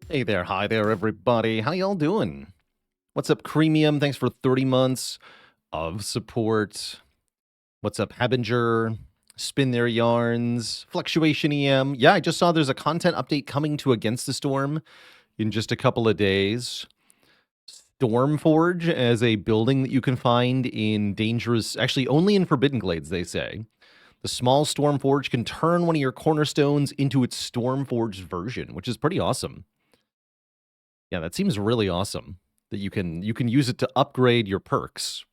Hey there, hi there, everybody. How y'all doing? What's up, Creamium? Thanks for 30 months of support. What's up, Habinger? Spin Their Yarns. Fluctuation EM. Yeah, I just saw there's a content update coming to Against the Storm in just a couple of days. Stormforge as a building that you can find in dangerous, actually only in Forbidden Glades, they say. The small Stormforge can turn one of your cornerstones into its Stormforged version, which is pretty awesome. Yeah, that seems really awesome that you can use it to upgrade your perks.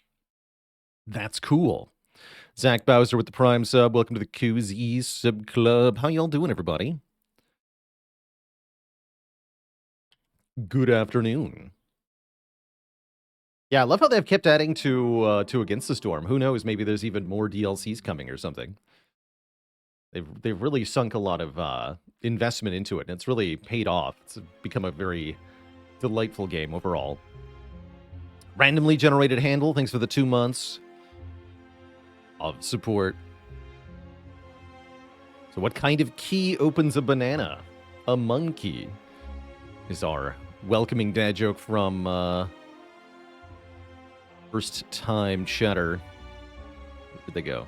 That's cool. Zach Bowser with the Prime sub. Welcome to the Koozies Sub Club. How y'all doing, everybody? Good afternoon. Yeah, I love how they've kept adding to Against the Storm. Who knows? Maybe there's even more DLCs coming or something. They've really sunk a lot of investment into it, and it's really paid off. It's become a very delightful game overall. Randomly generated handle. Thanks for the 2 months of support. So what kind of key opens a banana? A monkey is our welcoming dad joke from First Time Chatter. Where'd they go?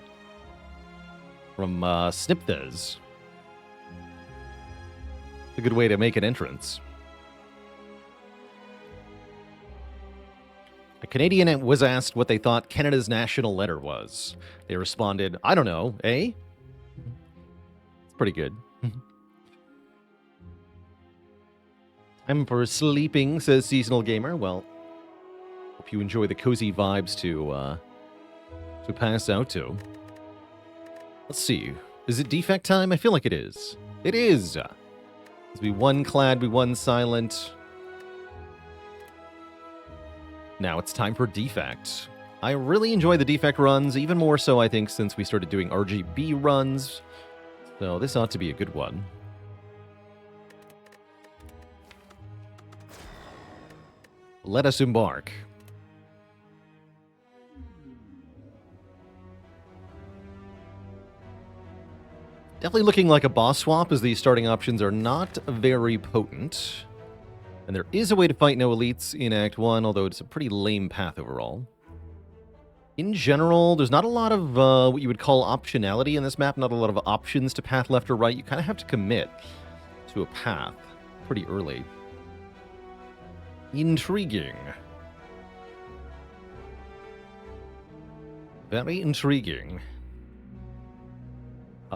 From Snipthes. It's a good way to make an entrance. A Canadian was asked what they thought Canada's national letter was. They responded, I don't know, eh? It's pretty good. Time for sleeping, says Seasonal Gamer. Well, hope you enjoy the cozy vibes to pass out to. Let's see. Is it defect time? I feel like it is. It is! As we won clad, we won silent. Now it's time for defect. I really enjoy the defect runs, even more so, I think, since we started doing RGB runs. So this ought to be a good one. Let us embark. Definitely looking like a boss swap, as these starting options are not very potent. And there is a way to fight no elites in Act 1, although it's a pretty lame path overall. In general, there's not a lot of what you would call optionality in this map, not a lot of options to path left or right. You kind of have to commit to a path pretty early. Intriguing. Very intriguing.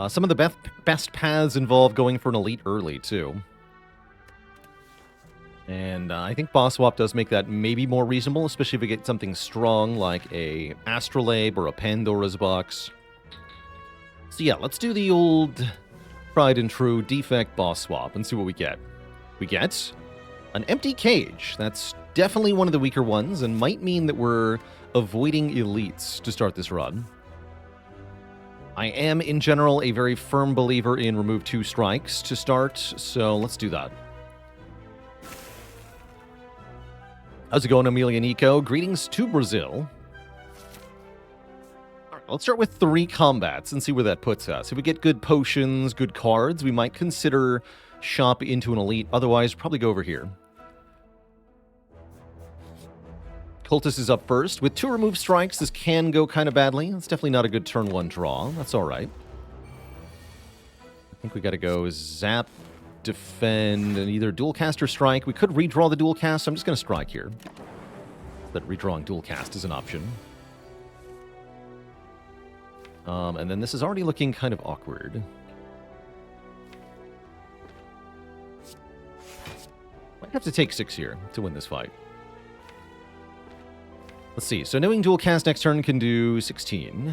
Some of the best paths involve going for an elite early, too. And I think boss swap does make that maybe more reasonable, especially if we get something strong like a Astrolabe or a Pandora's Box. So yeah, let's do the old tried and true defect boss swap and see what we get. We get an empty cage. That's definitely one of the weaker ones and might mean that we're avoiding elites to start this run. I am, in general, a very firm believer in remove 2 strikes to start, so let's do that. How's it going, Amelia Nico? Greetings to Brazil. All right, let's start with 3 combats and see where that puts us. If we get good potions, good cards, we might consider shop into an elite. Otherwise, probably go over here. Cultist is up first. With 2 removed strikes, this can go kind of badly. It's definitely not a good turn 1 draw. That's all right. I think we got to go zap, defend, and either dual cast or strike. We could redraw the dual cast. So I'm just going to strike here. But redrawing dual cast is an option. And then this is already looking kind of awkward. Might have to take 6 here to win this fight. Let's see. So knowing dual cast next turn can do 16.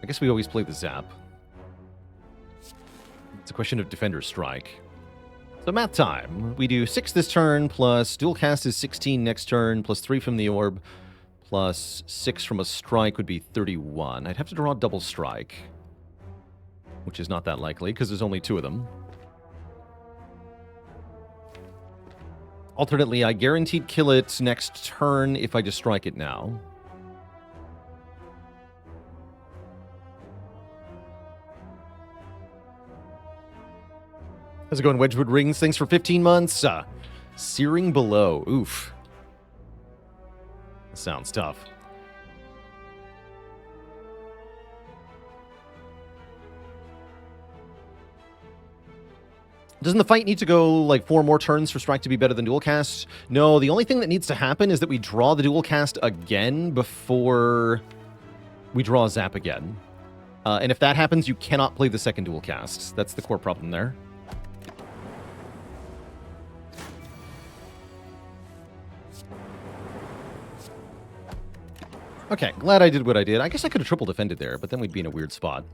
I guess we always play the zap. It's a question of defender strike. So math time. We do 6 this turn, plus dual cast is 16 next turn, plus 3 from the orb, plus 6 from a strike would be 31. I'd have to draw a double strike, which is not that likely because there's only 2 of them. Alternately, I guaranteed kill it next turn if I just strike it now. How's it going, Wedgwood Rings? Thanks for 15 months. Searing Below. Oof. Sounds tough. Doesn't the fight need to go like 4 more turns for Strike to be better than Dual Cast? No, the only thing that needs to happen is that we draw the Dual Cast again before we draw a Zap again. And if that happens, you cannot play the second Dual Cast. That's the core problem there. Okay, glad I did what I did. I guess I could have triple defended there, but then we'd be in a weird spot.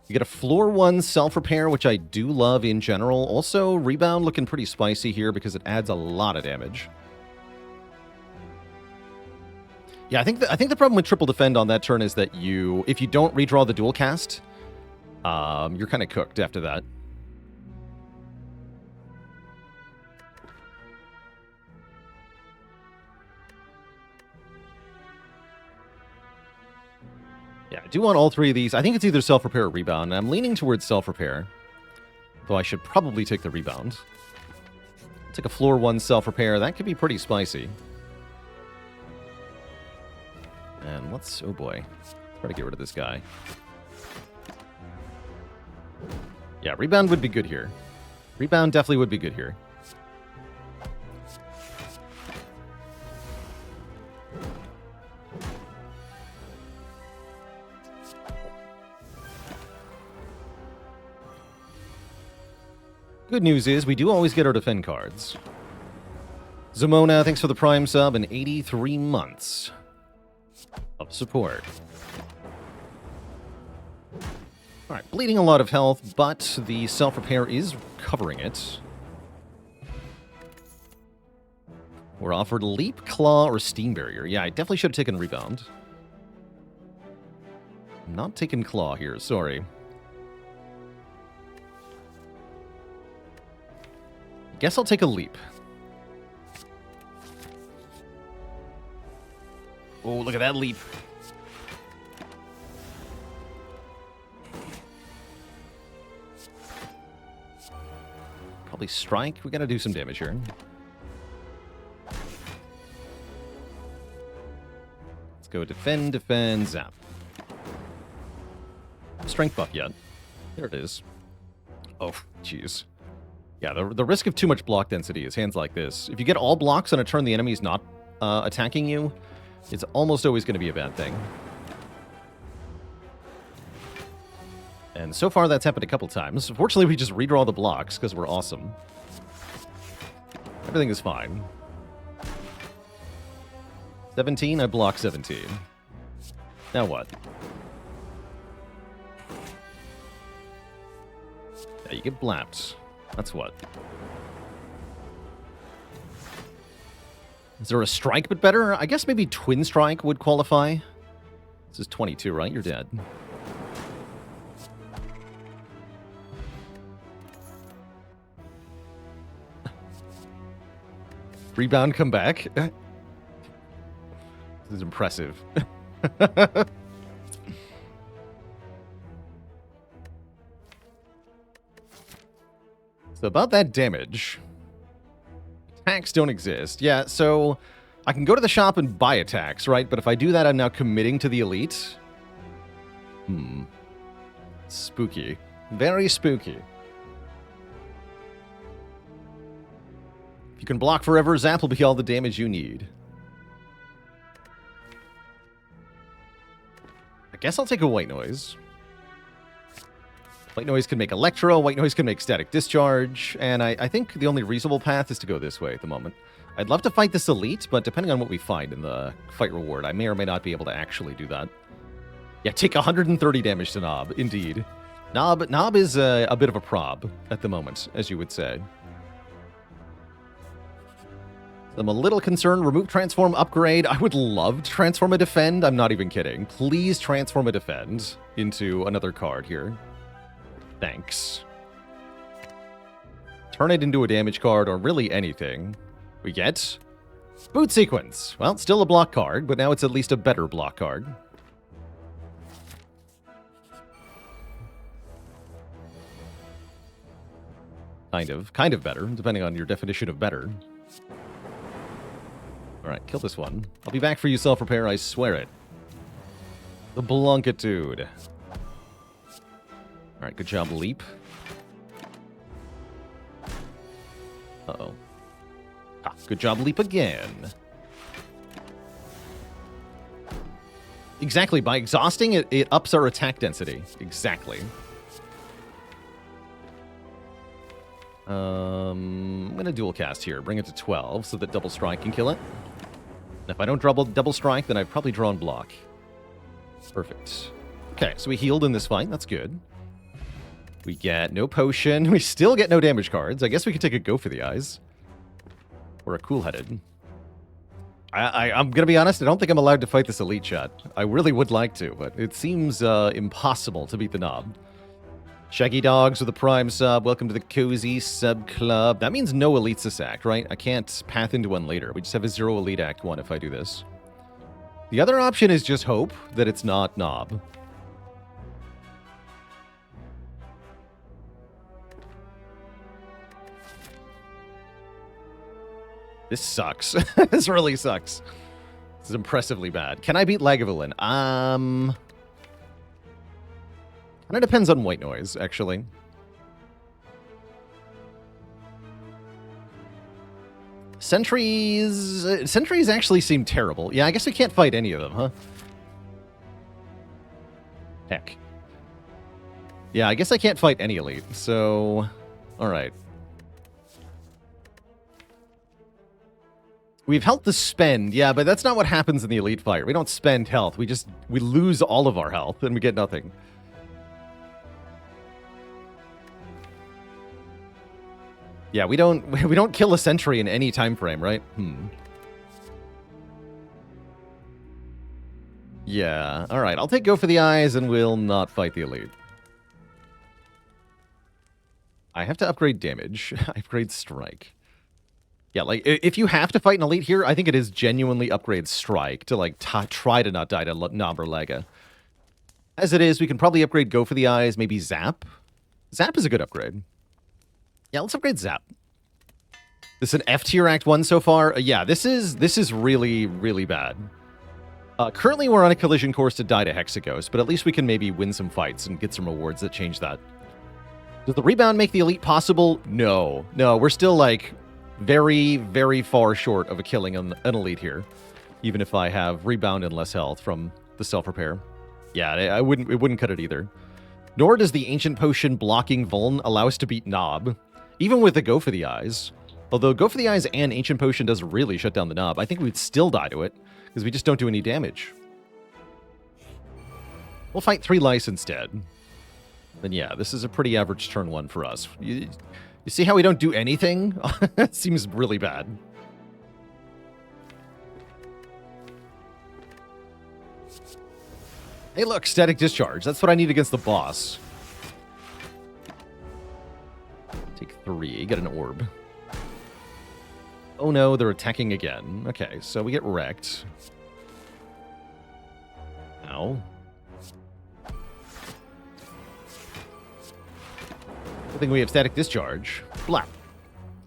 You get a floor 1 self-repair, which I do love in general. Also, rebound looking pretty spicy here because it adds a lot of damage. Yeah, I think the problem with triple defend on that turn is that if you don't redraw the dual cast, you're kind of cooked after that. Yeah, I do want all 3 of these. I think it's either self-repair or rebound. I'm leaning towards self-repair, though I should probably take the rebound. Take a floor 1 self-repair. That could be pretty spicy. And let's... oh boy. Try to get rid of this guy. Yeah, rebound would be good here. Rebound definitely would be good here. Good news is we do always get our defend cards. Zamona, thanks for the Prime sub and 83 months of support. Alright, bleeding a lot of health, but the self-repair is covering it. We're offered Leap, Claw, or Steam Barrier. Yeah, I definitely should have taken Rebound. I'm not taking Claw here, sorry. Guess I'll take a Leap. Oh, look at that Leap. Probably Strike. We gotta do some damage here. Let's go defend, defend, zap. Strength buff yet. There it is. Oh, jeez. Yeah, the risk of too much block density is hands like this. If you get all blocks on a turn the enemy's not attacking you, it's almost always going to be a bad thing. And so far that's happened a couple times. Fortunately, we just redraw the blocks because we're awesome. Everything is fine. 17, I block 17. Now what? Yeah, you get blapped. That's what. Is there a strike but better? I guess maybe Twin Strike would qualify. This is 22, right? You're dead. Rebound, come back. This is impressive. So about that damage. Attacks don't exist. Yeah, so I can go to the shop and buy attacks, right? But if I do that, I'm now committing to the elite. Spooky. Very spooky. If you can block forever, Zap will be all the damage you need. I guess I'll take a White Noise. White Noise can make Electro, White Noise can make Static Discharge, and I think the only reasonable path is to go this way at the moment. I'd love to fight this elite, but depending on what we find in the fight reward, I may or may not be able to actually do that. Yeah, take 130 damage to Nob, indeed. Nob is a bit of a prob at the moment, as you would say. I'm a little concerned. Remove Transform, upgrade. I would love to transform a Defend. I'm not even kidding. Please transform a Defend into another card here. Thanks. Turn it into a damage card, or really anything. We get Boot Sequence. Well, still a block card, but now it's at least a better block card. Kind of better, depending on your definition of better. Alright, kill this one. I'll be back for you, self-repair, I swear it. The Blunkitude. Alright, good job, Leap. Uh-oh. Ah, good job, Leap again. Exactly, by exhausting it, it ups our attack density. Exactly. I'm going to dual cast here. Bring it to 12 so that double strike can kill it. And if I don't double strike, then I've probably drawn block. Perfect. Okay, so we healed in this fight. That's good. We get no potion. We still get no damage cards. I guess we could take a go for the eyes. Or a cool-headed. I'm going to be honest, I don't think I'm allowed to fight this elite shot. I really would like to, but it seems impossible to beat the knob. Shaggy Dogs with a Prime sub. Welcome to the Cozy Sub Club. That means no elites this act, right? I can't path into one later. We just have a 0 elite act 1 if I do this. The other option is just hope that it's not knob. This sucks. This really sucks. This is impressively bad. Can I beat Lagavulin? Kind of depends on white noise, actually. Sentries actually seem terrible. Yeah, I guess we can't fight any of them, huh? Heck. Yeah, I guess I can't fight any elite, so... Alright. We've health to spend, yeah, but that's not what happens in the elite fight. We don't spend health. We lose all of our health, and we get nothing. Yeah, we don't kill a sentry in any time frame, right? Yeah, alright, I'll take go for the eyes, and we'll not fight the elite. I have to upgrade damage. I upgrade strike. Yeah, like, if you have to fight an elite here, I think it is genuinely upgrade strike to, like, try to not die to Knob or Lega. As it is, we can probably upgrade Go for the Eyes, maybe Zap. Zap is a good upgrade. Yeah, let's upgrade Zap. This is an F tier Act 1 so far. Yeah, this is really, really bad. Currently, we're on a collision course to die to Hexaghost, but at least we can maybe win some fights and get some rewards that change that. Does the rebound make the elite possible? No. No, we're still, like... very, very far short of a killing an elite here. Even if I have rebound and less health from the self-repair. Yeah, it wouldn't cut it either. Nor does the Ancient Potion blocking Vuln allow us to beat Knob. Even with the Go for the Eyes. Although Go for the Eyes and Ancient Potion does really shut down the Knob, I think we'd still die to it. Because we just don't do any damage. We'll fight 3 lice instead. Then yeah, this is a pretty average turn 1 for us. You see how we don't do anything? That seems really bad. Hey look, Static Discharge. That's what I need against the boss. Take 3, get an orb. Oh no, they're attacking again. Okay, so we get wrecked. Ow. I think we have Static Discharge. Flap.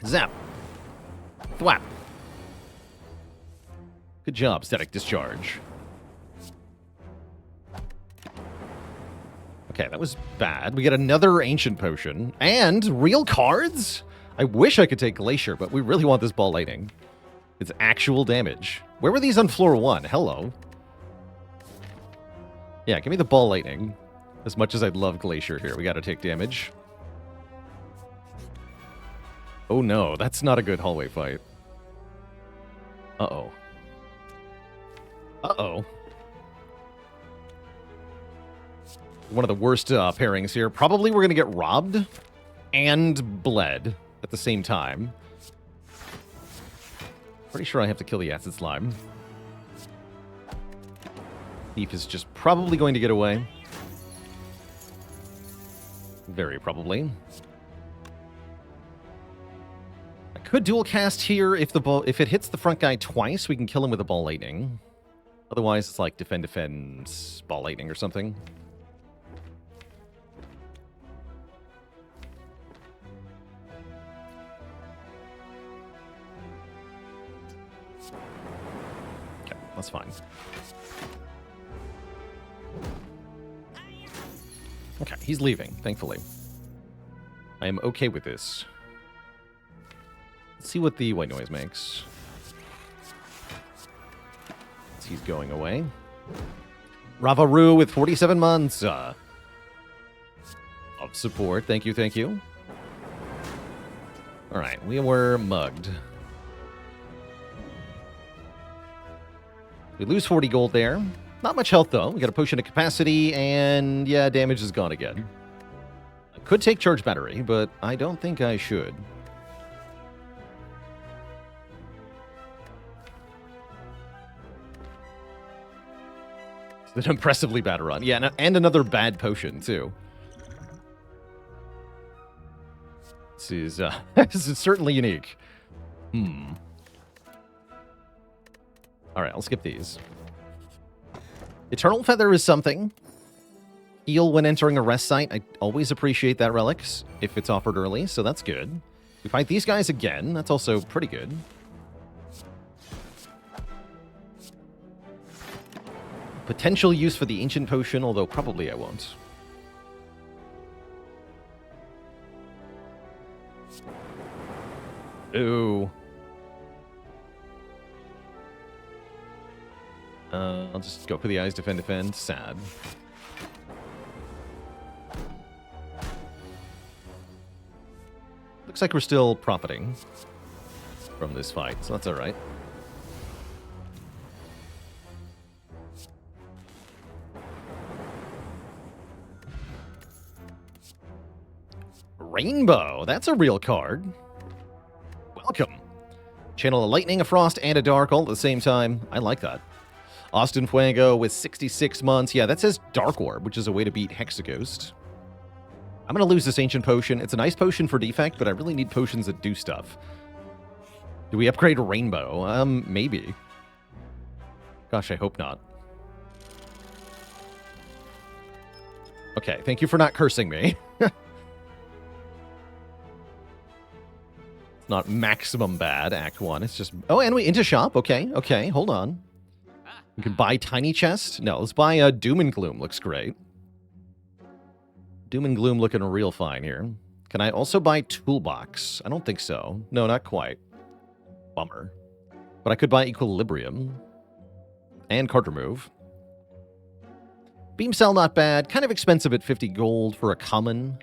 Zap. Thwap. Good job, Static Discharge. Okay, that was bad. We get another Ancient Potion. And real cards? I wish I could take Glacier, but we really want this Ball Lightning. It's actual damage. Where were these on floor 1? Hello. Yeah, give me the Ball Lightning. As much as I'd love Glacier here, we gotta take damage. Oh no, that's not a good hallway fight. Uh-oh. Uh-oh. One of the worst pairings here. Probably we're going to get robbed and bled at the same time. Pretty sure I have to kill the Acid Slime. Thief is just probably going to get away. Very probably. Could dual cast here if it hits the front guy twice, we can kill him with a Ball Lightning. Otherwise, it's like defend, Ball Lightning or something. Okay, that's fine. Okay, he's leaving, thankfully. I am okay with this. Let's see what the white noise makes. He's going away. Ravaru with 47 months of support. Thank you, thank you. All right, we were mugged. We lose 40 gold there. Not much health, though. We got a potion of capacity, and yeah, damage is gone again. I could take charge battery, but I don't think I should. It's an impressively bad run. Yeah, and another bad potion, too. This is, this is certainly unique. Alright, I'll skip these. Eternal Feather is something. Heal when entering a rest site. I always appreciate that relics if it's offered early, so that's good. We fight these guys again. That's also pretty good. Potential use for the Ancient Potion, although probably I won't. Ooh. I'll just go for the eyes, defend, defend. Sad. Looks like we're still profiting from this fight, so that's alright. Rainbow, that's a real card. Welcome. Channel a lightning, a frost, and a dark all at the same time. I like that. Austin Fuego with 66 months. Yeah, that says Dark Orb, which is a way to beat Hexaghost. I'm going to lose this Ancient Potion. It's a nice potion for Defect, but I really need potions that do stuff. Do we upgrade Rainbow? Maybe. Gosh, I hope not. Okay, thank you for not cursing me. It's not maximum bad, Act 1. It's just... Oh, and we into shop. Okay, okay, hold on. We can buy Tiny Chest. No, let's buy Doom and Gloom. Looks great. Doom and Gloom looking real fine here. Can I also buy Toolbox? I don't think so. No, not quite. Bummer. But I could buy Equilibrium. And Card Remove. Beam Cell, not bad. Kind of expensive at 50 gold for a common.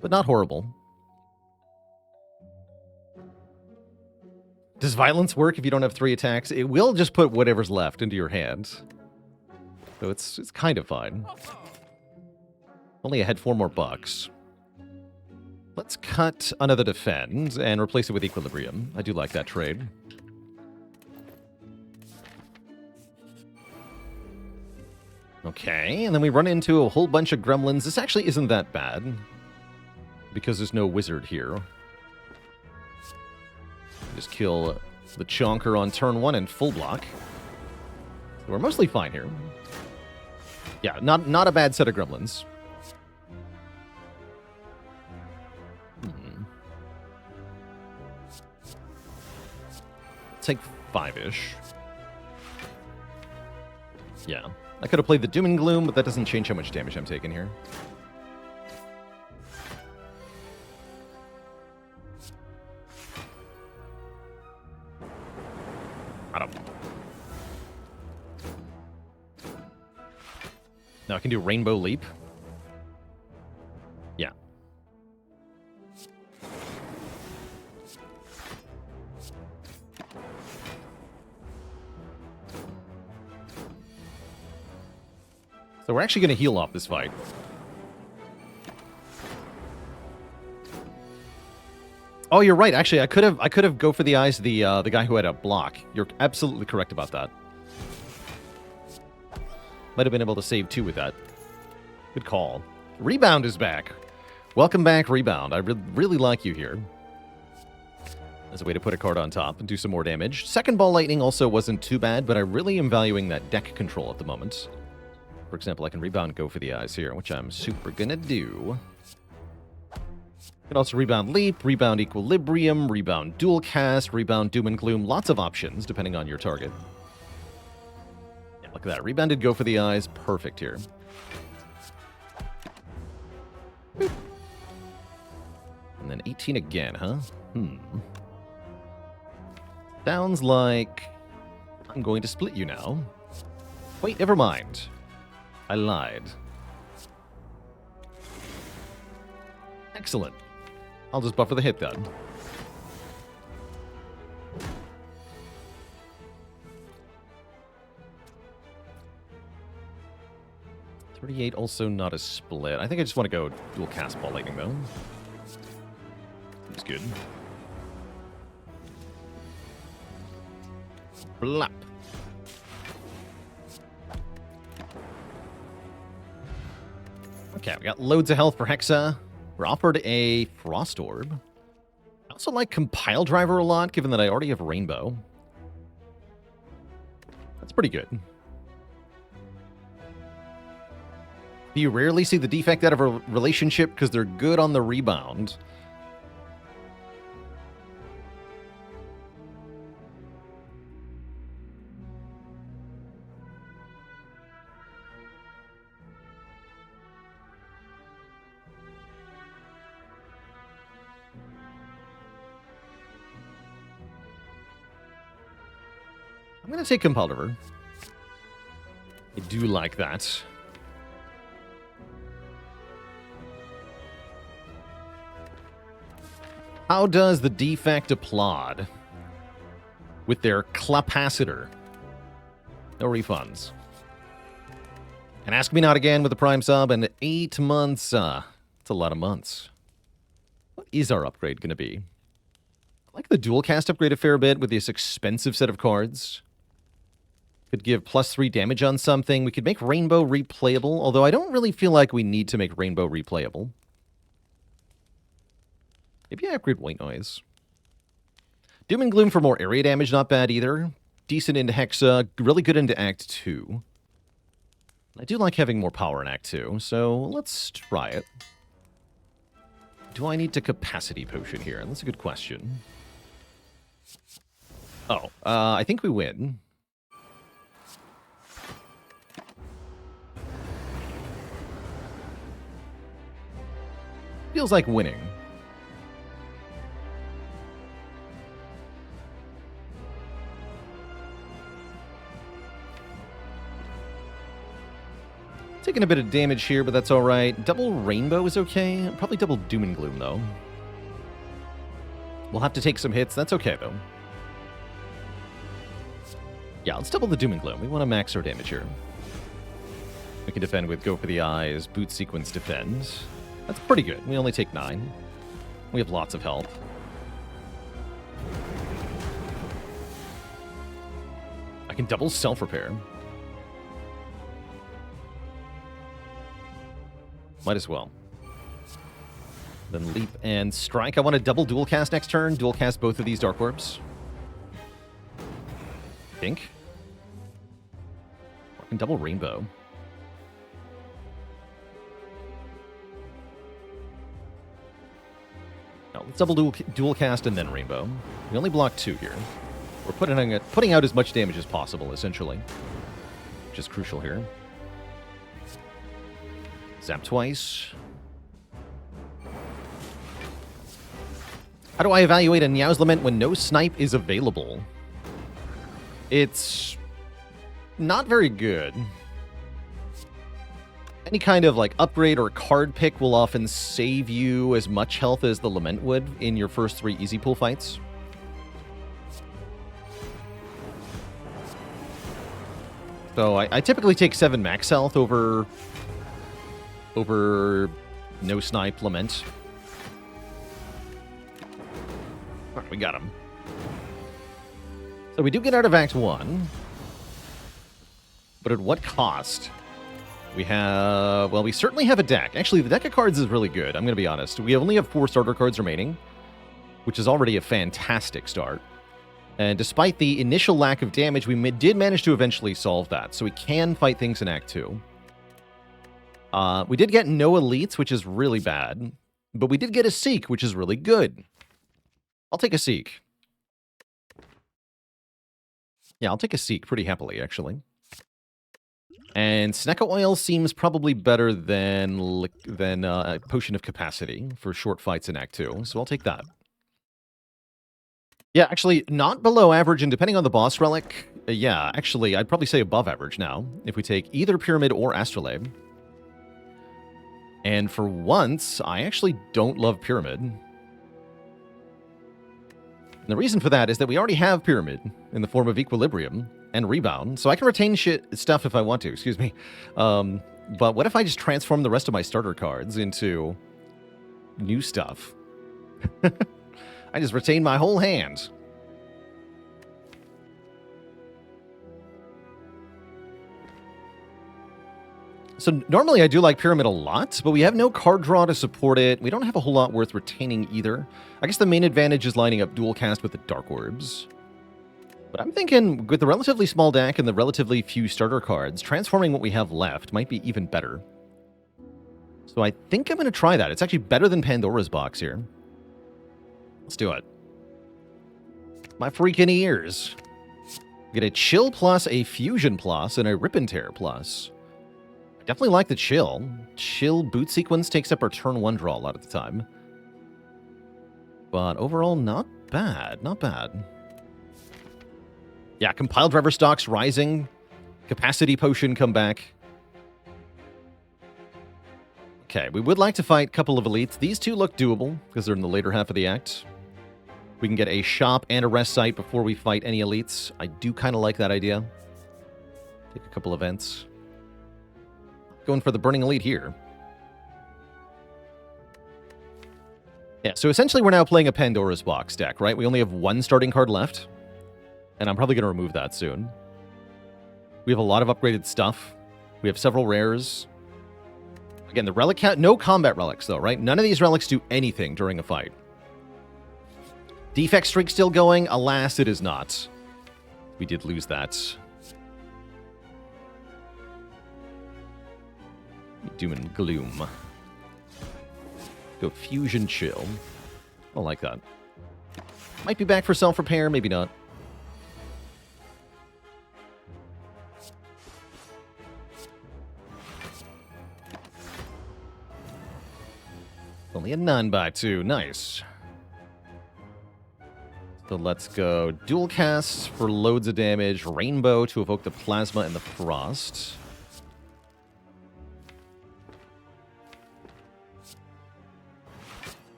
But not horrible. Does Violence work if you don't have 3 attacks? It will just put whatever's left into your hand. So it's kind of fine. Only ahead 4 more bucks. Let's cut another Defend and replace it with Equilibrium. I do like that trade. Okay, and then we run into a whole bunch of gremlins. This actually isn't that bad, because there's no wizard here. Just kill the Chonker on turn 1 and full block. So we're mostly fine here. Yeah, not a bad set of gremlins. Take 5-ish. Yeah. I could have played the Doom and Gloom, but that doesn't change how much damage I'm taking here. I don't know. Now I can do Rainbow Leap. Yeah. So we're actually going to heal off this fight. Oh, you're right. Actually, I could have go for the eyes of the guy who had a block. You're absolutely correct about that. Might have been able to save 2 with that. Good call. Rebound is back. Welcome back, Rebound. I really like you here. As a way to put a card on top and do some more damage. Second Ball Lightning also wasn't too bad, but I really am valuing that deck control at the moment. For example, I can Rebound, go for the eyes here, which I'm super gonna do. Can also rebound Leap, rebound Equilibrium, rebound Dual Cast, rebound Doom and Gloom. Lots of options depending on your target. Yeah, look at that. Rebounded Go for the Eyes. Perfect here. Boop. And then 18 again, huh? Sounds like I'm going to split you now. Wait, never mind. I lied. Excellent. I'll just buffer the hit then. $38 also not a split. I think I just want to go dual cast Ball Lightning though. Seems good. Blap. Okay, we got loads of health for Hexa. We're offered a Frost Orb. I also like Compile Driver a lot, given that I already have Rainbow. That's pretty good. You rarely see the Defect out of a relationship because they're good on the rebound. I'm going to take Compile Driver. I do like that. How does the Defect applaud with their Clapacitor? No refunds. And Ask Me Not Again with the Prime sub and 8 months. It's a lot of months. What is our upgrade going to be? I like the dual cast upgrade a fair bit with this expensive set of cards. Could give +3 damage on something. We could make Rainbow replayable, although I don't really feel like we need to make Rainbow replayable. Maybe I upgrade White Noise. Doom and Gloom for more area damage, not bad either. Decent into Hexa, really good into Act 2. I do like having more power in Act 2, so let's try it. Do I need to Capacity Potion here? That's a good question. Oh, I think we win. Feels like winning. Taking a bit of damage here, but that's alright. Double Rainbow is okay. Probably double Doom and Gloom, though. We'll have to take some hits. That's okay, though. Yeah, let's double the Doom and Gloom. We want to max our damage here. We can defend with Go for the Eyes, Boot Sequence Defend. That's pretty good. We only take 9. We have lots of health. I can double Self-Repair. Might as well. Then Leap and Strike. I want to double dual cast next turn. Dual cast both of these Dark Orbs. I think. Or I can double Rainbow. No, let's double dual cast and then Rainbow. We only block 2 here. We're putting out as much damage as possible, essentially. Which is crucial here. Zap twice. How do I evaluate a Niao's Lament when no snipe is available? It's not very good. Any kind of like upgrade or card pick will often save you as much health as the Lament would in your first 3 easy pool fights. So I typically take 7 max health over no snipe Lament. Alright, we got him. So we do get out of Act 1. But at what cost? We have... Well, we certainly have a deck. Actually, the deck of cards is really good, I'm going to be honest. We only have 4 starter cards remaining, which is already a fantastic start. And despite the initial lack of damage, we did manage to eventually solve that. So we can fight things in Act 2. We did get no elites, which is really bad. But we did get a Seek, which is really good. I'll take a Seek. Yeah, I'll take a Seek pretty happily, actually. And Snecka Oil seems probably better than Potion of Capacity for short fights in Act 2, so I'll take that. Yeah, actually, not below average, and depending on the boss relic, yeah, actually, I'd probably say above average now, if we take either Pyramid or Astrolabe. And for once, I actually don't love Pyramid. And the reason for that is that we already have Pyramid in the form of Equilibrium and Rebound, so I can retain stuff if I want to, excuse me. But what if I just transform the rest of my starter cards into new stuff? I just retain my whole hand. So normally I do like Pyramid a lot, but we have no card draw to support it. We don't have a whole lot worth retaining either. I guess the main advantage is lining up dual cast with the Dark Orbs. But I'm thinking, with the relatively small deck and the relatively few starter cards, transforming what we have left might be even better. So I think I'm going to try that. It's actually better than Pandora's Box here. Let's do it. My freaking ears. Get a Chill plus, a Fusion plus, and a Rip and Tear plus. I definitely like the Chill. Chill boot sequence takes up our turn 1 draw a lot of the time. But overall, not bad. Not bad. Yeah, Compiled Driver Stocks rising. Capacity Potion come back. Okay, we would like to fight a couple of elites. These two look doable, because they're in the later half of the act. We can get a shop and a rest site before we fight any elites. I do kind of like that idea. Take a couple events. Going for the Burning Elite here. Yeah, so essentially we're now playing a Pandora's Box deck, right? We only have one starting card left. And I'm probably going to remove that soon. We have a lot of upgraded stuff. We have several rares. Again, the relic count, no combat relics though, right? None of these relics do anything during a fight. Defect streak still going? Alas, it is not. We did lose that. Doom and Gloom. Go Fusion Chill. I like that. Might be back for self-repair, maybe not. Only a 9x2. Nice. So let's go dual cast for loads of damage. Rainbow to evoke the Plasma and the Frost.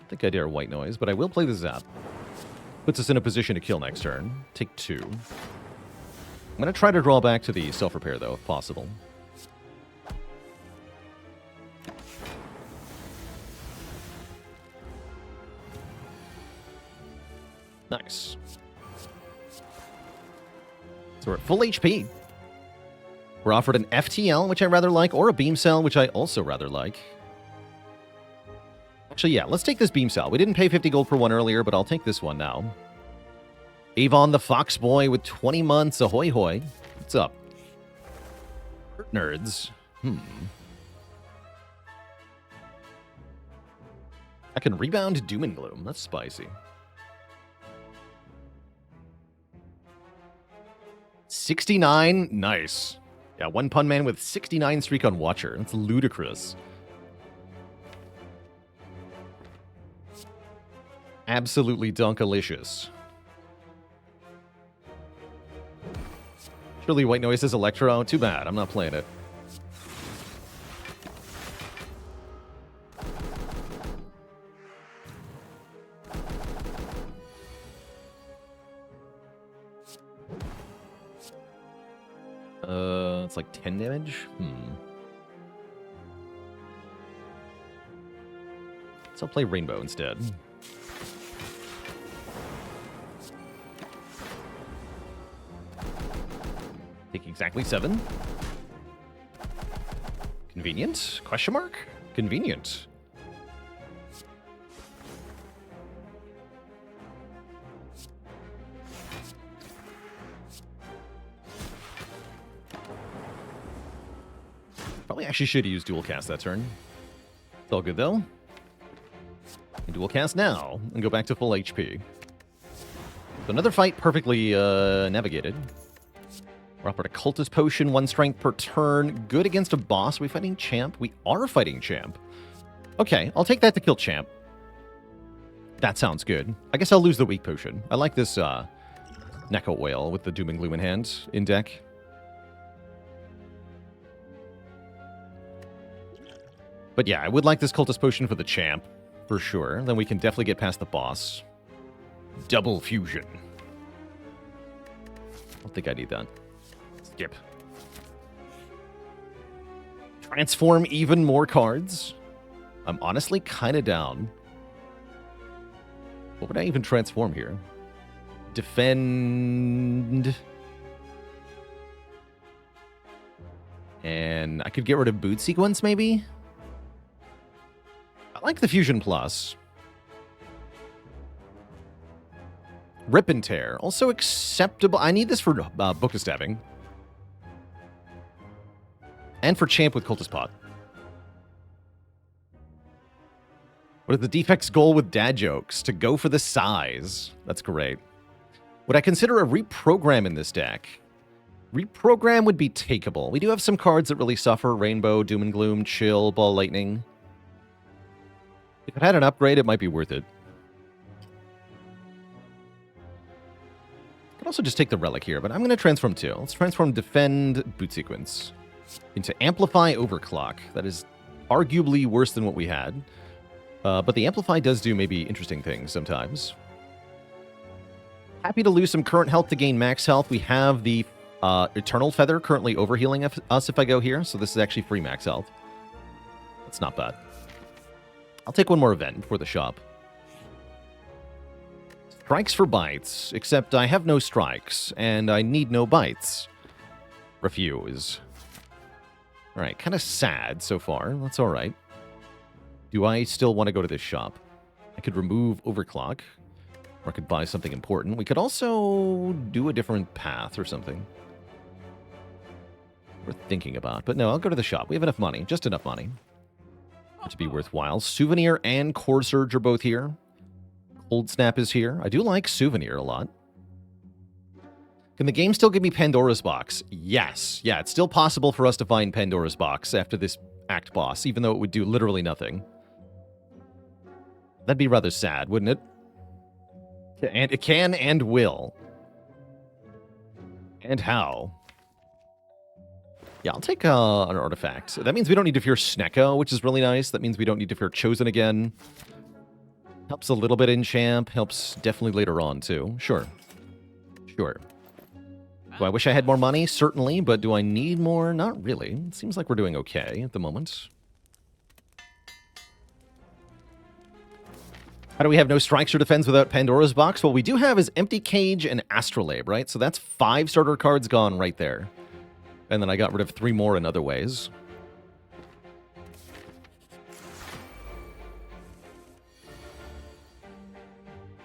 I think I dare White Noise, but I will play the Zap. Puts us in a position to kill next turn. Take 2. I'm going to try to draw back to the self-repair, though, if possible. Nice. So we're at full HP. We're offered an FTL, which I rather like, or a Beam Cell, which I also rather like. Actually, yeah, let's take this Beam Cell. We didn't pay 50 gold for one earlier, but I'll take this one now. Avon the Fox Boy with 20 months. Ahoy hoy. What's up? Nerds. I can rebound Doom and Gloom. That's spicy. 69? Nice. Yeah, one pun man with 69 streak on Watcher. That's ludicrous. Absolutely dunkalicious. Surely White Noise is Electro. Too bad. I'm not playing it. It's like 10 damage? So I'll play Rainbow instead. Take exactly 7. Convenient? Question mark? Convenient. Probably actually should use dual cast that turn. It's all good, though. And dual cast now and go back to full HP. So another fight perfectly navigated. We're offered a Cultist Potion, 1 strength per turn. Good against a boss. Are we fighting Champ? We are fighting Champ. Okay, I'll take that to kill Champ. That sounds good. I guess I'll lose the weak potion. I like this Neko Whale with the Doom and Gloom in hand in deck. But yeah, I would like this Cultist Potion for the Champ, for sure. Then we can definitely get past the boss. Double Fusion. I don't think I need that. Skip. Transform even more cards. I'm honestly kind of down. What would I even transform here? Defend. And I could get rid of Boot Sequence, maybe? I like the Fusion Plus. Rip and Tear. Also acceptable. I need this for Book of Stabbing. And for Champ with Cultist Pot. What is the Defect's goal with dad jokes? To go for the size. That's great. Would I consider a reprogram in this deck? Reprogram would be takeable. We do have some cards that really suffer. Rainbow, Doom and Gloom, Chill, Ball Lightning. If it had an upgrade, it might be worth it. I could also just take the Relic here, but I'm going to transform too. Let's transform Defend Boot Sequence into Amplify Overclock. That is arguably worse than what we had. But the Amplify does do maybe interesting things sometimes. Happy to lose some current health to gain max health. We have the Eternal Feather currently overhealing us if I go here, so this is actually free max health. That's not bad. I'll take one more event before the shop. Strikes for bites, except I have no strikes, and I need no bites. Refuse. Alright, kind of sad so far. That's alright. Do I still want to go to this shop? I could remove Overclock, or I could buy something important. We could also do a different path or something. Worth thinking about. But no, I'll go to the shop. We have enough money. Just enough money to be worthwhile. Souvenir and Core Surge are both here. Cold Snap is here. I do like Souvenir a lot. Can the game still give me Pandora's Box? Yes. Yeah, it's still possible for us to find Pandora's Box after this Act Boss, even though it would do literally nothing. That'd be rather sad, wouldn't it? And it can and will. And how? Yeah, I'll take an artifact. That means we don't need to fear Snecko, which is really nice. That means we don't need to fear Chosen again. Helps a little bit in Champ. Helps definitely later on, too. Sure. Sure. Do I wish I had more money? Certainly. But do I need more? Not really. It seems like we're doing okay at the moment. How do we have no strikes or defense without Pandora's Box? Well, we do have his Empty Cage and Astrolabe, right? So that's 5 starter cards gone right there. And then I got rid of 3 more in other ways.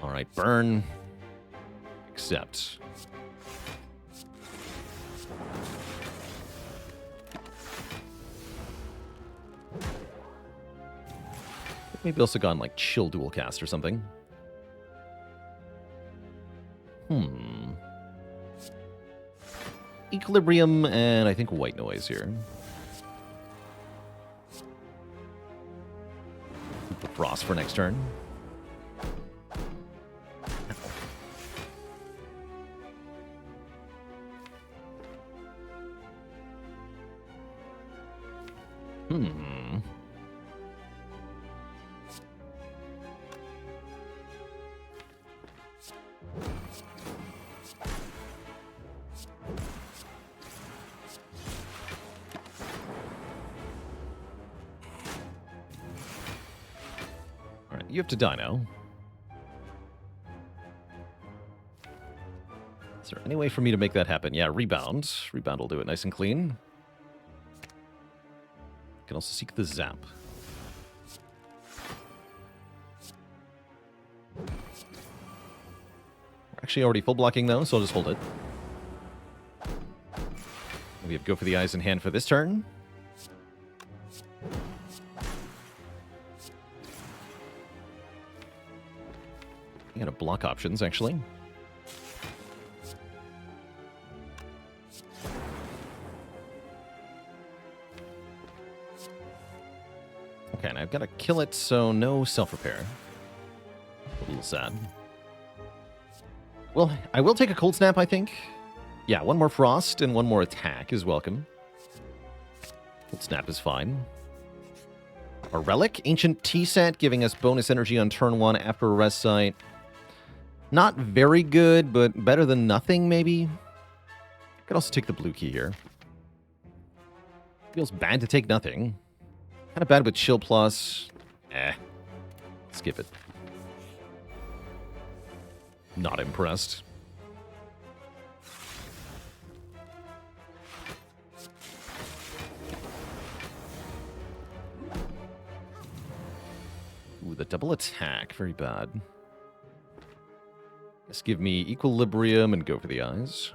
All right, burn. Accept. Maybe also gone like Chill Dual Cast or something. Equilibrium and I think White Noise here. The Frost for next turn. You have to die now. Is there any way for me to make that happen? Yeah, Rebound. Rebound will do it nice and clean. Can also seek the Zap. We're actually already full blocking though, so I'll just hold it. We have Go for the Eyes in hand for this turn. You got block options, actually. Okay, and I've got to kill it, so no self-repair. A little sad. Well, I will take a cold snap, I think. Yeah, one more frost and one more attack is welcome. Cold snap is fine. A relic, ancient tea set, giving us bonus energy on turn 1 after a rest site. Not very good, but better than nothing, maybe. I could also take the blue key here. Feels bad to take nothing. Kind of bad with chill plus. Skip it. Not impressed. Ooh, the double attack. Very bad. Just give me equilibrium and go for the eyes.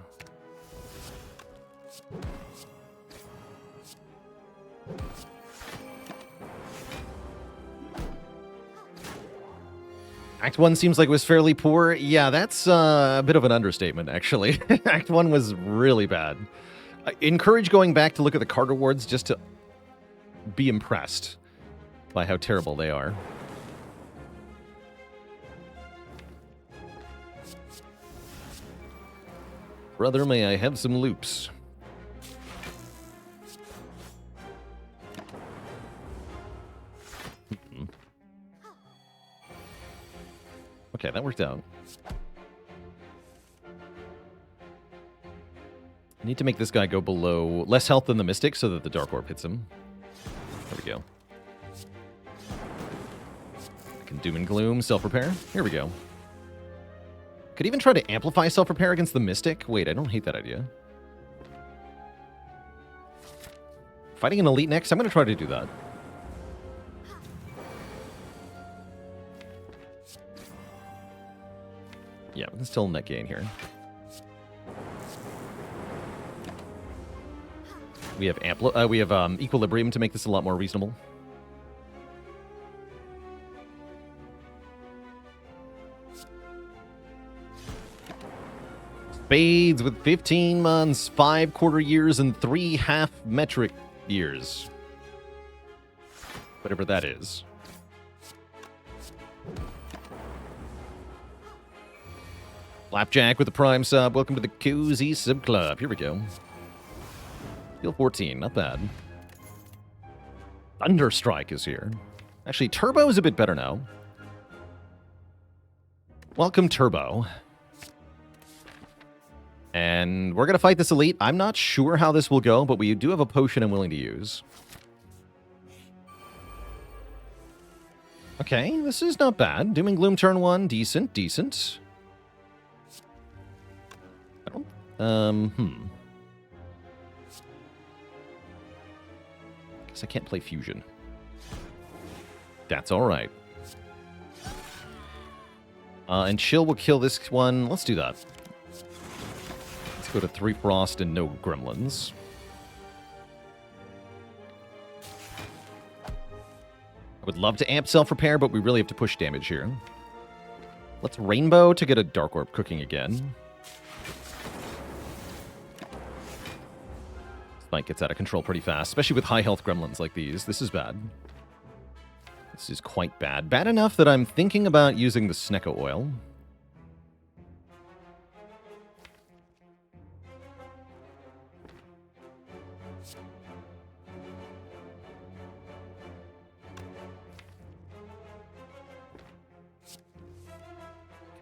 Act 1 seems like it was fairly poor. Yeah, that's a bit of an understatement, actually. Act 1 was really bad. I encourage going back to look at the card rewards just to be impressed by how terrible they are. Brother, may I have some loops? Okay, that worked out. I need to make this guy go below less health than the Mystic so that the Dark Orb hits him. There we go. I can Doom and Gloom, Self-Repair. Here we go. Could even try to amplify Self-Repair against the Mystic. Wait, I don't hate that idea. Fighting an Elite next? I'm going to try to do that. Yeah, we can still net gain here. We have equilibrium to make this a lot more reasonable. Spades with 15 months, 5 quarter years, and 3 half metric years. Whatever that is. Flapjack with the Prime sub. Welcome to the Cozy Sub Club. Here we go. Heal 14, not bad. Thunderstrike is here. Actually, Turbo is a bit better now. Welcome, Turbo. And we're going to fight this Elite. I'm not sure how this will go, but we do have a potion I'm willing to use. Okay, this is not bad. Doom and Gloom turn 1. Decent, decent. Guess I can't play Fusion. That's alright. And Chill will kill this one. Let's do that. Let's go to 3 Frost and no Gremlins. I would love to amp Self-Repair, but we really have to push damage here. Let's Rainbow to get a Dark Orb cooking again. Fight gets out of control pretty fast, especially with high health gremlins like these. This is bad. This is quite bad. Bad enough that I'm thinking about using the Snecko Oil.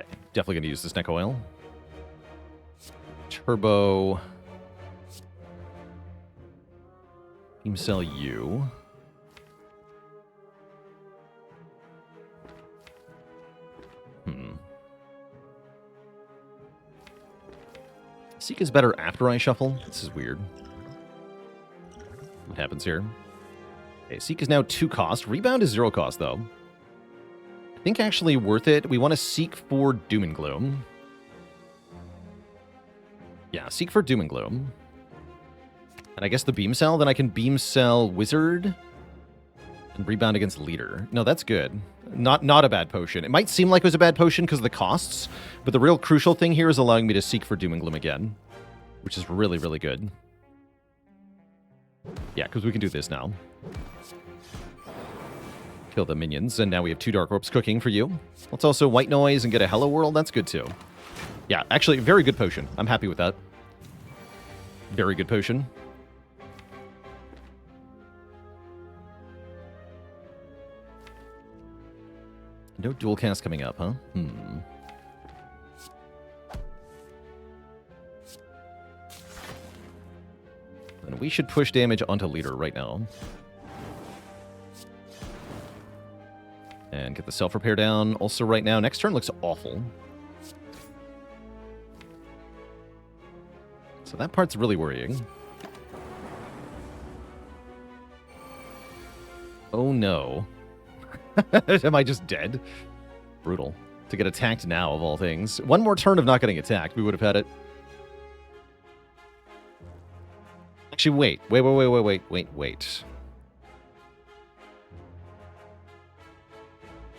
Okay, definitely going to use the Snecko Oil. Turbo... Beam Cell U. Seek is better after I shuffle. This is weird. What happens here? Okay, Seek is now 2 cost. Rebound is 0 cost, though. I think actually worth it. We want to Seek for Doom and Gloom. Yeah, Seek for Doom and Gloom. And I guess the Beam Cell, then I can Beam Cell Wizard. And rebound against leader. No, that's good. Not a bad potion. It might seem like it was a bad potion because of the costs, but the real crucial thing here is allowing me to seek for Doom and Gloom again, which is really, really good. Yeah, because we can do this now. Kill the minions, and now we have 2 Dark Orbs cooking for you. Let's also White Noise and get a Hello World. That's good, too. Yeah, actually, very good potion. I'm happy with that. Very good potion. No dual cast coming up, huh? And we should push damage onto leader right now. And get the self-repair down also right now. Next turn looks awful. So that part's really worrying. Oh no. Am I just dead? Brutal. To get attacked now, of all things. One more turn of not getting attacked, we would have had it. Actually, wait.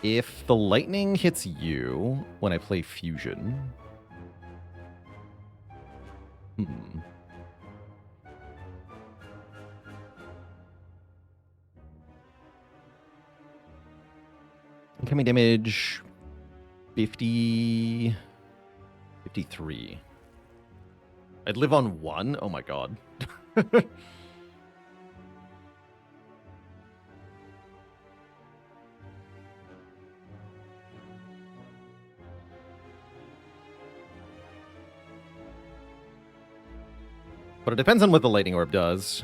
If the lightning hits you when I play fusion... Incoming damage... 50... 53. I'd live on 1? Oh my god. But it depends on what the lightning orb does.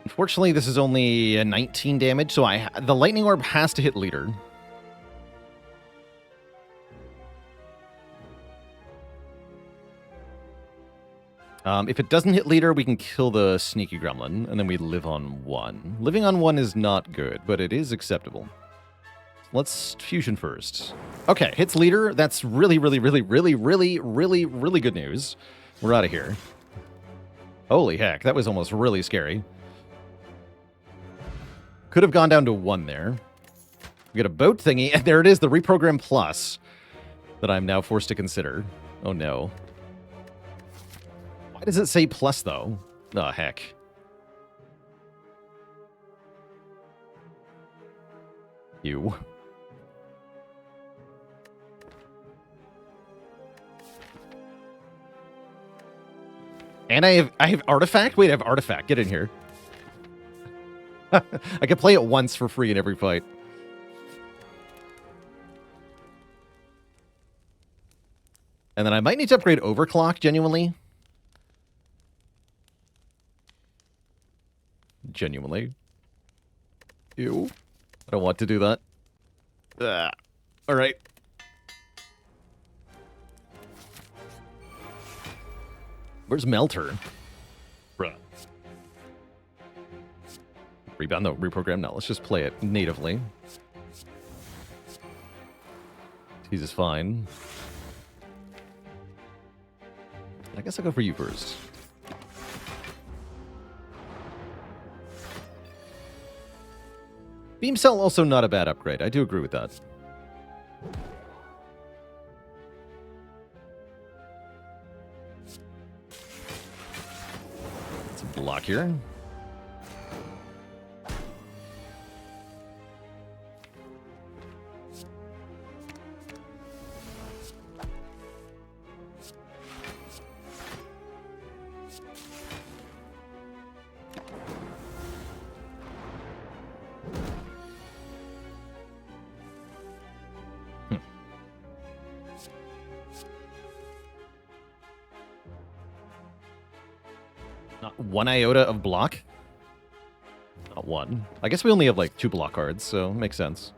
Unfortunately, this is only a 19 damage, so the lightning orb has to hit leader. If it doesn't hit leader, we can kill the sneaky gremlin, and then we live on 1. Living on 1 is not good, but it is acceptable. Let's fusion first. Okay, hits leader. That's really good news. We're out of here. Holy heck, that was almost really scary. Could have gone down to 1 there. We got a boat thingy, and there it is, the reprogram plus that I'm now forced to consider. Oh no. Why does it say plus, though? Oh, heck. You. And I have Artifact? Wait, I have Artifact. Get in here. I can play it once for free in every fight. And then I might need to upgrade Overclock, genuinely. Genuinely. Ew. I don't want to do that. Alright. Where's Melter? Bruh. Rebound? No, reprogram? No, let's just play it natively. Tease is fine. I guess I'll go for you first. Beam Cell also not a bad upgrade. I do agree with that. Let's block here. Not 1 iota of block? Not 1. I guess we only have like 2 block cards, so it makes sense.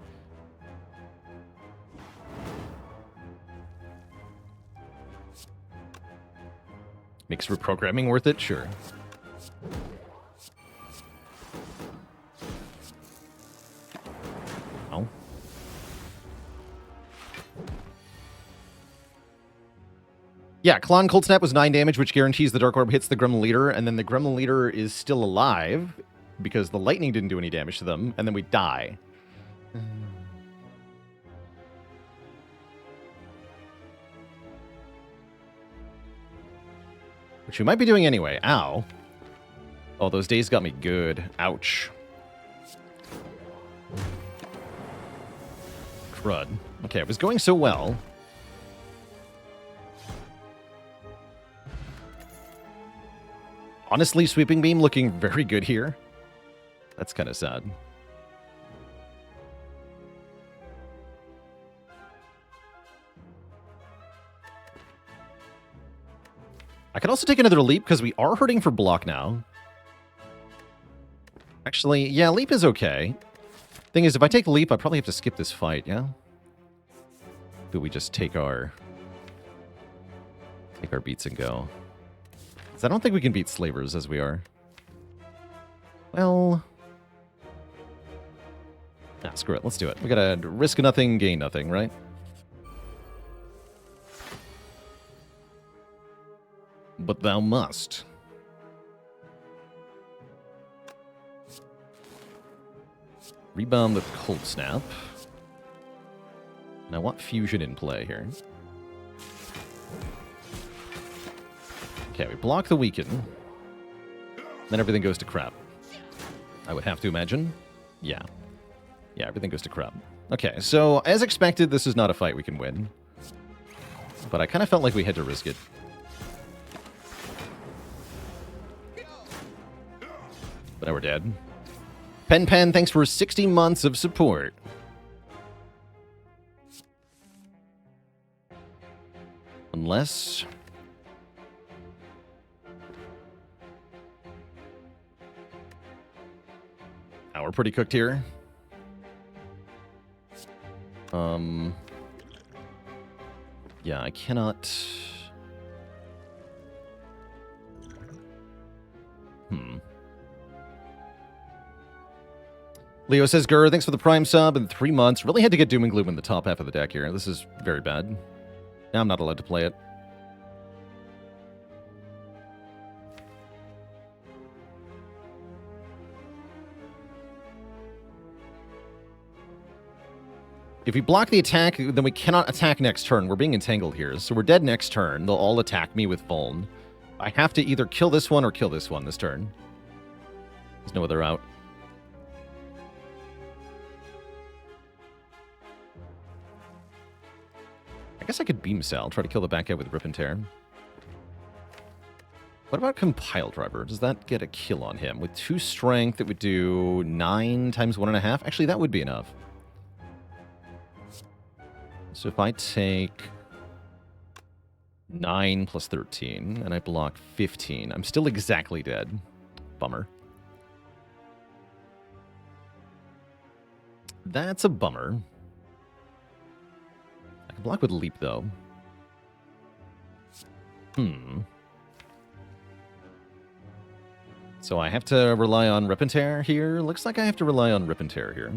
Makes reprogramming worth it? Sure. Oh. Yeah, Klon Cold Snap was 9 damage, which guarantees the Dark Orb hits the Gremlin Leader, and then the Gremlin Leader is still alive because the lightning didn't do any damage to them, and then we die. Which we might be doing anyway. Ow. Oh, those days got me good. Ouch. Crud. Okay, it was going so well. Honestly, Sweeping Beam looking very good here. That's kind of sad. I can also take another leap because we are hurting for block now. Actually, yeah, leap is okay. Thing is, if I take leap, I probably have to skip this fight, yeah? Do we just take our beats and go? I don't think we can beat slavers as we are. Well... Nah, screw it. Let's do it. We gotta risk nothing, gain nothing, right? But thou must. Rebound the Cold Snap. And I want fusion in play here. Okay, we block the weaken. Then everything goes to crap. I would have to imagine. Yeah. Yeah, everything goes to crap. Okay, so as expected, this is not a fight we can win. But I kind of felt like we had to risk it. But now we're dead. Pen, thanks for 60 months of support. Unless... we're pretty cooked here. Yeah, I cannot... Leo says, Gur, thanks for the Prime sub in 3 months. Really had to get Doom and Gloom in the top half of the deck here. This is very bad. Now I'm not allowed to play it. If we block the attack, then we cannot attack next turn. We're being entangled here. So we're dead next turn. They'll all attack me with Vuln. I have to either kill this one or kill this one this turn. There's no other out. I guess I could Beam Cell, try to kill the back guy with Rip and Tear. What about Compile Driver? Does that get a kill on him? With 2 strength, it would do 9 times 1.5. Actually, that would be enough. So if I take 9 plus 13, and I block 15, I'm still exactly dead. Bummer. That's a bummer. I can block with Leap, though. So I have to rely on Rip and Tear here? Looks like I have to rely on Rip and Tear here.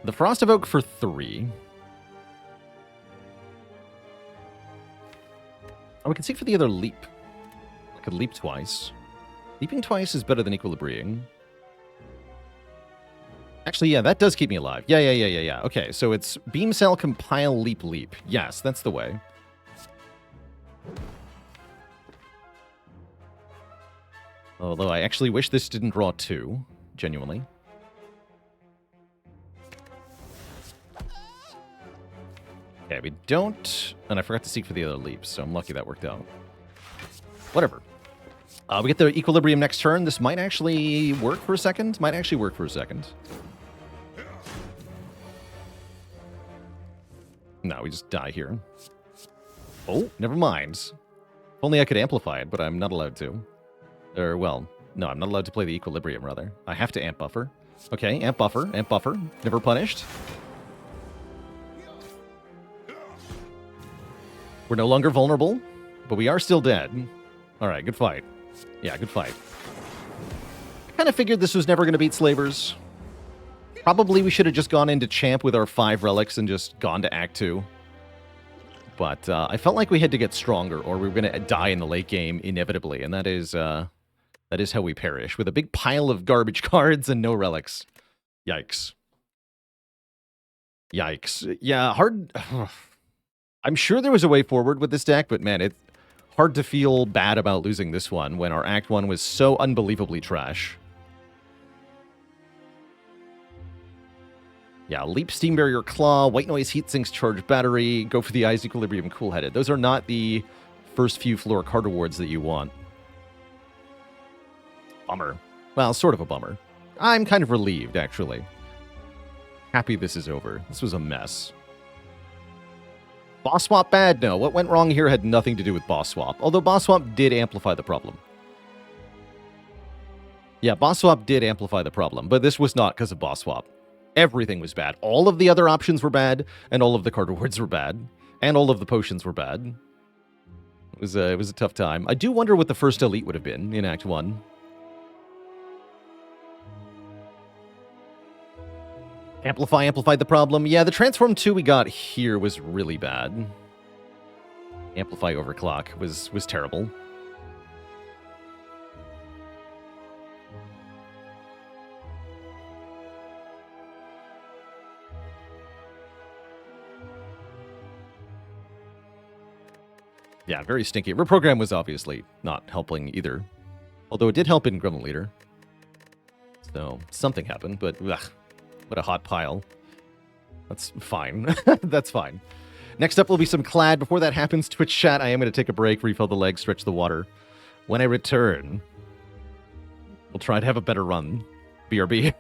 The Frost Evoke for 3. Oh, we can see for the other Leap. I could Leap twice. Leaping twice is better than Equilibrium. Actually, yeah, that does keep me alive. Yeah. Okay, so it's Beam Cell, Compile, Leap, Leap. Yes, that's the way. Although I actually wish this didn't draw 2. Genuinely. Okay, we don't... And I forgot to seek for the other leaps, so I'm lucky that worked out. Whatever. We get the Equilibrium next turn. This might actually work for a second. No, we just die here. Oh, never mind. If only I could amplify it, but I'm not allowed to. Or, well, no, I'm not allowed to play the Equilibrium, rather. I have to Amp Buffer. Okay, Amp Buffer, Amp Buffer. Never punished. We're no longer vulnerable, but we are still dead. All right, good fight. Yeah, good fight. Kind of figured this was never going to beat Slavers. Probably we should have just gone into Champ with our 5 relics and just gone to Act 2. But I felt like we had to get stronger or we were going to die in the late game inevitably. And that is how we perish, with a big pile of garbage cards and no relics. Yikes. Yikes. Yeah, hard... I'm sure there was a way forward with this deck, but man, it's hard to feel bad about losing this one when our Act 1 was so unbelievably trash. Yeah, Leap, Steam Barrier, Claw, White Noise, Heatsinks, Charge Battery, go for the Eyes, Equilibrium, Cool-Headed. Those are not the first few floor card awards that you want. Bummer. Well, sort of a bummer. I'm kind of relieved, actually. Happy this is over. This was a mess. Boss swap bad? No. What went wrong here had nothing to do with boss swap. Although boss swap did amplify the problem. Yeah, boss swap did amplify the problem, but this was not because of boss swap. Everything was bad. All of the other options were bad, and all of the card rewards were bad, and all of the potions were bad. It was a tough time. I do wonder what the first elite would have been in Act 1. Amplified the problem. Yeah, the Transform 2 we got here was really bad. Amplify Overclock was terrible. Yeah, very stinky. Reprogram was obviously not helping either. Although it did help in Gremlin Leader. So, something happened, but ugh, what a hot pile. That's fine. That's fine. Next up will be some Clad. Before that happens, Twitch chat, I am going to take a break, refill the legs, stretch the water. When I return, we'll try to have a better run. BRB.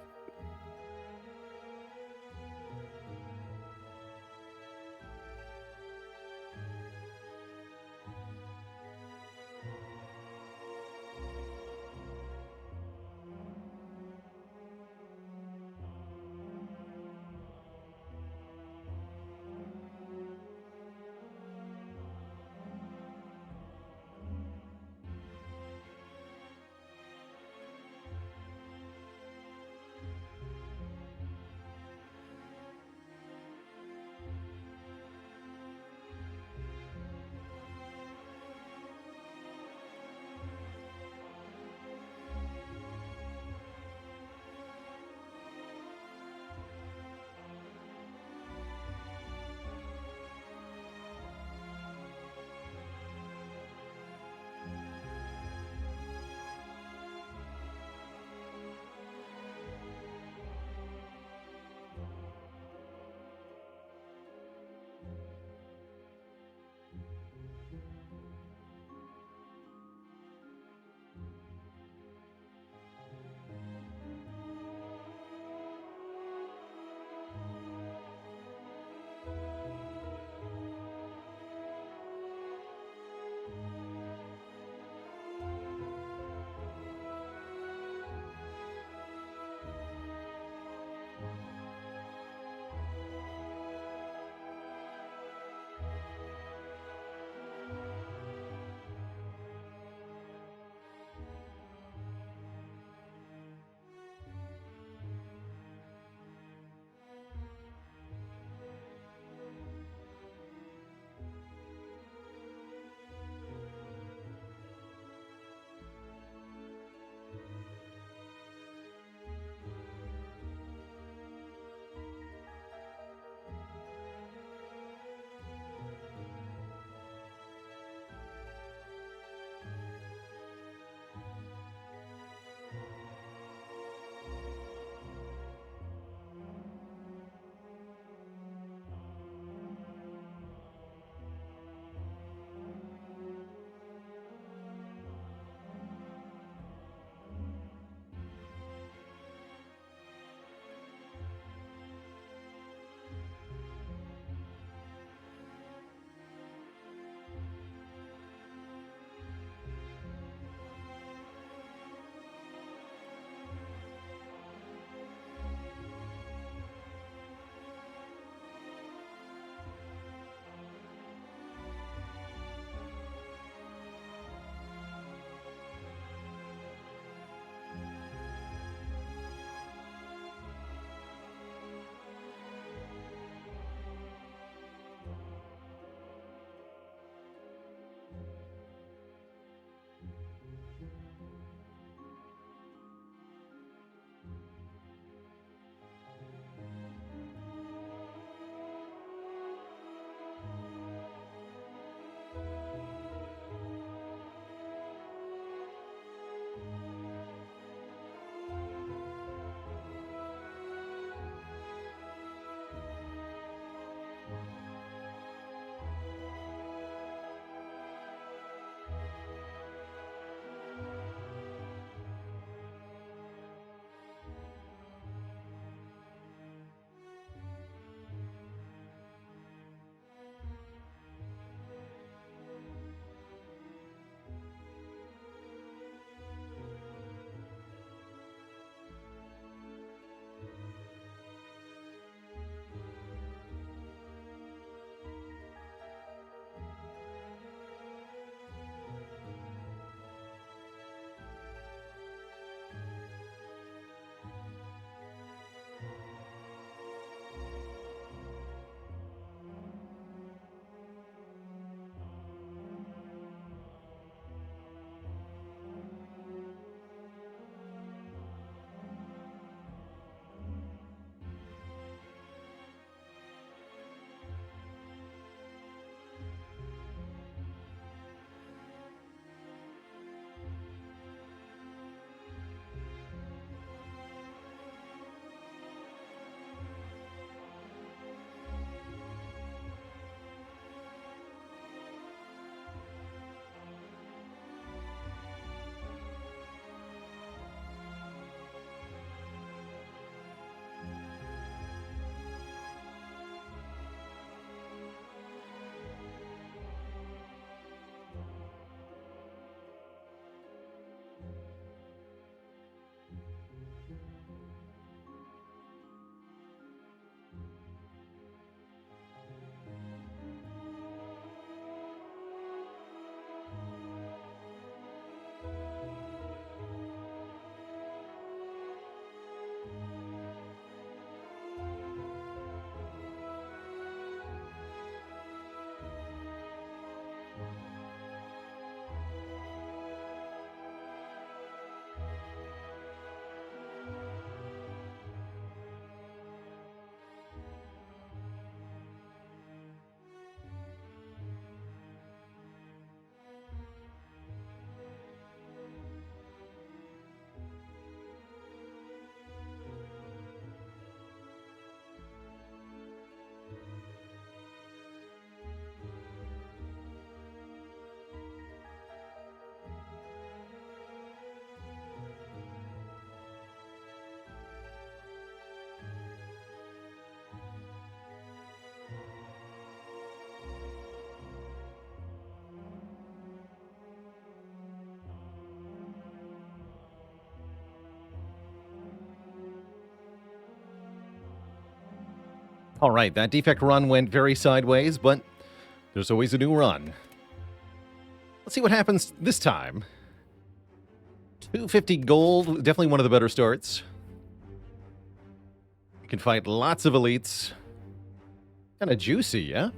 All right, that Defect run went very sideways, but there's always a new run. Let's see what happens this time. 250 gold, definitely one of the better starts. You can fight lots of elites. Kind of juicy, yeah?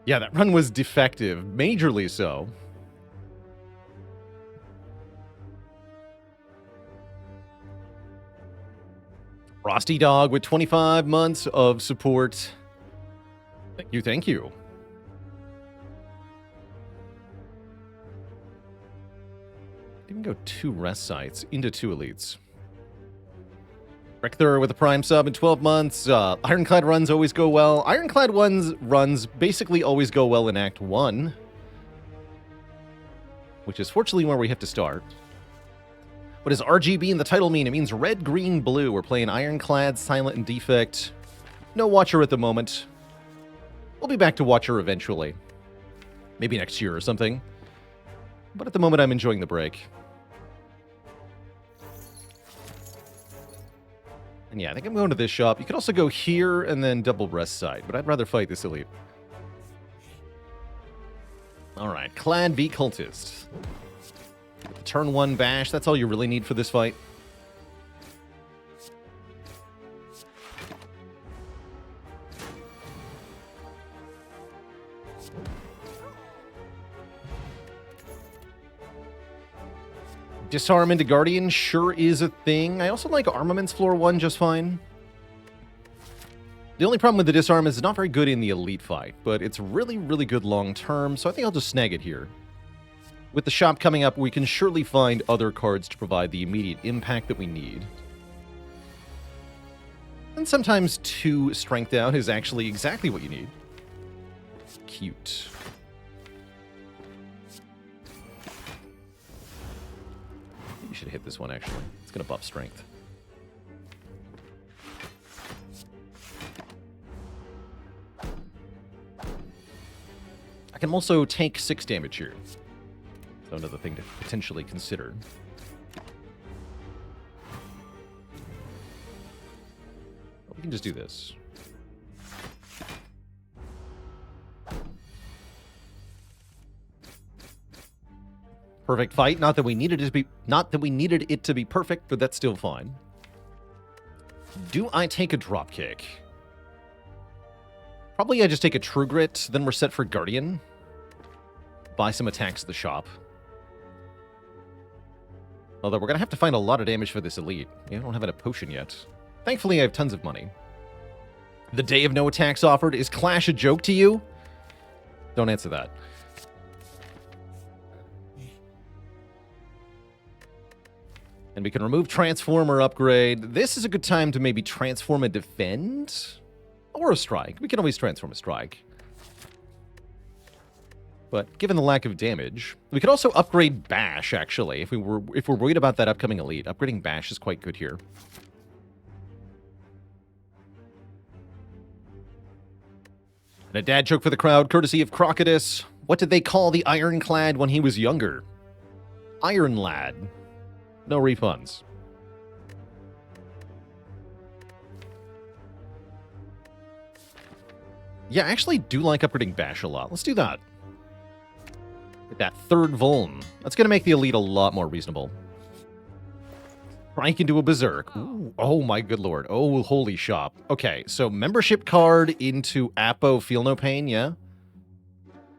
Yeah, that run was defective, majorly so. Frosty Dog with 25 months of support. Thank you, thank you. Even go 2 rest sites into 2 elites. Rector with a prime sub in 12 months. Ironclad runs always go well. Ironclad runs basically always go well in Act 1. Which is fortunately where we have to start. What does RGB in the title mean? It means red, green, blue. We're playing Ironclad, Silent, and Defect. No Watcher at the moment. We'll be back to Watcher eventually. Maybe next year or something. But at the moment, I'm enjoying the break. And yeah, I think I'm going to this shop. You could also go here and then double rest side, but I'd rather fight this elite. Alright, Clad v Cultist. Turn 1 bash, that's all you really need for this fight. Disarm into Guardian sure is a thing. I also like Armaments floor 1 just fine. The only problem with the Disarm is it's not very good in the elite fight, but it's really, really good long term, so I think I'll just snag it here. With the shop coming up, we can surely find other cards to provide the immediate impact that we need. And sometimes 2 strength down is actually exactly what you need. Cute. You should hit this one, actually. It's going to buff strength. I can also take 6 damage here. So another thing to potentially consider. We can just do this. Perfect fight. Not that we needed it to be perfect, but that's still fine. Do I take a dropkick? Probably I just take a True Grit, then we're set for Guardian. Buy some attacks at the shop. Although we're going to have to find a lot of damage for this elite. I don't have a potion yet. Thankfully, I have tons of money. The day of no attacks offered. Is Clash a joke to you? Don't answer that. And we can remove Transform or Upgrade. This is a good time to maybe Transform and Defend. Or a Strike. We can always Transform a Strike. But given the lack of damage, we could also upgrade Bash, actually. If we're worried about that upcoming elite, upgrading Bash is quite good here. And a dad joke for the crowd, courtesy of Crocodus. What did they call the Ironclad when he was younger? Iron Lad. No refunds. Yeah, I actually do like upgrading Bash a lot. Let's do that. Get that 3rd Vuln. That's going to make the elite a lot more reasonable. Strike into a Berserk. Ooh, oh my good lord. Oh, holy shop. Okay, so membership card into Apo Feel No Pain, yeah?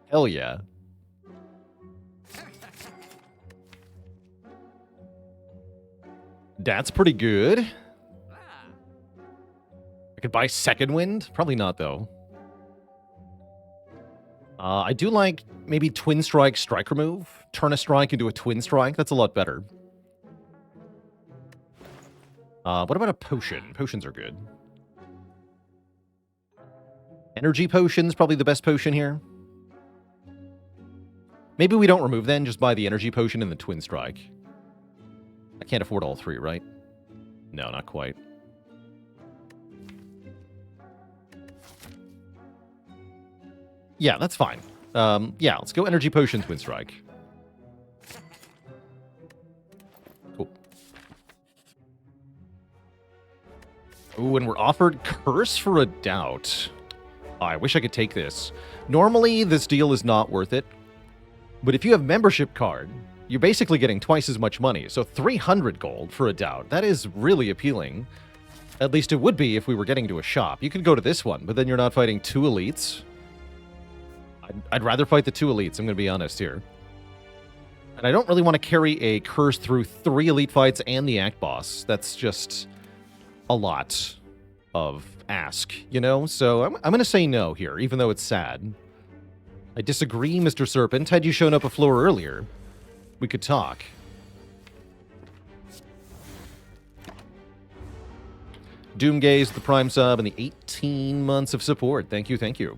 Hell yeah. That's pretty good. I could buy Second Wind. Probably not, though. I do like maybe Twin Strike, Strike Remove. Turn a Strike into a Twin Strike. That's a lot better. What about a Potion? Potions are good. Energy Potion's probably the best potion here. Maybe we don't remove then, just buy the Energy Potion and the Twin Strike. I can't afford all 3, right? No, not quite. Yeah, that's fine. Yeah, let's go Energy Potion, Twin Strike. Cool. Ooh, and we're offered Curse for a Doubt. Oh, I wish I could take this. Normally, this deal is not worth it. But if you have membership card, you're basically getting twice as much money. So 300 gold for a Doubt. That is really appealing. At least it would be if we were getting to a shop. You could go to this one, but then you're not fighting 2 elites. I'd rather fight the 2 elites, I'm going to be honest here. And I don't really want to carry a Curse through 3 elite fights and the Act Boss. That's just a lot of ask, you know? So I'm going to say no here, even though it's sad. I disagree, Mr. Serpent. Had you shown up a floor earlier, we could talk. Doomgaze, the Prime sub, and the 18 months of support. Thank you, thank you.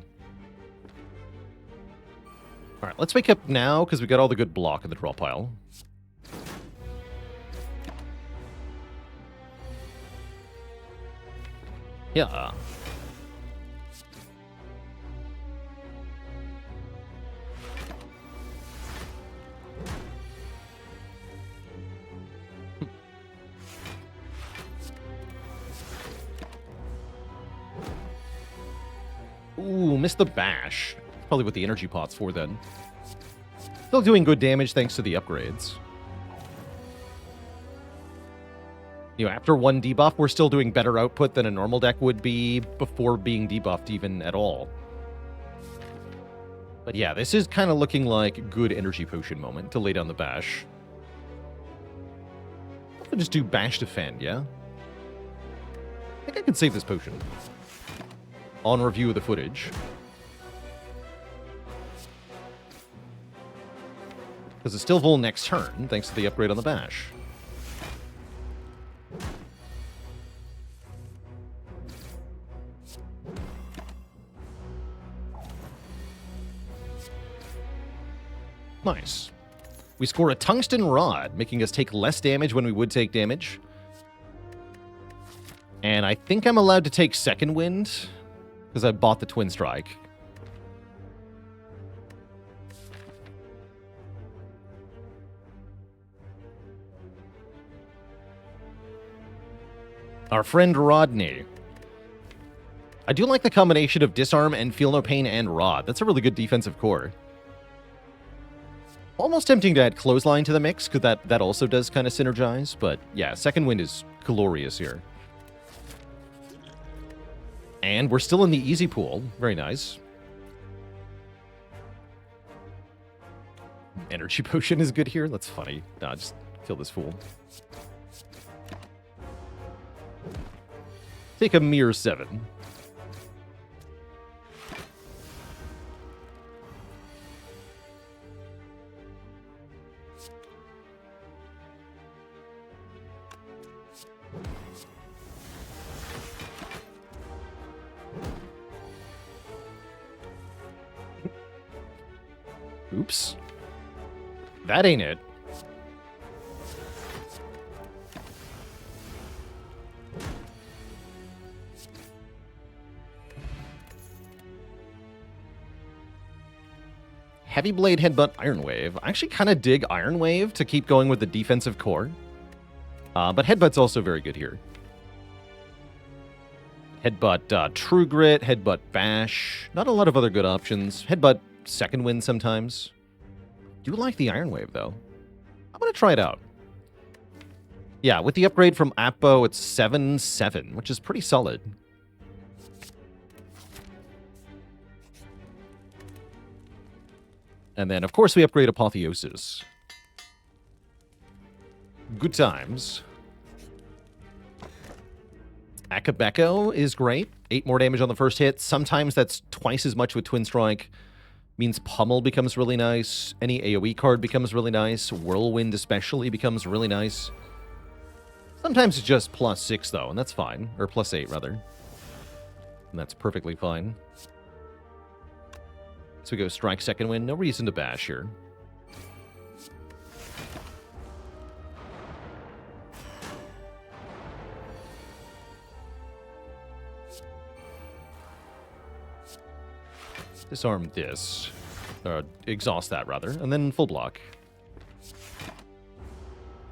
All right, let's wake up now, because we got all the good block in the draw pile. Yeah. Ooh, missed the bash. Probably what the energy pot's for then. Still doing good damage thanks to the upgrades. You know, after 1 debuff, we're still doing better output than a normal deck would be before being debuffed even at all. But yeah, this is kind of looking like a good energy potion moment to lay down the bash. I'll just do bash defend, yeah? I think I can save this potion. On review of the footage. Because it's still full next turn, thanks to the upgrade on the bash. Nice. We score a tungsten rod, making us take less damage when we would take damage. And I think I'm allowed to take second wind, because I bought the twin strike. Our friend Rodney. I do like the combination of disarm and feel no pain and rod. That's a really good defensive core. Almost tempting to add clothesline to the mix, because that also does kind of synergize. But yeah, second wind is glorious here. And we're still in the easy pool. Very nice. Energy potion is good here. That's funny. Nah, just kill this fool. Take a mere 7. Oops. That ain't it. Heavy Blade, Headbutt, Iron Wave. I actually kind of dig Iron Wave to keep going with the defensive core. But Headbutt's also very good here. Headbutt True Grit, Headbutt Bash. Not a lot of other good options. Headbutt Second Wind sometimes. Do like the Iron Wave, though. I'm going to try it out. Yeah, with the upgrade from Appo, it's 7-7, which is pretty solid. And then, of course, we upgrade Apotheosis. Good times. Akabeko is great. 8 more damage on the first hit. Sometimes that's twice as much with Twin Strike. Means Pummel becomes really nice. Any AoE card becomes really nice. Whirlwind especially becomes really nice. Sometimes it's just +6, though, and that's fine. Or +8, rather. And that's perfectly fine. So we go Strike, Second Wind. No reason to bash here. Disarm this. Exhaust that, rather. And then full block.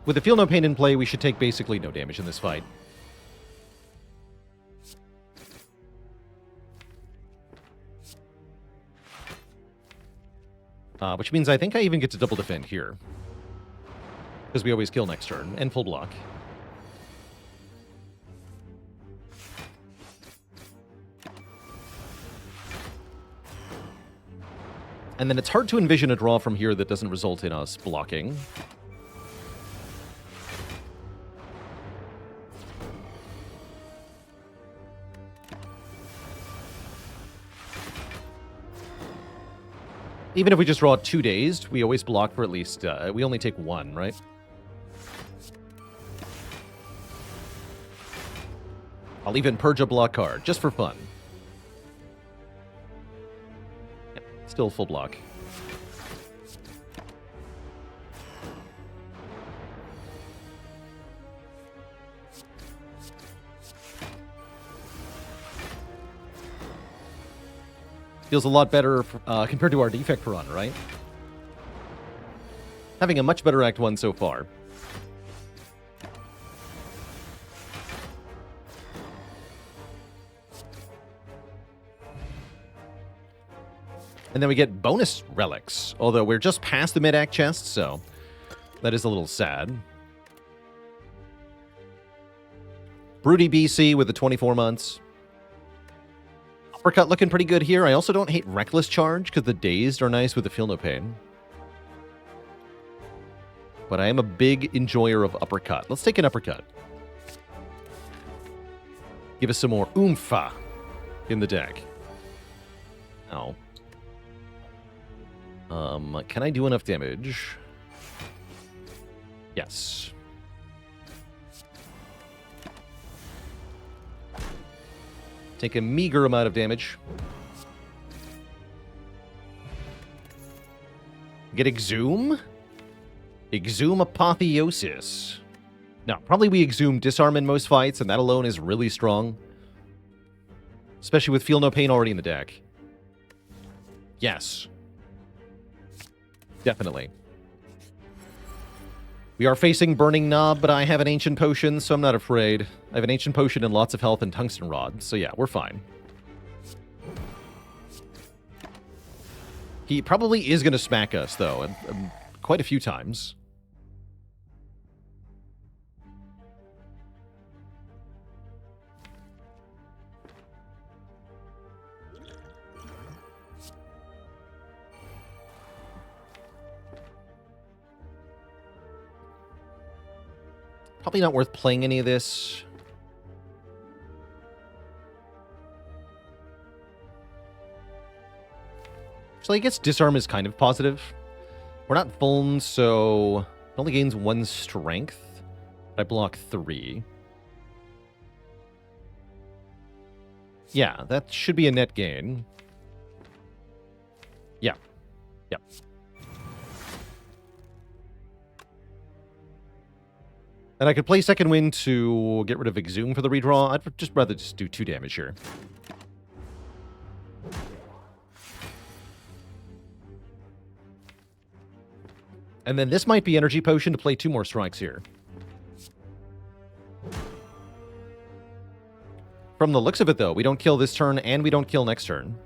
With the Feel No Pain in play, we should take basically no damage in this fight. Which means I think I even get to double defend here. Because we always kill next turn, and full block. And then it's hard to envision a draw from here that doesn't result in us blocking. Even if we just draw 2 dazed, we always block for at least, we only take 1, right? I'll even purge a block card, just for fun. Still full block. Feels a lot better compared to our Defect run, right? Having a much better Act 1 so far. And then we get bonus relics, although we're just past the mid-act chest, so that is a little sad. Broody BC with the 24 months. Uppercut looking pretty good here. I also don't hate Reckless Charge, because the dazed are nice with the Feel No Pain. But I am a big enjoyer of Uppercut. Let's take an Uppercut. Give us some more oompha in the deck. Ow. Can I do enough damage? Yes. Take a meager amount of damage. Get Exhume? Exhume Apotheosis. No, probably we Exhume Disarm in most fights, and that alone is really strong. Especially with Feel No Pain already in the deck. Yes. Definitely. We are facing Burning Knob, but I have an Ancient Potion, so I'm not afraid. I have an Ancient Potion and lots of health and Tungsten Rod, so yeah, we're fine. He probably is going to smack us, though, and quite a few times. Probably not worth playing any of this. Actually, I guess Disarm is kind of positive. We're not Fuln, so it only gains 1 strength. I block 3. Yeah, that should be a net gain. Yeah. Yep. And I could play Second Wind to get rid of Exhume for the redraw. I'd just rather just do 2 damage here. And then this might be Energy Potion to play 2 more strikes here. From the looks of it, though, we don't kill this turn and we don't kill next turn.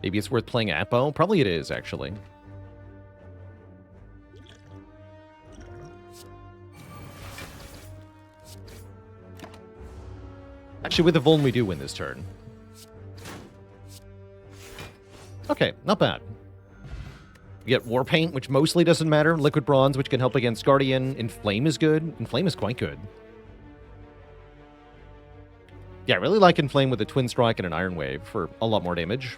Maybe it's worth playing Atbo? Probably it is, actually. Actually, with the Vuln, we do win this turn. Okay, not bad. We get War Paint, which mostly doesn't matter. Liquid Bronze, which can help against Guardian. Inflame is good. Inflame is quite good. Yeah, I really like Inflame with a Twin Strike and an Iron Wave for a lot more damage.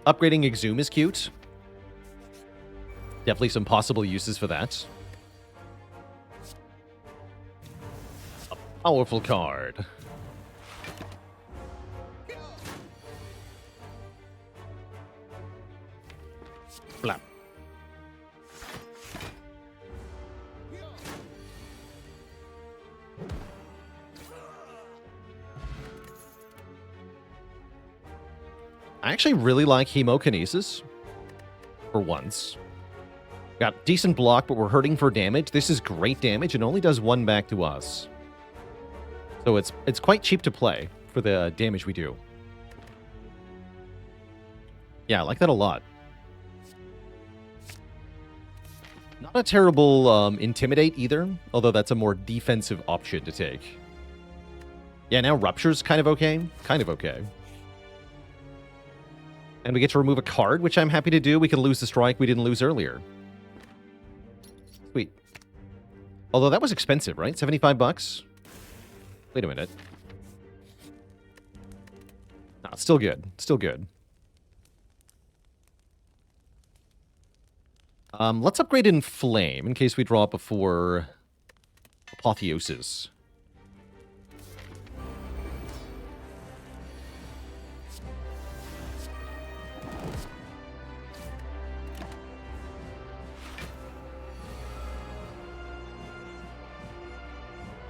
Upgrading Exhume is cute. Definitely some possible uses for that. A powerful card. Flap. I actually really like Hemokinesis for once. Got decent block, but we're hurting for damage. This is great damage and only does 1 back to us. So it's quite cheap to play for the damage we do. Yeah, I like that a lot. Not a terrible Intimidate either, although that's a more defensive option to take. Yeah, now Rupture's kind of okay. Kind of okay. And we get to remove a card, which I'm happy to do. We can lose the strike we didn't lose earlier. Sweet. Although that was expensive, right? 75 bucks? Wait a minute. No, it's still good. Still good. Let's upgrade Inflame in case we draw it before Apotheosis.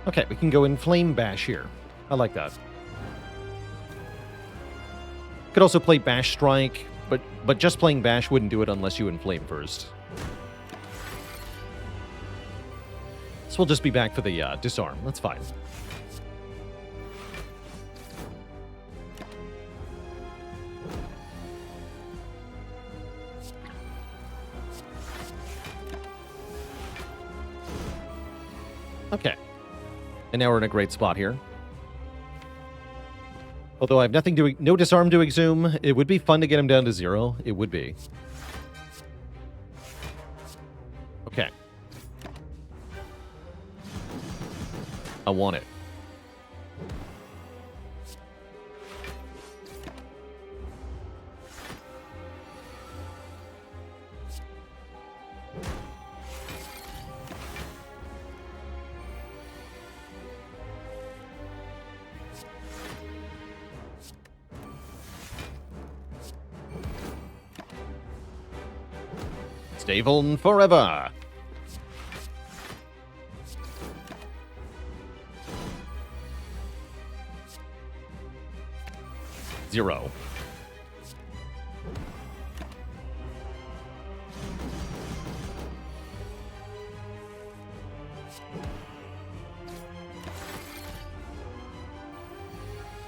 Okay, we can go Inflame Bash here. I like that. Could also play Bash Strike, but just playing Bash wouldn't do it unless you Inflame first. So we'll just be back for the Disarm. That's fine. Okay. And now we're in a great spot here. Although I have nothing to... No Disarm to Exhume. It would be fun to get him down to 0. It would be. Okay. I want it. Stay vuln forever. Zero.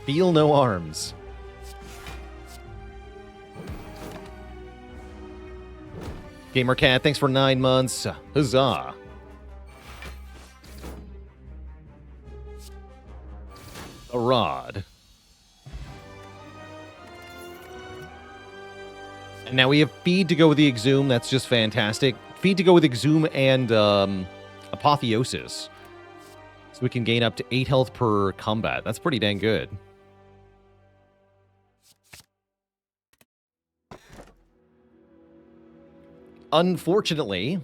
Feel no arms. GamerCat, thanks for 9 months. Huzzah. A rod. And now we have Feed to go with the Exhume. That's just fantastic. Feed to go with Exhume and Apotheosis. So we can gain up to 8 health per combat. That's pretty dang good. Unfortunately,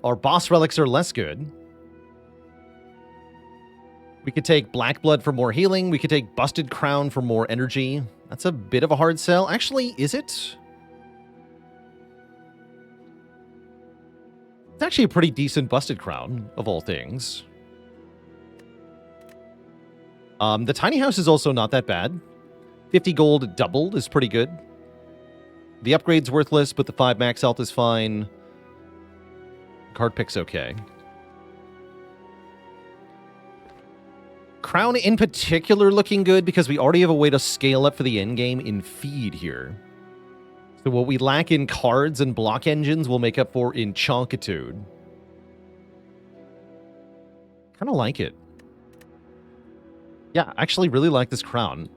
our boss relics are less good. We could take Black Blood for more healing. We could take Busted Crown for more energy. That's a bit of a hard sell. Actually, is it? It's actually a pretty decent Busted Crown, of all things. The Tiny House is also not that bad. 50 gold doubled is pretty good. The upgrade's worthless, but the 5 max health is fine. Card pick's okay. Crown in particular looking good because we already have a way to scale up for the endgame in Feed here. So what we lack in cards and block engines we'll make up for in Chonkitude. Kind of like it. Yeah, I actually really like this crown.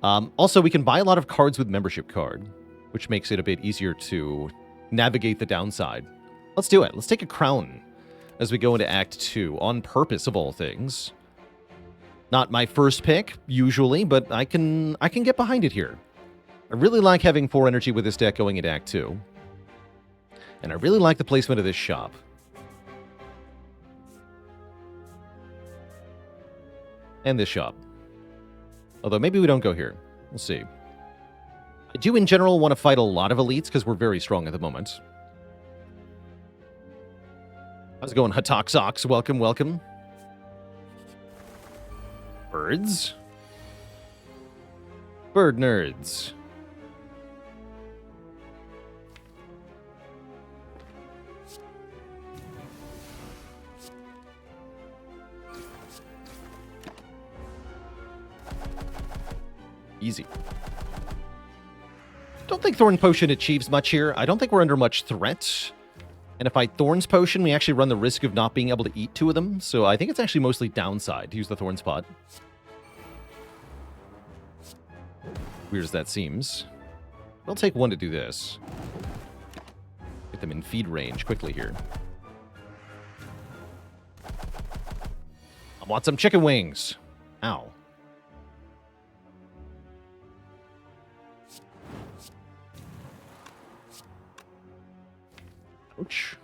Also, we can buy a lot of cards with membership card, which makes it a bit easier to navigate the downside. Let's do it. Let's take a crown as we go into Act 2, on purpose of all things. Not my first pick, usually, but I can get behind it here. I really like having 4 energy with this deck going into Act 2. And I really like the placement of this shop. And this shop. Although maybe we don't go here. We'll see. I do, in general, want to fight a lot of elites because we're very strong at the moment. How's it going, Hatak Socks? Welcome, welcome. Birds? Bird nerds. Easy. Don't think Thorn Potion achieves much here. I don't think we're under much threat. And if I Thorns Potion, we actually run the risk of not being able to eat 2 of them. So I think it's actually mostly downside to use the Thorn Spot. Weird as that seems. It'll take 1 to do this. Get them in feed range quickly here. I want some chicken wings. Ow. Ouch.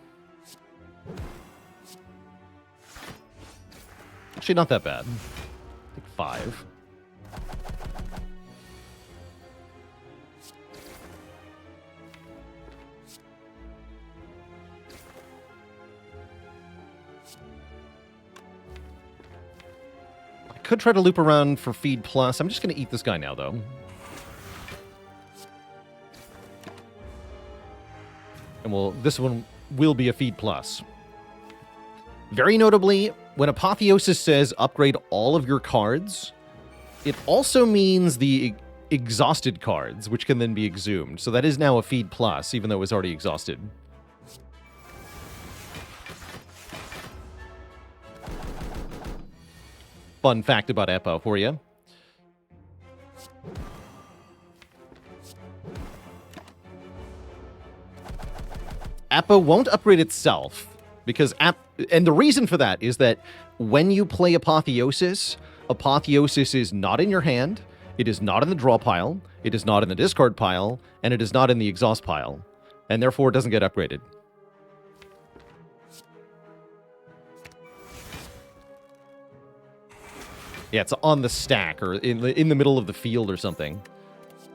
Actually, not that bad. I think 5. I could try to loop around for feed plus. I'm just going to eat this guy now, though. And this one will be a feed plus. Very notably, when Apotheosis says upgrade all of your cards, it also means the exhausted cards, which can then be exhumed. So that is now a feed plus, even though it was already exhausted. Fun fact about Epo for you. Appa won't upgrade itself, because and the reason for that is that when you play Apotheosis, Apotheosis is not in your hand, it is not in the draw pile, it is not in the discard pile, and it is not in the exhaust pile, and therefore it doesn't get upgraded. Yeah, it's on the stack, or in the middle of the field or something,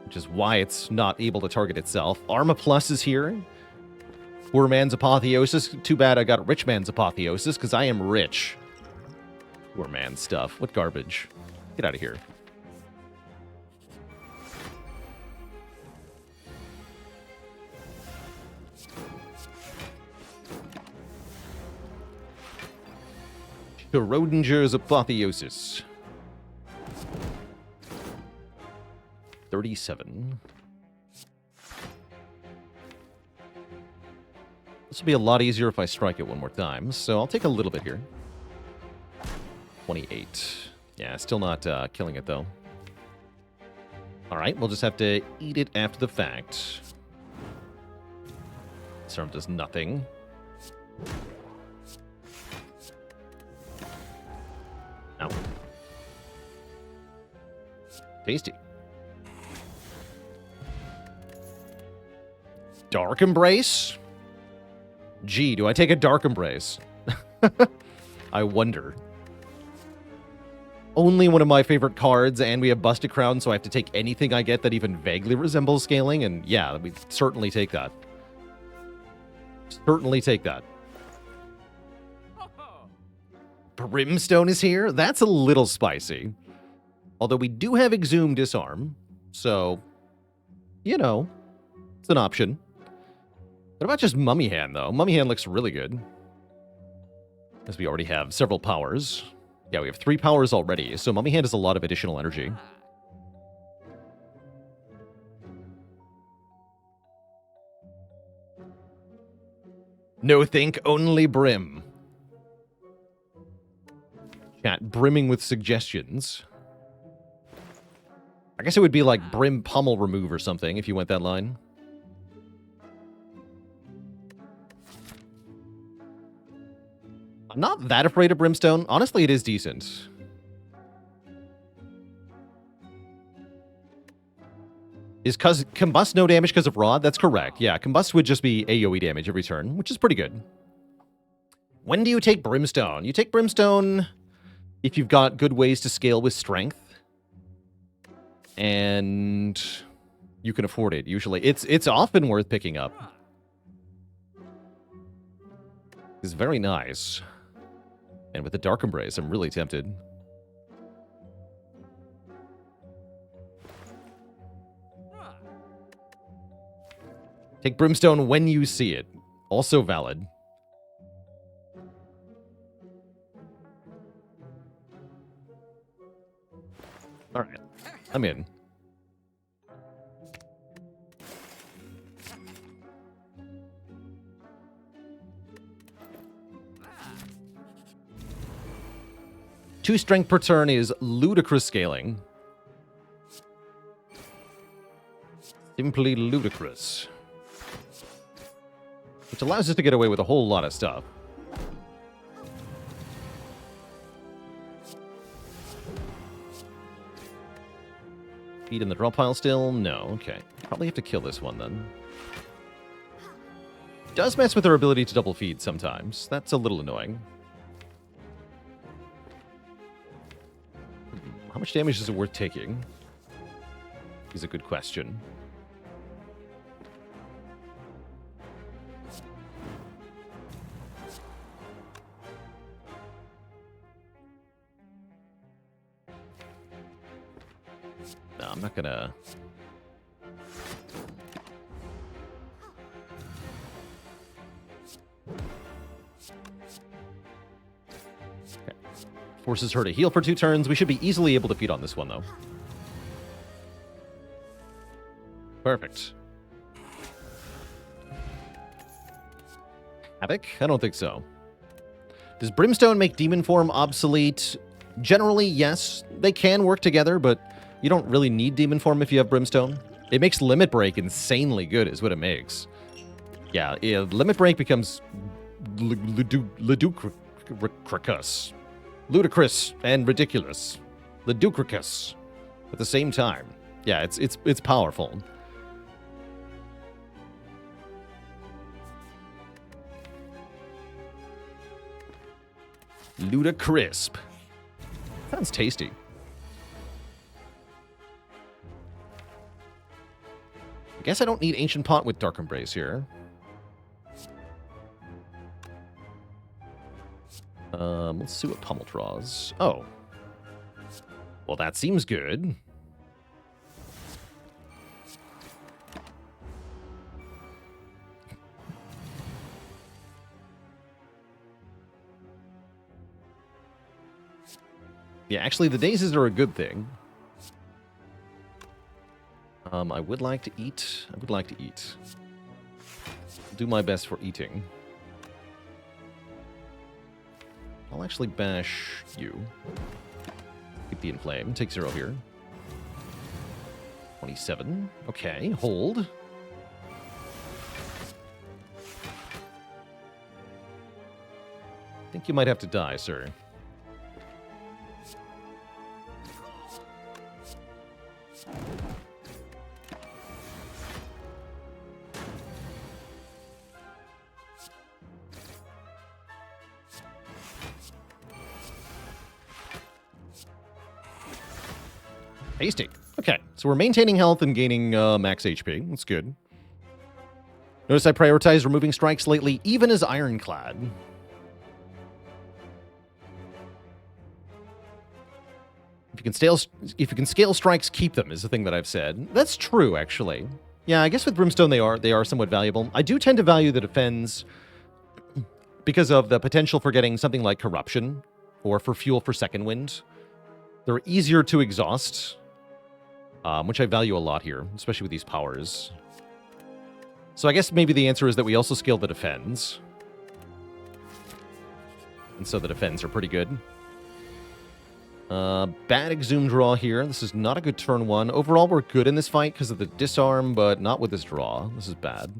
which is why it's not able to target itself. Arma Plus is here. Poor man's Apotheosis. Too bad I got rich man's Apotheosis, because I am rich. Poor man stuff. What garbage. Get out of here. Schrodinger's Apotheosis. 37. This will be a lot easier if I strike it one more time, so I'll take a little bit here. 28. Yeah, still not killing it, though. Alright, we'll just have to eat it after the fact. This arm does nothing. Ow. Tasty. Dark Embrace? Gee, do I take a Dark Embrace? I wonder. Only one of my favorite cards, and we have Busted Crown, so I have to take anything I get that even vaguely resembles scaling, and yeah, we certainly take that. Certainly take that. Brimstone is here? That's a little spicy. Although we do have Exhumed Disarm, so, you know, it's an option. What about just Mummy Hand, though? Mummy Hand looks really good. As we already have several powers. Yeah, we have 3 powers already, so Mummy Hand has a lot of additional energy. No think, only Brim. Chat brimming with suggestions. I guess it would be like Brim Pummel Remove or something if you went that line. I'm not that afraid of Brimstone. Honestly, it is decent. Is Combust no damage because of Rod? That's correct. Yeah, Combust would just be AoE damage every turn, which is pretty good. When do you take Brimstone? You take Brimstone if you've got good ways to scale with strength. And you can afford it, usually. It's often worth picking up. It's very nice. And with the Dark Embrace, I'm really tempted. Take Brimstone when you see it. Also valid. Alright. I'm in. 2 strength per turn is ludicrous scaling. Simply ludicrous. Which allows us to get away with a whole lot of stuff. Feed in the draw pile still? No, okay. Probably have to kill this one then. Does mess with our ability to double feed sometimes. That's a little annoying. How much damage is it worth taking? Is a good question. No, I'm not gonna... Okay. Forces her to heal for 2 turns. We should be easily able to feed on this one, though. Perfect. Havoc? I don't think so. Does Brimstone make Demon Form obsolete? Generally, yes. They can work together, but you don't really need Demon Form if you have Brimstone. It makes Limit Break insanely good, is what it makes. Yeah, Limit Break becomes ludicrous. Ludicrous and ridiculous. Ludicrous at the same time. Yeah, it's powerful. Ludicrisp. Sounds tasty. I guess I don't need Ancient Pot with Dark Embrace here. Let's see what Pummel draws. Oh. Well, that seems good. Yeah, actually, the daisies are a good thing. I would like to eat. I would like to eat. Do my best for eating. I'll actually bash you. Keep the Inflame. Take 0 here. 27. Okay, hold. I think you might have to die, sir. Tasty. Okay, so we're maintaining health and gaining max HP. That's good. Notice I prioritize removing strikes lately, even as Ironclad. If you can scale strikes, keep them, is the thing that I've said. That's true, actually. Yeah, I guess with Brimstone they are somewhat valuable. I do tend to value the defense because of the potential for getting something like Corruption or for fuel for Second Wind. They're easier to exhaust. Which I value a lot here, especially with these powers. So I guess maybe the answer is that we also scale the defends. And so the defends are pretty good. Bad Exhume draw here. This is not a good turn 1. Overall, we're good in this fight because of the disarm, but not with this draw. This is bad.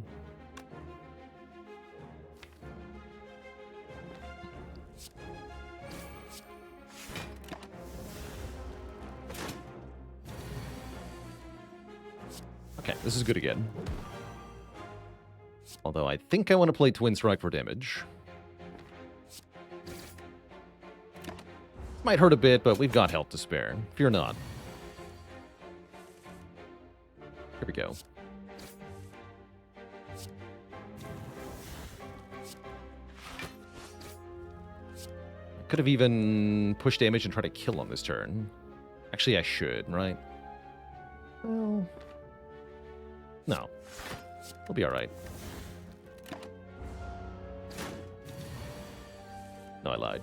Okay, this is good again. Although I think I want to play Twin Strike for damage. Might hurt a bit, but we've got health to spare. Fear not. Here we go. I could have even pushed damage and tried to kill on this turn. Actually, I should, right? Well... No. We'll be alright. No, I lied.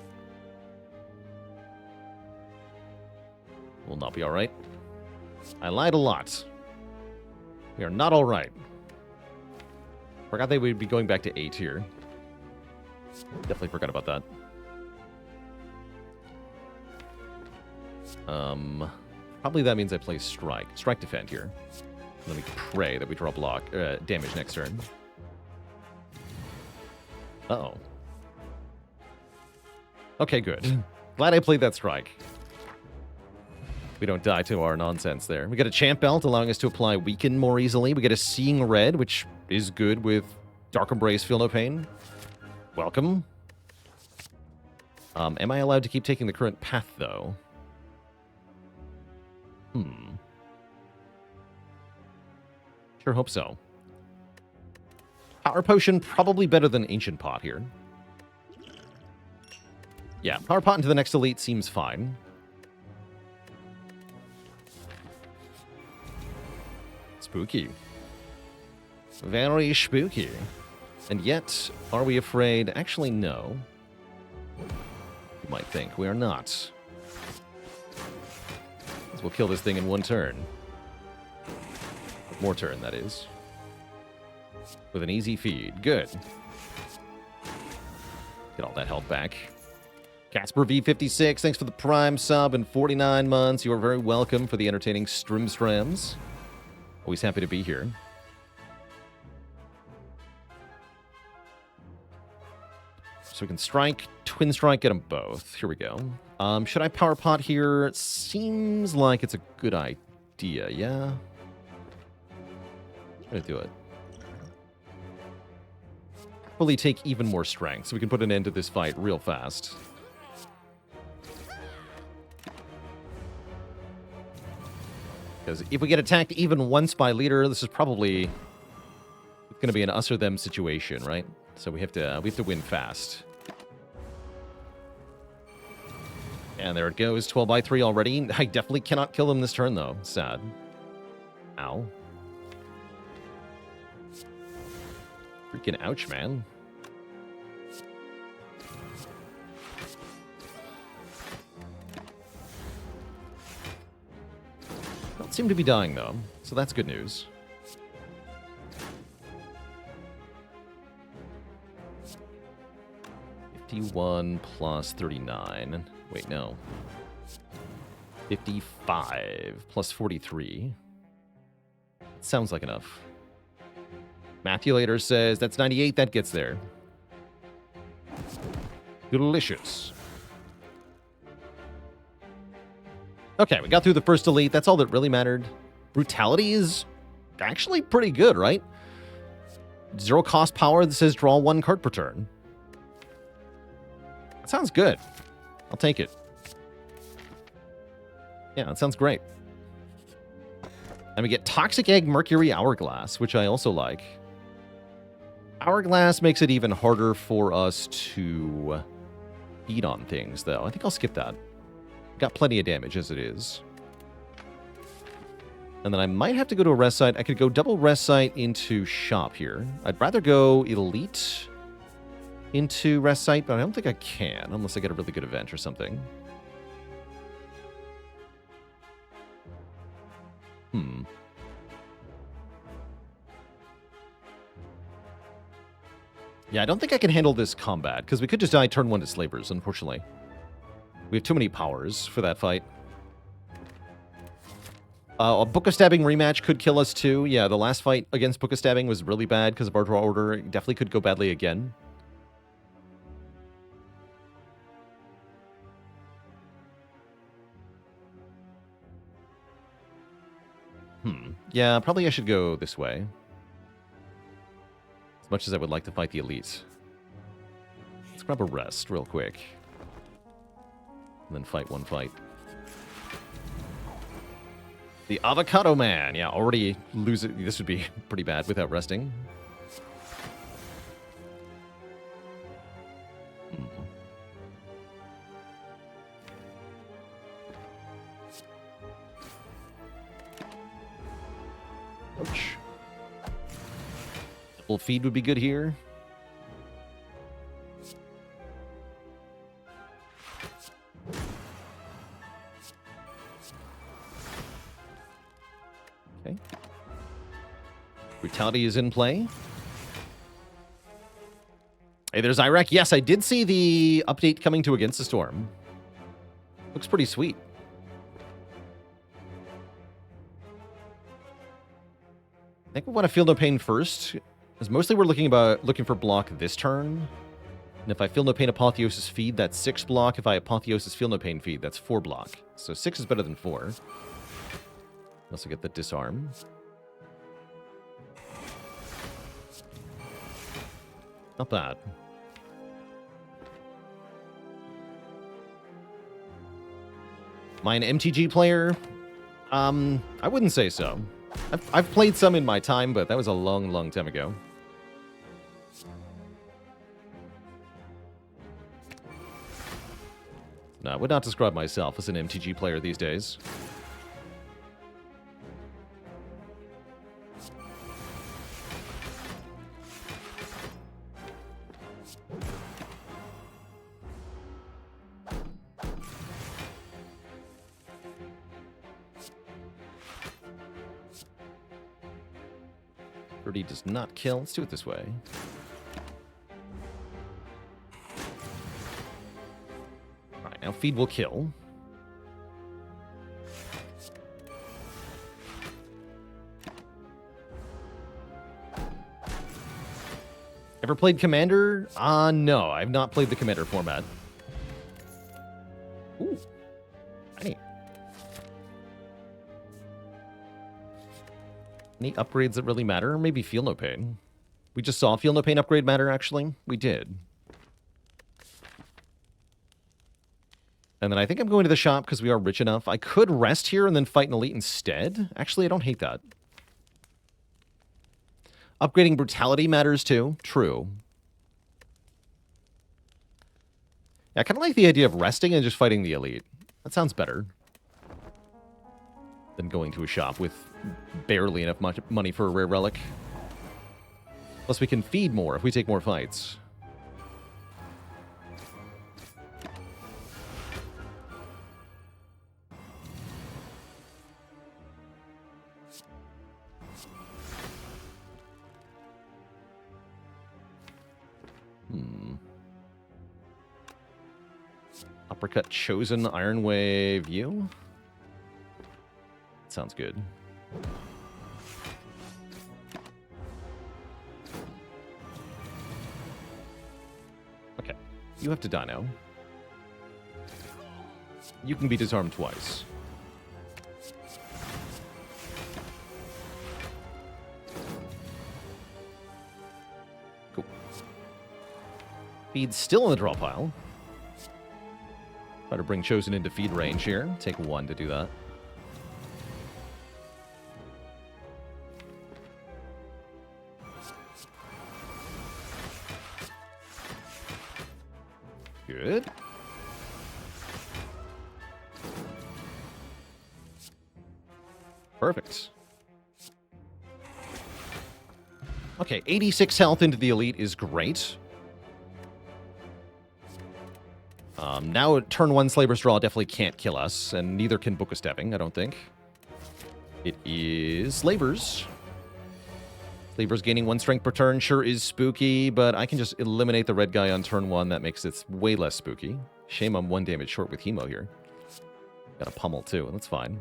We'll not be alright. I lied a lot. We are not alright. Forgot they would be going back to 8 here. Definitely forgot about that. Probably that means I play Strike. Strike Defend here. Let me pray that we draw block damage next turn. Uh-oh. Okay, good. Glad I played that Strike. We don't die to our nonsense there. We get a Champ Belt, allowing us to apply Weaken more easily. We get a Seeing Red, which is good with Dark Embrace, Feel No Pain. Welcome. Am I allowed to keep taking the current path, though? Sure hope so. Power Potion, probably better than Ancient Pot here. Yeah, Power Pot into the next Elite seems fine. Spooky. Very spooky. And yet, are we afraid? Actually, no. You might think we are not. We'll kill this thing in one turn. More turn, that is. With an easy feed. Good. Get all that health back. Casper V56, thanks for the Prime sub and 49 months. You are very welcome for the entertaining Strams. Always happy to be here. So we can strike, twin strike, get them both. Here we go. Should I power pot here? It seems like it's a good idea, yeah? I'm gonna do it. Probably take even more strength so we can put an end to this fight real fast. Because if we get attacked even once by leader, this is probably going to be an us or them situation, right? So we have to win fast. And there it goes, 12 by 3 already. I definitely cannot kill them this turn, though. Sad. Ow. Freaking ouch, man. Don't seem to be dying, though, so that's good news. $51 plus 39. Wait, no. 55 plus 43. Sounds like enough. Mathulator says that's 98. That gets there. Delicious. Okay, we got through the first elite. That's all that really mattered. Brutality is actually pretty good, right? 0 cost power that says draw 1 card per turn. That sounds good. I'll take it. Yeah, that sounds great. And we get Toxic Egg Mercury Hourglass, which I also like. Hourglass makes it even harder for us to beat on things, though. I think I'll skip that. Got plenty of damage as it is. And then I might have to go to a rest site. I could go double rest site into shop here. I'd rather go elite into rest site, but I don't think I can unless I get a really good event or something. Yeah, I don't think I can handle this combat, because we could just die turn 1 to Slavers, unfortunately. We have too many powers for that fight. A Book of Stabbing rematch could kill us too. Yeah, the last fight against Book of Stabbing was really bad because of our draw order. It definitely could go badly again. Yeah, probably I should go this way. As much as I would like to fight the elites. Let's grab a rest real quick. And then fight one fight. The Avocado Man. Yeah, already lose it. This would be pretty bad without resting. Ouch. Double feed would be good here. Okay. Brutality is in play. Hey, there's Iraq. Yes, I did see the update coming to Against the Storm. Looks pretty sweet. I think we want to Feel No Pain first, because mostly we're looking for block this turn. And if I Feel No Pain Apotheosis Feed, that's 6 block. If I Apotheosis Feel No Pain Feed, that's 4 block. So 6 is better than 4. Also get the Disarm. Not bad. Am I an MTG player? I wouldn't say so. I've played some in my time, but that was a long, long time ago. No, I would not describe myself as an MTG player these days. Does not kill. Let's do it this way. Alright, now Feed will kill. Ever played Commander? No, I've not played the Commander format. Ooh. Hey. Any upgrades that really matter? Maybe Feel No Pain. We just saw Feel No Pain upgrade matter, actually. We did. And then I think I'm going to the shop because we are rich enough. I could rest here and then fight an elite instead. Actually, I don't hate that. Upgrading Brutality matters too. True. Yeah, I kind of like the idea of resting and just fighting the elite. That sounds better than going to a shop with barely enough money for a rare relic. Plus we can feed more if we take more fights. Uppercut Chosen Iron Wave you. Sounds good. Okay. You have to die now. You can be disarmed twice. Cool. Feed's still in the draw pile. Try to bring Chosen into feed range here. Take 1 to do that. Good. Perfect. Okay, 86 health into the elite is great. Now turn 1 Slaver's Draw definitely can't kill us, and neither can Book of Stepping, I don't think. It is Slavers. Slavers gaining 1 strength per turn sure is spooky, but I can just eliminate the red guy on turn 1. That makes it way less spooky. Shame I'm 1 damage short with Hemo here. Got a pummel too, that's fine.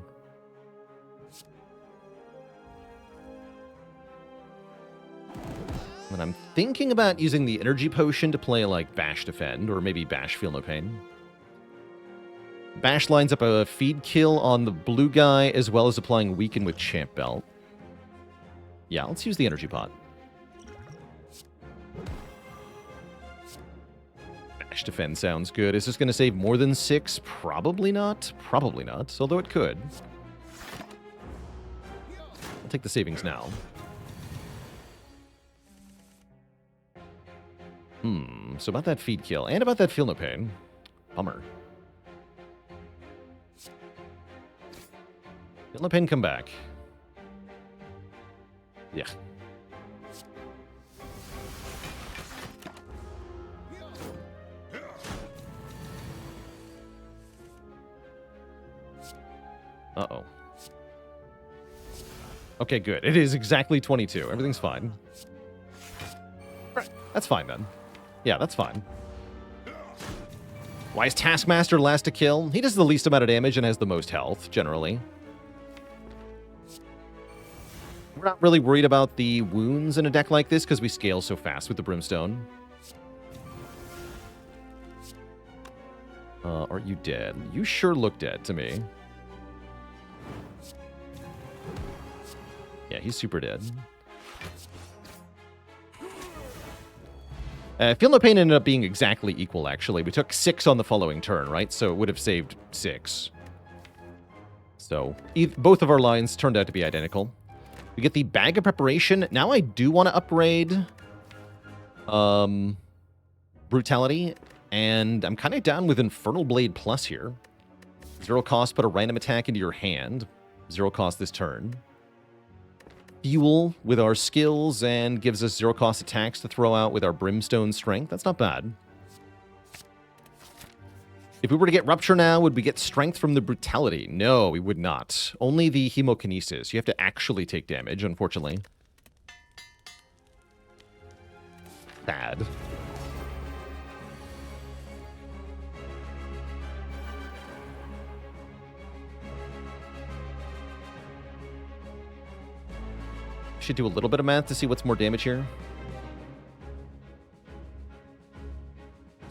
And I'm thinking about using the energy potion to play like Bash Defend, or maybe Bash Feel No Pain. Bash lines up a feed kill on the blue guy, as well as applying Weaken with Champ Belt. Yeah, let's use the energy pot. Bash Defend sounds good. Is this going to save more than 6? Probably not. Probably not, although it could. I'll take the savings now. So about that feed kill, and about that Feel No Pain. Bummer. Feel No Pain come back. Yeah. Uh-oh. Okay, good. It is exactly 22. Everything's fine. Right. That's fine, then. Yeah, that's fine. Why is Taskmaster last to kill? He does the least amount of damage and has the most health, generally. We're not really worried about the wounds in a deck like this because we scale so fast with the Brimstone. Are you dead? You sure look dead to me. Yeah, he's super dead. Feel No Pain ended up being exactly equal, actually. We took 6 on the following turn, right? So it would have saved 6. So both of our lines turned out to be identical. We get the Bag of Preparation. Now I do want to upgrade Brutality, and I'm kind of down with Infernal Blade Plus here. 0 cost, put a random attack into your hand. 0 cost this turn. Fuel with our skills and gives us 0 cost attacks to throw out with our Brimstone Strength. That's not bad. If we were to get Rupture now, would we get Strength from the Brutality? No, we would not. Only the Hemokinesis. You have to actually take damage, unfortunately. Bad. Should do a little bit of math to see what's more damage here.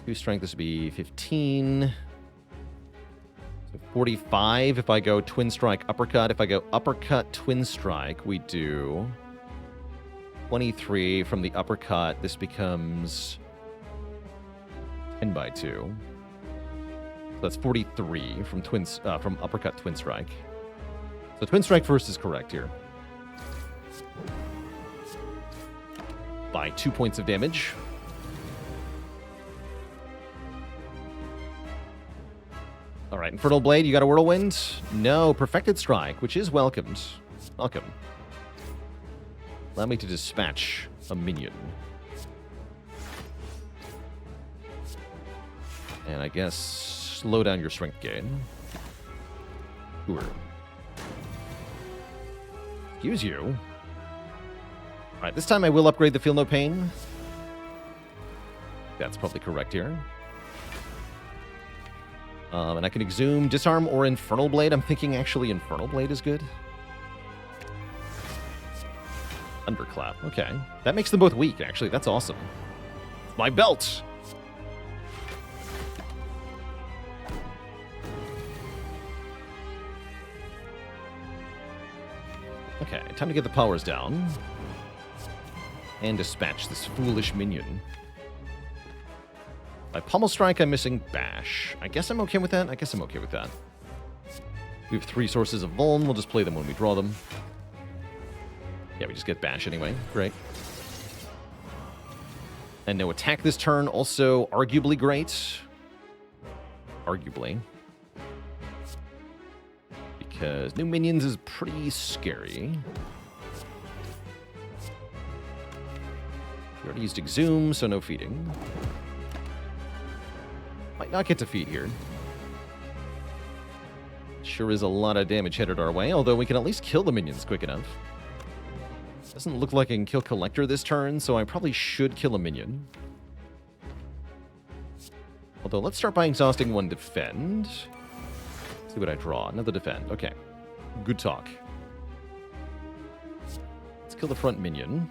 2 strength, this would be 15. So 45 if I go Twin Strike, Uppercut. If I go Uppercut, Twin Strike, we do 23 from the Uppercut. This becomes 10 by 2. So that's 43 from Uppercut, Twin Strike. So Twin Strike first is correct here. By 2 points of damage. All right, Infernal Blade, you got a Whirlwind? No, Perfected Strike, which is welcomed. Welcome. Allow me to dispatch a minion. And I guess slow down your strength gain. Sure. Excuse you. All right, this time I will upgrade the Feel No Pain. That's probably correct here. And I can Exhume, Disarm, or Infernal Blade. I'm thinking actually Infernal Blade is good. Underclap, okay. That makes them both weak, actually. That's awesome. My belt! Okay, time to get the powers down. And dispatch this foolish minion. By Pummel Strike, I'm missing Bash. I guess I'm okay with that. We have 3 sources of Vuln. We'll just play them when we draw them. Yeah, we just get Bash anyway. Great. And no attack this turn. Also, arguably great. Arguably. Because new minions is pretty scary. We already used Exhume, so no feeding. Might not get to feed here. Sure is a lot of damage headed our way, although we can at least kill the minions quick enough. Doesn't look like I can kill Collector this turn, so I probably should kill a minion. Although, let's start by exhausting 1 defend. See what I draw. Another defend. Okay. Good talk. Let's kill the front minion.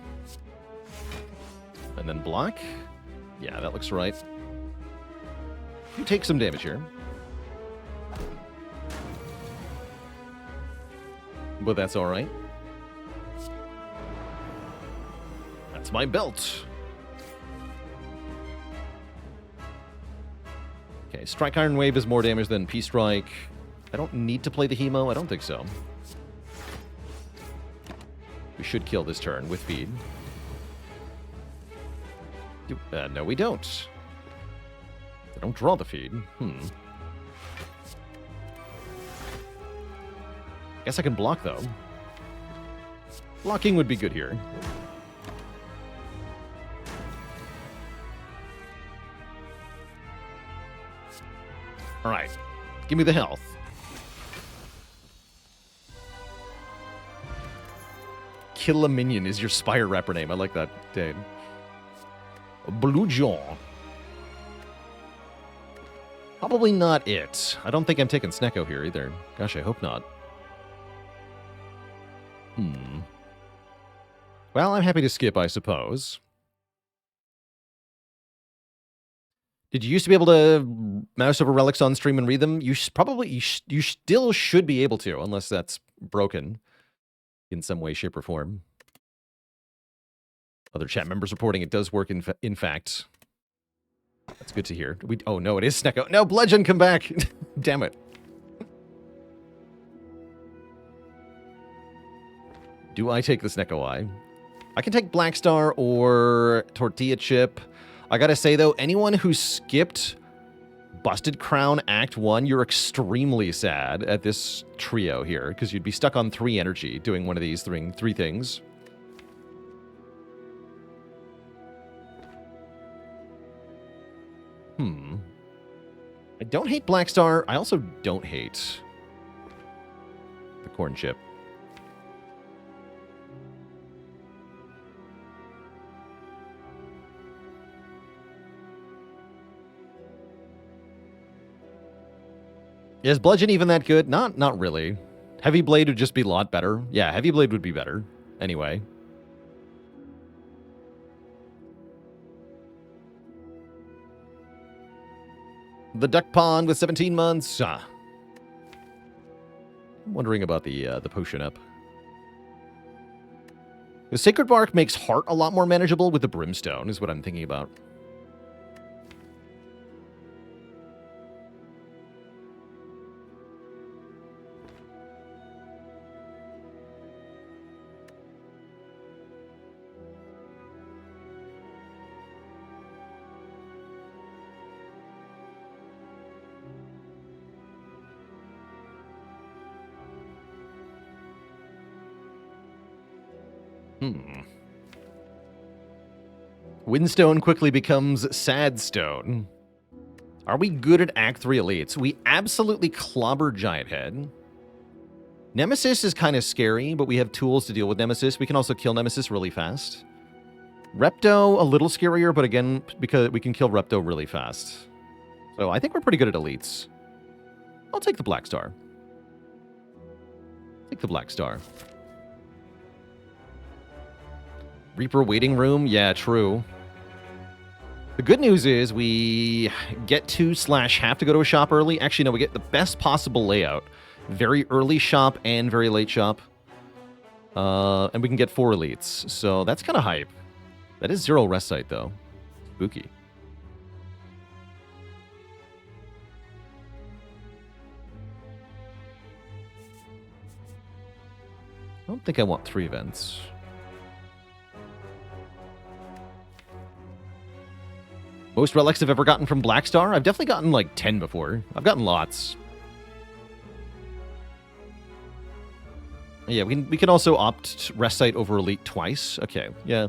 And then block. Yeah, that looks right. You take some damage here. But that's alright. That's my belt. Okay, Strike Iron Wave is more damage than P-Strike. I don't need to play the Hemo. I don't think so. We should kill this turn with feed. No, we don't. I don't draw the feed. Guess I can block, though. Blocking would be good here. All right. Give me the health. Kill a minion is your Spire rapper name. I like that, Dane. Blue Jaw. Probably not it. I don't think I'm taking Snecko here either. Gosh, I hope not. Well, I'm happy to skip, I suppose. Did you used to be able to mouse over relics on stream and read them? You still should be able to, unless that's broken in some way, shape, or form. Other chat members reporting it does work in fact. That's good to hear. Oh no, it is Snecko. No, Bludgeon, come back! Damn it. Do I take the Snecko Eye? I can take Black Star or Tortilla Chip. I gotta say though, anyone who skipped Busted Crown Act 1, you're extremely sad at this trio here, because you'd be stuck on 3 energy doing one of these three things. I don't hate Black Star. I also don't hate the Corn Chip. Is Bludgeon even that good? Not really. Heavy Blade would just be a lot better. Yeah, Heavy Blade would be better. Anyway. The Duck Pond with 17 months. I'm wondering about the potion up. The Sacred Bark makes Heart a lot more manageable with the Brimstone, is what I'm thinking about. Windstone quickly becomes Sadstone. Are we good at Act 3 elites? We absolutely clobber Giant Head. Nemesis is kind of scary, but we have tools to deal with Nemesis. We can also kill Nemesis really fast. Repto, a little scarier, but again, because we can kill Repto really fast. So I think we're pretty good at elites. I'll take the Black Star. Take the Black Star. Reaper waiting room? Yeah, true. The good news is we get to / have to go to a shop early. Actually, no, we get the best possible layout. Very early shop and very late shop. And we can get 4 elites. So that's kind of hype. That is 0 rest site, though. Spooky. I don't think I want 3 events. Most relics I've ever gotten from Black Star? I've definitely gotten like 10 before. I've gotten lots. Yeah, we can also opt rest site over elite twice. Okay, yeah.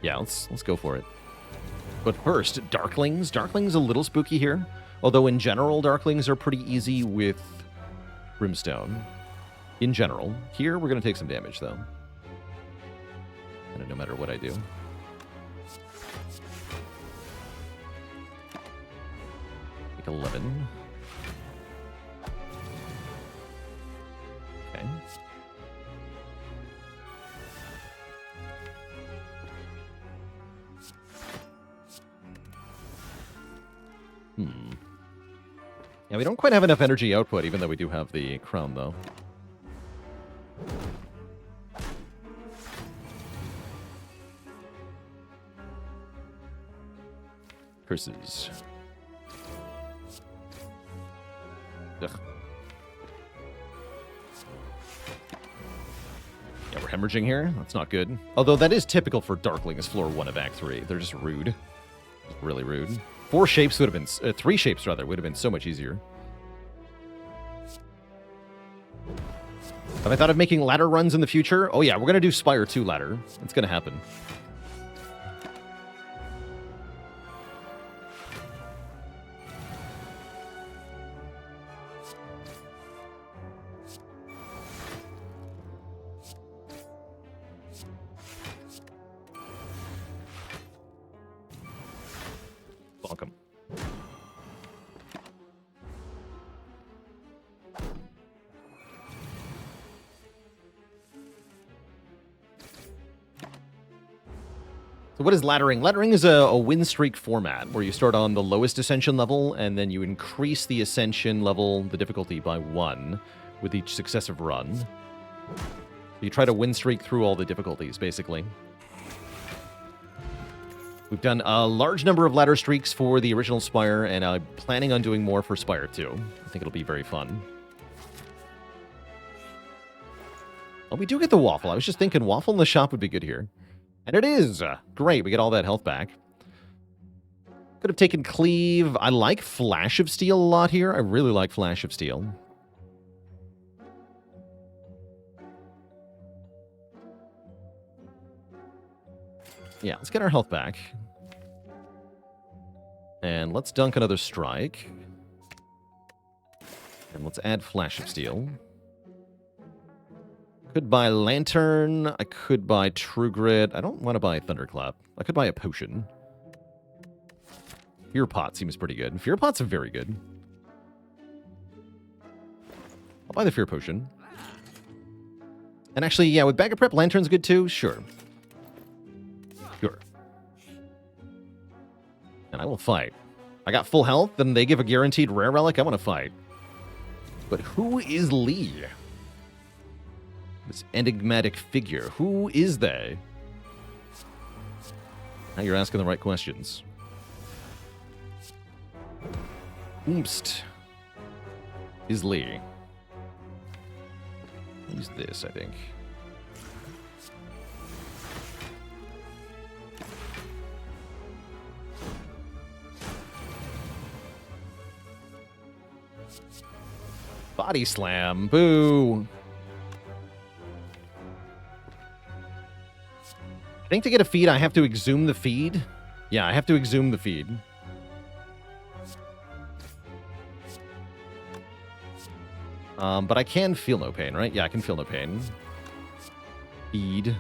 Yeah, let's go for it. But first, Darklings. Darklings a little spooky here. Although in general, Darklings are pretty easy with Brimstone. In general. Here, we're going to take some damage, though. No matter what I do. Like 11. Okay. Yeah, we don't quite have enough energy output, even though we do have the crown, though. Curses. Ugh. Yeah, we're hemorrhaging here. That's not good. Although that is typical for Darklings floor 1 of Act 3. They're just rude. Really rude. 4 shapes would have been... 3 shapes, rather, would have been so much easier. Have I thought of making ladder runs in the future? Oh yeah, we're going to do Spire 2 ladder. It's going to happen. Welcome. So what is laddering? Laddering is a win streak format where you start on the lowest ascension level and then you increase the ascension level, the difficulty, by 1 with each successive run. You try to win streak through all the difficulties, basically. We've done a large number of ladder streaks for the original Spire, and I'm planning on doing more for Spire 2. I think it'll be very fun. Oh, we do get the waffle. I was just thinking waffle in the shop would be good here. And it is! Great, we get all that health back. Could have taken Cleave. I like Flash of Steel a lot here. I really like Flash of Steel. Yeah, let's get our health back. And let's dunk another strike. And let's add Flash of Steel. Could buy Lantern. I could buy True Grit. I don't want to buy Thunderclap. I could buy a potion. Fear Pot seems pretty good. Fear Pot's very good. I'll buy the Fear Potion. And actually, yeah, with Bag of Prep, Lantern's good too. Sure. Sure. And I will fight. I got full health, and they give a guaranteed rare relic. I want to fight. But who is Lee? This enigmatic figure. Who is they? Now you're asking the right questions. Oomst is Lee. Use this, I think. Body slam. Boo. I think to get a feed, I have to exhume the feed. Yeah, I have to exhume the feed. But I can feel no pain, right? Yeah, I can feel no pain. Feed.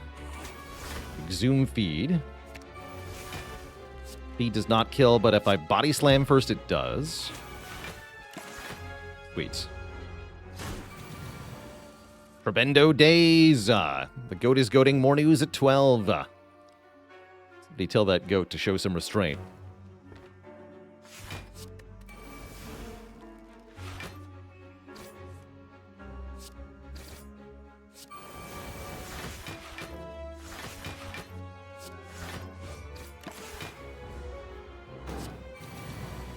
Exhume feed. Feed does not kill, but if I body slam first, it does. Sweet. Prebendo days. The goat is goating. More news at 12. Somebody tell that goat to show some restraint.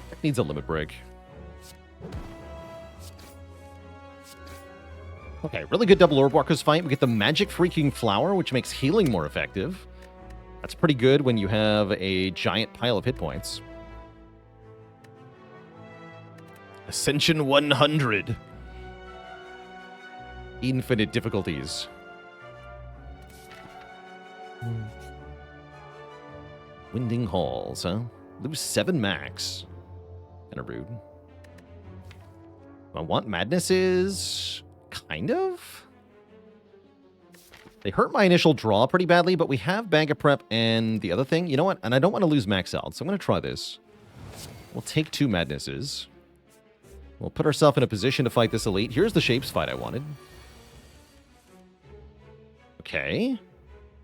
That needs a limit break. Okay, really good double Orb Walkers fight. We get the Magic Freaking Flower, which makes healing more effective. That's pretty good when you have a giant pile of hit points. Ascension 100. Infinite difficulties. Winding Halls, huh? Lose 7 max. Kinda rude. I want Madnesses... Kind of? They hurt my initial draw pretty badly, but we have Bag of Prep and the other thing. You know what? And I don't want to lose max out, so I'm going to try this. We'll take 2 Madnesses. We'll put ourselves in a position to fight this elite. Here's the Shapes fight I wanted. Okay.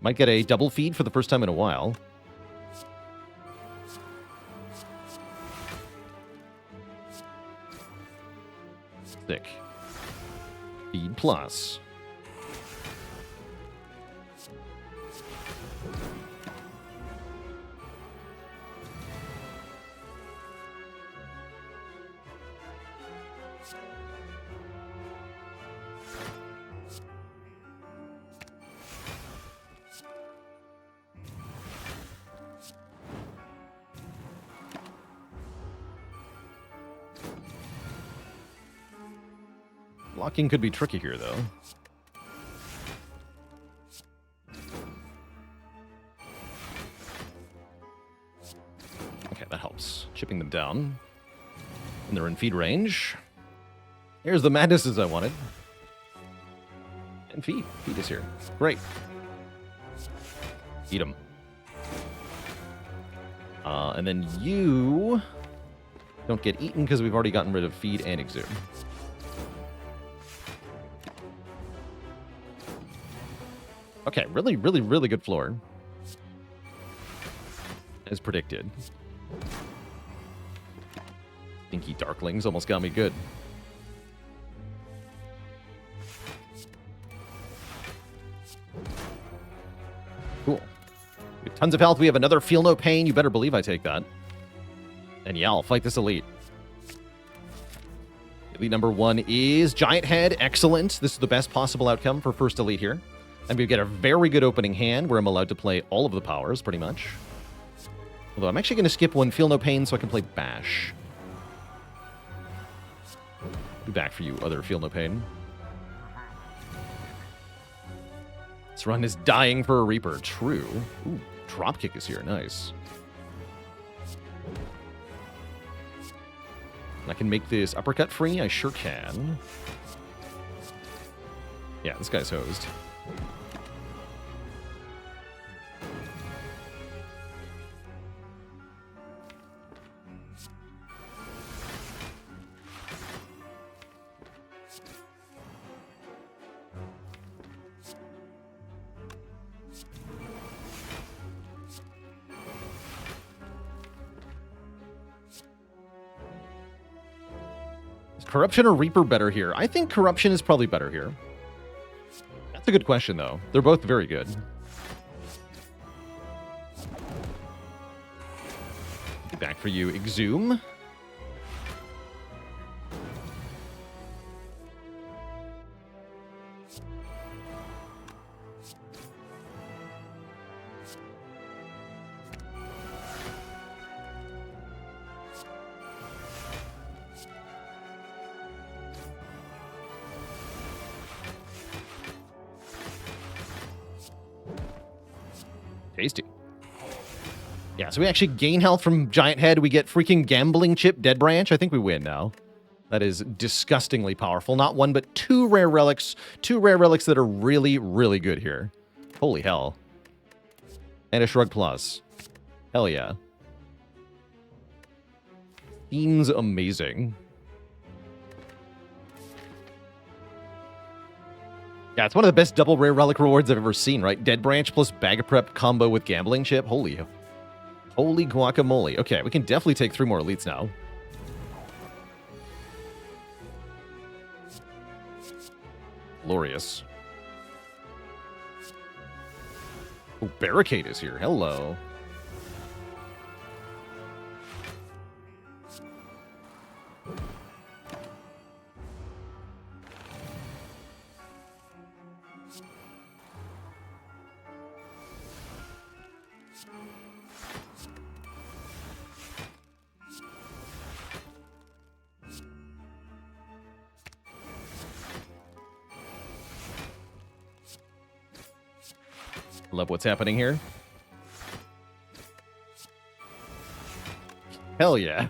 Might get a double feed for the first time in a while. Sick. Feed plus. Blocking could be tricky here, though. Okay, that helps. Chipping them down. And they're in feed range. Here's the Madnesses I wanted. And feed. Feed is here. Great. Eat them. And then you don't get eaten because we've already gotten rid of feed and exhume. Okay, really, really, really good floor. as predicted. Stinky Darklings almost got me good. Cool. We have tons of health. We have another Feel No Pain. You better believe I take that. And yeah, I'll fight this elite. Elite number 1 is Giant Head. Excellent. This is the best possible outcome for first elite here. And we get a very good opening hand where I'm allowed to play all of the powers, pretty much. Although I'm actually going to skip one Feel No Pain so I can play Bash. Be back for you, other Feel No Pain. This run is dying for a Reaper. True. Ooh, Dropkick is here. Nice. I can make this uppercut free. I sure can. Yeah, this guy's hosed. Corruption or Reaper better here? I think Corruption is probably better here. That's a good question, though. They're both very good. Back for you, Exhume. Tasty. Yeah, so we actually gain health from Giant Head. We get freaking Gambling Chip, Dead Branch. I think we win now. That is disgustingly powerful. Not one, but 2 rare relics. 2 rare relics that are really, really good here. Holy hell. And a Shrug Plus. Hell yeah. Seems amazing. Yeah, it's one of the best double rare relic rewards I've ever seen, right? Dead Branch plus Bag of Prep combo with Gambling Chip. Holy guacamole. Okay, we can definitely take 3 more elites now. Glorious. Oh, Barricade is here. Hello. Love what's happening here. Hell yeah.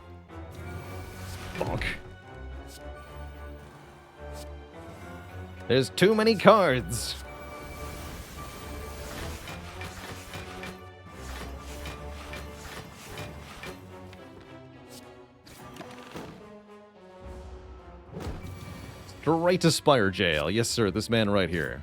Bonk. There's too many cards. Straight to Spire jail. Yes, sir. This man right here.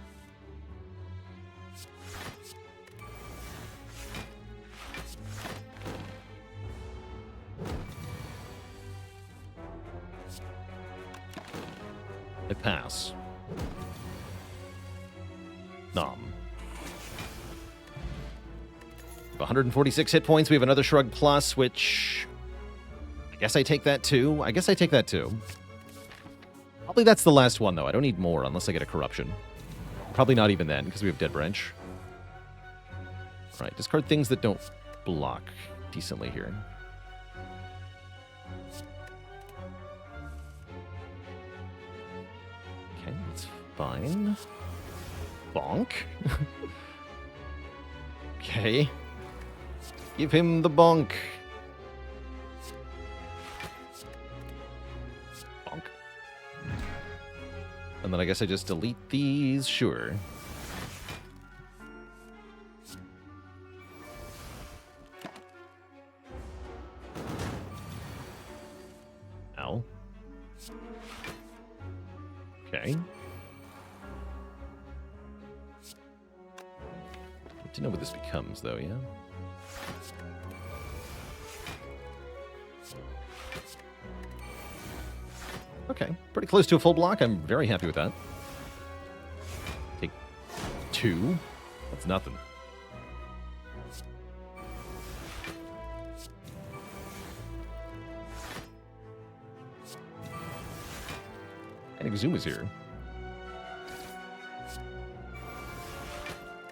I pass. Nom. 146 hit points. We have another Shrug Plus, which... I guess I take that too. Probably that's the last one, though. I don't need more unless I get a Corruption. Probably not even then, because we have Dead Branch. Alright, discard things that don't block decently here. Okay, that's fine. Bonk. Okay. Give him the bonk. Bonk. And then I guess I just delete these. Sure. Ow. Okay. To know what this becomes, though, yeah? Okay, pretty close to a full block. I'm very happy with that. Take 2. That's nothing. And Exhume is here.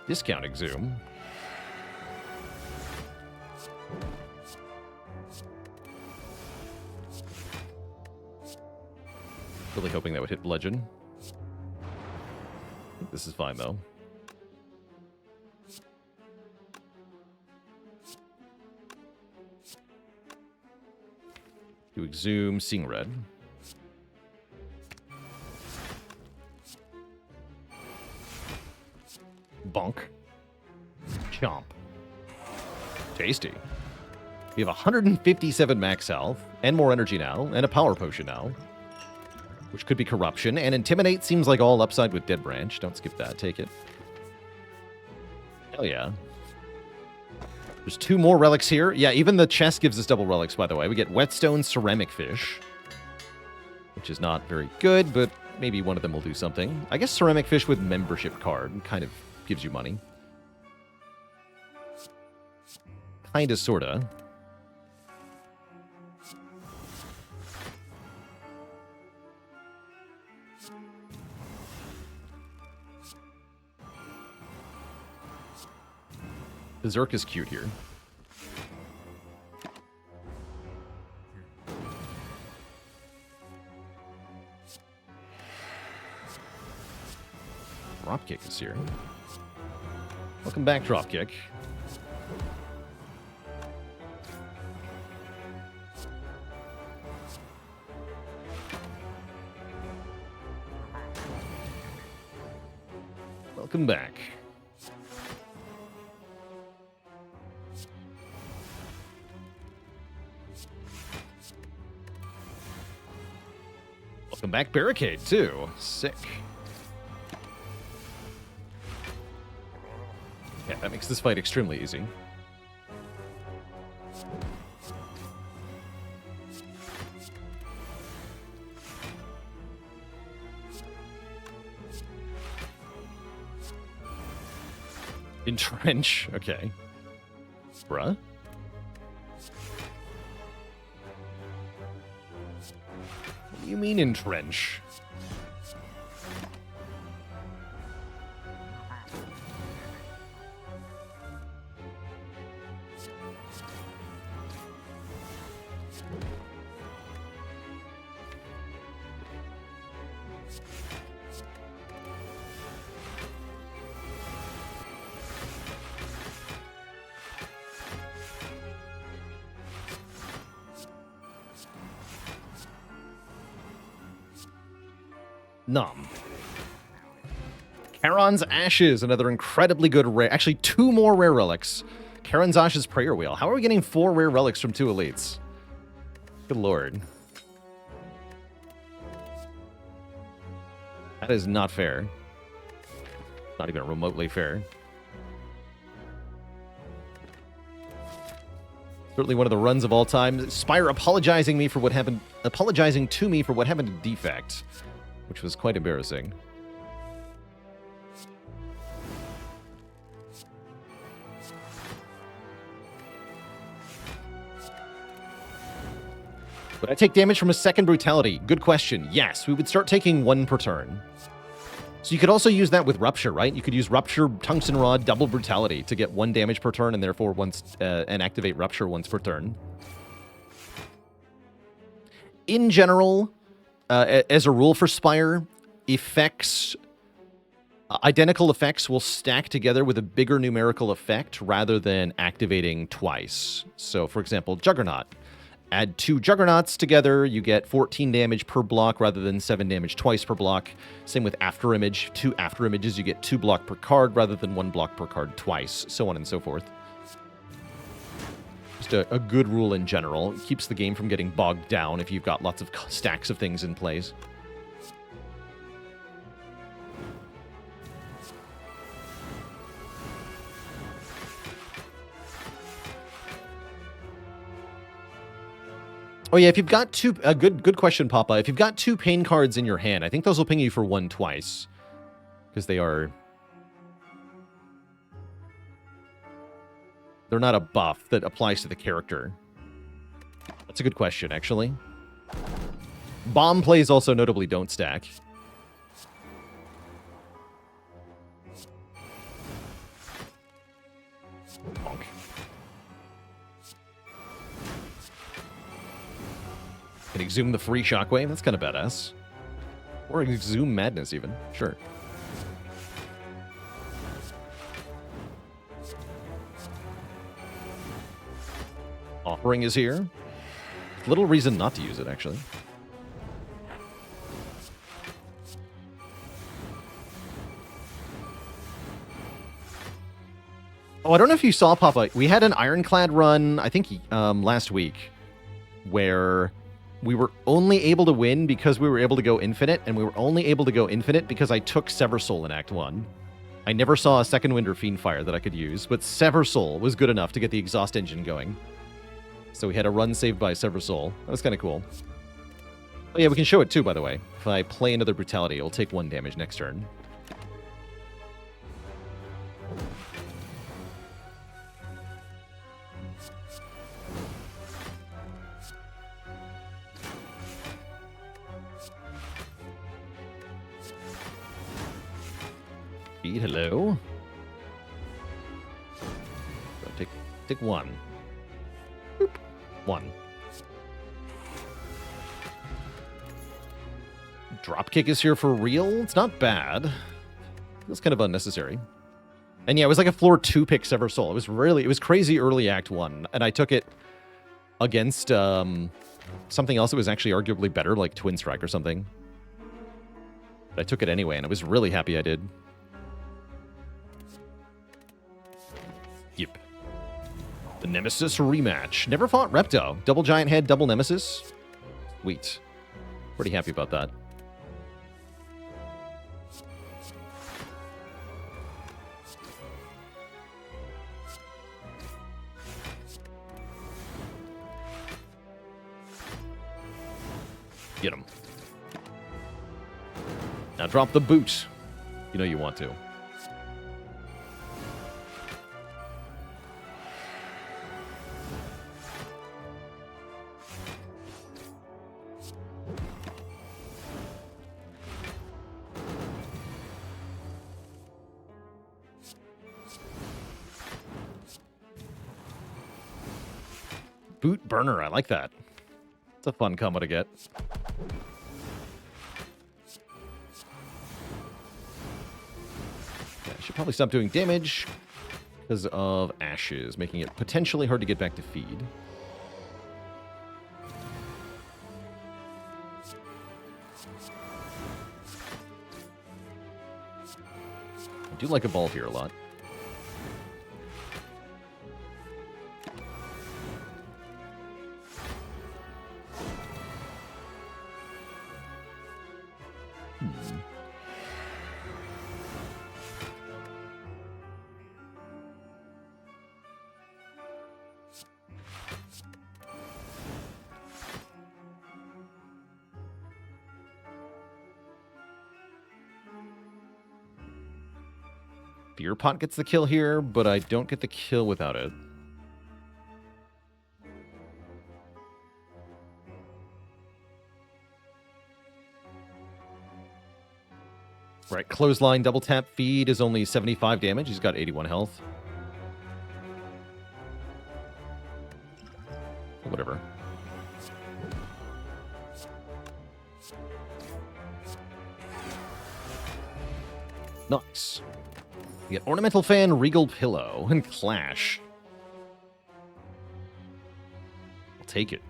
Discount Exhume. Really hoping that would hit Legend. I think this is fine, though. Do Exhume, Seeing Red. Bonk. Chomp. Tasty. We have 157 max health, and more energy now, and a power potion now. Which could be Corruption, and Intimidate seems like all upside with Dead Branch. Don't skip that, take it. Hell yeah. There's 2 more relics here. Yeah, even the chest gives us double relics, by the way. We get Whetstone, Ceramic Fish, which is not very good, but maybe one of them will do something. I guess Ceramic Fish with Membership card kind of gives you money. Kinda, sorta. Berserk is cute here. Dropkick is here. Welcome back, Dropkick. Welcome back. Welcome back, Barricade, too. Sick. Yeah, that makes this fight extremely easy. Entrench, okay. Bruh. What do you mean entrench? Numb. Charon's Ashes, another incredibly good rare. Actually, 2 more rare relics. Charon's Ashes Prayer Wheel. How are we getting 4 rare relics from 2 elites? Good lord. That is not fair. Not even remotely fair. Certainly one of the runs of all time. Spire apologizing to me for what happened to Defect, which was quite embarrassing. Would I take damage from a second Brutality? Good question. Yes, we would start taking 1 per turn. So you could also use that with Rupture, right? You could use Rupture, Tungsten Rod, double Brutality to get 1 damage per turn, and therefore and activate Rupture once per turn. In general, as a rule for Spire, identical effects will stack together with a bigger numerical effect rather than activating twice. So, for example, Juggernaut. Add 2 Juggernauts together, you get 14 damage per block rather than 7 damage twice per block. Same with After Image. 2 After Images, you get 2 block per card rather than 1 block per card twice, so on and so forth. Just a good rule in general. It keeps the game from getting bogged down if you've got lots of stacks of things in place. Oh yeah, if you've got two, good question, Papa. If you've got 2 pain cards in your hand, I think those will ping you for 1 twice, because they're not a buff that applies to the character. That's a good question, actually. Bomb plays also notably don't stack. Bonk. Can exhume the free shockwave? That's kind of badass. Or exhume madness, even. Sure. Offering is here. Little reason not to use it, actually. Oh, I don't know if you saw, Papa. We had an Ironclad run, I think, last week, where we were only able to win because we were able to go infinite, and we were only able to go infinite because I took Sever Soul in Act 1. I never saw a second wind or fiend fire that I could use, but Sever Soul was good enough to get the exhaust engine going. So we had a run saved by Sever Soul. That was kind of cool. Oh yeah, we can show it too, by the way. If I play another Brutality, it'll take 1 damage next turn. Feed, hello. So take 1. Boop. 1. Dropkick is here for real. It's not bad. It's kind of unnecessary. And yeah, it was like a floor 2 pick Sever Soul. It was crazy early Act 1. And I took it against something else that was actually arguably better, like Twin Strike or something. But I took it anyway, and I was really happy I did. Yep. The Nemesis rematch. Never fought Repto. Double Giant Head, double Nemesis. Sweet. Pretty happy about that. Get him. Now drop the boot. You know you want to. Boot burner, I like that. It's a fun combo to get. Yeah, I should probably stop doing damage because of ashes, making it potentially hard to get back to feed. I do like a ball here a lot. Beer Pot gets the kill here, but I don't get the kill without it. Right, clothesline, double tap, feed is only 75 damage. He's got 81 health. Whatever. Nice. We get Ornamental Fan, Regal Pillow, and Clash. I'll take it.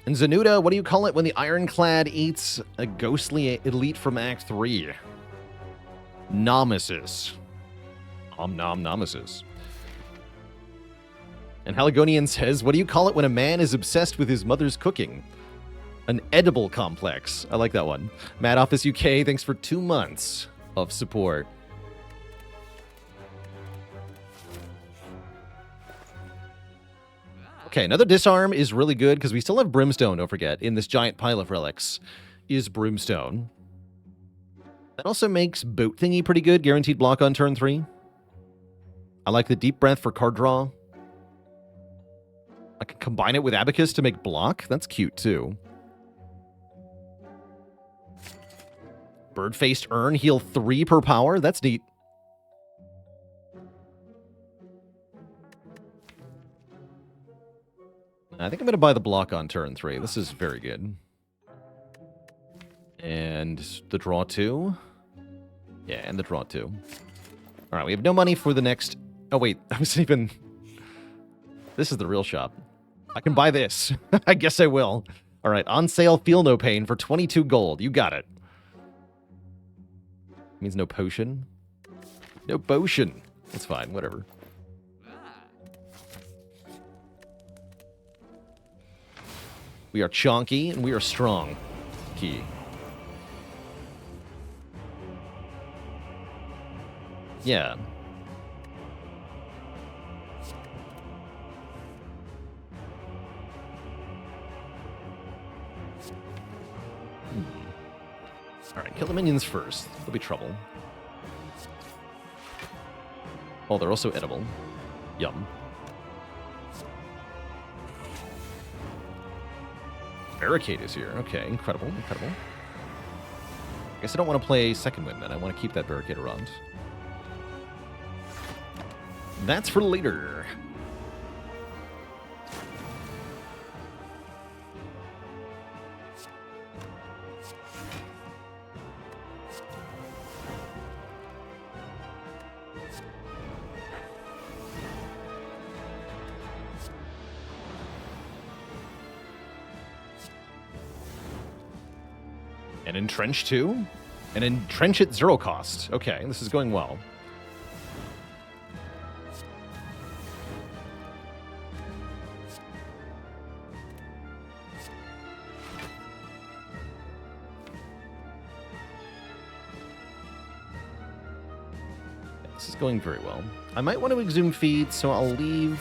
And Zanuda, what do you call it when the Ironclad eats a ghostly elite from Act 3? Nomesis. Om nom Nomesis. And Haligonian says, what do you call it when a man is obsessed with his mother's cooking? An edible complex. I like that one. Mad Office UK, thanks for 2 months of support. Okay, another disarm is really good because we still have Brimstone, don't forget. In this giant pile of relics is Brimstone. That also makes Boat Thingy pretty good. Guaranteed block on turn 3. I like the Deep Breath for card draw. I can combine it with Abacus to make block. That's cute, too. Bird-Faced Urn, heal 3 per power. That's neat. I think I'm going to buy the block on turn 3. This is very good. And the draw 2. Yeah, and the draw 2. All right, we have no money for the next... Oh, wait. I was even... This is the real shop. I can buy this. I guess I will. All right, on sale, Feel No Pain for 22 gold. You got it. Means no potion. No potion. That's fine, whatever. We are chonky and we are strong. Key. Yeah. Alright, kill the minions first. There'll be trouble. Oh, they're also edible. Yum. Barricade is here. Okay, incredible, incredible. I guess I don't want to play second wind then. I want to keep that barricade around. That's for later. And entrench 2? And entrench at 0 cost. Okay, this is going well. This is going very well. I might want to exhume feed, so I'll leave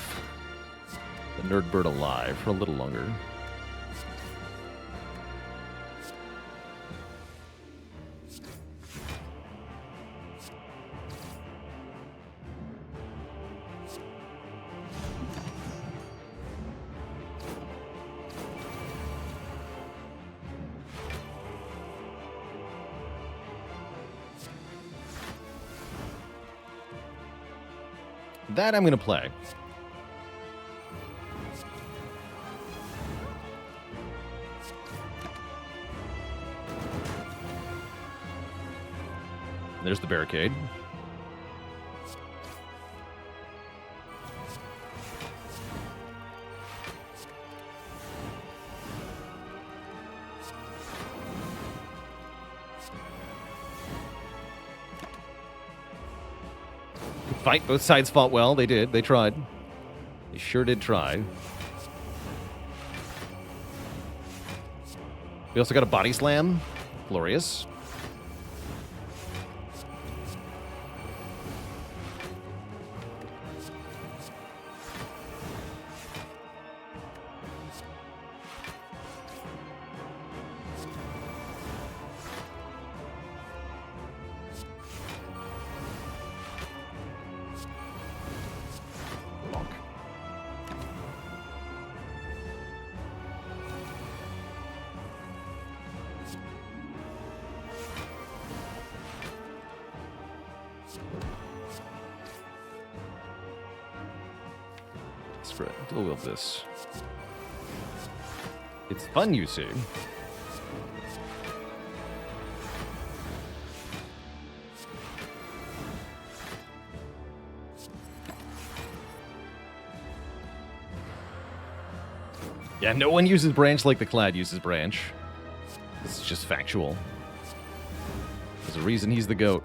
the nerd bird alive for a little longer. That I'm going to play. There's the barricade. Fight. Both sides fought well. They did. They tried. They sure did try. We also got a body slam. Glorious. Deal with this. It's fun, you see. Yeah, no one uses branch like the Clad uses branch. This is just factual. There's a reason he's the GOAT.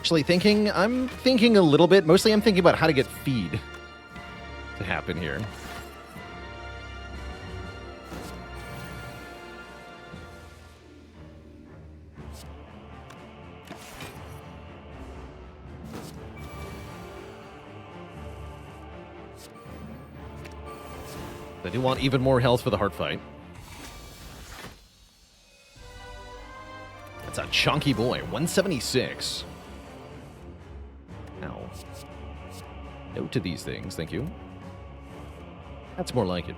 I'm thinking a little bit. Mostly I'm thinking about how to get feed to happen here. I do want even more health for the heart fight. That's a chunky boy. 176. Ow. No to these things, thank you. That's more like it.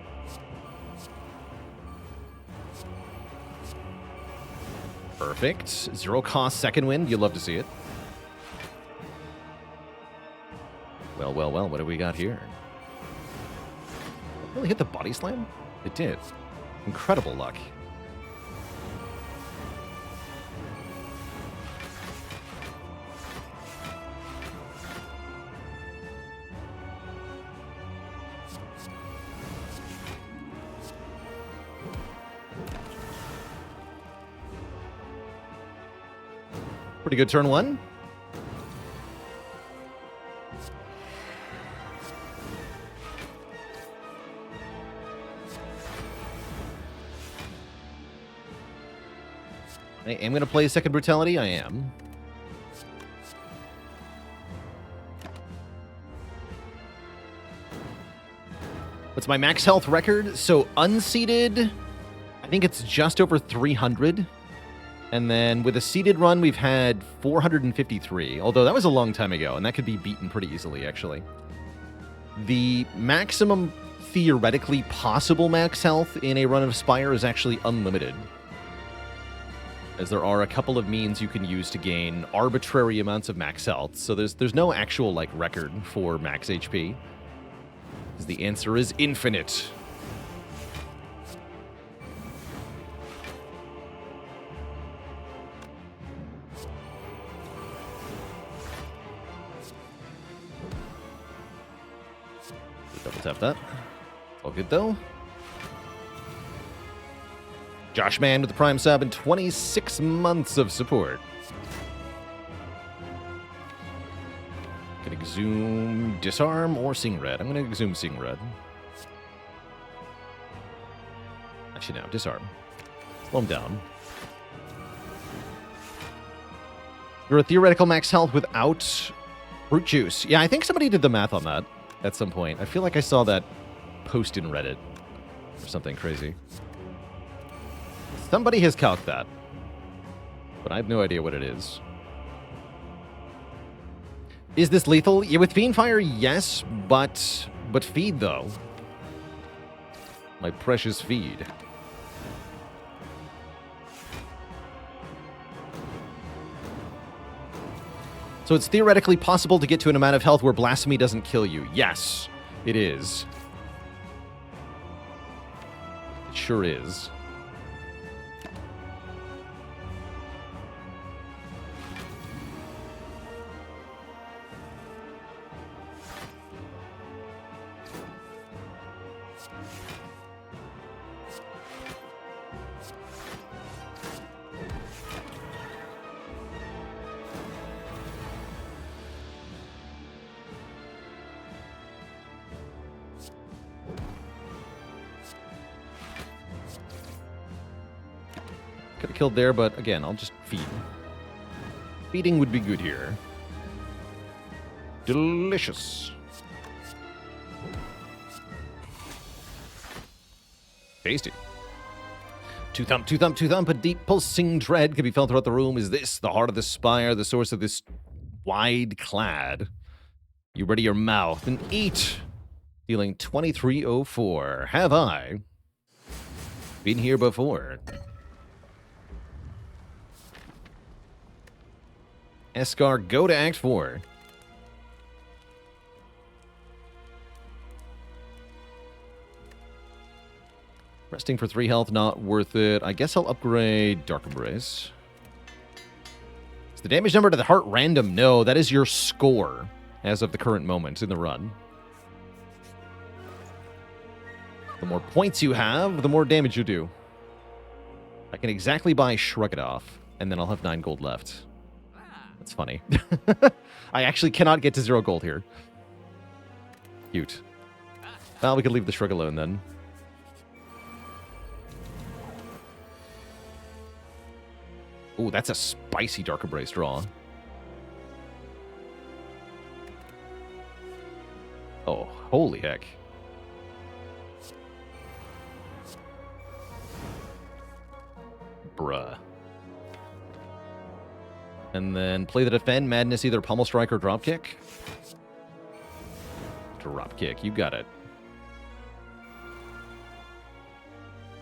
Perfect. 0 cost second wind. You love to see it. Well, well, well. What do we got here? Really hit the body slam? It did. Incredible luck. Pretty good turn one. I am going to play Second Brutality. I am. What's my max health record? So unseeded, I think it's just over 300. And then with a seeded run, we've had 453, although that was a long time ago, and that could be beaten pretty easily, actually. The maximum theoretically possible max health in a run of Spire is actually unlimited, as there are a couple of means you can use to gain arbitrary amounts of max health. So there's no actual like record for max HP, because the answer is infinite. Double tap that. All good though. Josh Mann with the Prime sub and 26 months of support. Can exhume, disarm, or sing red. I'm going to exhume sing red. Actually, no, disarm. Slow him down. You're a theoretical max health without fruit juice. Yeah, I think somebody did the math on that at some point. I feel like I saw that post in Reddit or something crazy. Somebody has calced that, but I have no idea what it is. Is this lethal? Yeah, with Fiendfire, yes, but feed, though. My precious feed. So it's theoretically possible to get to an amount of health where Blasphemy doesn't kill you. Yes, it is. It sure is. Could have killed there, but again, I'll just feed. Feeding would be good here. Delicious. Tasty. Two thump, a deep pulsing dread can be felt throughout the room. Is this the heart of the Spire, the source of this wide clad? You ready your mouth and eat. Dealing 2304. Have I been here before? Eskar, go to Act 4. Resting for 3 health, not worth it. I guess I'll upgrade Dark Embrace. Is the damage number to the heart random? No, that is your score as of the current moment in the run. The more points you have, the more damage you do. I can exactly buy Shrug It Off, and then I'll have 9 gold left. That's funny. I actually cannot get to 0 gold here. Cute. Well, we could leave the shrug alone then. Ooh, that's a spicy Dark Embrace draw. Oh, holy heck. And then play the defend, madness, either pummel strike or drop kick. Drop kick, you got it.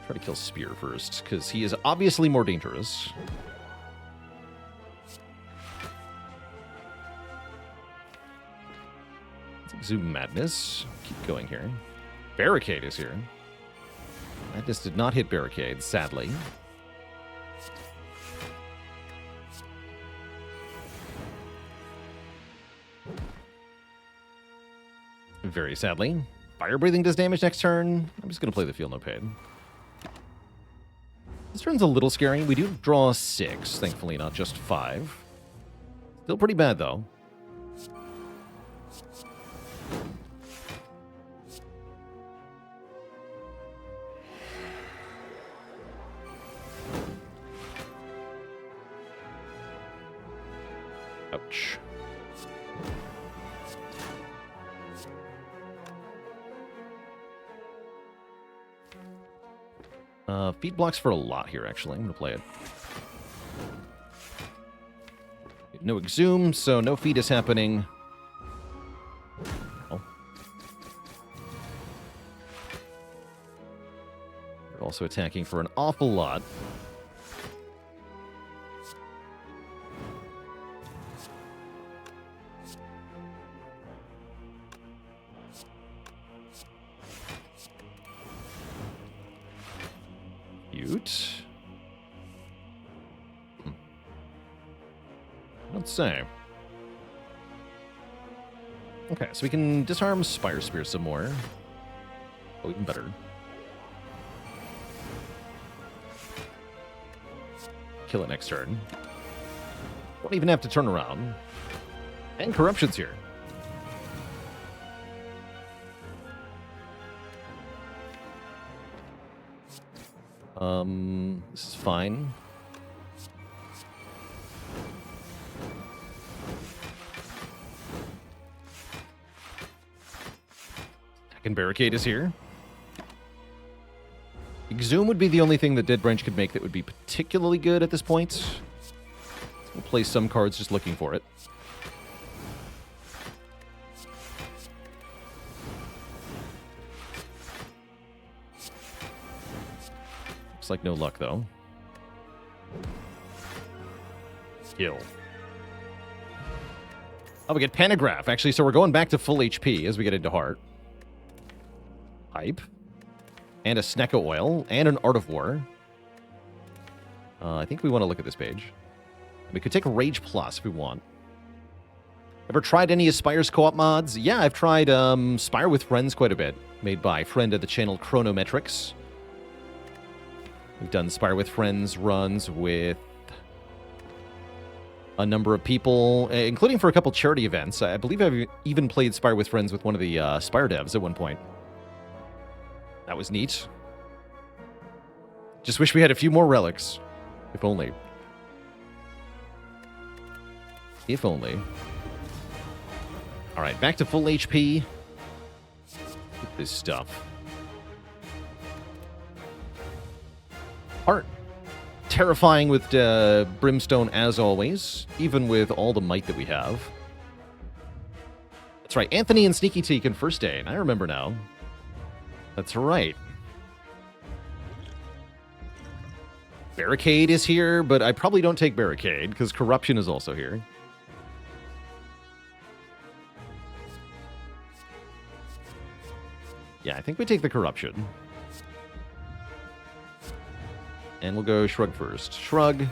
Try to kill Spear first, because he is obviously more dangerous. Let's zoom madness. Keep going here. Barricade is here. Madness did not hit barricade, sadly. Very sadly. Fire breathing does damage next turn. I'm just going to play the Feel No Pain. This turn's a little scary. We do draw 6, thankfully, not just 5. Still pretty bad, though. Ouch. Feed blocks for a lot here, actually. I'm going to play it. No exhume, so no feed is happening. Oh. We're also attacking for an awful lot. Let's say. Okay, so we can disarm Spire Spear some more. Oh, even better. Kill it next turn. Won't even have to turn around. And Corruption's here. This is fine. Second barricade is here. Exhume would be the only thing that Dead Branch could make that would be particularly good at this point. We'll play some cards just looking for it. Looks like no luck, though. Kill. Oh, we get Panagraph, actually, so we're going back to full HP as we get into Heart. Hype. And a Snecko Oil, and an Art of War. I think we want to look at this page. We could take a Rage Plus if we want. Ever tried any of Spire's co-op mods? Yeah, I've tried Spire with Friends quite a bit, made by friend of the channel Chronometrics. We've done Spire with Friends runs with a number of people, including for a couple charity events. I believe I've even played Spire with Friends with one of the Spire devs at one point. That was neat. Just wish we had a few more relics. If only. If only. Alright, back to full HP. Get this stuff. Heart. Terrifying with Brimstone as always, even with all the might that we have. That's right, Anthony and Sneaky T can first aid. I remember now. That's right. Barricade is here, but I probably don't take Barricade, because Corruption is also here. Yeah, I think we take the Corruption. And we'll go Shrug first. Shrug.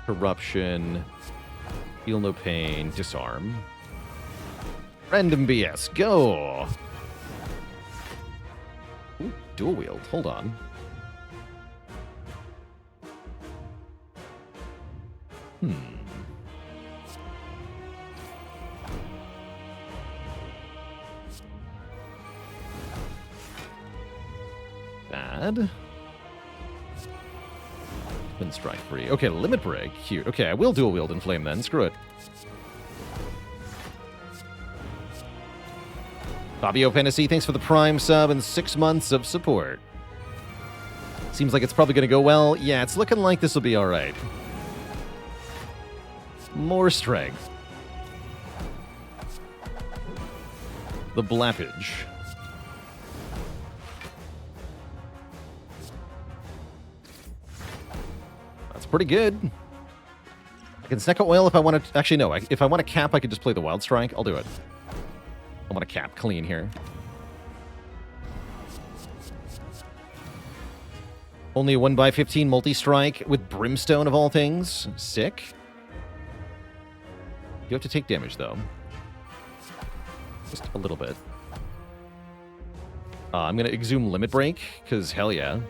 Corruption. Feel No Pain. Disarm. Random BS. Go! Ooh, dual wield. Hold on. Bad. Been strike free. Okay, limit break. Cute. Okay, I will dual wield and flame then. Screw it. Fabio Fantasy, thanks for the Prime sub and 6 months of support. Seems like it's probably going to go well. Yeah, it's looking like this will be alright. More strength. The Blappage. That's pretty good. I can Second Oil if I want to... Actually, no. If I want to cap, I could just play the Wild Strike. I'll do it. I want to cap clean here. Only a 1x15 multi-strike with Brimstone of all things. Sick. You have to take damage, though. Just a little bit. I'm going to Exhume Limit Break, because hell yeah.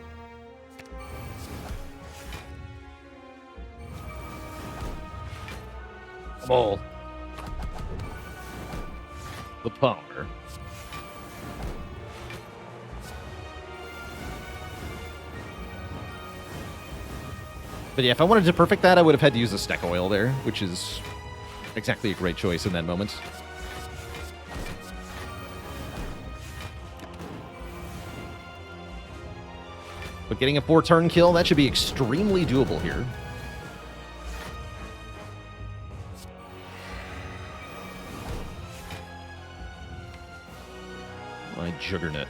Ball. The power. But yeah, if I wanted to perfect that, I would have had to use a Steck Oil there, which is exactly a great choice in that moment. But getting a 4-turn kill, that should be extremely doable here. My Juggernaut.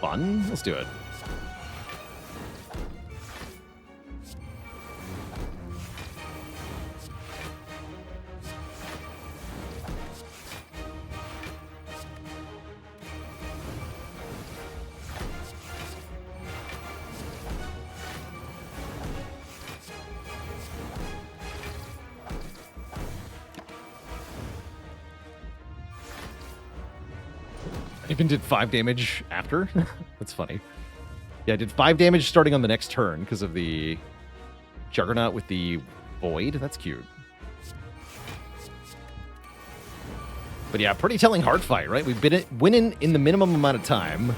Fun? Let's do it. Even did 5 damage after? That's funny. Yeah, I did 5 damage starting on the next turn because of the Juggernaut with the Void. That's cute. But yeah, pretty telling hard fight, right? We've been winning in the minimum amount of time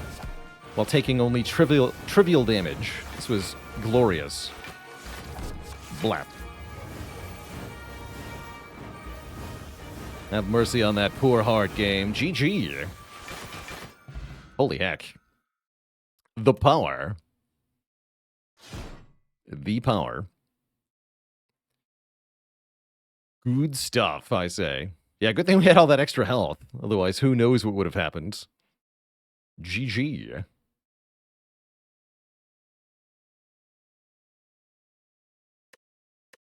while taking only trivial damage. This was glorious. Blap. Have mercy on that poor hard game. GG. Holy heck. The power. The power. Good stuff, I say. Yeah, good thing we had all that extra health. Otherwise, who knows what would have happened. GG.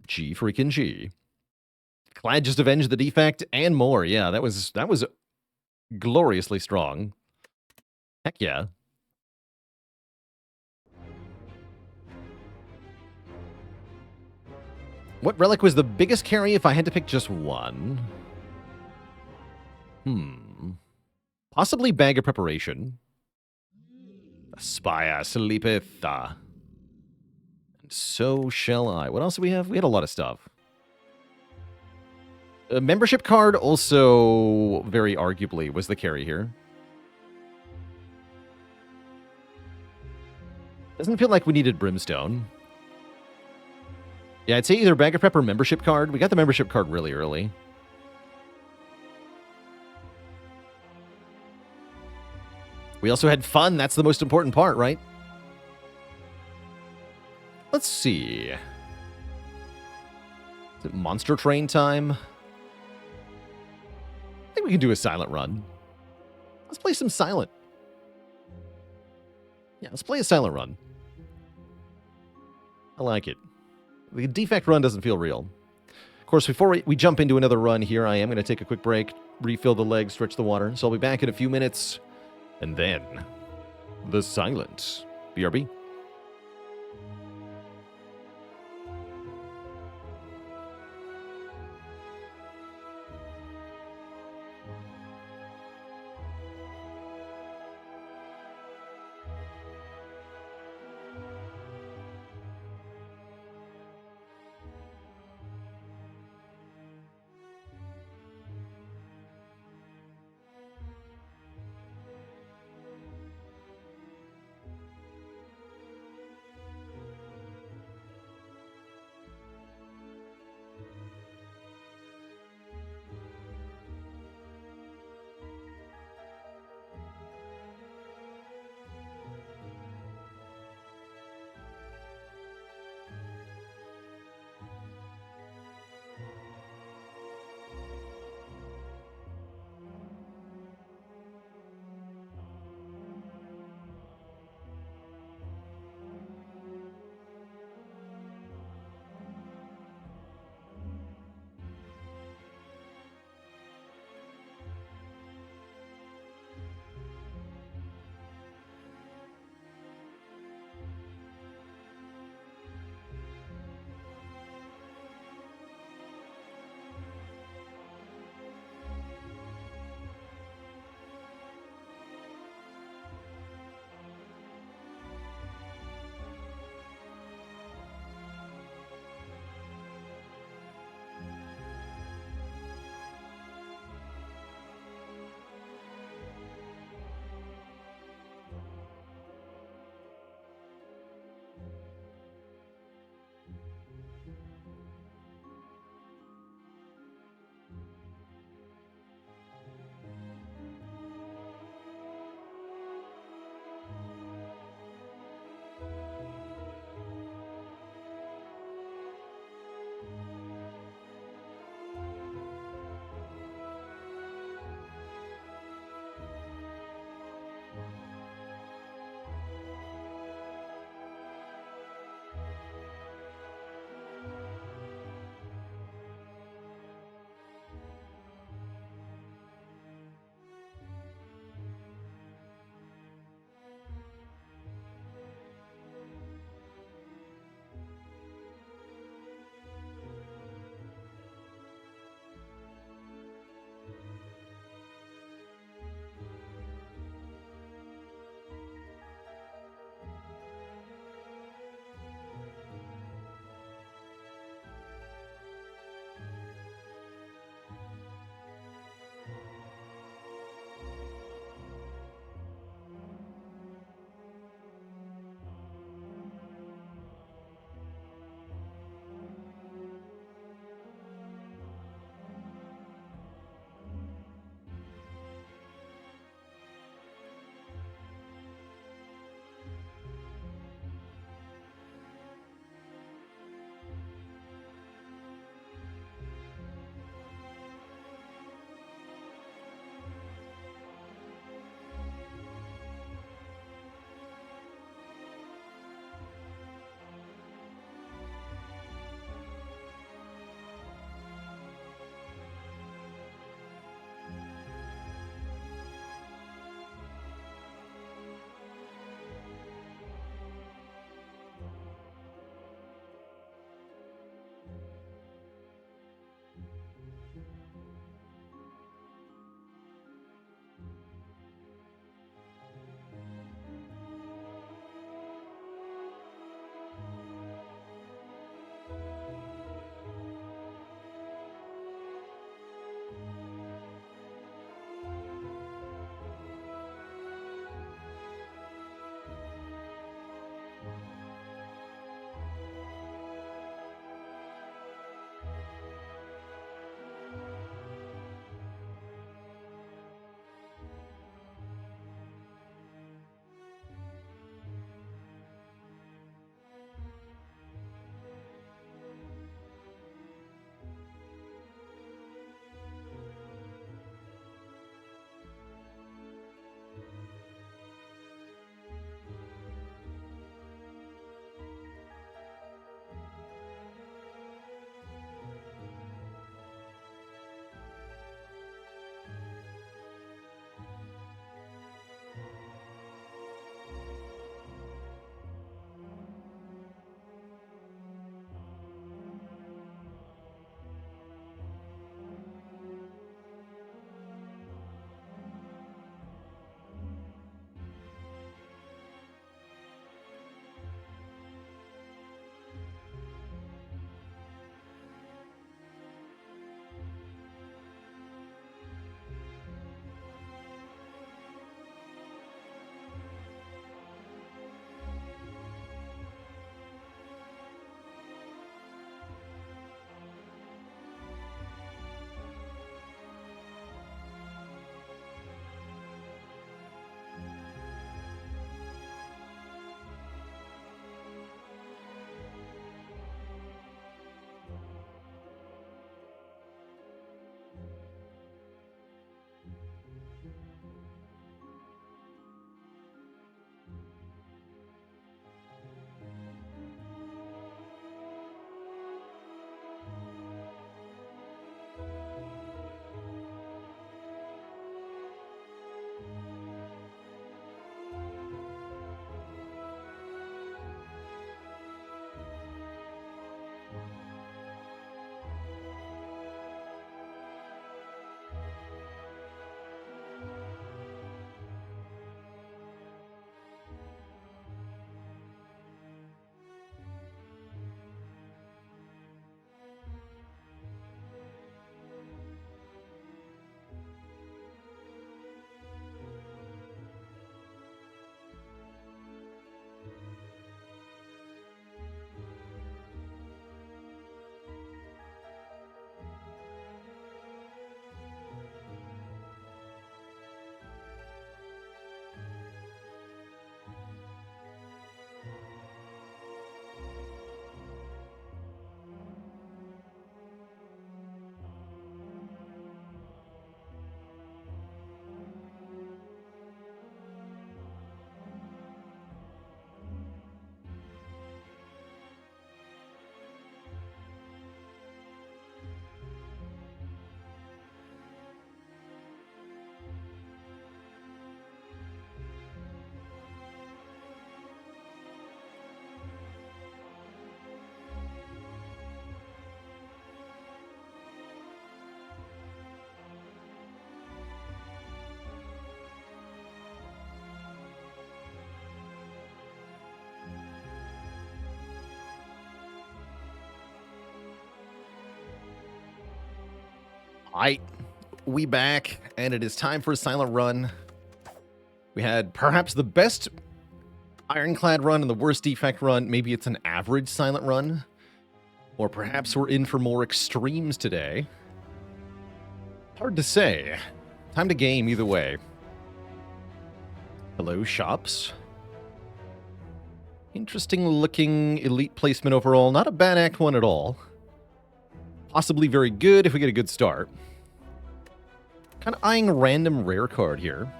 G freaking G. Clad just avenged the defect and more. Yeah, that was gloriously strong. Heck yeah. What relic was the biggest carry if I had to pick just one? Possibly Bag of Preparation. Spire sleepeth. And so shall I. What else do we have? We had a lot of stuff. A membership card also very arguably was the carry here. Doesn't feel like we needed Brimstone. Yeah, I'd say either Bag of Prep or membership card. We got the membership card really early. We also had fun. That's the most important part, right? Let's see. Is it Monster Train time? I think we can do a silent run. Let's play some silent. Yeah, let's play a silent run. I like it. The defect run doesn't feel real. Of course, before we jump into another run here, I am going to take a quick break, refill the legs, stretch the water. So I'll be back in a few minutes. And then, the silent. BRB. Alright, we back, and it is time for a silent run. We had perhaps the best Ironclad run and the worst Defect run. Maybe it's an average silent run. Or perhaps we're in for more extremes today. Hard to say. Time to game either way. Hello, shops. Interesting looking elite placement overall. Not a bad Act 1 at all. Possibly very good if we get a good start. Kind of eyeing a random rare card here.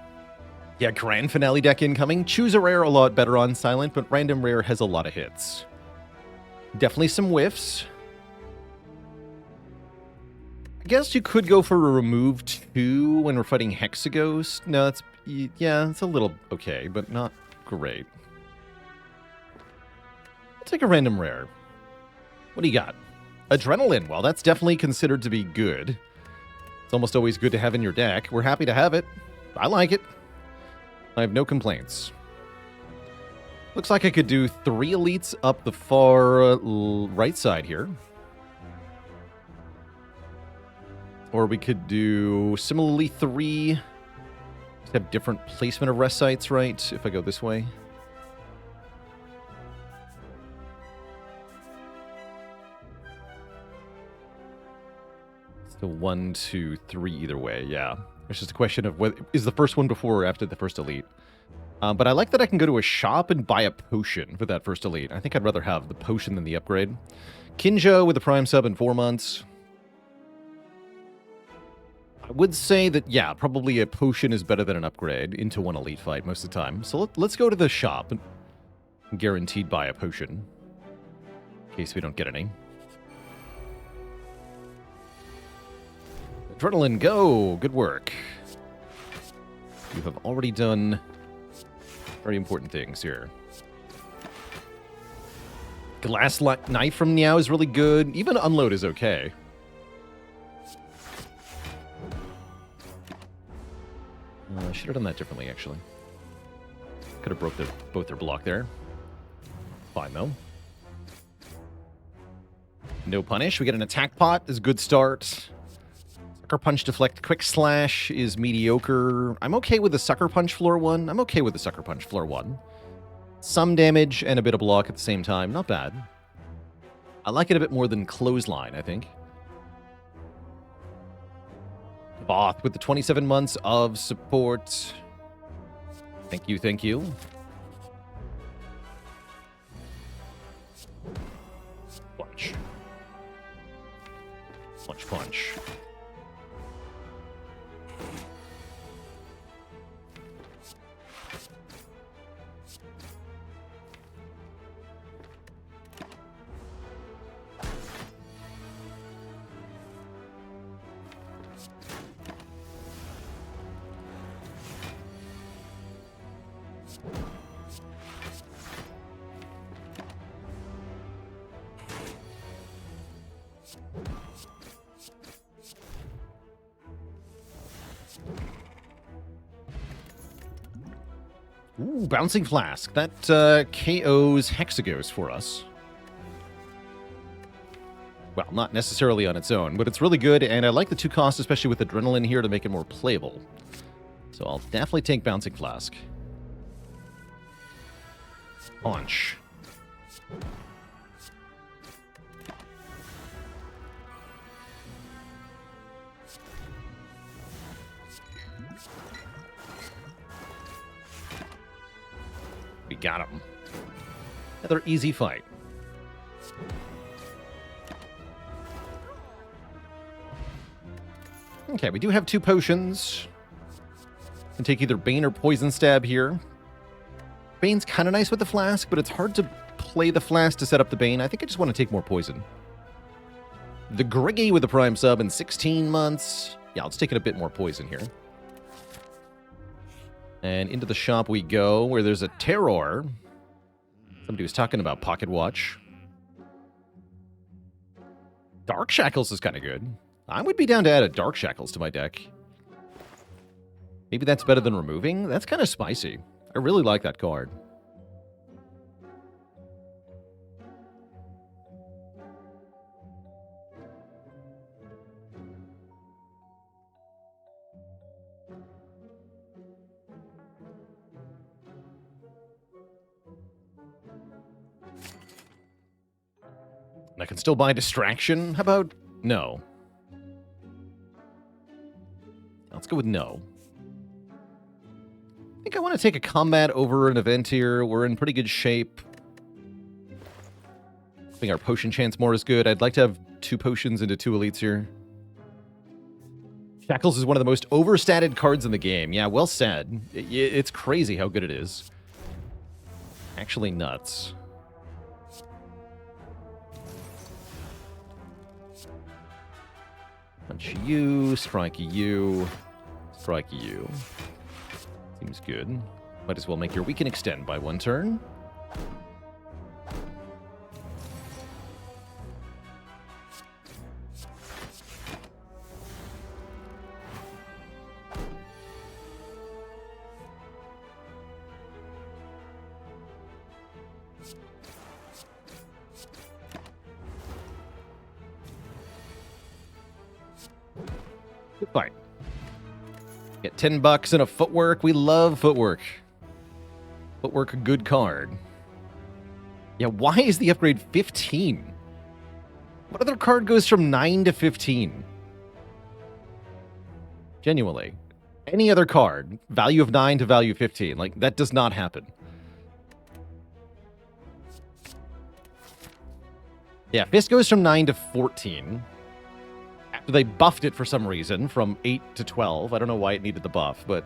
Yeah, Grand Finale deck incoming. Choose a rare a lot better on Silent, but random rare has a lot of hits. Definitely some whiffs. I guess you could go for a remove 2 when we're fighting Hexaghost. No, that's... yeah, it's a little okay, but not great. I'll take a random rare. What do you got? Adrenaline. Well, that's definitely considered to be good. It's almost always good to have in your deck. We're happy to have it. I like it. I have no complaints. Looks like I could do 3 elites up the far right side here. Or we could do similarly 3. Just have different placement of rest sites, right? If I go this way. So 1, 2, 3 either way, yeah. It's just a question of whether is the first one before or after the first elite. But I like that I can go to a shop and buy a potion for that first elite. I think I'd rather have the potion than the upgrade. Kinjo with a prime sub in 4 months. I would say that, yeah, probably a potion is better than an upgrade into one elite fight most of the time. So let's go to the shop and guaranteed buy a potion. In case we don't get any. Adrenaline, go! Good work. You have already done very important things here. Glass knife from Niao is really good. Even unload is okay. I should have done that differently, actually. Could have broke both their block there. Fine, though. No punish. We get an attack pot. Is a good start. Sucker Punch Deflect Quick Slash is mediocre. I'm okay with the Sucker Punch floor 1. I'm okay with the Sucker Punch floor 1. Some damage and a bit of block at the same time. Not bad. I like it a bit more than Clothesline, I think. Both with the 27 months of support. Thank you, thank you. Punch. Punch, punch. Ooh, Bouncing Flask. That KOs Hexaghost for us. Well, not necessarily on its own, but it's really good, and I like the 2 costs, especially with Adrenaline here, to make it more playable. So I'll definitely take Bouncing Flask. Punch. We got him. Another easy fight. Okay, we do have 2 potions. We can take either Bane or Poison Stab here. Bane's kind of nice with the Flask, but it's hard to play the Flask to set up the Bane. I think I just want to take more Poison. The Griggy with the Prime Sub in 16 months. Yeah, let's take it a bit more Poison here. And into the shop we go, where there's a Terror. Somebody was talking about Pocket Watch. Dark Shackles is kind of good. I would be down to add a Dark Shackles to my deck. Maybe that's better than removing? That's kind of spicy. I really like that card. And I can still buy Distraction? How about no? Let's go with no. I think I want to take a combat over an event here. We're in pretty good shape. I think our potion chance more is good. I'd like to have 2 potions into 2 elites here. Shackles is one of the most overstated cards in the game. Yeah, well said. It's crazy how good it is. Actually nuts. Punch you, strike you, strike you. Seems good. Might as well make your weaken extend by 1 turn. Good fight. Get $10 and a footwork. We love footwork. Footwork, a good card. Yeah, why is the upgrade 15? What other card goes from 9 to 15? Genuinely. Any other card, value of 9 to value 15. Like, that does not happen. Yeah, Fist goes from 9 to 14. After they buffed it for some reason, from 8 to 12. I don't know why it needed the buff, but...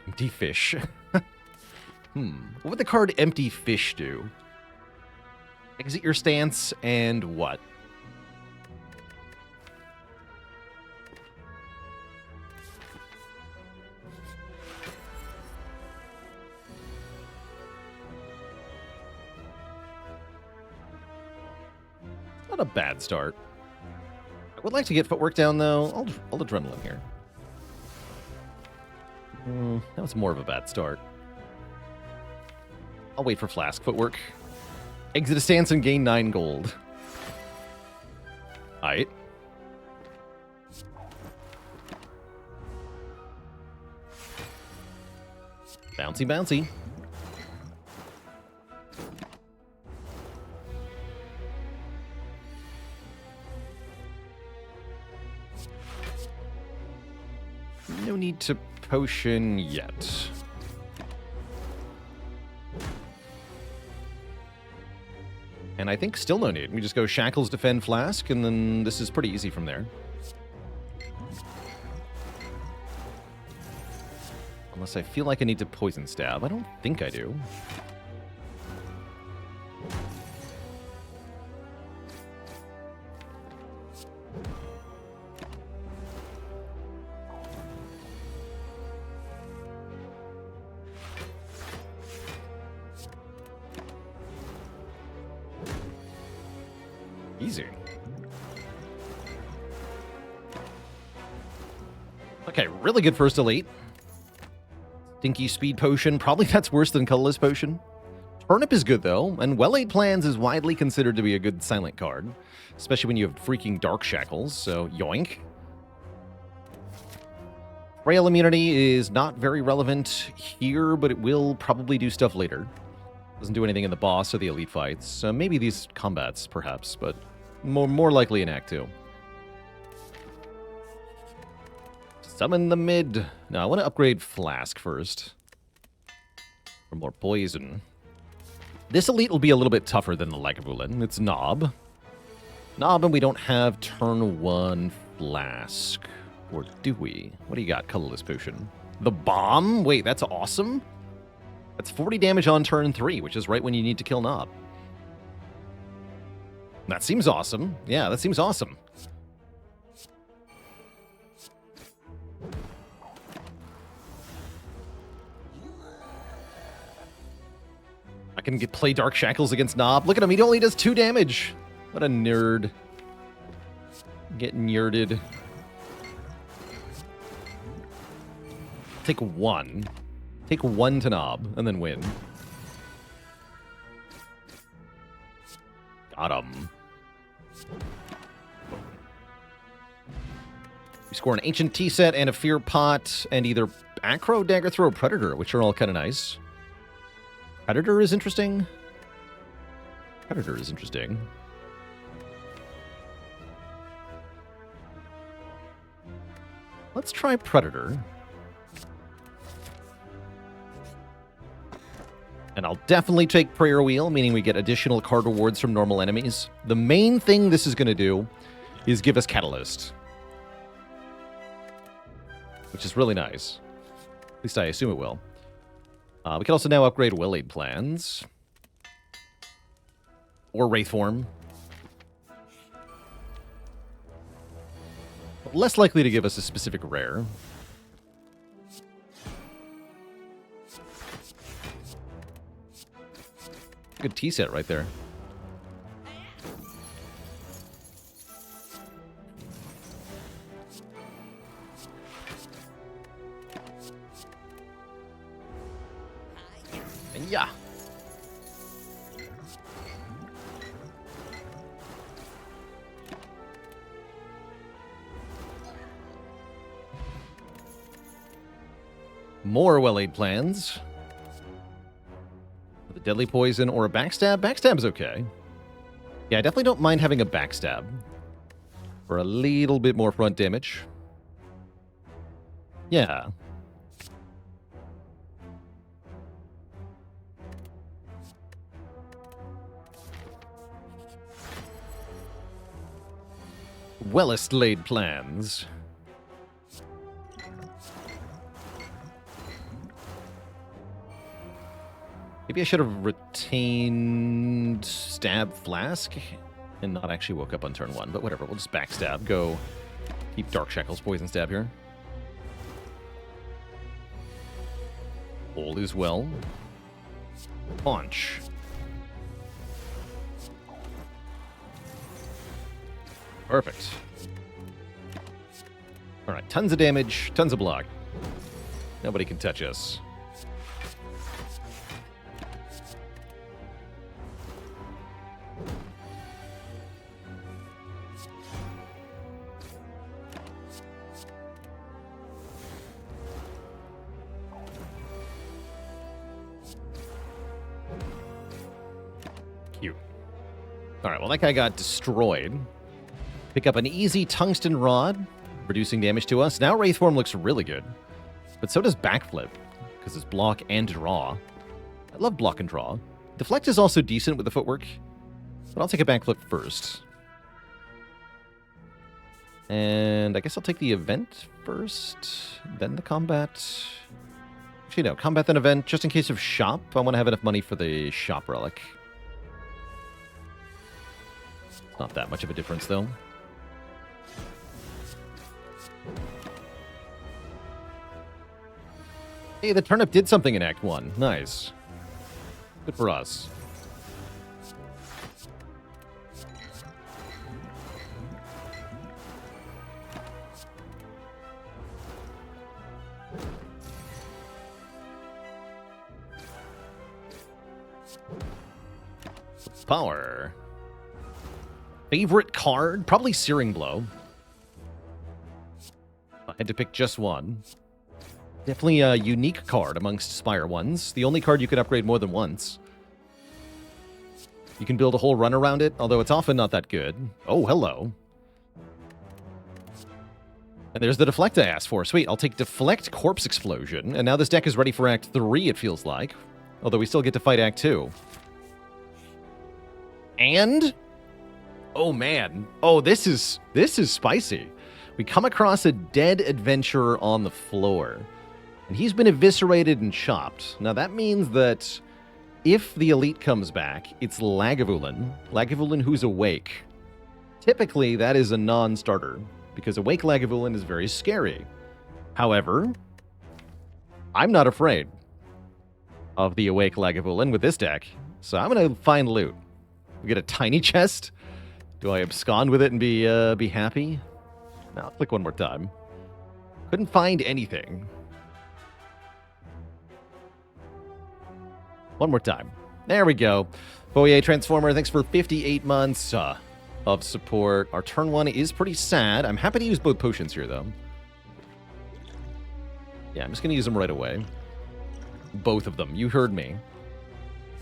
Empty Fish. What would the card Empty Fish do? Exit your stance and what? Not a bad start. I would like to get footwork down, though. I'll adrenaline here. That was more of a bad start. I'll wait for Flask footwork. Exit a stance and gain 9 gold. Aight. Bouncy, bouncy. No need to potion yet. And I think still no need. We just go Shackles, Defend, Flask, and then this is pretty easy from there. Unless I feel like I need to Poison Stab. I don't think I do. Easy. Okay, really good first elite. Stinky Speed Potion. Probably that's worse than Colorless Potion. Turnip is good, though, and Well-Laid Plans is widely considered to be a good silent card, especially when you have freaking Dark Shackles, so yoink. Frail Immunity is not very relevant here, but it will probably do stuff later. Doesn't do anything in the boss or the elite fights, so maybe these combats, perhaps, but more likely in Act 2. Summon the mid. Now, I want to upgrade Flask first. For more poison. This elite will be a little bit tougher than the Lagavulin. It's Knob. Knob, and we don't have turn 1 Flask. Or do we? What do you got, Colorless Potion? The Bomb? Wait, that's awesome? That's 40 damage on turn 3, which is right when you need to kill Knob. That seems awesome. Yeah, that seems awesome. I can play Dark Shackles against Knob. Look at him, he only does 2 damage. What a nerd. Getting nerded. Take 1. Take 1 to Knob, and then win. Got him. We score an Ancient Tea Set and a Fear Pot, and either Acro, Dagger Throw, or Predator, which are all kind of nice. Predator is interesting. Predator is interesting. Let's try Predator. And I'll definitely take Prayer Wheel, meaning we get additional card rewards from normal enemies. The main thing this is going to do is give us Catalyst, which is really nice. At least I assume it will. We can also now upgrade Well-Laid Plans. Or Wraithform. Less likely to give us a specific rare. Good tea set right there. And yeah. More Well-Laid Plans. With a Deadly Poison or a Backstab. Backstab's okay. Yeah, I definitely don't mind having a Backstab. For a little bit more front damage. Yeah. Wellest laid plans. Maybe I should have retained Stab Flask and not actually woke up on turn 1, but whatever. We'll just backstab. Go keep Dark Shackles, Poison Stab here. All is well. Punch. Perfect. Alright, tons of damage, tons of block. Nobody can touch us. Cute. Alright, well that guy got destroyed. Pick up an easy Tungsten Rod, reducing damage to us. Now Wraithform looks really good. But so does Backflip, because it's block and draw. I love block and draw. Deflect is also decent with the footwork, but I'll take a Backflip first. And I guess I'll take the event first, then the combat. Actually, no, combat then event, just in case of shop. I want to have enough money for the shop relic. It's not that much of a difference, though. Hey, the turnip did something in Act 1. Nice. Good for us. Power. Favorite card? Probably Searing Blow. I had to pick just one. Definitely a unique card amongst Spire ones. The only card you can upgrade more than once. You can build a whole run around it, although it's often not that good. Oh, hello. And there's the Deflect I asked for. Sweet, I'll take Deflect Corpse Explosion. And now this deck is ready for Act 3, it feels like. Although we still get to fight Act 2. And... oh, man. Oh, this is spicy. We come across a dead adventurer on the floor. And he's been eviscerated and chopped. Now that means that if the elite comes back, it's Lagavulin. Lagavulin who's awake. Typically, that is a non-starter, because awake Lagavulin is very scary. However, I'm not afraid of the awake Lagavulin with this deck, so I'm going to find loot. We get a tiny chest. Do I abscond with it and be happy? No, I'll click one more time. Couldn't find anything. One more time. There we go. Foyer Transformer, thanks for 58 months. of support. Our turn 1 is pretty sad. I'm happy to use both potions here, though. Yeah, I'm just going to use them right away. Both of them. You heard me.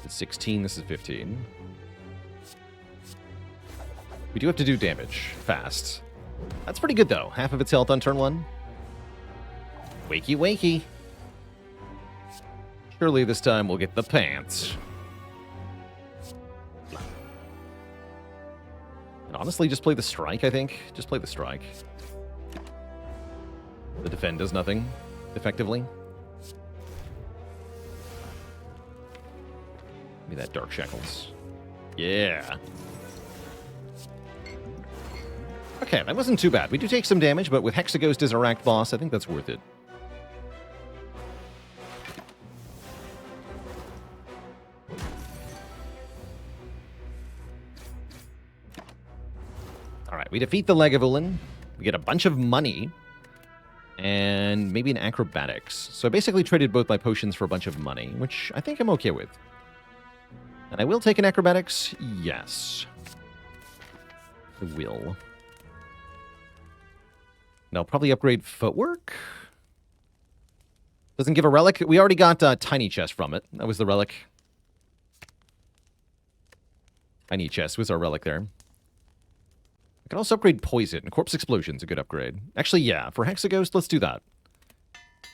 It's 16, this is 15. We do have to do damage fast. That's pretty good, though. Half of its health on turn 1. Wakey, wakey. Surely this time we'll get the pants. And honestly, just play the strike, I think. Just play the strike. The defend does nothing, effectively. Give me that Dark Shackles. Yeah. Okay, that wasn't too bad. We do take some damage, but with Hexaghost as our ranked boss, I think that's worth it. Alright, we defeat the Lagavulin. We get a bunch of money. And maybe an acrobatics. So I basically traded both my potions for a bunch of money, which I think I'm okay with. And I will take an acrobatics? Yes. I will. And I'll probably upgrade footwork? Doesn't give a relic. We already got a tiny chest from it. That was the relic. Tiny chest was our relic there. I can also upgrade poison. Corpse explosion's a good upgrade. Actually, yeah, for Hexaghost, let's do that.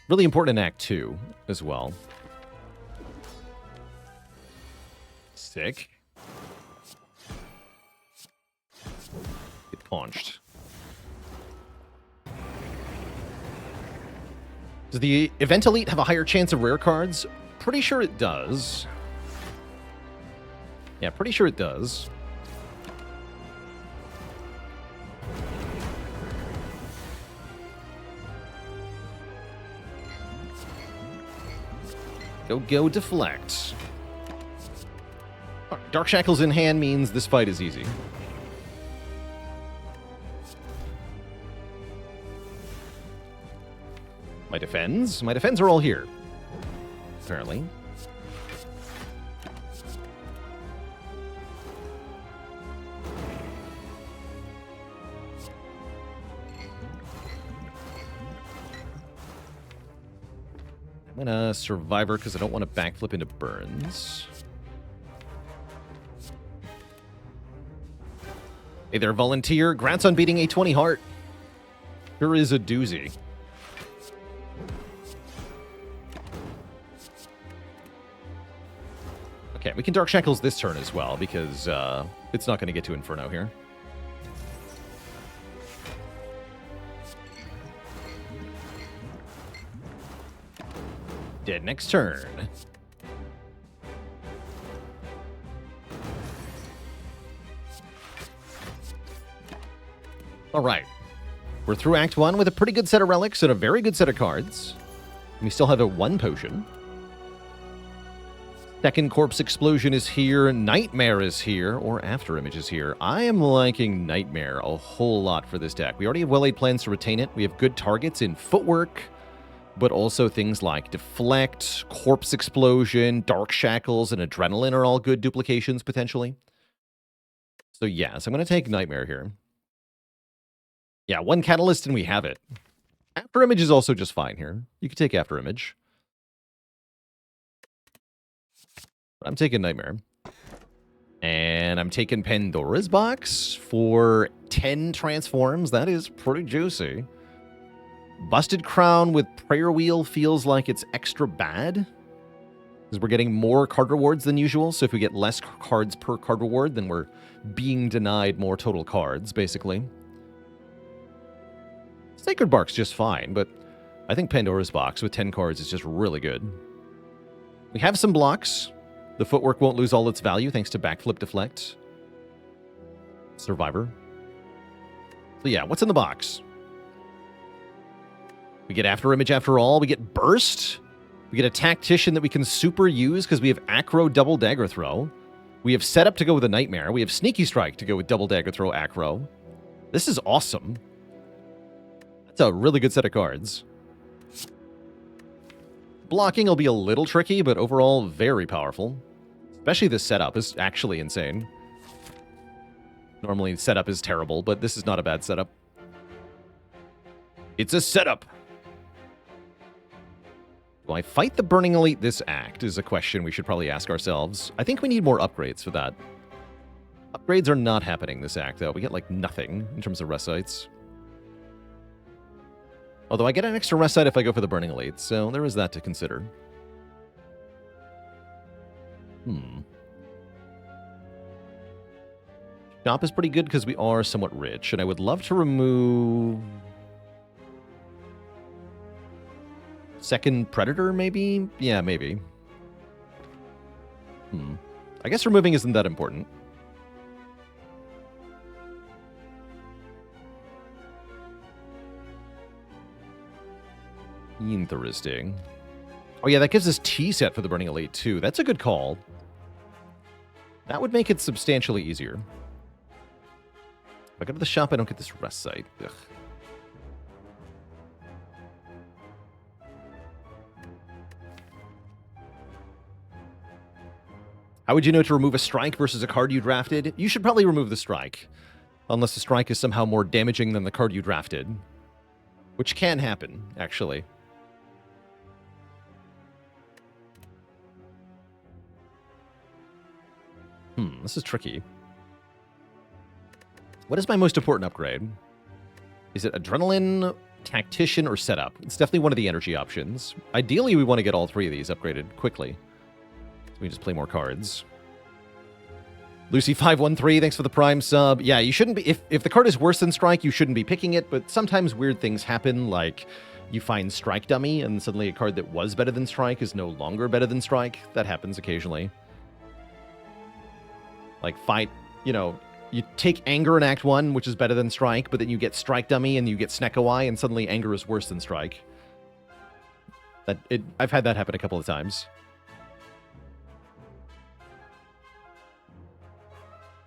Really important in Act 2 as well. Sick. Get punched. Does the Event Elite have a higher chance of rare cards? Pretty sure it does. Yeah, pretty sure it does. Go, deflect. Dark Shackles in hand means this fight is easy. My defends are all here. Apparently. I'm gonna Survivor because I don't want to backflip into burns. Hey there, Volunteer. Grants on beating a 20 heart. Sure is a doozy. Okay, we can Dark Shackles this turn as well because it's not going to get to Inferno here. Dead next turn. All right. We're through Act 1 with a pretty good set of relics and a very good set of cards. We still have a 1 potion. Second Corpse Explosion is here. Nightmare is here. Or After Image is here. I am liking Nightmare a whole lot for this deck. We already have well-laid plans to retain it. We have good targets in Footwork, but also things like Deflect, Corpse Explosion, Dark Shackles, and Adrenaline are all good duplications, potentially. So yes, I'm going to take Nightmare here. Yeah, 1 Catalyst and we have it. After Image is also just fine here. You can take After Image. But I'm taking Nightmare. And I'm taking Pandora's Box for 10 transforms. That is pretty juicy. Busted Crown with Prayer Wheel feels like it's extra bad. Because we're getting more card rewards than usual. So if we get less cards per card reward, then we're being denied more total cards, basically. Sacred Bark's just fine, but I think Pandora's Box with 10 cards is just really good. We have some blocks. The Footwork won't lose all its value thanks to Backflip Deflect. Survivor. So yeah, what's in the box? We get After Image after all. We get Burst. We get a Tactician that we can super use because we have Acro Double Dagger Throw. We have Setup to go with a Nightmare. We have Sneaky Strike to go with Double Dagger Throw Acro. This is awesome. That's a really good set of cards. Blocking will be a little tricky, but overall very powerful. Especially this setup is actually insane. Normally, setup is terrible, but this is not a bad setup. It's a setup! Will I fight the Burning Elite this act is a question we should probably ask ourselves. I think we need more upgrades for that. Upgrades are not happening this act, though. We get, like, nothing in terms of rest sites. Although I get an extra rest site if I go for the Burning Elite, so there is that to consider. Shop is pretty good because we are somewhat rich, and I would love to remove... Second Predator, maybe? Yeah, maybe. I guess removing isn't that important. Interesting. Oh yeah, that gives us T-set for the Burning Elite, too. That's a good call. That would make it substantially easier. If I go to the shop, I don't get this rest site. Ugh. How would you know to remove a strike versus a card you drafted? You should probably remove the strike. Unless the strike is somehow more damaging than the card you drafted. Which can happen, actually. This is tricky. What is my most important upgrade? Is it Adrenaline, Tactician, or Setup? It's definitely one of the energy options. Ideally, we want to get all three of these upgraded quickly. So we just play more cards. Lucy513, thanks for the Prime sub. Yeah, you shouldn't be... If the card is worse than Strike, you shouldn't be picking it, but sometimes weird things happen, like you find Strike Dummy, and suddenly a card that was better than Strike is no longer better than Strike. That happens occasionally. Like, fight... You know, you take Anger in Act 1, which is better than Strike, but then you get Strike Dummy, and you get Snekawai, and suddenly Anger is worse than Strike. I've had that happen a couple of times.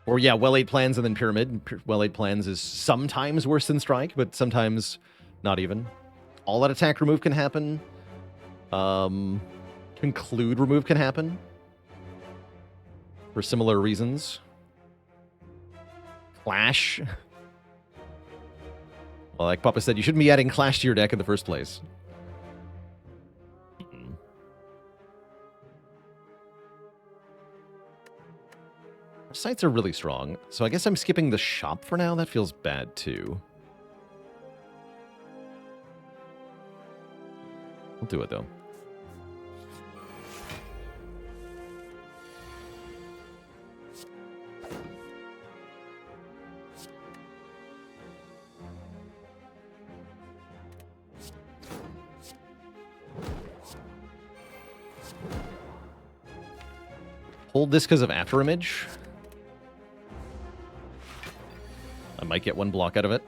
Or yeah, well-laid plans and then Pyramid. Well-laid plans is sometimes worse than Strike, but sometimes not even. All-out attack remove can happen. Conclude remove can happen. For similar reasons. Clash. Well, like Papa said, you shouldn't be adding Clash to your deck in the first place. Sites are really strong, so I guess I'm skipping the shop for now. That feels bad, too. I'll do it, though. Hold this because of Afterimage. I might get one block out of it.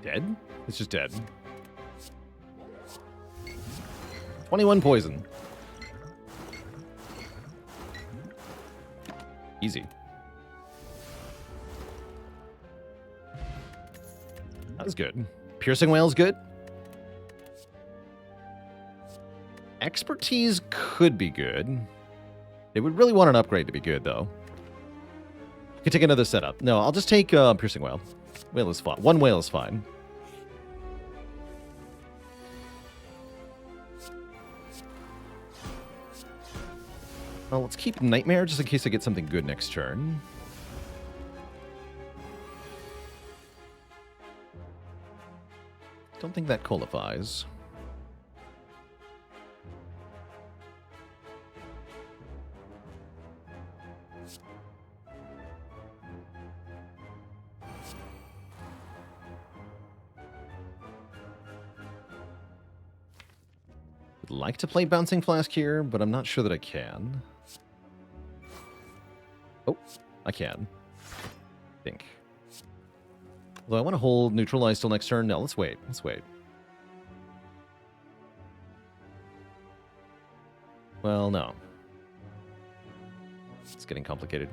Dead? It's just dead. 21 poison. Easy. That was good. Piercing Whale's good. Expertise could be good. They would really want an upgrade to be good, though. Could take another setup. No, I'll just take Piercing Whale. Whale is fine. One whale is fine. Well, let's keep Nightmare just in case I get something good next turn. Don't think that qualifies. Would like to play Bouncing Flask here, but I'm not sure that I can. Oh, I can. I think. Although I want to hold Neutralize till next turn. No, let's wait. Let's wait. Well, no. Let's getting complicated.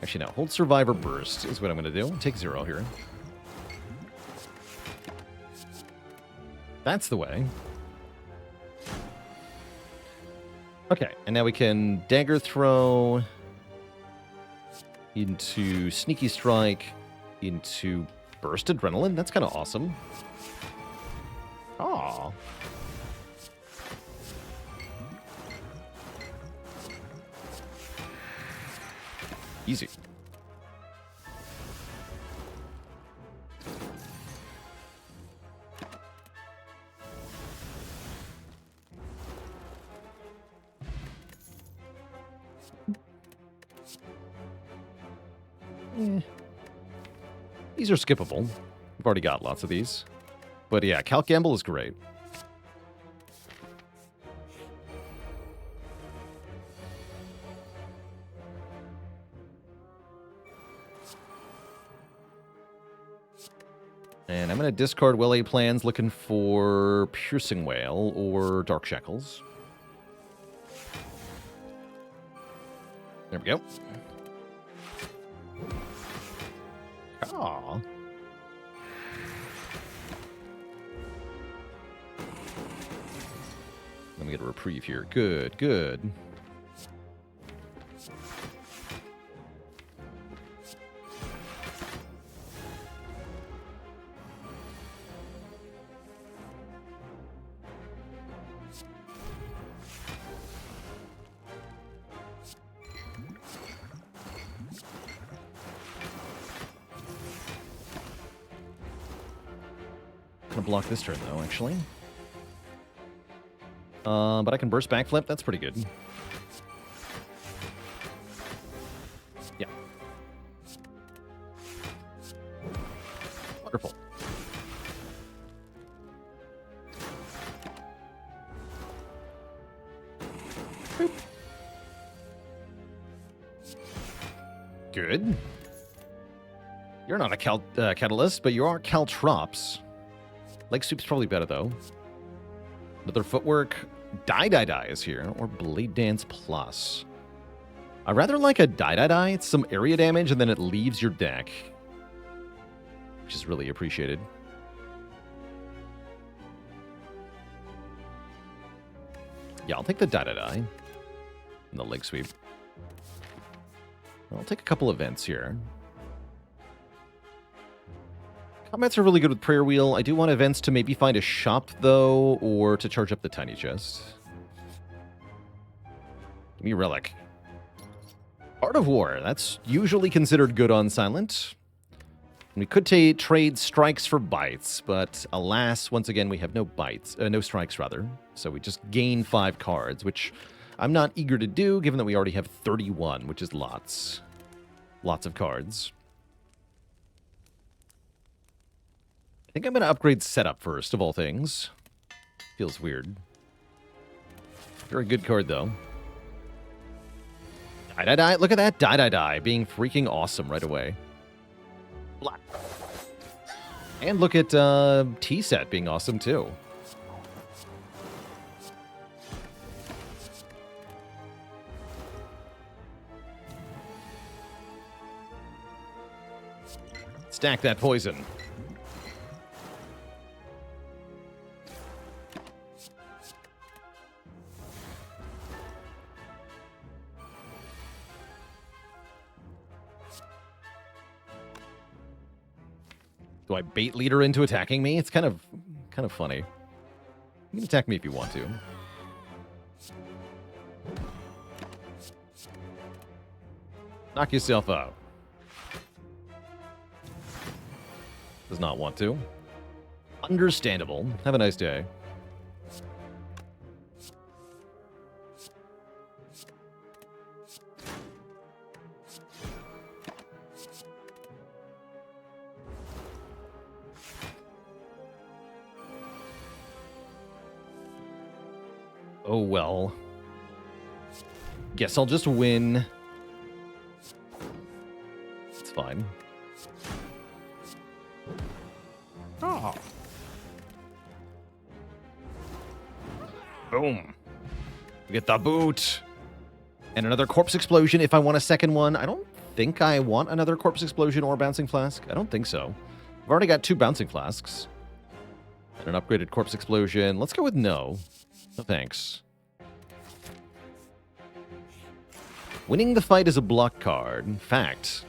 Actually, no. Hold Survivor Burst is what I'm going to do. Take 0 here. That's the way. Okay, and now we can Dagger Throw into Sneaky Strike into Burst Adrenaline. That's kind of awesome. Aw. Easy. These are skippable. We've already got lots of these. But yeah, Calc Gamble is great. And I'm going to discard Well-Laid Plans looking for Piercing Whale or Dark Shackles. There we go. Aw. Let me get a reprieve here. Good, good. Block this turn, though, actually. But I can burst backflip. That's pretty good. Yeah. Wonderful. Boop. Good. You're not a Catalyst, but you are Caltrops. Leg Sweep's probably better, though. Another Footwork. Die is here. Or Blade Dance Plus. I rather like a Die. It's some area damage, and then it leaves your deck. Which is really appreciated. Yeah, I'll take the Die. And the Leg Sweep. I'll take a couple events here. Combats are really good with Prayer Wheel. I do want events to maybe find a shop, though, or to charge up the Tiny Chest. Give me a Relic. Art of War. That's usually considered good on Silent. We could trade strikes for bites, but alas, once again, we have no bites. No strikes, rather. So we just gain 5 cards, which I'm not eager to do, given that we already have 31, which is lots. Lots of cards. I think I'm going to upgrade Setup first, of all things. Feels weird. Very good card, though. Die. Look at that Die. Being freaking awesome right away. Black. And look at T-Set being awesome, too. Stack that poison. Do I bait leader into attacking me? It's kind of funny. You can attack me if you want to. Knock yourself out. Does not want to. Understandable. Have a nice day. Oh, well. Guess I'll just win. It's fine. Oh. Boom. We get the boot. And another corpse explosion if I want a second one. I don't think I want another corpse explosion or bouncing flask. I don't think so. I've already got 2 bouncing flasks. And an upgraded corpse explosion. Let's go with no. No thanks. Winning the fight is a block card. Fact.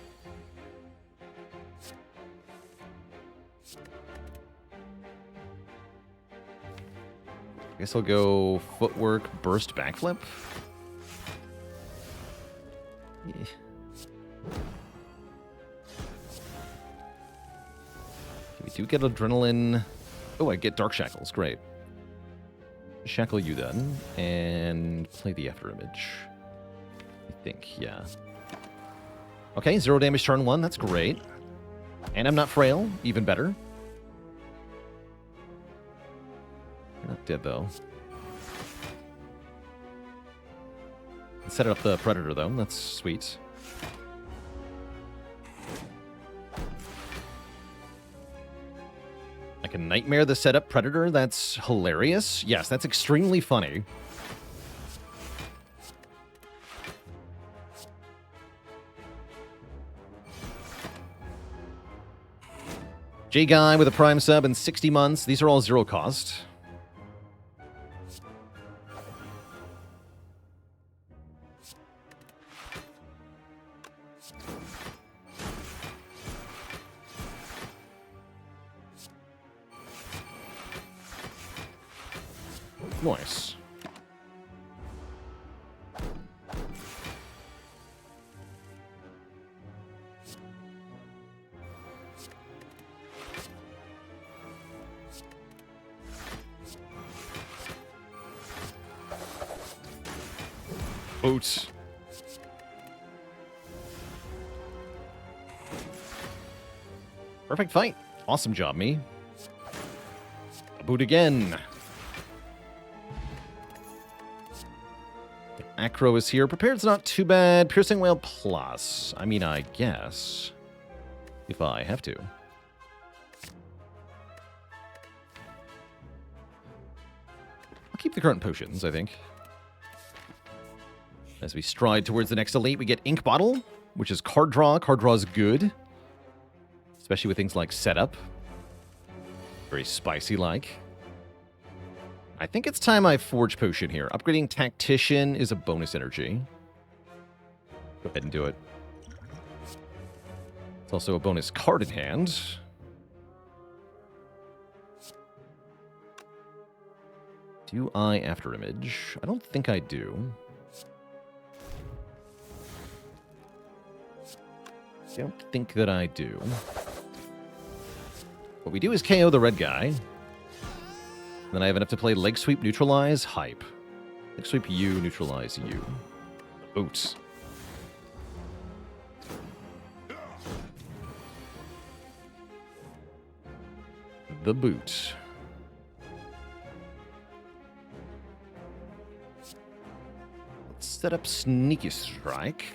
I guess I'll go footwork, burst, backflip. Yeah. We do get adrenaline. Oh, I get dark shackles. Great. Shackle you then, and play the after image. I think, yeah. Okay, 0 damage turn 1. That's great. And I'm not frail. Even better. You're not dead, though. Set up the Predator, though. That's sweet. I can Nightmare the setup Predator? That's hilarious. Yes, that's extremely funny. J-Guy with a Prime sub and 60 months. These are all 0 cost. Nice. Boots. Perfect fight. Awesome job, me. A boot again. Acro is here. Prepared's not too bad. Piercing Whale plus. I mean, I guess. If I have to. I'll keep the current potions, I think. As we stride towards the next elite, we get Ink Bottle, which is card draw. Card draw is good. Especially with things like setup. Very spicy-like. I think it's time I Forge Potion here. Upgrading Tactician is a bonus energy. Go ahead and do it. It's also a bonus card in hand. Do I After Image? I don't think I do. I don't think that I do. What we do is KO the red guy. Then I have enough to play Leg Sweep, Neutralize, Hype. Leg Sweep you, Neutralize you. Boots. The boot. Let's set up Sneaky Strike.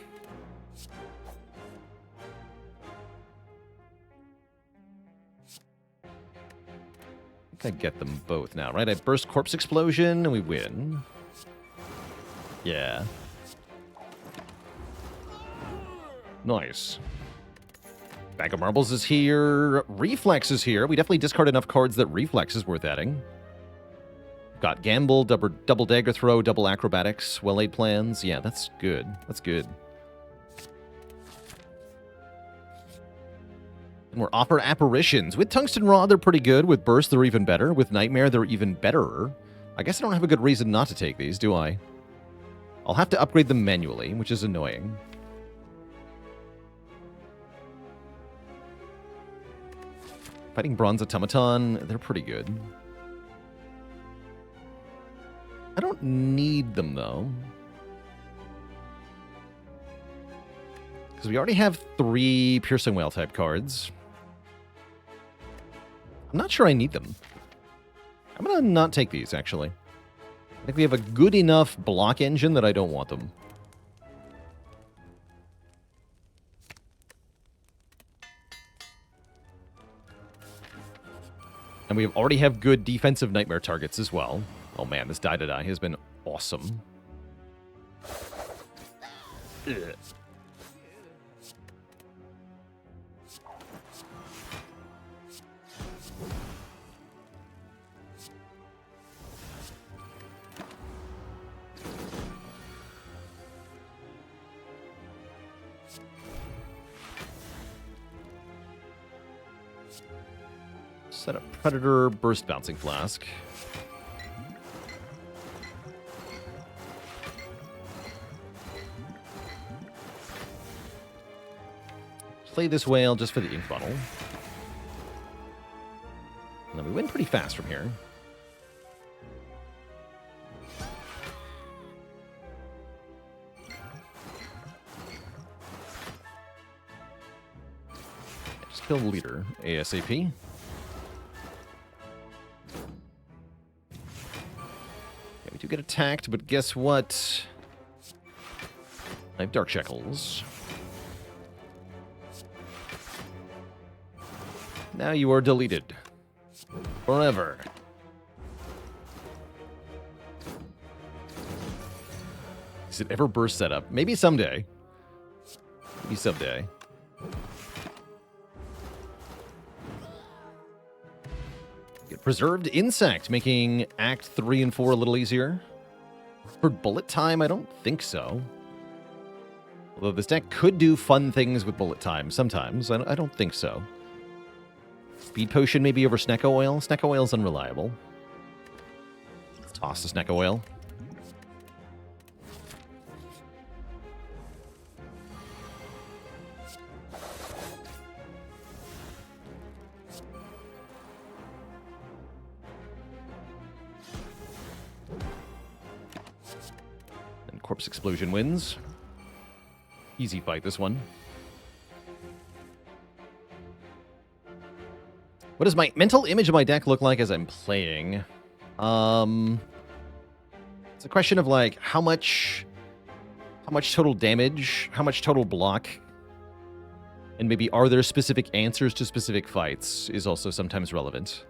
I get them both now, right? I burst Corpse Explosion, and we win. Yeah. Nice. Bag of Marbles is here. Reflex is here. We definitely discard enough cards that Reflex is worth adding. Got Gamble, double Dagger Throw, double Acrobatics, Well-Laid Plans. Yeah, that's good. That's good. And we're offered Apparitions. With Tungsten Rod, they're pretty good. With Burst, they're even better. With Nightmare, they're even betterer. I guess I don't have a good reason not to take these, do I? I'll have to upgrade them manually, which is annoying. Fighting Bronze Automaton, they're pretty good. I don't need them, though. Because we already have 3 Piercing Whale type cards. I'm not sure I need them. I'm going to not take these, actually. I think we have a good enough block engine that I don't want them. And we already have good defensive Nightmare targets as well. Oh man, this die-to-die has been awesome. Ugh. Set up Predator, Burst Bouncing Flask. Play this whale just for the ink bottle. And then we win pretty fast from here. Just kill the leader ASAP. We do get attacked, but guess what? I have Dark Shackles. Now you are deleted. Forever. Is it ever burst setup? Maybe someday. Maybe someday. Get Preserved Insect, making Act 3 and 4 a little easier. For bullet time, I don't think so. Although this deck could do fun things with bullet time sometimes. I don't think so. Speed Potion maybe over Snecko Oil. Snecko Oil's unreliable. Let's toss the Snecko Oil. And Corpse Explosion wins. Easy fight, this one. What does my mental image of my deck look like as I'm playing? It's a question of like how much total damage, how much total block, and maybe are there specific answers to specific fights is also sometimes relevant,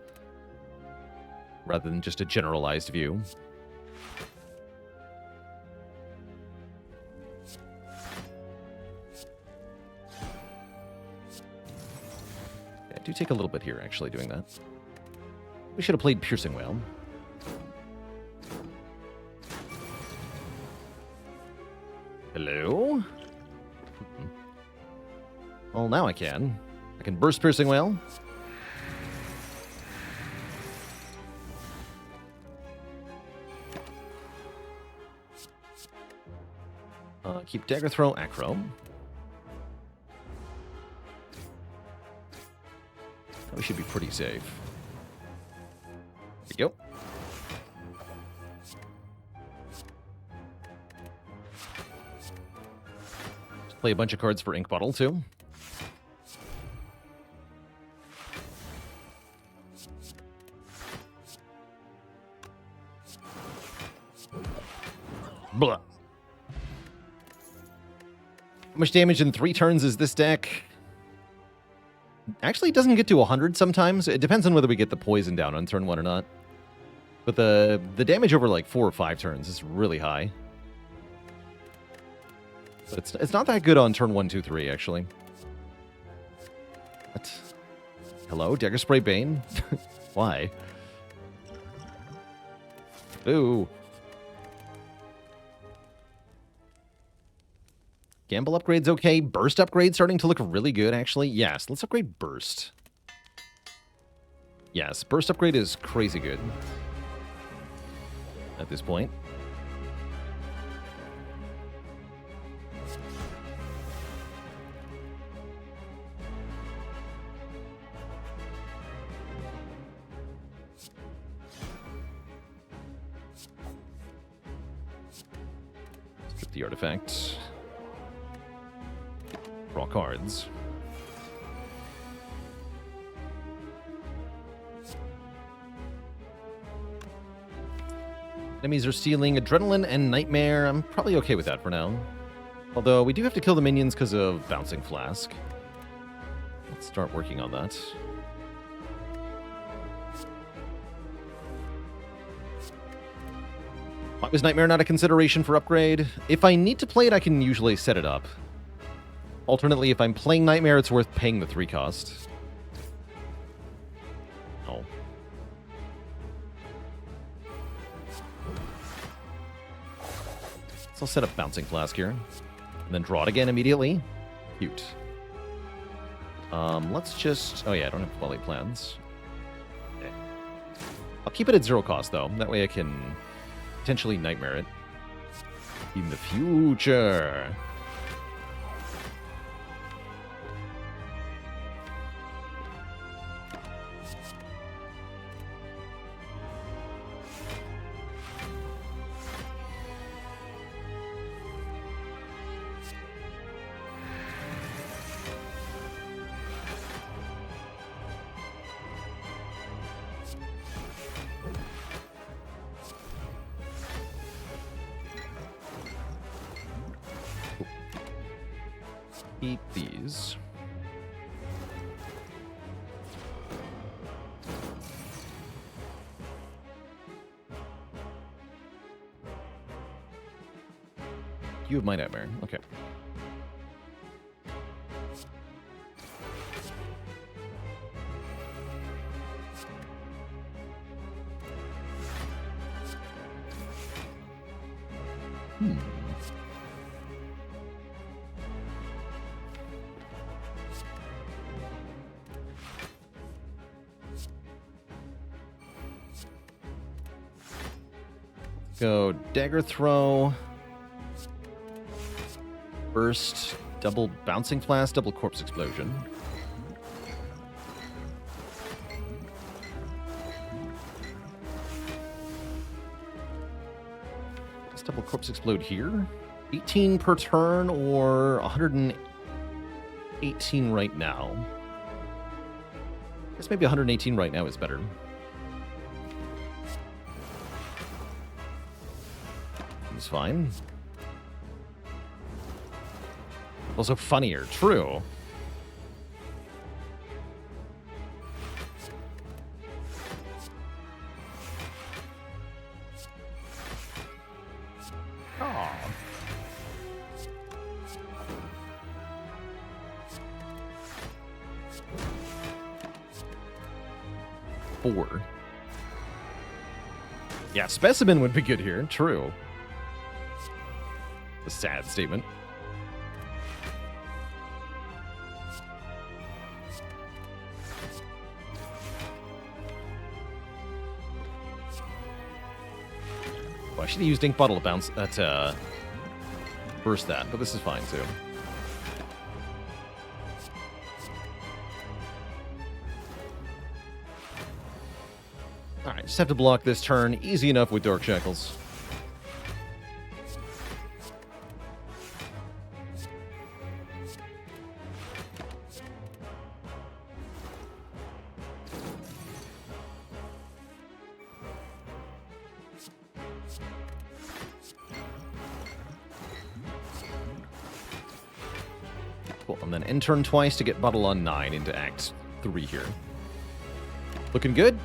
rather than just a generalized view. Do take a little bit here, actually, doing that. We should have played Piercing Whale. Hello? Well, now I can. I can burst Piercing Whale. Keep Dagger Throw, Acro. We should be pretty safe. There we go. Just play a bunch of cards for Ink Bottle, too. Blah. How much damage in 3 turns is this deck? Actually, it doesn't get to 100 sometimes. It depends on whether we get the poison down on turn 1 or not. But the damage over like 4 or 5 turns is really high. But it's not that good on turn 1, 2, 3, actually. What? Hello? Dagger Spray Bane? Why? Ooh. Gamble upgrade's okay. Burst upgrade starting to look really good, actually. Yes, let's upgrade Burst. Yes, Burst upgrade is crazy good at this point. Strip the artifact. Draw cards. Enemies are stealing Adrenaline and Nightmare. I'm probably okay with that for now. Although we do have to kill the minions because of Bouncing Flask. Let's start working on that. Why was Nightmare not a consideration for upgrade? If I need to play it, I can usually set it up. Alternately, if I'm playing Nightmare, it's worth paying the 3 cost. Oh. So I'll set up Bouncing Flask here. And then draw it again immediately. Cute. Let's just... Oh yeah, I don't have quality plans. Okay. I'll keep it at 0 cost, though. That way I can potentially Nightmare it in the future. Eat these. You have my Nightmare. Okay. Go Dagger Throw. Burst. Double Bouncing Flask. Double Corpse Explosion. Let's double Corpse Explode here. 18 per turn or 118 right now. I guess maybe 118 right now is better. It's fine. Also funnier, true. Oh. Four. Yeah, Specimen would be good here, true. A sad statement. Well, I should have used Ink Bottle to bounce that, burst that, but this is fine too. Alright, just have to block this turn. Easy enough with Dark Shackles. Cool, and then end turn twice to get Bottle on 9 into Act 3 here. Looking good.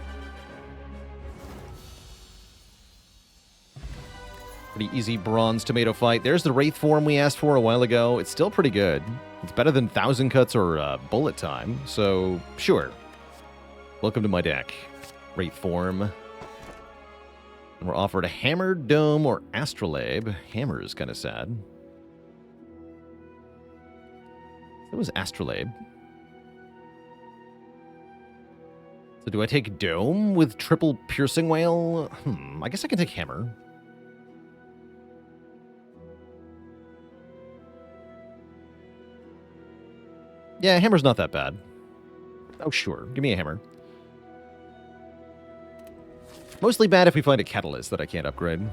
Pretty easy bronze tomato fight. There's the Wraith form we asked for a while ago. It's still pretty good. It's better than Thousand Cuts or Bullet Time, so sure. Welcome to my deck. Wraith form. And we're offered a Hammer, Dome, or Astrolabe. Hammer is kind of sad. It was Astrolabe. So do I take Dome with triple Piercing Whale? I guess I can take Hammer. Yeah, Hammer's not that bad. Oh, sure. Give me a Hammer. Mostly bad if we find a Catalyst that I can't upgrade.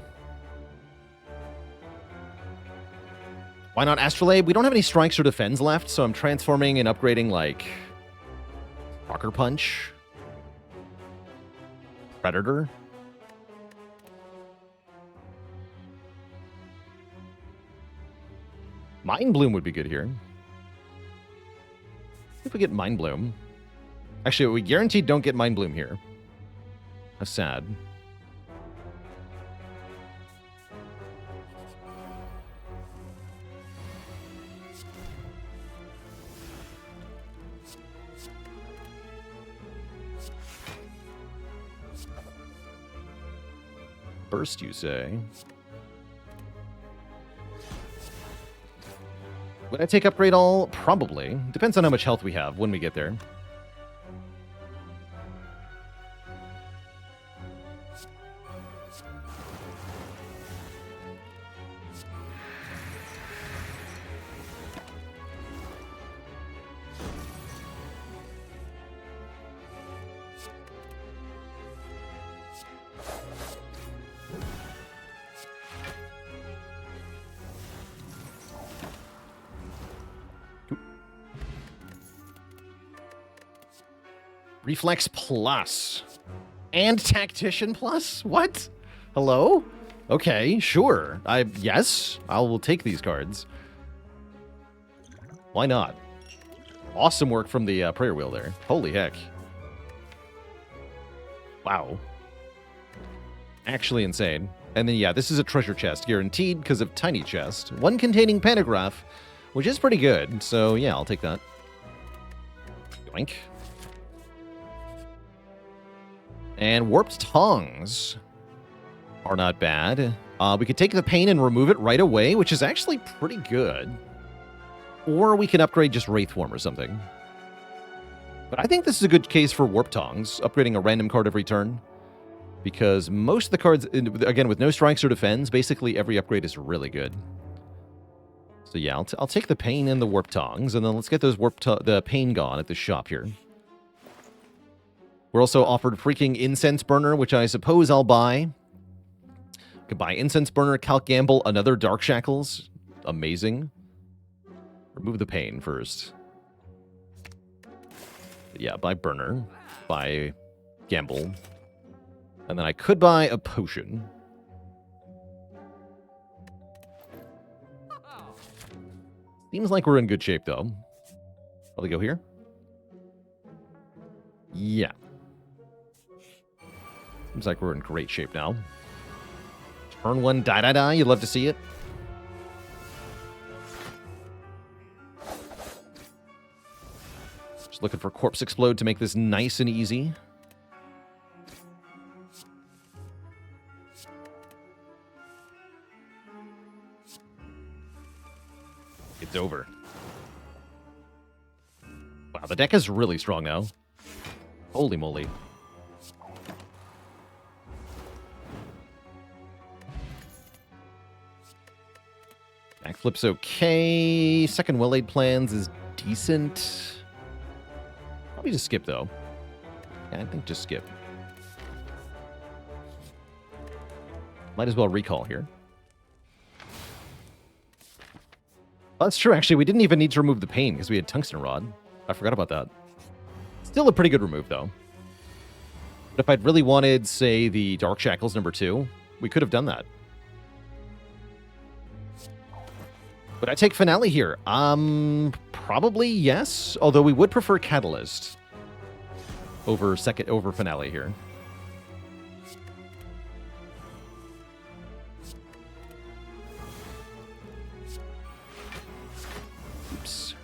Why not Astrolabe? We don't have any strikes or defends left, so I'm transforming and upgrading, like, Rocker Punch, Predator. Mind Bloom would be good here. If we get Mind Bloom. Actually, we guaranteed don't get Mind Bloom here. How sad. first, you say? Would I take upgrade all? Probably. Depends on how much health we have when we get there. Reflex Plus. And Tactician Plus? What? Hello? Okay, sure. Yes, I will take these cards. Why not? Awesome work from the prayer wheel there. Holy heck. Wow. Actually insane. And then, yeah, this is a treasure chest, guaranteed because of Tiny Chest. One containing Pantograph, which is pretty good. So, yeah, I'll take that. Yoink. And Warped Tongues are not bad. We could take the pain and remove it right away, which is actually pretty good. Or we can upgrade just Wraithform or something. But I think this is a good case for Warped Tongues, upgrading a random card every turn. Because most of the cards, again, with no strikes or defends, basically every upgrade is really good. So yeah, I'll take the pain and the Warped Tongues, and then let's get those the pain gone at the shop here. We're also offered freaking Incense Burner, which I suppose I'll buy. Could buy Incense Burner, Calc Gamble, another Dark Shackles. Amazing. Remove the pain first. But yeah, buy Burner. Buy Gamble. And then I could buy a potion. Seems like we're in good shape, though. Probably go here. Yeah. Seems like we're in great shape now. Turn one, die. You'd love to see it. Just looking for Corpse Explode to make this nice and easy. It's over. Wow, the deck is really strong now. Holy moly. Backflip's okay. Second well-laid plans is decent. Probably just skip, though. Yeah, I think just skip. Might as well recall here. Oh, that's true, actually. We didn't even need to remove the pain because we had Tungsten Rod. I forgot about that. Still a pretty good remove, though. But if I'd really wanted, say, the Dark Shackles #2, we could have done that. Would I take Finale here? Probably yes. Although we would prefer Catalyst over Finale here. Oops.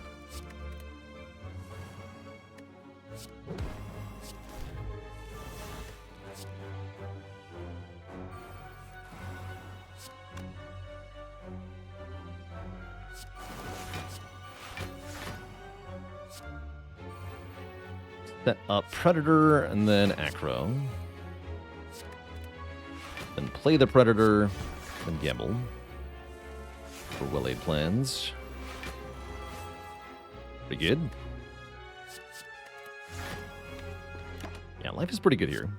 Set up Predator and then Acro. Then play the Predator, then Gamble for well-laid plans. Pretty good. Yeah, life is pretty good here.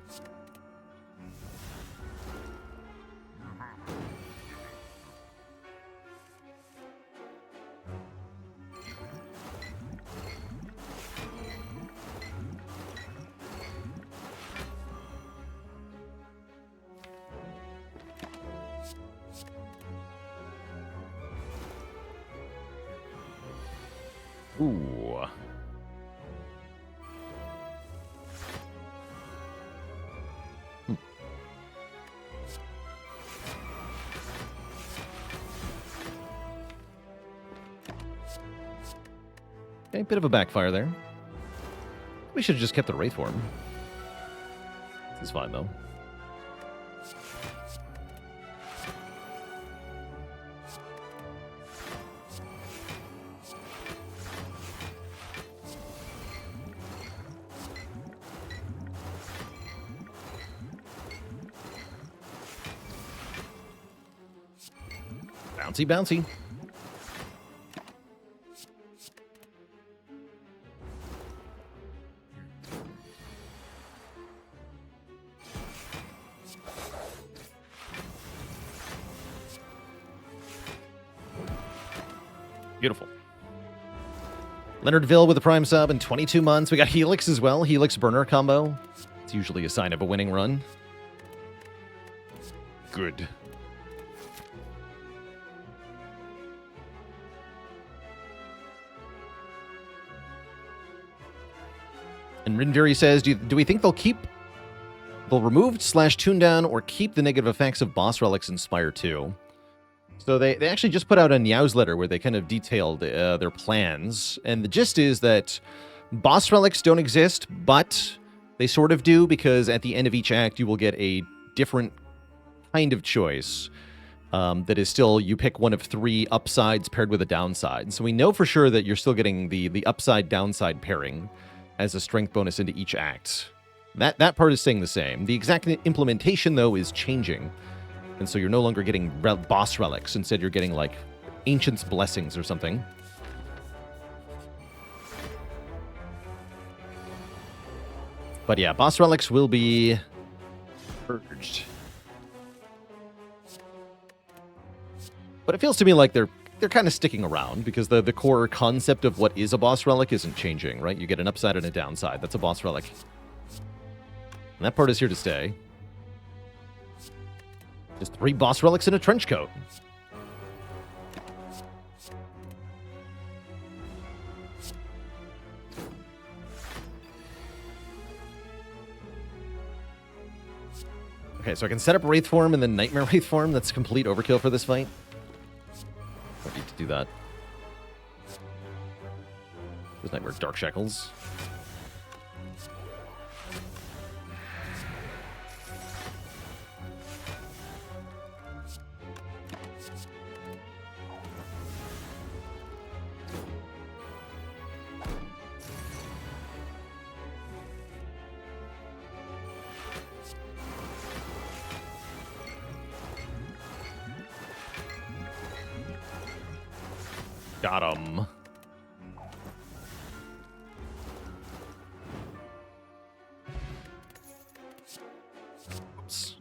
Ooh. Okay, bit of a backfire there. We should have just kept the Wraithform. This is fine, though. Bouncy, bouncy. Beautiful. Leonardville with a prime sub in 22 months. We got Helix as well. Helix burner combo. It's usually a sign of a winning run. Good. And Rinviri says, do we think they'll remove / tune down or keep the negative effects of boss relics in Spire 2? So they actually just put out a newsletter where they kind of detailed their plans. And the gist is that boss relics don't exist, but they sort of do, because at the end of each act you will get a different kind of choice that is still, you pick one of 3 upsides paired with a downside. So we know for sure that you're still getting the upside-downside pairing as a strength bonus into each act. That part is staying the same. The exact implementation, though, is changing. And so you're no longer getting boss relics. Instead, you're getting, like, Ancient's Blessings or something. But yeah, boss relics will be purged. But it feels to me like they're kind of sticking around, because the core concept of what is a boss relic isn't changing, right? You get an upside and a downside. That's a boss relic. And that part is here to stay. Just 3 boss relics in a trench coat. Okay, so I can set up Wraith form and then Nightmare Wraith form. That's complete overkill for this fight. Don't need to do that. There's Nightmare Dark Shackles. Got him. Oops.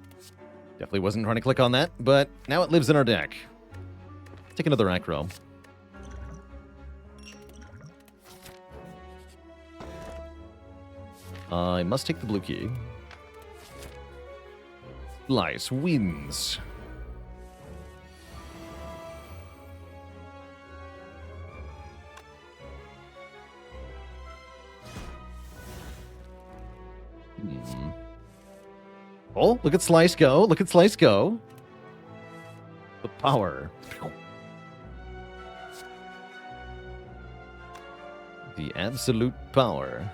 Definitely wasn't trying to click on that, but now it lives in our deck. Take another acro. I must take the blue key. Slice wins. Oh, look at Slice go. Look at Slice go. The power. The absolute power.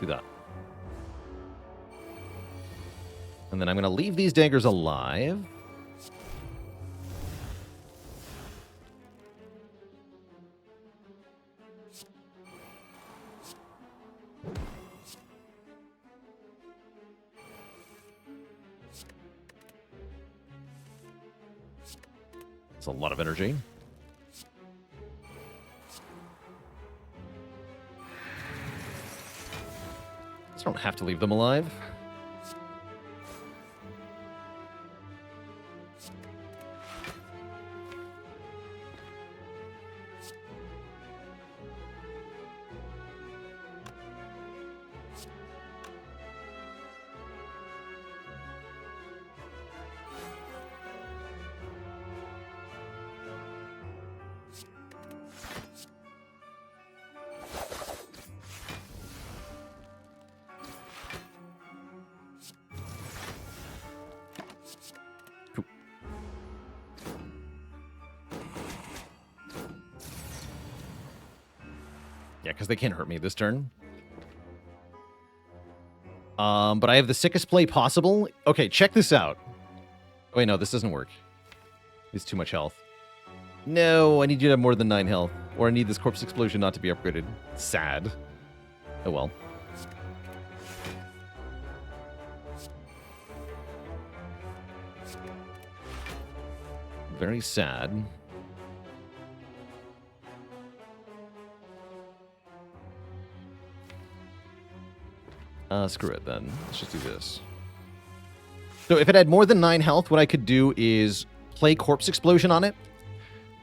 Do that. And then I'm going to leave these daggers alive. It's a lot of energy. Just don't have to leave them alive. Yeah, because they can't hurt me this turn. But I have the sickest play possible. Okay, check this out. Oh, wait, no, this doesn't work. It's too much health. No, I need you to have more than 9 health. Or I need this Corpse Explosion not to be upgraded. Sad. Oh well. Very sad. Screw it then. Let's just do this. So if it had more than 9 health, what I could do is play Corpse Explosion on it.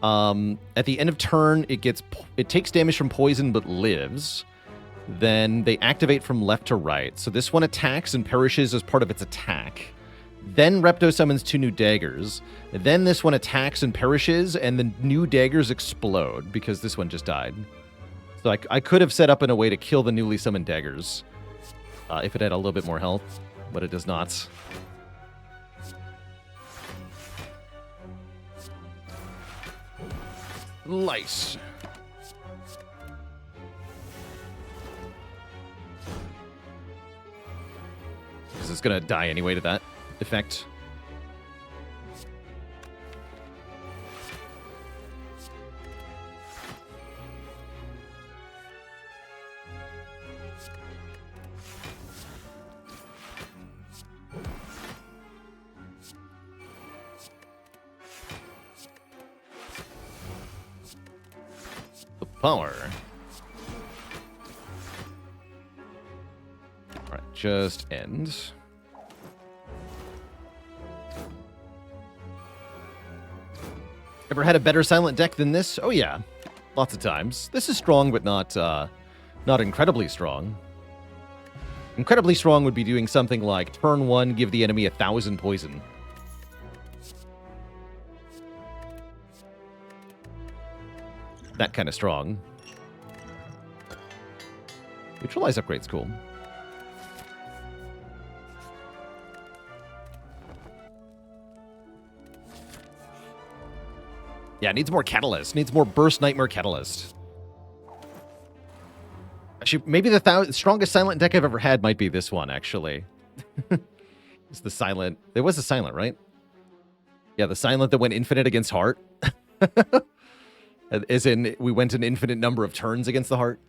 At the end of turn, it takes damage from poison but lives. Then they activate from left to right. So this one attacks and perishes as part of its attack. Then Repto summons 2 new daggers. Then this one attacks and perishes, and the new daggers explode because this one just died. So I could have set up in a way to kill the newly summoned daggers if it had a little bit more health, but it does not. Lice. Because it's going to die anyway to that effect. The power. All right, just end. Ever had a better silent deck than this? Oh yeah, lots of times. This is strong, but not incredibly strong. Incredibly strong would be doing something like turn 1, give the enemy 1,000 poison. That kind of strong. Neutralize upgrade's cool. Yeah, needs more Catalyst. Needs more Burst Nightmare Catalyst. Actually, maybe the strongest Silent deck I've ever had might be this one, actually. It's the Silent. There was a Silent, right? Yeah, the Silent that went infinite against Heart. As in, we went an infinite number of turns against the Heart.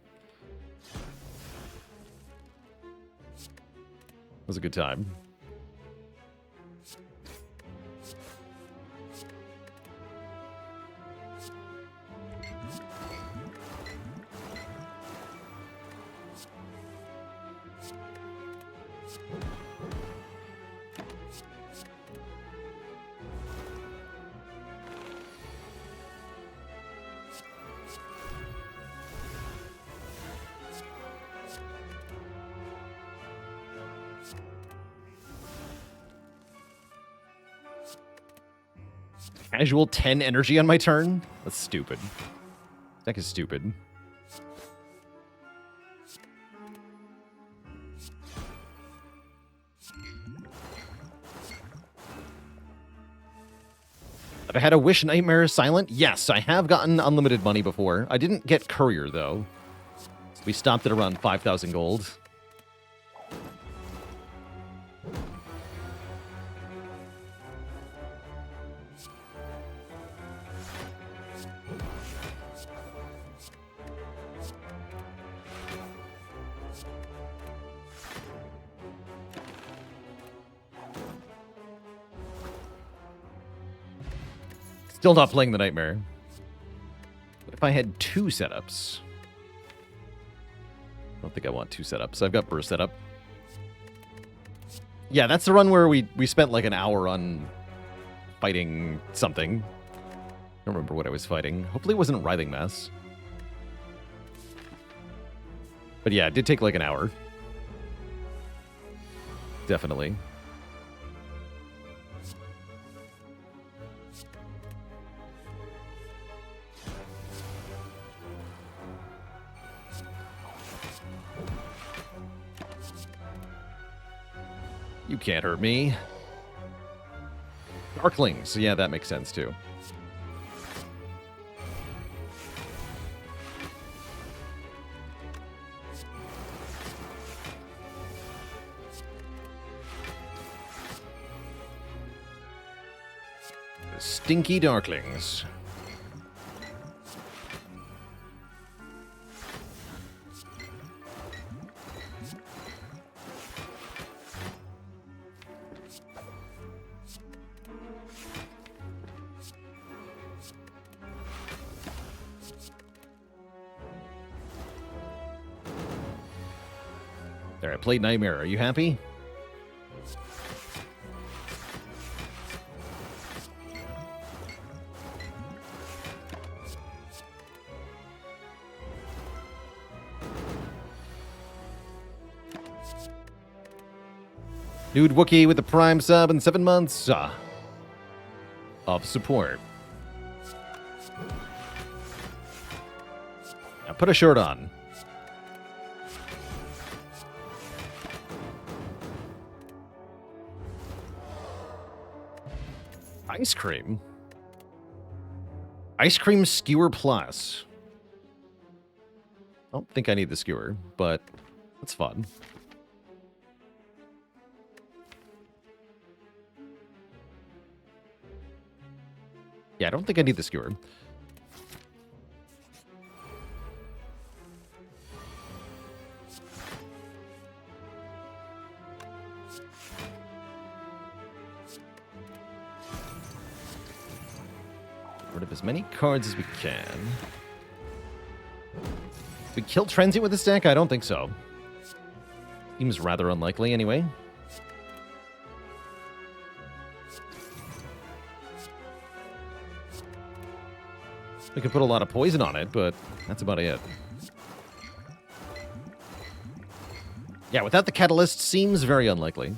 It was a good time. Casual 10 energy on my turn? That's stupid. This deck is stupid. Have I had a Wish Nightmare Silent? Yes, I have gotten unlimited money before. I didn't get Courier, though. We stopped at around 5,000 gold. Still not playing the Nightmare. What if I had 2 setups? I don't think I want 2 setups. I've got Burst setup. Yeah, that's the run where we spent like an hour on fighting something. I don't remember what I was fighting. Hopefully it wasn't Writhing Mass. But yeah, it did take like an hour. Definitely. You can't hurt me. Darklings. Yeah, that makes sense too. Stinky Darklings. There, I played Nightmare. Are you happy? Dude Wookie with the Prime sub and 7 months of support. Now put a shirt on. Ice cream? Ice cream skewer plus. I don't think I need the skewer, but that's fun. Yeah, I don't think I need the skewer. Get rid of as many cards as we can. We kill Transient with this deck? I don't think so. Seems rather unlikely anyway. We could put a lot of poison on it, but that's about it. Yeah, without the catalyst, seems very unlikely.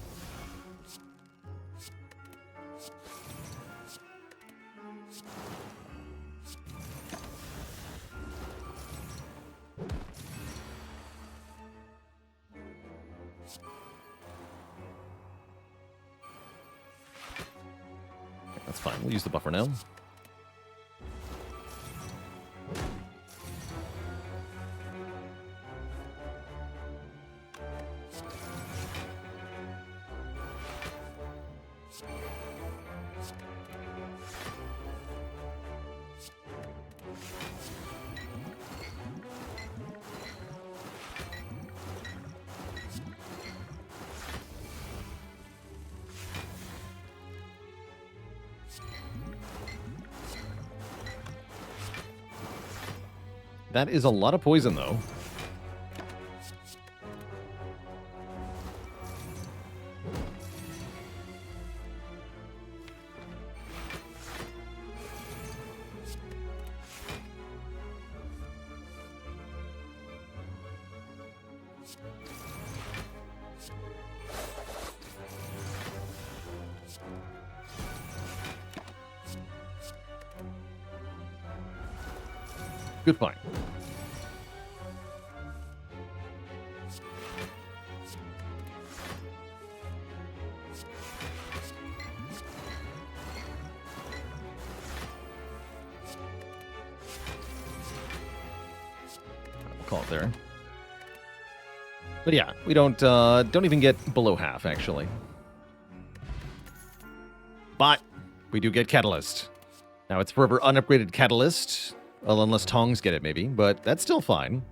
Okay, that's fine. We'll use the buffer now. That is a lot of poison, though. Good fight. We'll call it there. But yeah, we don't even get below half, actually. But we do get Catalyst. Now it's forever unupgraded Catalyst. Well, unless Tongs get it, maybe. But that's still fine.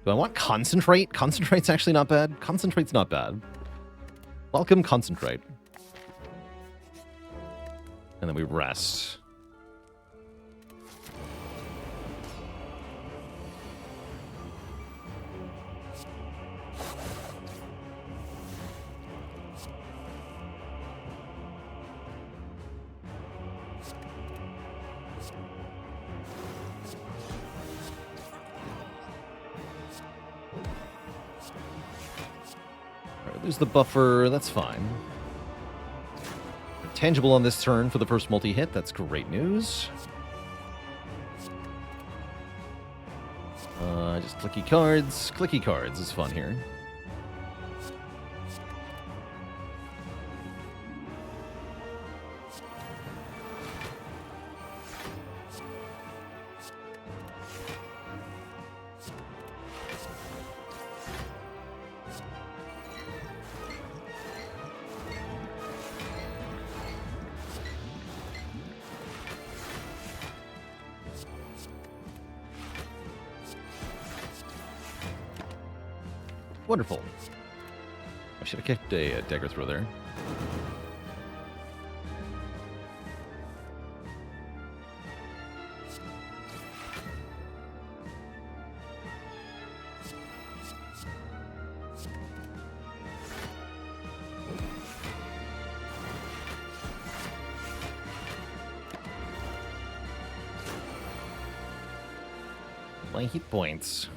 Do I want Concentrate? Concentrate's actually not bad. Concentrate's not bad. Welcome, Concentrate. And then we rest. Lose the buffer, that's fine. Tangible on this turn for the first multi-hit, that's great news. Just clicky cards. Clicky cards is fun here. Wonderful. I should have kept a dagger throw there. My hit points.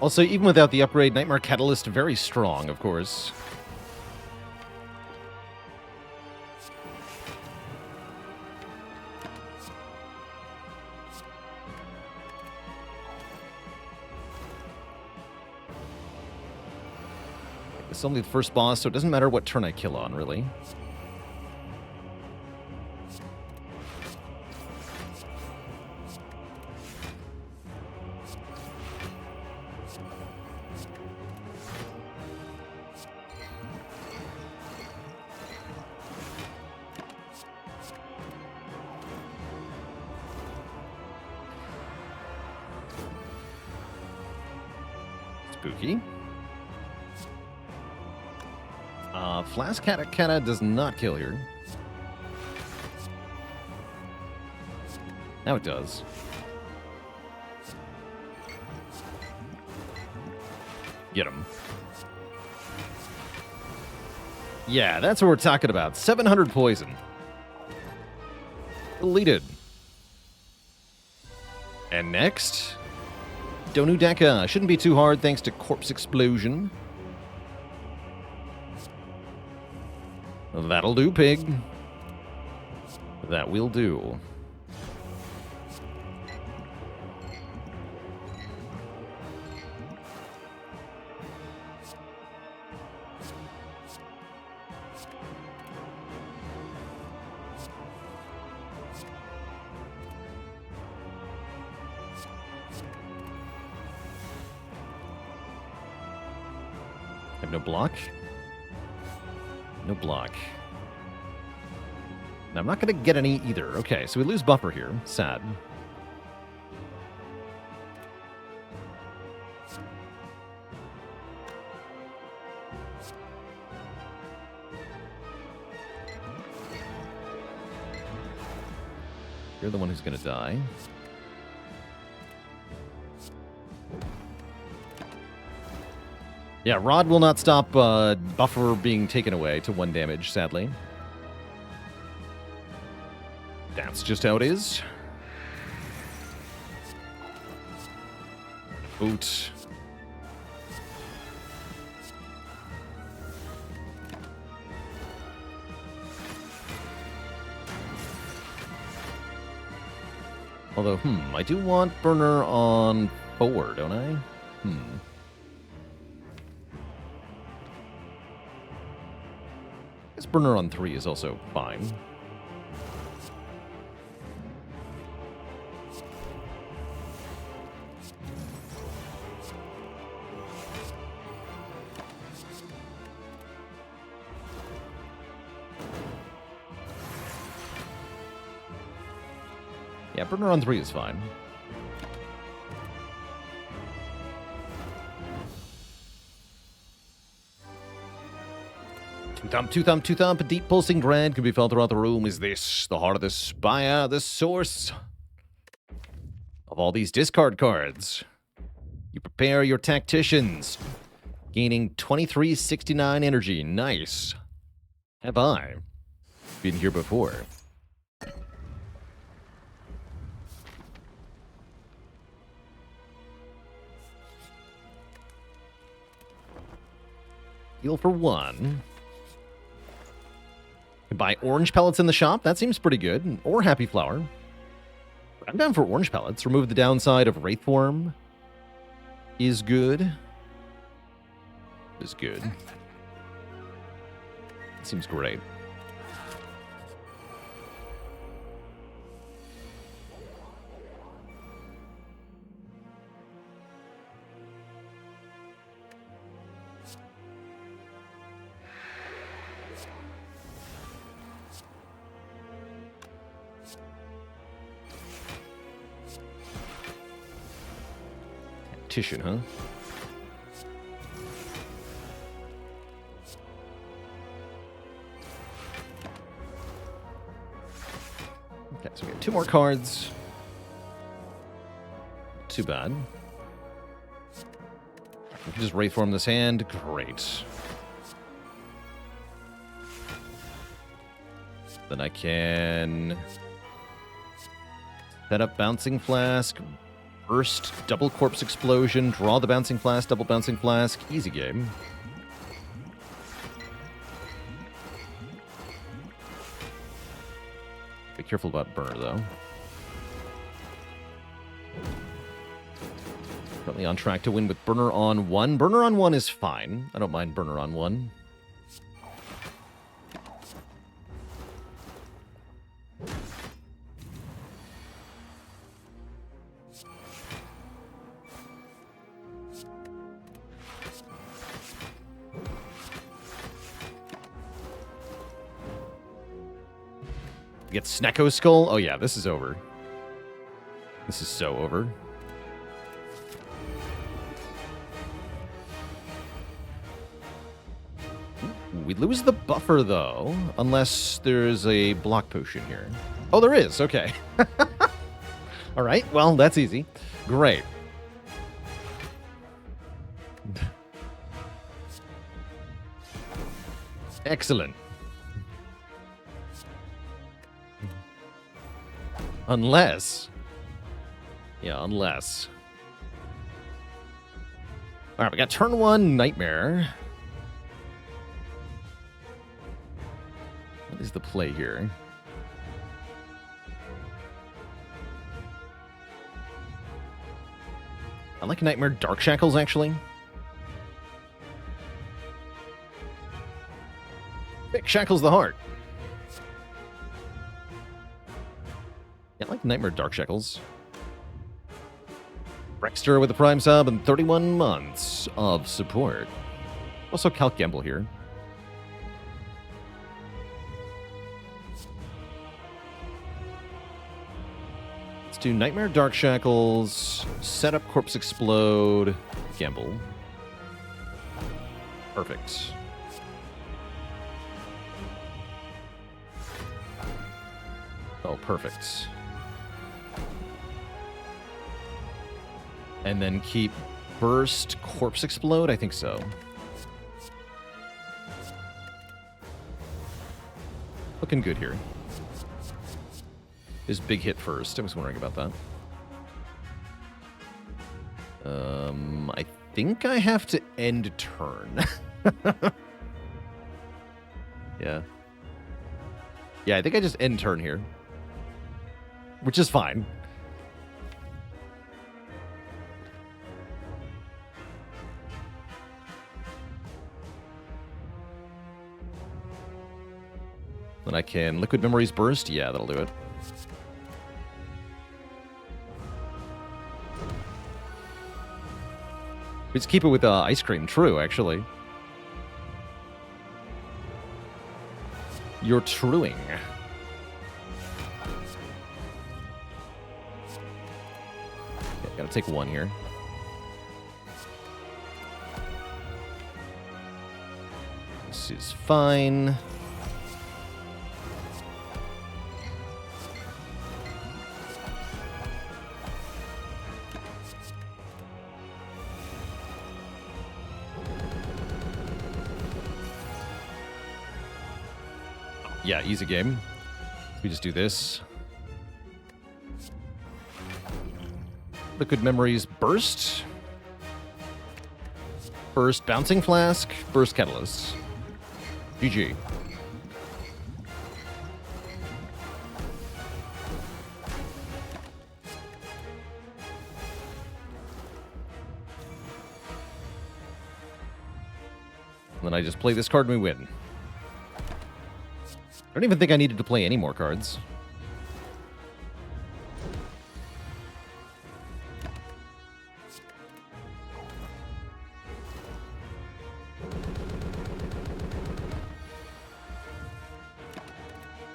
Also, even without the upgrade, Nightmare Catalyst, very strong, of course. It's only the first boss, so it doesn't matter what turn I kill on, really. Spooky. Flask Katakata does not kill here. Now it does. Get him. Yeah, that's what we're talking about. 700 poison. Deleted. And next, Donudeka. Shouldn't be too hard thanks to Corpse Explosion. That'll do, pig. That will do. Have no block? No block. Now, I'm not going to get any either. Okay, so we lose buffer here. Sad. You're the one who's going to die. Yeah, Rod will not stop buffer being taken away to 1 damage, sadly. That's just how it is. Boot. Although, I do want Burner on 4, don't I? This Burner on 3 is also fine. Yeah, Burner on 3 is fine. Two thump, a deep pulsing dread can be felt throughout the room. Is this the heart of the Spire, the source of all these discard cards? You prepare your tacticians, gaining 2369 energy. Nice. Have I been here before? Heal for 1. Can buy orange pellets in the shop. That seems pretty good. Or Happy Flower. I'm down for orange pellets. Remove the downside of Wraithworm. Is good. Is good. Seems great. Tactician, huh? Okay, so we got 2 more cards. Too bad. We can just Wraithform this hand. Great. Then I can set up Bouncing Flask, burst, double Corpse Explosion, draw the Bouncing Flask, double Bouncing Flask. Easy game. Be careful about Burner, though. Currently on track to win with Burner on 1. Burner on 1 is fine. I don't mind Burner on 1. Get Snecko Skull? Oh yeah, this is over. This is so over. We lose the buffer, though, unless there's a block potion here. Oh, there is. Okay. All right. Well, that's easy. Great. Excellent. Unless. Yeah, unless. All right, we got turn 1 Nightmare. What is the play here? I like Nightmare Dark Shackles, actually. Pick Shackles the Heart. Yeah, I like Nightmare Dark Shackles. Brexter with the Prime sub and 31 months of support. Also Calc Gamble here. Let's do Nightmare Dark Shackles, set up Corpse Explode, Gamble. Perfect. Oh, perfect. And then keep Burst, Corpse Explode? I think so. Looking good here. Is big hit first. I was wondering about that. I think I have to end turn. Yeah. Yeah, I think I just end turn here. Which is fine. Then I can Liquid Memories Burst. Yeah, that'll do it. Let's keep it with Ice Cream. True, actually. You're truing. Okay, gotta take 1 here. This is fine. Yeah, easy game. We just do this. Liquid Memories Burst. Burst Bouncing Flask. Burst Catalyst. GG. And then I just play this card and we win. I don't even think I needed to play any more cards.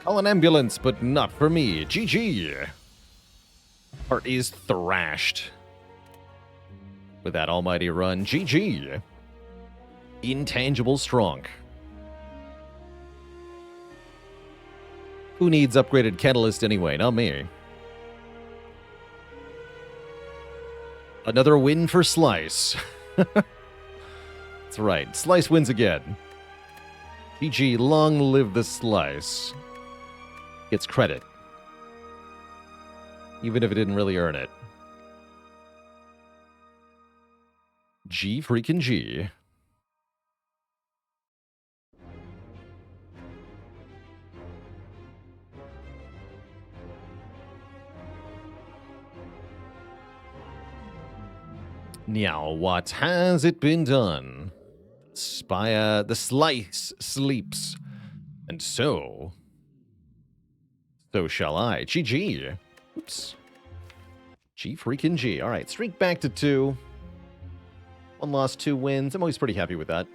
Call an ambulance, but not for me. GG. Heart is thrashed. with that almighty run. GG. Intangible Strong. Who needs upgraded Catalyst anyway? Not me. Another win for Slice. That's right. Slice wins again. GG, long live the Slice. Gets credit. Even if it didn't really earn it. G freaking G. Now, what has it been done? Spire, the Slice sleeps. And so shall I. GG. Oops. G freaking G. All right, streak back to 2. 1 loss, 2 wins. I'm always pretty happy with that.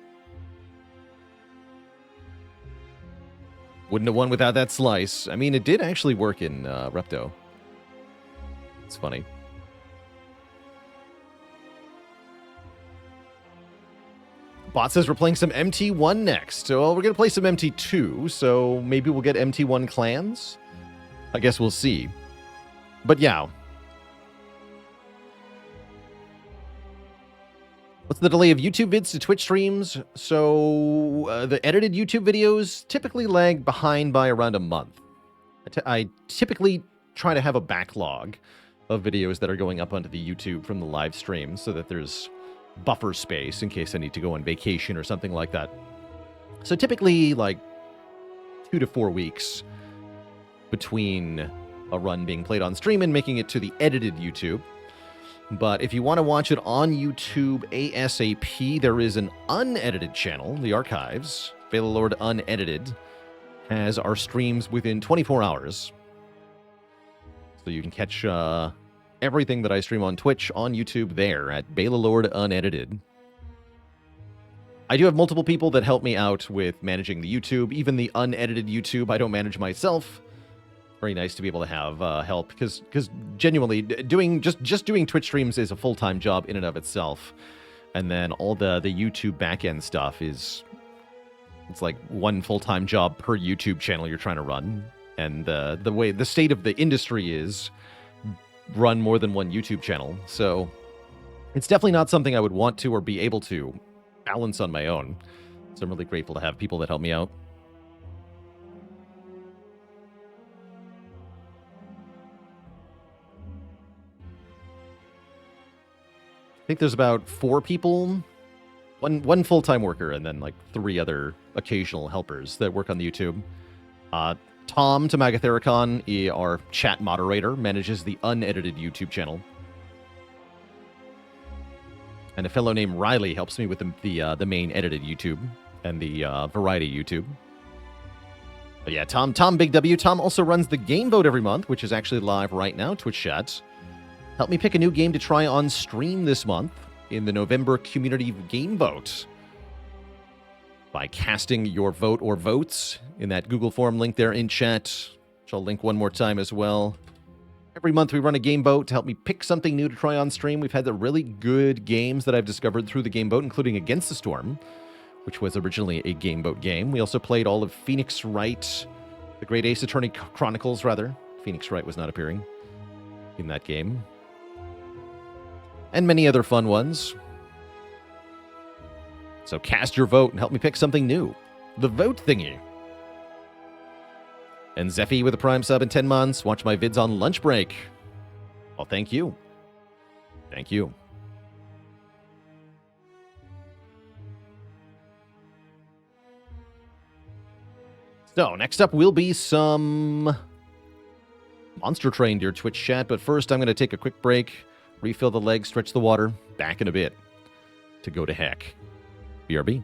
Wouldn't have won without that Slice. I mean, it did actually work in Repto. It's funny. Bot says we're playing some MT1 next. So we're going to play some MT2, so maybe we'll get MT1 clans? I guess we'll see. But yeah. What's the delay of YouTube vids to Twitch streams? So the edited YouTube videos typically lag behind by around a month. I typically try to have a backlog of videos that are going up onto the YouTube from the live stream so that there's buffer space in case I need to go on vacation or something like that. So typically like 2 to 4 weeks between a run being played on stream and making it to the edited YouTube. But if you want to watch it on YouTube ASAP, there is an unedited channel, the archives. Baalor Unedited has our streams within 24 hours. So you can catch everything that I stream on Twitch, on YouTube there at Baalor Unedited. I do have multiple people that help me out with managing the YouTube. Even the unedited YouTube, I don't manage myself. Very nice to be able to have help, because genuinely, doing Twitch streams is a full-time job in and of itself. And then all the YouTube back-end stuff it's like one full-time job per YouTube channel you're trying to run. And the state of the industry is run more than one YouTube channel. So it's definitely not something I would want to or be able to balance on my own. So I'm really grateful to have people that help me out. I think there's about 4 people, one full-time worker, and then like 3 other occasional helpers that work on the YouTube. Tom Tamagatherichon, our chat moderator, manages the unedited YouTube channel. And a fellow named Riley helps me with the main edited YouTube and the variety YouTube. But yeah, Tom Big W. Tom also runs the game vote every month, which is actually live right now, Twitch chat. Help me pick a new game to try on stream this month in the November Community Game Vote by casting your vote or votes in that Google form link there in chat, which I'll link one more time as well. Every month we run a game vote to help me pick something new to try on stream. We've had the really good games that I've discovered through the game vote, including Against the Storm, which was originally a game vote game. We also played all of Phoenix Wright, the Great Ace Attorney Chronicles, rather. Phoenix Wright was not appearing in that game. And many other fun ones. So cast your vote and help me pick something new. The vote thingy. And Zeffy with a Prime sub in 10 months. Watch my vids on lunch break. Well, thank you. Thank you. So, next up will be some Monster Train, dear Twitch chat. But first, I'm going to take a quick break, refill the legs, stretch the water, back in a bit to go to heck. BRB.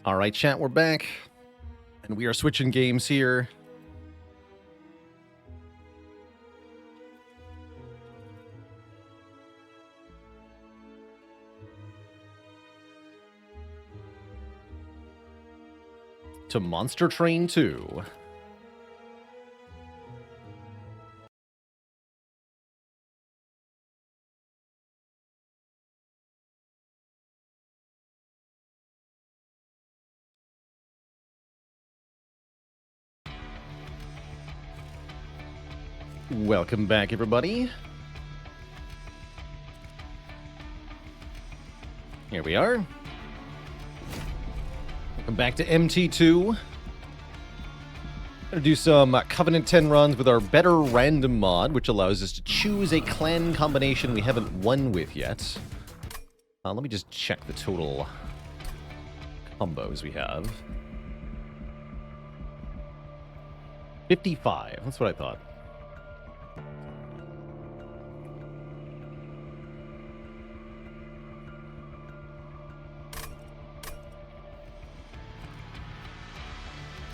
All right, chat, we're back. And we are switching games here. To Monster Train 2. Welcome back, everybody. Here we are. Welcome back to MT2. Gonna do some Covenant 10 runs with our Better Random mod, which allows us to choose a clan combination we haven't won with yet. Let me just check the total combos we have. 55, that's what I thought.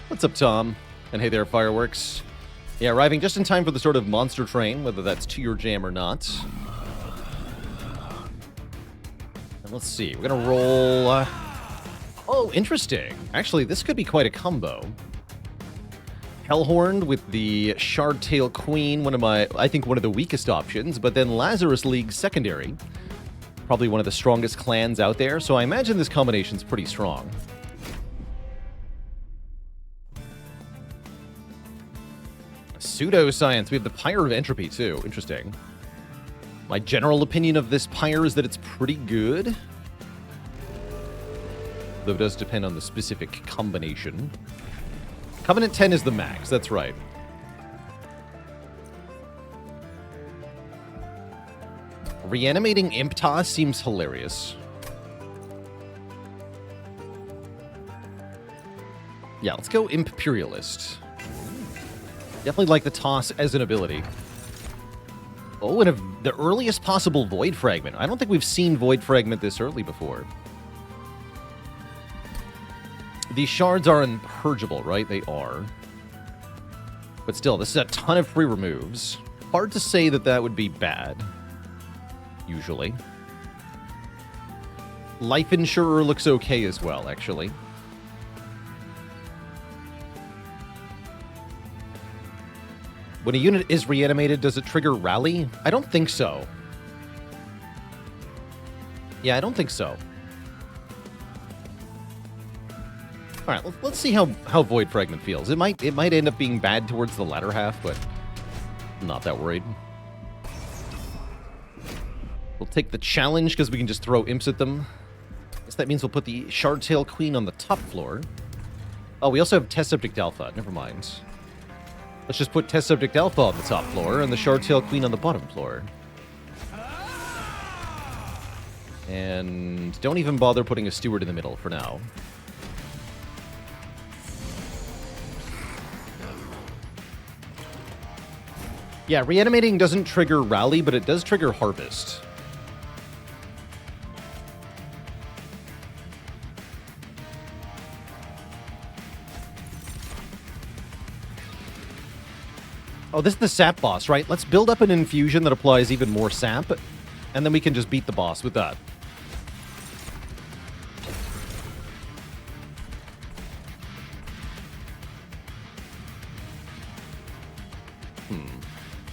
What's up, Tom? And hey there, Fireworks. Yeah, arriving just in time for the sort of monster train, whether that's to your jam or not. And let's see, we're gonna roll... Oh, interesting. Actually, this could be quite a combo. Hellhorned with the Shardtail Queen, I think one of the weakest options, but then Lazarus League secondary. Probably one of the strongest clans out there, so I imagine this combination's pretty strong. Pseudoscience. We have the Pyre of Entropy, too. Interesting. My general opinion of this Pyre is that it's pretty good. Though it does depend on the specific combination. Covenant 10 is the max, that's right. Reanimating Imp Toss seems hilarious. Yeah, let's go Imperialist. Definitely like the toss as an ability. Oh, and the earliest possible Void Fragment. I don't think we've seen Void Fragment this early before. These shards are impurgible, right? They are. But still, this is a ton of free removes. Hard to say that that would be bad. Usually. Life Insurer looks okay as well, actually. When a unit is reanimated, does it trigger Rally? I don't think so. Yeah, I don't think so. All right, let's see how Void Fragment feels. It might end up being bad towards the latter half, but I'm not that worried. We'll take the challenge because we can just throw imps at them. I guess that means we'll put the Shardtail Queen on the top floor. Oh, we also have Test Subject Alpha. Never mind. Let's just put Test Subject Alpha on the top floor and the Shardtail Queen on the bottom floor. And don't even bother putting a Steward in the middle for now. Yeah, reanimating doesn't trigger Rally, but it does trigger Harvest. Oh, this is the sap boss, right? Let's build up an infusion that applies even more sap, and then we can just beat the boss with that.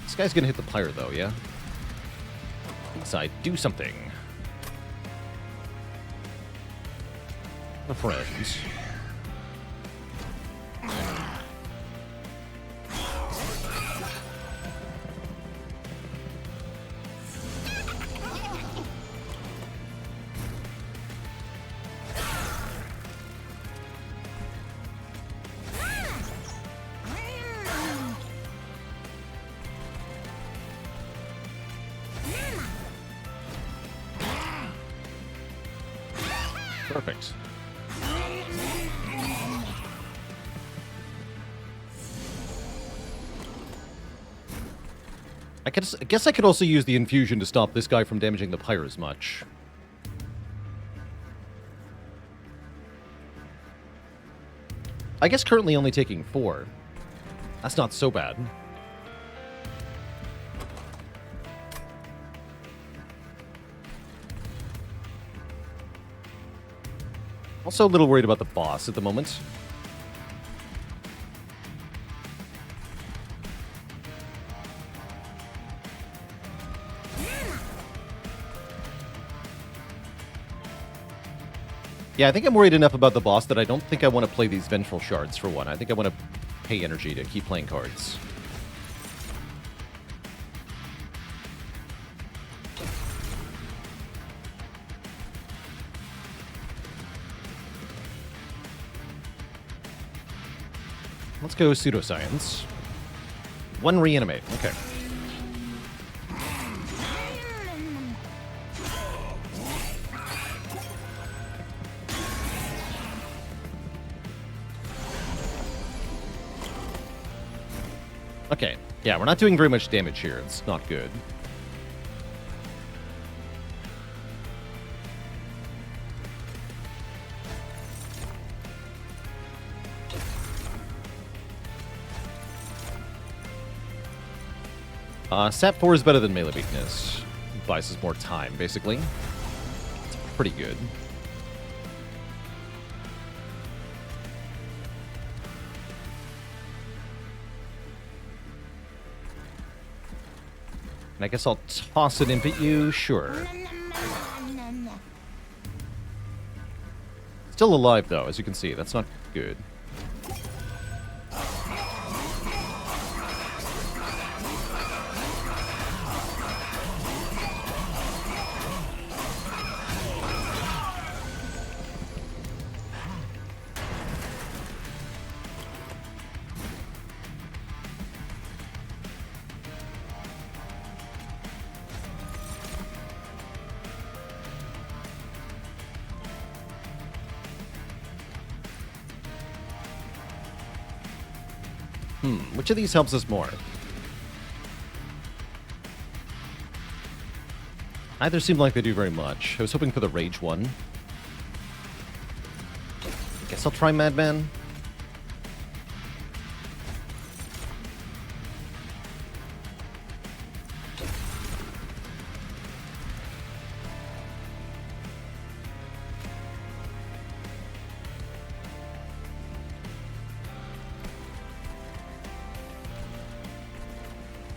This guy's gonna hit the Pyre, though, yeah? Inside, do something. My friends. Perfect. I guess I could also use the infusion to stop this guy from damaging the Pyre as much. I guess currently only taking 4. That's not so bad. Also a little worried about the boss at the moment. Yeah, I think I'm worried enough about the boss that I don't think I want to play these Vengeful Shards for one. I think I want to pay energy to keep playing cards. Let's go Pseudoscience. 1 Reanimate. Okay. Okay, yeah, we're not doing very much damage here. It's not good. Sap 4 is better than melee weakness. Buys us more time, basically. It's pretty good. And I guess I'll toss an imp at you, sure. Still alive, though, as you can see. That's not good. Which of these helps us more? Neither seem like they do very much. I was hoping for the Rage one. Guess I'll try Madman.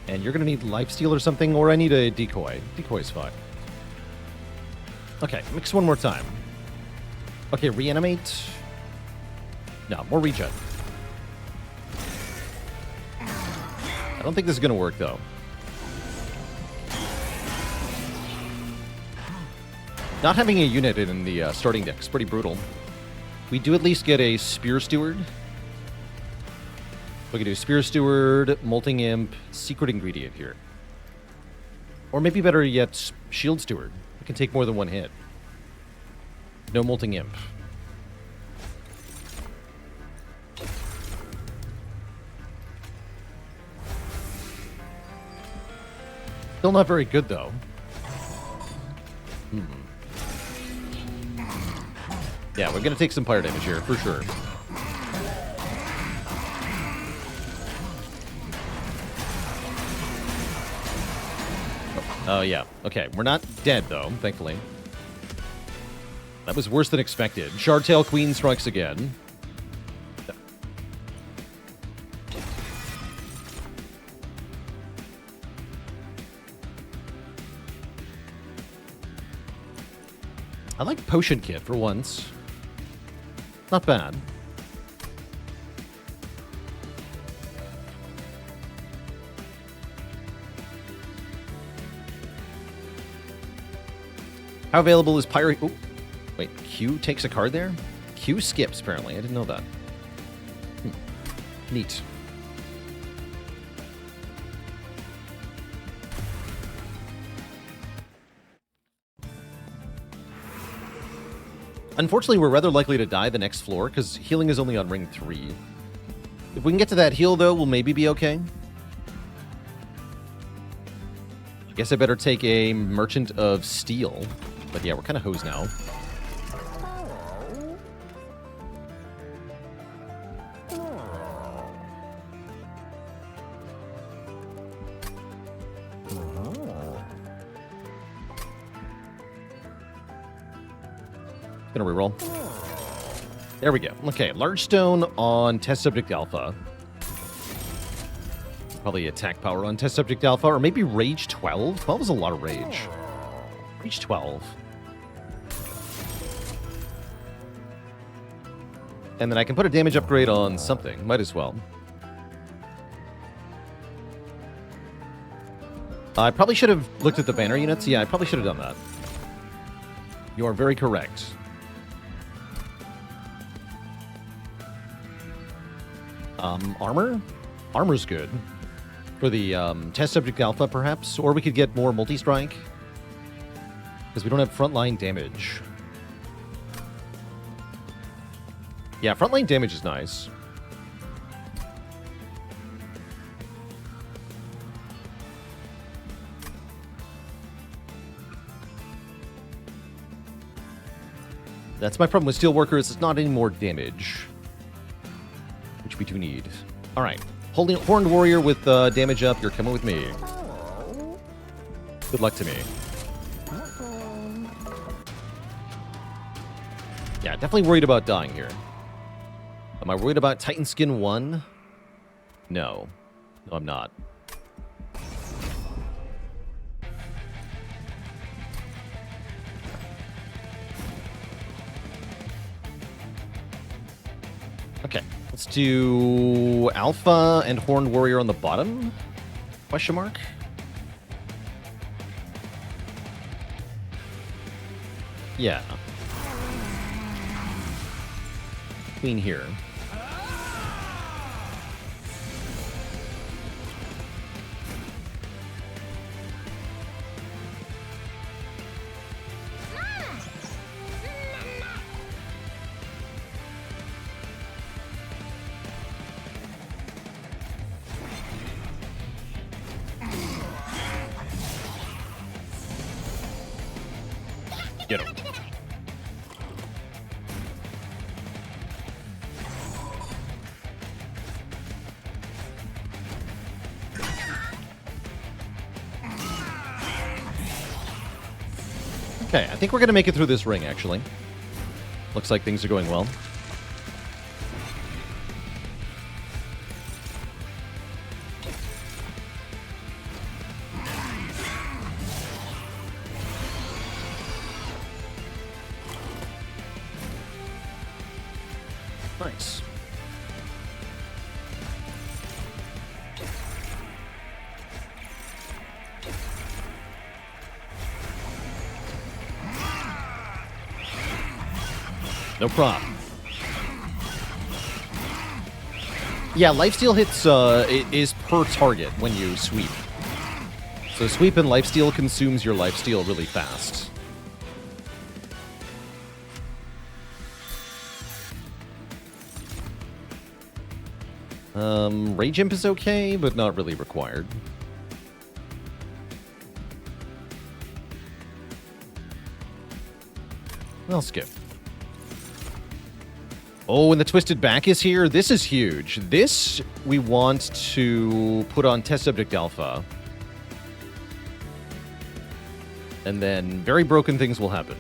And you're going to need Lifesteal or something, or I need a Decoy. Decoy's fine. Okay, mix one more time. Okay, Reanimate. No, more Regen. I don't think this is going to work, though. Not having a unit in the starting deck is pretty brutal. We do at least get a Spear Steward. We can do Spear Steward, Molting Imp, Secret Ingredient here. Or maybe better yet, Shield Steward. We can take more than one hit. No Molting Imp. Still not very good, though. Yeah, we're going to take some Pyre damage here, for sure. Oh, yeah. Okay, we're not dead, though, thankfully. That was worse than expected. Shardtail Queen strikes again. I like Potion Kit for once. Not bad. How available is Pyre? Oh, wait, Q takes a card there? Q skips, apparently. I didn't know that. Neat. Unfortunately, we're rather likely to die the next floor, because healing is only on ring 3. If we can get to that heal, though, we'll maybe be okay. I guess I better take a Merchant of Steel. But yeah, we're kind of hosed now. Gonna reroll. There we go. Okay, large stone on test subject alpha. Probably attack power on test subject alpha, or maybe rage 12. 12 is a lot of rage. Rage 12. And then I can put a damage upgrade on something. Might as well. I probably should have looked at the banner units. Yeah, I probably should have done that. You are very correct. Armor? Armor's good. For the test subject alpha, perhaps? Or we could get more multi-strike. Because we don't have frontline damage. Yeah, frontline damage is nice. That's my problem with Steelworkers. It's not any more damage. Which we do need. Alright. Holding Horned Warrior with damage up. You're coming with me. Good luck to me. Yeah, definitely worried about dying here. Am I worried about Titan Skin 1? No. No, I'm not. Okay, let's do Alpha and Horned Warrior on the bottom? Question mark? Yeah. Queen here. Get him. Okay, I think we're going to make it through this ring, actually. Looks like things are going well. Nice. No problem. Yeah, lifesteal hits is per target when you sweep. So sweep and lifesteal consumes your lifesteal really fast. Rage Imp is okay, but not really required. I'll skip. Oh, and the Twisted Back is here. This is huge. This we want to put on Test Subject Alpha. And then very broken things will happen.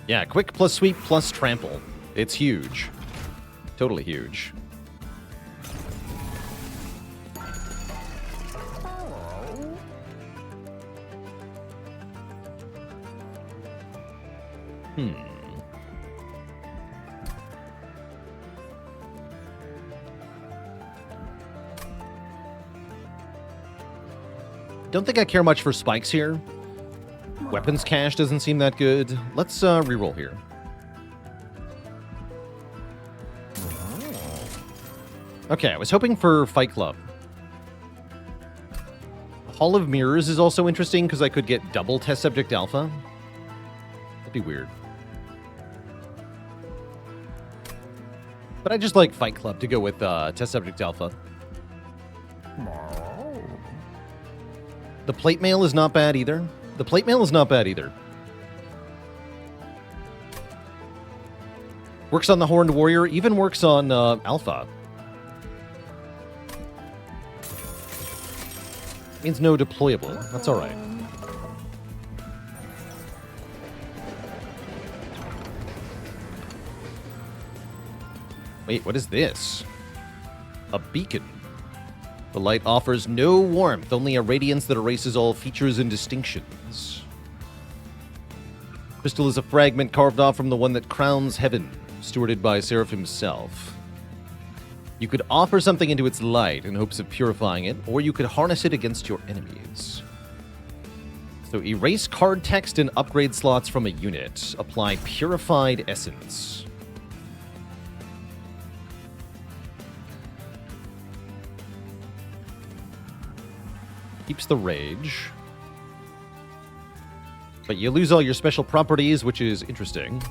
Yeah, quick plus sweep plus trample. It's huge. Totally huge. Don't think I care much for spikes here. Weapons cache doesn't seem that good. Let's reroll here. Okay, I was hoping for Fight Club. Hall of Mirrors is also interesting because I could get double Test Subject Alpha. That'd be weird. But I just like Fight Club to go with Test Subject Alpha. The plate mail is not bad either. The plate mail is not bad either. Works on the Horned Warrior, even works on Alpha. Means no deployable. That's alright. Wait, what is this? A beacon. The light offers no warmth, only a radiance that erases all features and distinctions. Crystal is a fragment carved off from the one that crowns heaven, stewarded by Seraph himself. You could offer something into its light in hopes of purifying it, or you could harness it against your enemies. So erase card text and upgrade slots from a unit. Apply Purified Essence. Keeps the rage. But you lose all your special properties, which is interesting.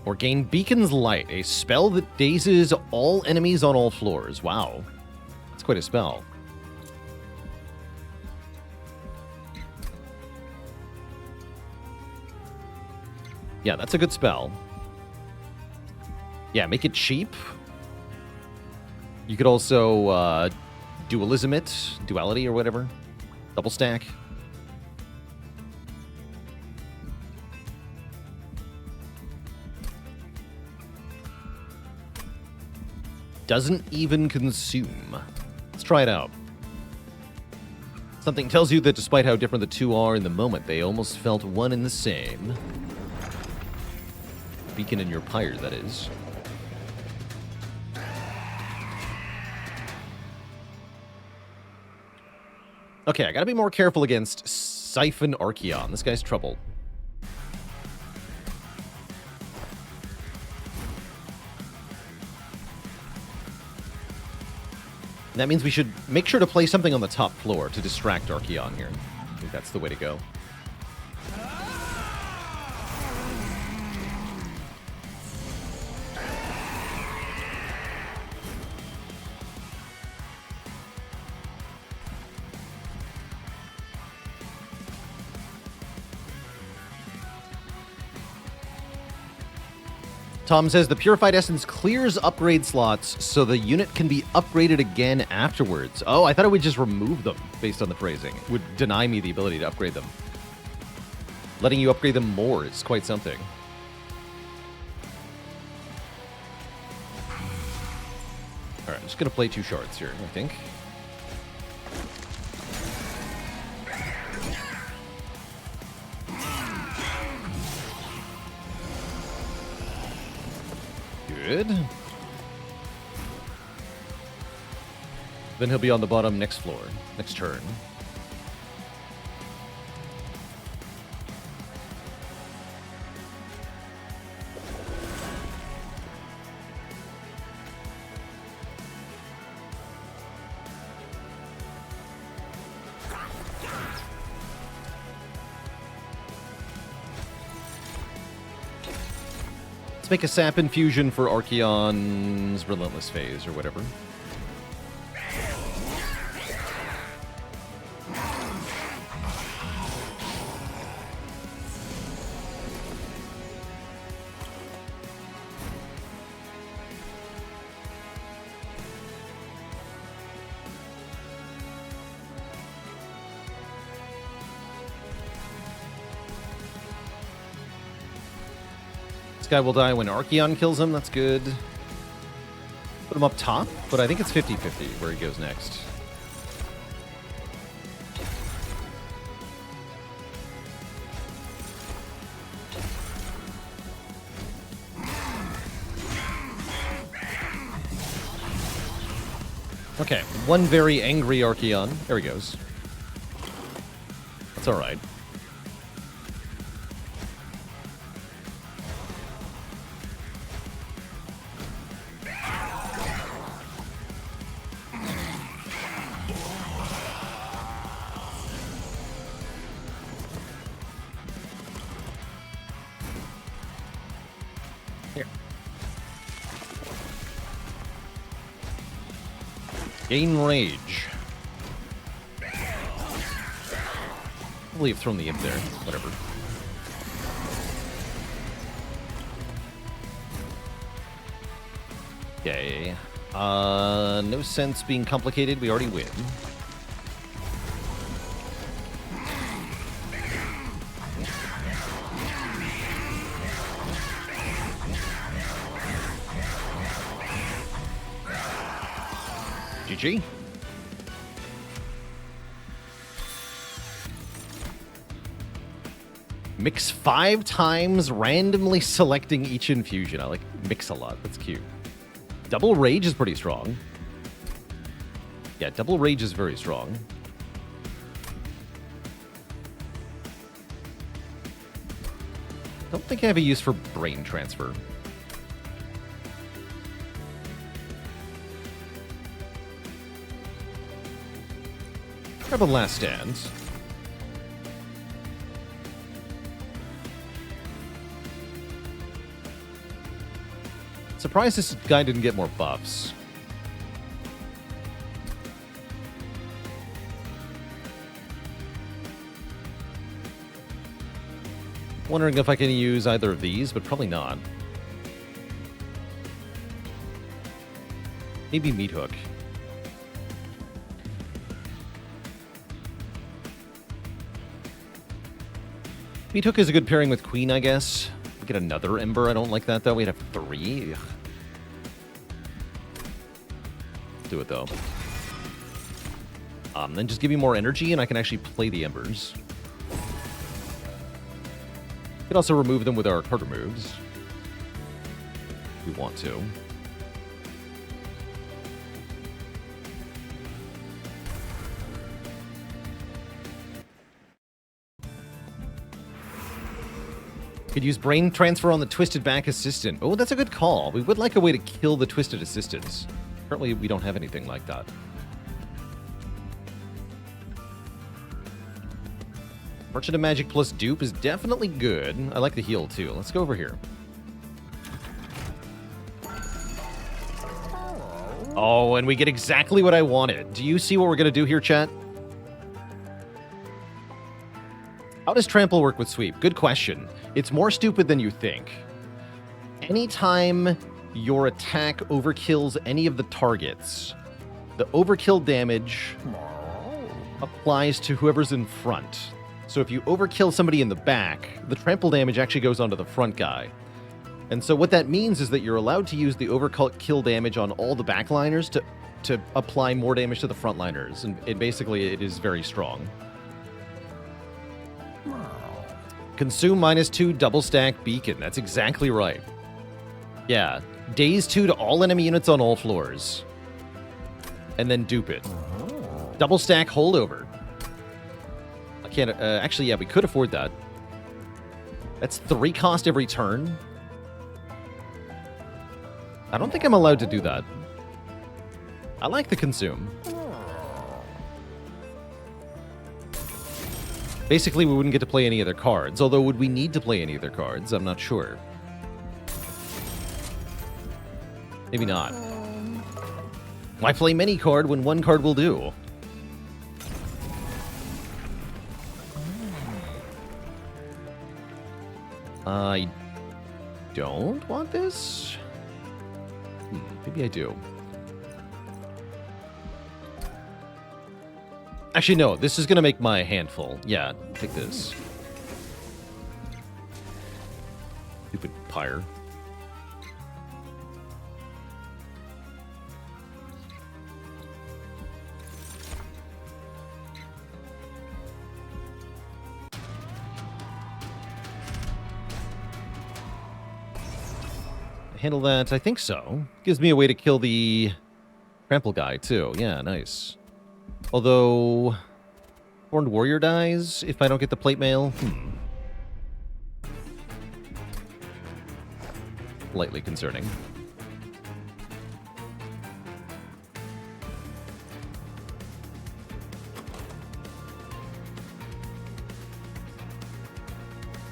Or gain Beacon's Light, a spell that dazes all enemies on all floors. Wow. That's quite a spell. Yeah, that's a good spell. Yeah, make it cheap. You could also dualism it, duality or whatever. Double stack. Doesn't even consume. Let's try it out. Something tells you that despite how different the two are in the moment, they almost felt one and the same. Beacon in your Pyre, that is. Okay, I gotta be more careful against Siphon Archeon. This guy's trouble. That means we should make sure to play something on the top floor to distract Archeon here. I think that's the way to go. Tom says the Purified Essence clears upgrade slots so the unit can be upgraded again afterwards. Oh, I thought it would just remove them based on the phrasing. It would deny me the ability to upgrade them. Letting you upgrade them more is quite something. Alright, I'm just going to play 2 shards here, I think. Good. Then he'll be on the bottom next floor, next turn. Let's make a sap infusion for Archeon's Relentless Phase, or whatever. Guy will die when Archeon kills him. That's good. Put him up top, but I think it's 50-50 where he goes next. Okay, one very angry Archeon. There he goes. That's all right. Gain rage. Probably have thrown the imp there. Whatever. Okay. No sense being complicated. We already win. GG. Mix 5 times, randomly selecting each infusion. I like mix a lot. That's cute. Double Rage is pretty strong. Yeah, Double Rage is very strong. Don't think I have a use for Brain Transfer. Grab a Last Stand. Surprised this guy didn't get more buffs. Wondering if I can use either of these, but probably not. Maybe Meat Hook. Meat Hook is a good pairing with Queen, I guess. We get another Ember. I don't like that, though. We'd have 3. Ugh. Do it, though. Then just give me more energy, and I can actually play the Embers. We could also remove them with our card removes. If we want to. Could use Brain Transfer on the Twisted Back Assistant. Oh, that's a good call. We would like a way to kill the Twisted Assistants. Currently, we don't have anything like that. Merchant of Magic plus Dupe is definitely good. I like the heal, too. Let's go over here. Oh, and we get exactly what I wanted. Do you see what we're going to do here, chat? How does Trample work with Sweep? Good question. It's more stupid than you think. Anytime your attack overkills any of the targets, the overkill damage applies to whoever's in front. So if you overkill somebody in the back, the trample damage actually goes onto the front guy. And so what that means is that you're allowed to use the overkill damage on all the backliners to apply more damage to the frontliners. And basically, it is very strong. Consume -2, double stack Beacon. That's exactly right. Yeah. Daze 2 to all enemy units on all floors. And then dupe it. Double stack Holdover. I can't... actually, yeah, we could afford that. That's 3 cost every turn. I don't think I'm allowed to do that. I like the Consume. Basically, we wouldn't get to play any other cards. Although, would we need to play any other cards? I'm not sure. Maybe not. Why play many card when one card will do? I don't want this? Maybe I do. Actually, no. This is going to make my hand full. Yeah, take this. Stupid Pyre. Handle that? I think so. Gives me a way to kill the trample guy, too. Yeah, nice. Although, Horned Warrior dies if I don't get the plate mail. Lightly concerning.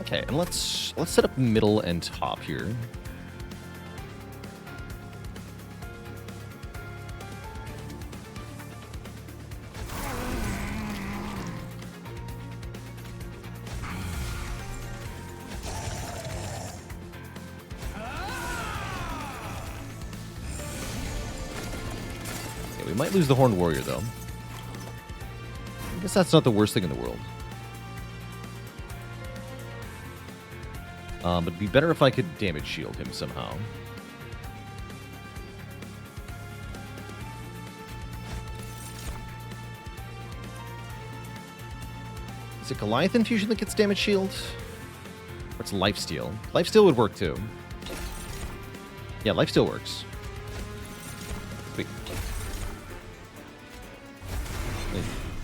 Okay, and let's set up middle and top here. Might lose the Horned Warrior, though. I guess that's not the worst thing in the world. But it'd be better if I could damage shield him somehow. Is it Goliath Infusion that gets damage shield? Or it's Lifesteal? Lifesteal would work too. Yeah, Lifesteal works. Sweet.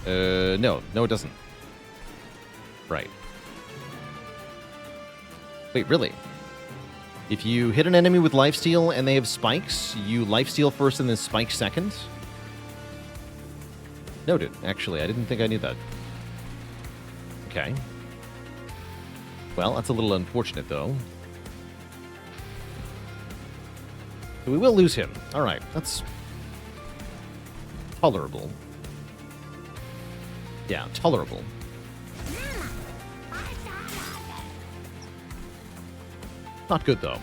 No, it doesn't. Right. Wait, really? If you hit an enemy with lifesteal and they have spikes, you lifesteal first and then spike second? Noted. Actually, I didn't think I knew that. Okay. Well, that's a little unfortunate, though. We will lose him. All right, that's tolerable. Yeah, tolerable. Not good, though.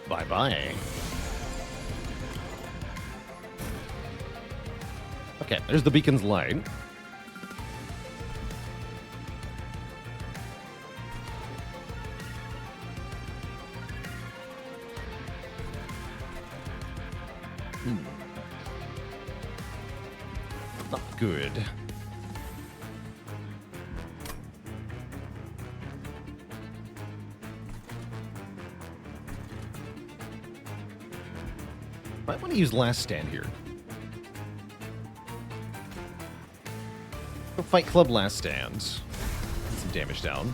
Bye-bye. Okay, there's the beacon's light. Not good. Might want to use Last Stand here. Go Fight Club Last Stand. Get some damage down.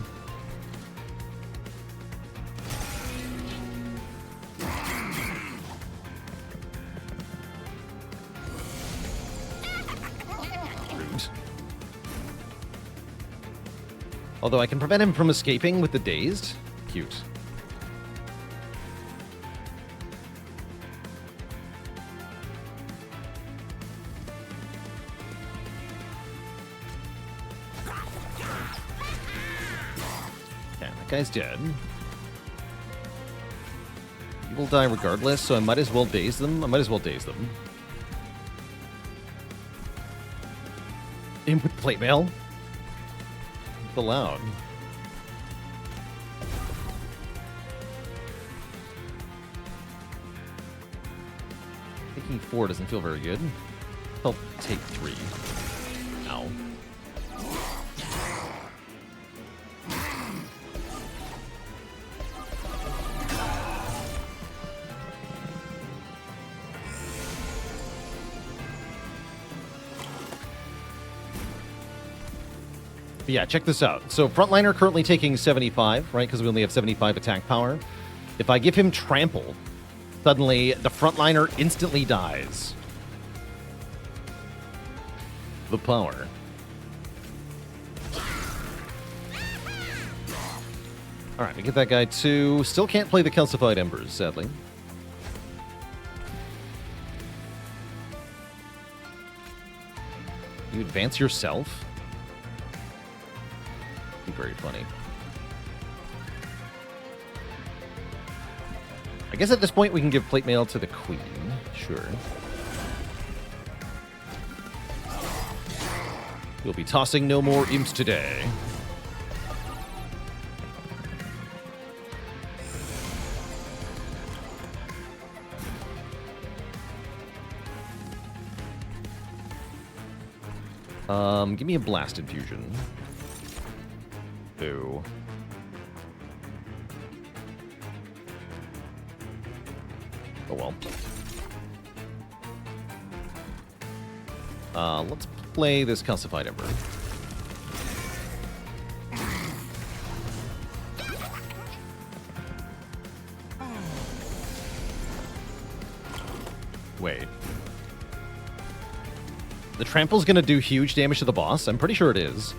Rude. Although I can prevent him from escaping with the Dazed. Cute. Guy's dead. He will die regardless, so I might as well daze them. Aim with plate mail. It's allowed. Taking 4 doesn't feel very good. I'll take 3. Ow. But yeah, check this out. So frontliner currently taking 75, right? Because we only have 75 attack power. If I give him trample, suddenly the frontliner instantly dies. The power. Alright, we get that guy too. Still can't play the Calcified Embers, sadly. You advance yourself? Very funny. I guess at this point we can give plate mail to the queen. Sure. We'll be tossing no more imps today. Give me a blast infusion. Ooh. Oh well. Let's play this Calcified Ember. Wait. The trample's gonna do huge damage to the boss? I'm pretty sure it is.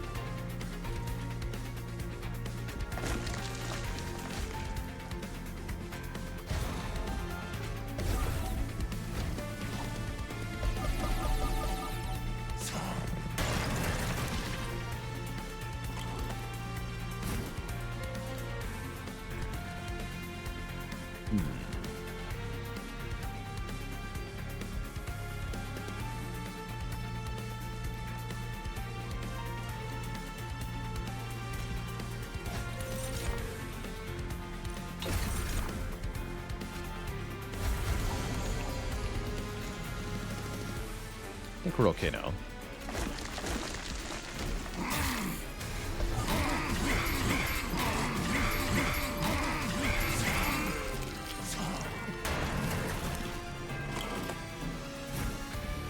think we're okay now.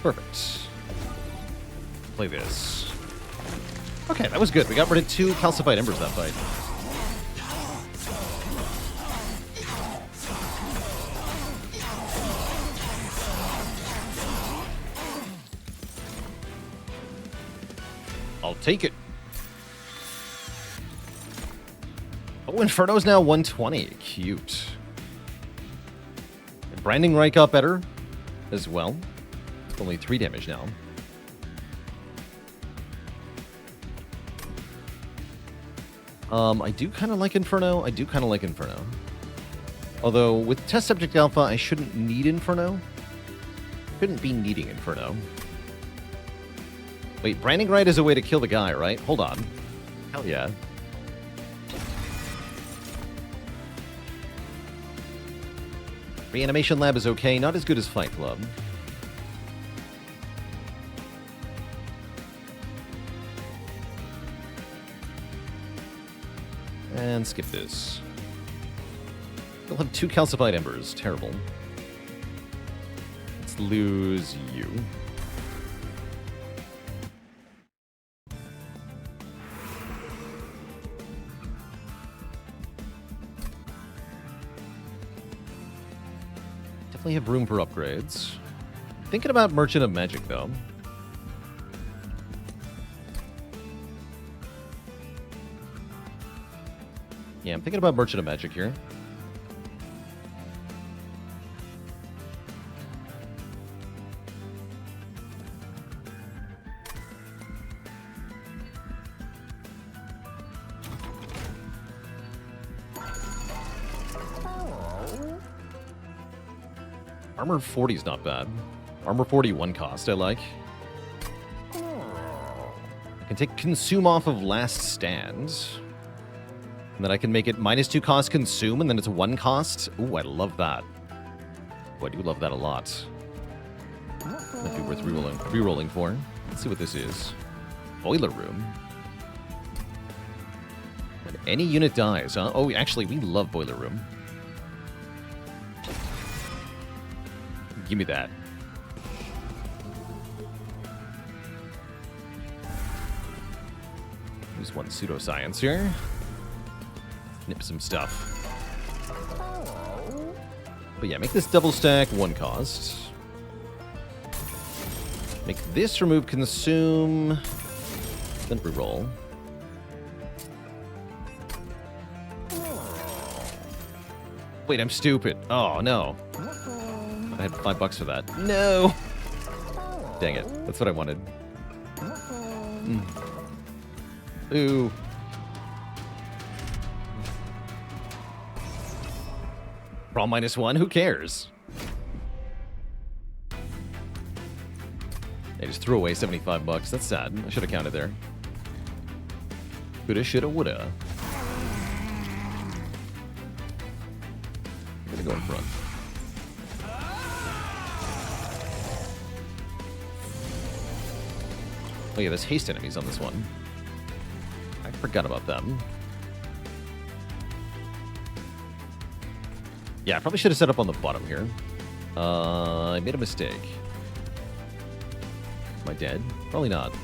Perfect. Play this. Okay, that was good. We got rid of 2 calcified embers that fight. I'll take it. Oh, Inferno's now 120. Cute. And Branding Right got better as well. Only 3 damage now. I do kind of like Inferno. Although, with Test Subject Alpha, I shouldn't need Inferno. Shouldn't be needing Inferno. Wait, Branding Right is a way to kill the guy, right? Hold on. Hell yeah. Reanimation Lab is okay. Not as good as Fight Club. And skip this. We'll have 2 calcified embers. Terrible. Let's lose you. Definitely have room for upgrades. Thinking about Merchant of Magic, though. Yeah, I'm thinking about Merchant of Magic here. Armor 40 is not bad. Armor 40 1 cost, I like. I can take Consume off of Last Stand. And then I can make it -2 cost Consume, and then it's 1 cost. Ooh, I love that. Oh, I do love that a lot. Might be worth re-rolling for. Let's see what this is. Boiler Room. When any unit dies, huh? Oh, actually, we love Boiler Room. Give me that. Use 1 pseudoscience here. Nip some stuff. But yeah, make this double stack 1 cost. Make this remove Consume. Then reroll. Wait, I'm stupid. Oh, no. I had $5 for that. No! Dang it. That's what I wanted. Ooh. Brawl -1? Who cares? I just threw away $75. That's sad. I should have counted there. Coulda, shoulda, woulda. I'm gonna go in front. Oh yeah, there's haste enemies on this one. I forgot about them. Yeah, I probably should have set up on the bottom here. I made a mistake. Am I dead? Probably not.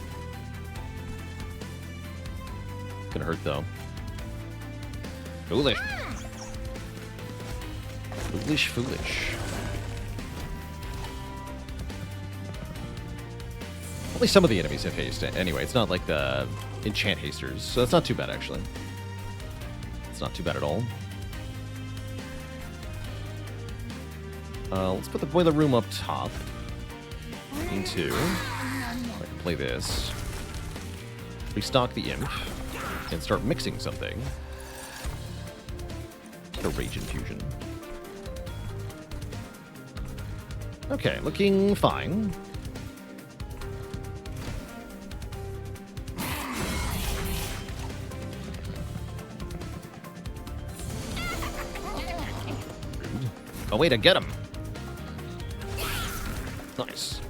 Gonna hurt though. Foolish. Foolish, foolish. Only some of the enemies have haste. Anyway, it's not like the enchant hasters, so that's not too bad actually. It's not too bad at all. Let's put the boiler room up top. Into. I can play this. Restock the imp. And start mixing something. A rage infusion. Okay, looking fine. Oh wait, I get him. Nice.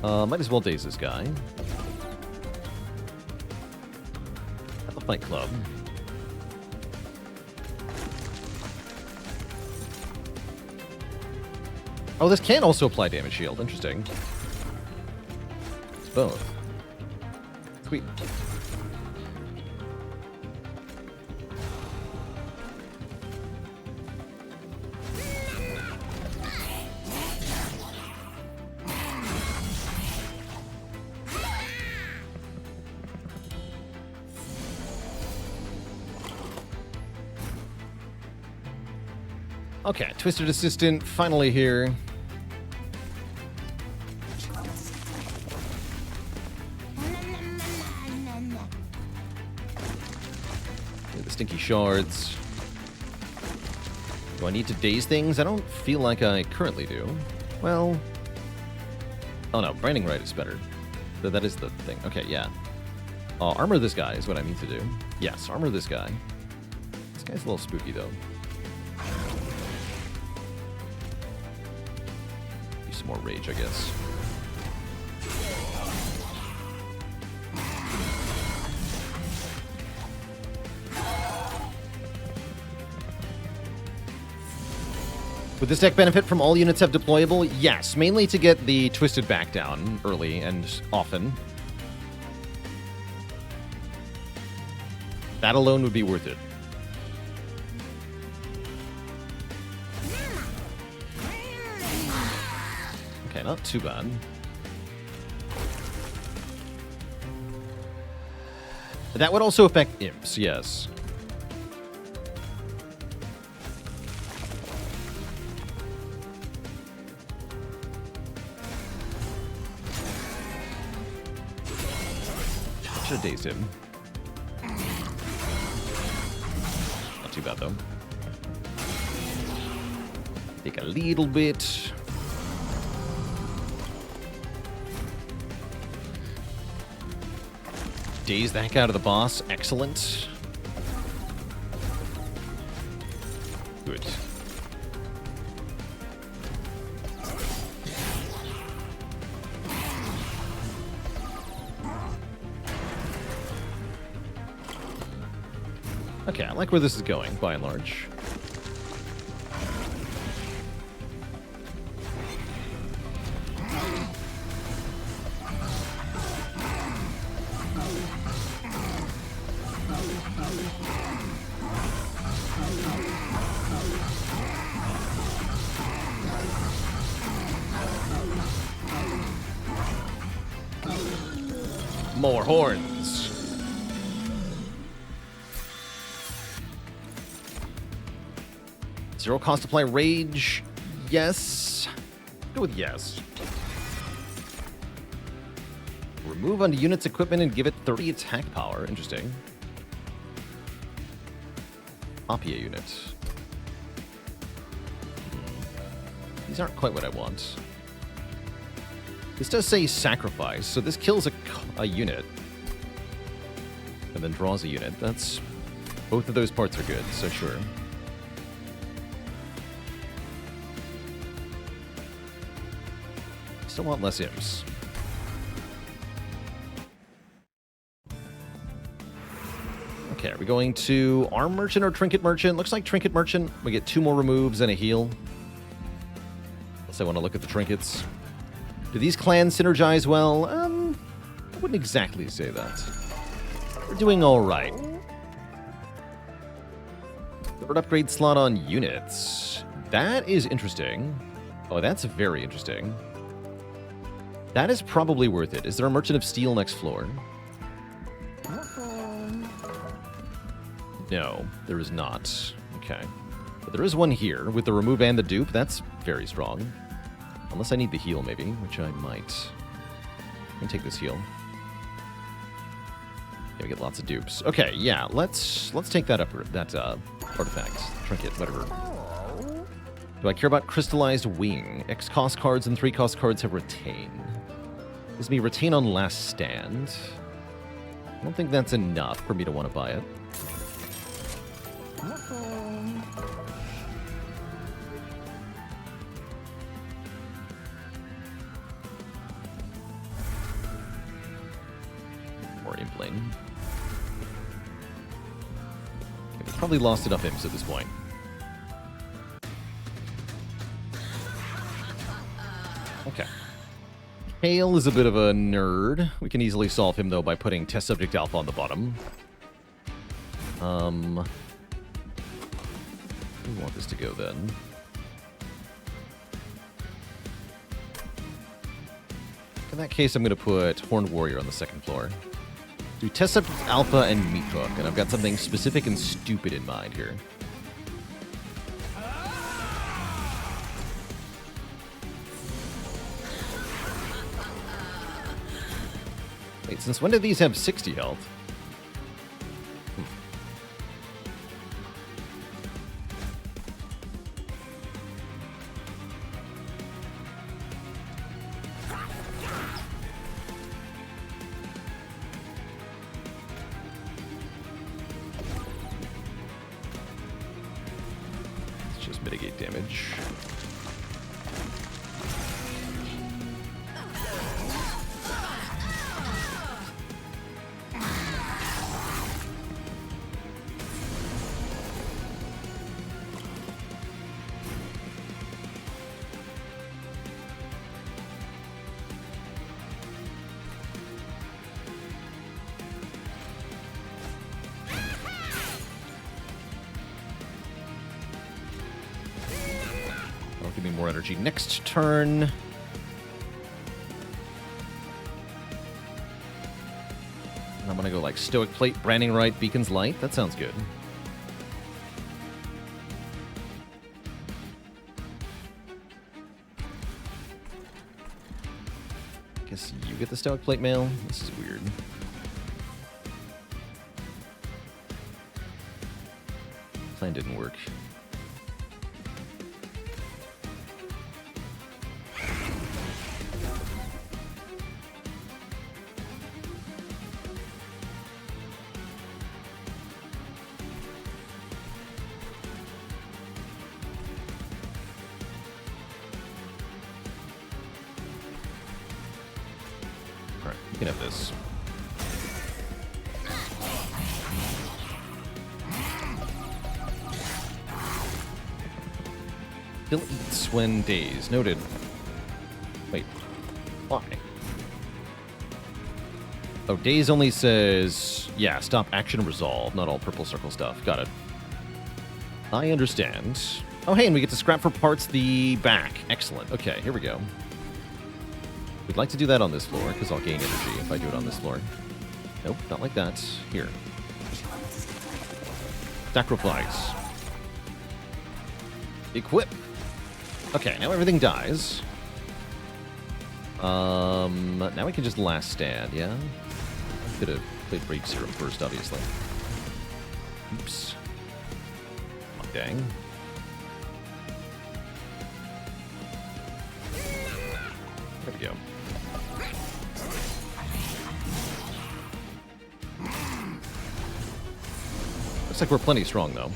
Might as well daze this guy. At the Fight Club. Oh, this can also apply damage shield. Interesting. It's both. Sweet. Okay, Twisted Assistant finally here. The stinky shards. Do I need to daze things? I don't feel like I currently do. Well... Oh no, Branding Right is better. That is the thing. Okay, yeah. Armor this guy is what I need to do. Yes, armor this guy. This guy's a little spooky though. Use some more rage, I guess. Would this deck benefit from all units have deployable? Yes, mainly to get the Twisted back down early and often. That alone would be worth it. Okay, not too bad. That would also affect imps, yes. Should have dazed him. Not too bad, though. Take a little bit. Daze the heck out of the boss. Excellent. Good. Okay, I like where this is going, by and large. More horns. Zero cost to apply rage. Yes. Go with yes. Remove onto units equipment and give it 30 attack power. Interesting. Appia unit. These aren't quite what I want. This does say sacrifice, so this kills a unit. And then draws a unit. That's... Both of those parts are good, so sure. Still want less imps. Okay, are we going to Arm Merchant or Trinket Merchant? Looks like Trinket Merchant. We get 2 more removes and a heal. Unless I want to look at the trinkets. Do these clans synergize well? I wouldn't exactly say that. We're doing alright. Third upgrade slot on units. That is interesting. Oh, that's very interesting. That is probably worth it. Is there a Merchant of Steel next floor? No, there is not. Okay. But there is one here with the remove and the dupe. That's very strong. Unless I need the heal, maybe, which I might. I'm gonna take this heal. Yeah, we get lots of dupes. Okay, yeah, let's take that artifact, trinket, whatever. Do I care about Crystallized Wing? X cost cards and 3 cost cards have retain. Gives me retain on last stand. I don't think that's enough for me to want to buy it. Probably lost enough imps at this point. Okay. Hale is a bit of a nerd. We can easily solve him, though, by putting test subject alpha on the bottom. Where do we want this to go, then? In that case, I'm going to put Horned Warrior on the second floor. Do test subject alpha and meat hook, and I've got something specific and stupid in mind here. Wait, since when did these have 60 health? Let's just mitigate damage. Give me more energy next turn. And I'm gonna go like Stoic Plate, Branding Right, Beacon's Light. That sounds good. Guess you get the Stoic Plate mail. This is weird. Plan didn't work. You can have this. Still eats when dazed. Noted. Wait. Why? Oh, daze only says, yeah, stop action resolve, not all purple circle stuff. Got it. I understand. Oh, hey, and we get to scrap for parts the back. Excellent. Okay, here we go. We'd like to do that on this floor, because I'll gain energy if I do it on this floor. Nope, not like that. Here. Sacrifice. Equip. Okay, now everything dies. Now we can just last stand, yeah? I could have played Rage Serum first, obviously. Oops. Oh, dang. There we go. Looks like we're plenty strong, though.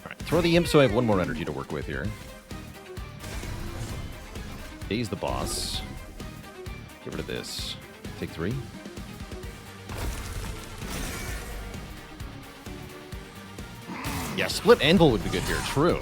Alright, throw the imp so I have one more energy to work with here. Daze the boss. Get rid of this. Take 3. Yeah, split anvil would be good here. True.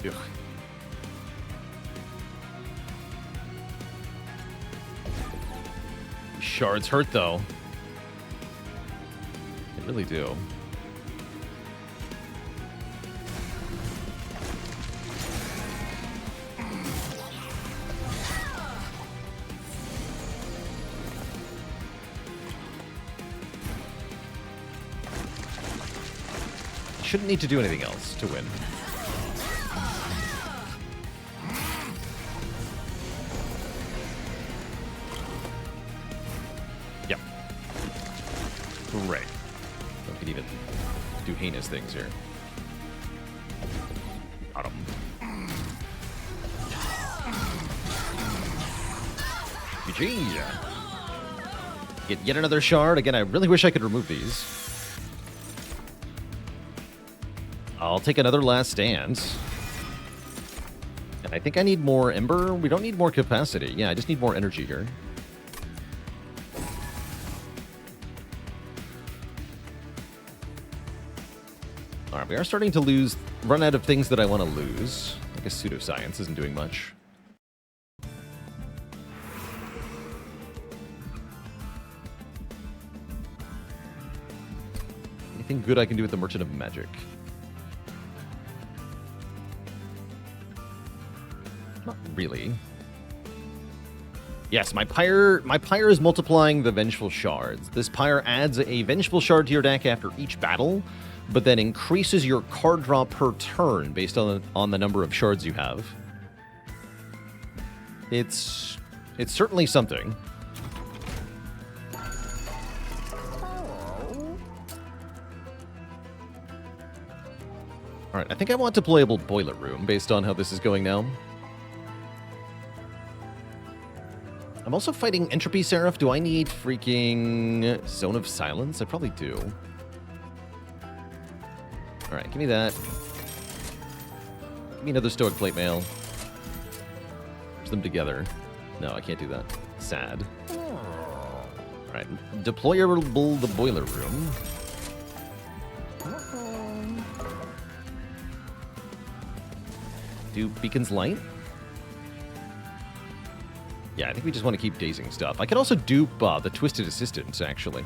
Ugh. Shards hurt, though. They really do. Shouldn't need to do anything else to win. Yep. Great. We could even do heinous things here. Got him. GG. Get yet another shard. Again, I really wish I could remove these. I'll take another last stand. And I think I need more Ember. We don't need more capacity. Yeah, I just need more energy here. Alright, we are starting to run out of things that I want to lose. I guess pseudoscience isn't doing much. Anything good I can do with the Merchant of Magic? Not really. Yes, my Pyre is multiplying the Vengeful Shards. This Pyre adds a Vengeful Shard to your deck after each battle, but then increases your card draw per turn based on the number of shards you have. It's certainly something. Alright, I think I want a playable Boiler Room based on how this is going now. I'm also fighting Entropy Seraph. Do I need freaking Zone of Silence? I probably do. Alright, give me that. Give me another Stoic Plate Mail. Put them together. No, I can't do that. Sad. Alright, deployable the Boiler Room. Do Beacon's Light? Yeah, I think we just want to keep dazing stuff. I could also dupe the Twisted Assistance, actually.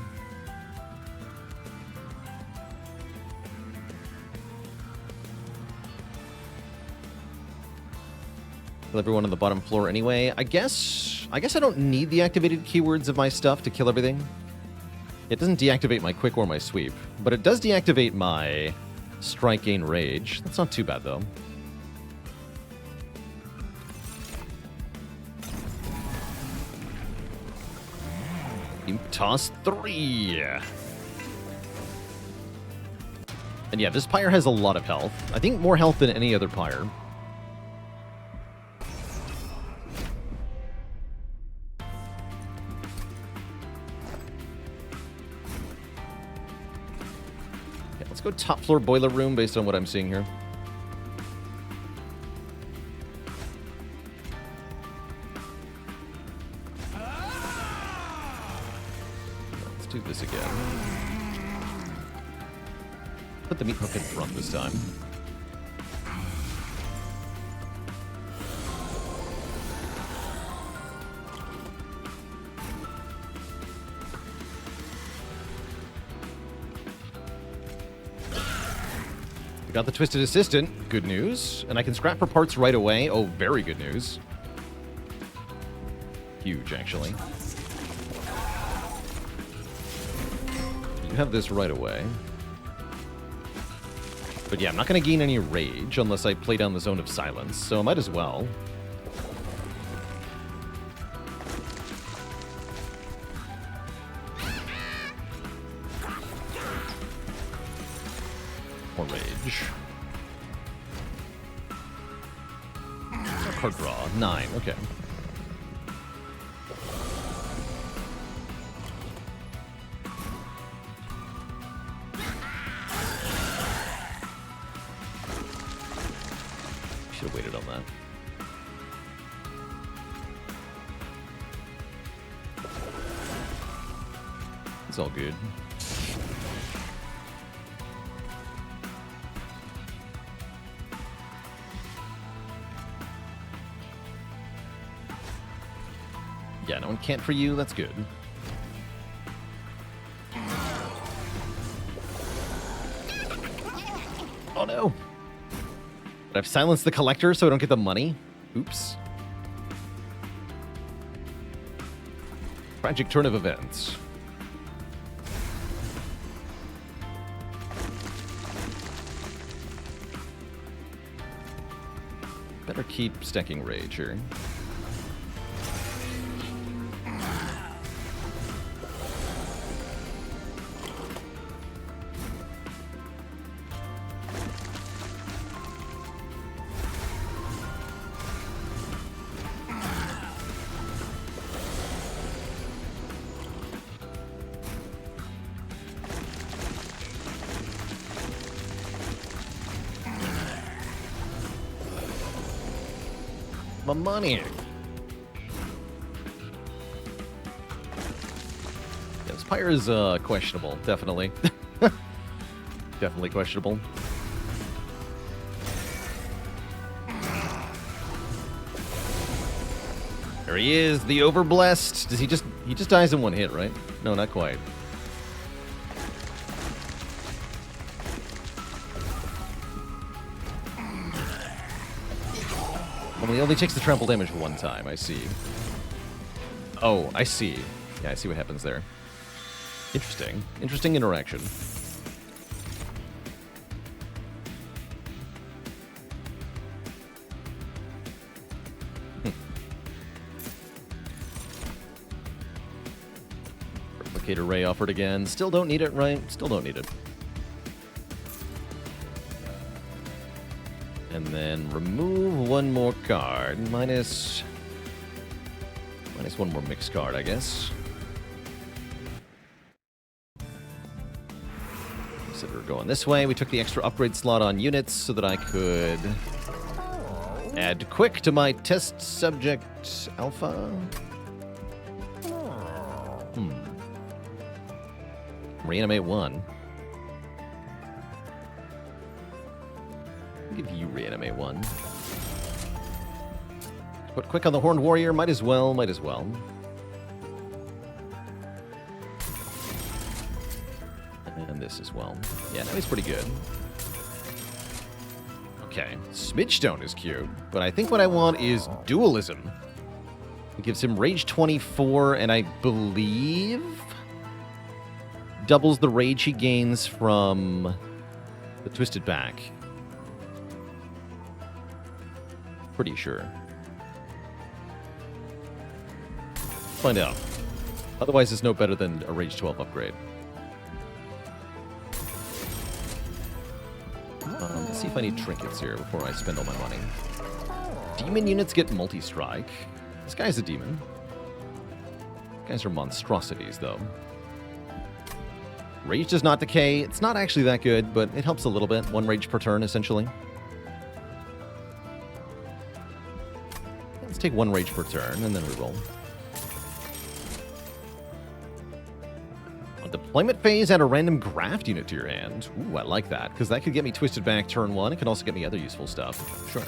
Kill everyone on the bottom floor anyway. I guess I don't need the activated keywords of my stuff to kill everything. It doesn't deactivate my quick or my sweep, but it does deactivate my strike, gain, rage. That's not too bad, though. Toss 3. And yeah, this Pyre has a lot of health. I think more health than any other Pyre. Okay, let's go top floor Boiler Room based on what I'm seeing here. Do this again. Put the meat hook in front this time. We got the Twisted Assistant. Good news. And I can scrap for parts right away. Oh, very good news. Huge, actually. Have this right away. But yeah, I'm not going to gain any rage unless I play down the Zone of Silence, so I might as well. More rage. Card draw. 9. Okay. Should have waited on that. It's all good. Yeah, no one can't for you. That's good. Oh no! But I've silenced the collector so I don't get the money. Oops. Tragic turn of events. Better keep stacking rage here. my money. Yes, Pyre is questionable, definitely. Definitely questionable. There he is, the Overblessed. Does he just dies in one hit, right? No, not quite. Well, he only takes the trample damage one time, I see. Oh, I see. Yeah, I see what happens there. Interesting. Interesting interaction. Replicator Ray offered again. Still don't need it, right? Still don't need it. And then remove one more card. Minus one more mixed card, I guess. Consider going this way. We took the extra upgrade slot on units so that I could add quick to my test subject alpha. Reanimate one. I'll give you reanimate one. Put quick on the Horned Warrior. Might as well. Might as well. And this as well. Yeah, now he's pretty good. Okay. Smidgestone is cute, but I think what I want is Dualism. It gives him Rage 24, and I believe doubles the rage he gains from the Twisted Back. Pretty sure. Find out. Otherwise, it's no better than a Rage 12 upgrade. Let's see if I need trinkets here before I spend all my money. Demon units get multi-strike. This guy's a demon. Guys are monstrosities, though. Rage does not decay. It's not actually that good, but it helps a little bit. One rage per turn, essentially. Let's take one rage per turn, and then reroll. On deployment phase, add a random graft unit to your hand. Ooh, I like that, because that could get me Twisted Back turn one. It can also get me other useful stuff. Sure.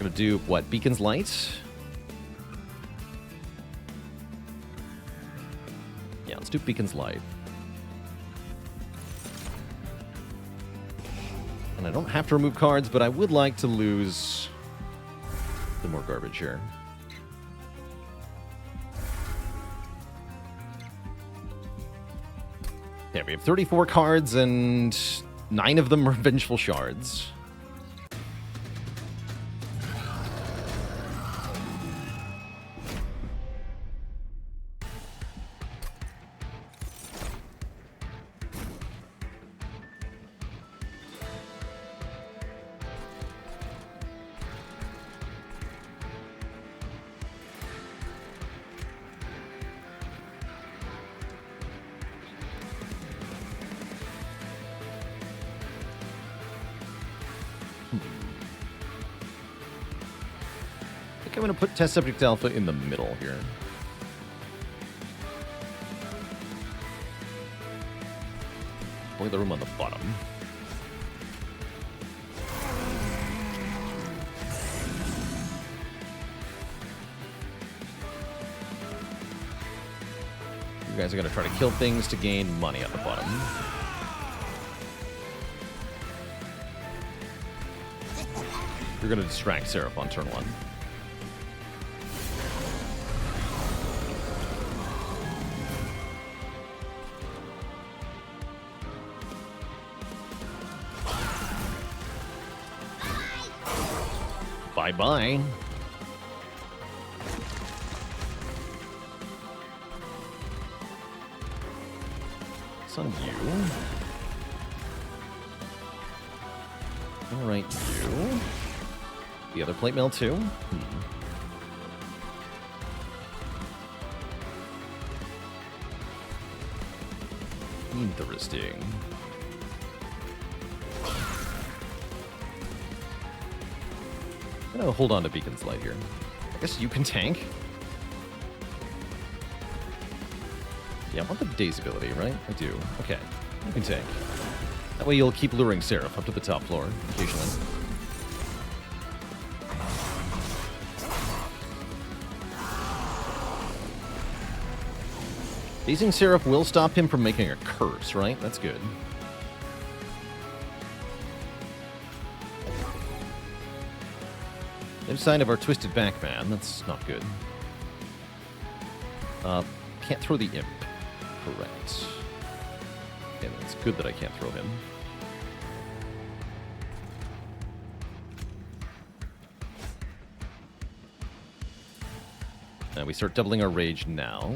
Gonna do, what, Beacon's Light? Yeah, let's do Beacon's Light. And I don't have to remove cards, but I would like to lose the more garbage here. Yeah, we have 34 cards, and 9 of them are Vengeful Shards. I'm going to put Test Subject Alpha in the middle here. Boiler Room on the bottom. You guys are going to try to kill things to gain money at the bottom. You're going to distract Seraph on turn 1. Bye-bye. It's on you. All right, you. The other plate mail too. Interesting. I'm gonna hold on to Beacon's Light here. I guess you can tank. Yeah, I want the Daze ability, right? I do. Okay, you can tank. That way you'll keep luring Seraph up to the top floor, occasionally. Dazing Seraph will stop him from making a curse, right? That's good. No sign of our twisted back man. That's not good. Can't throw the imp. Correct. And it's good that I can't throw him. And we start doubling our rage now.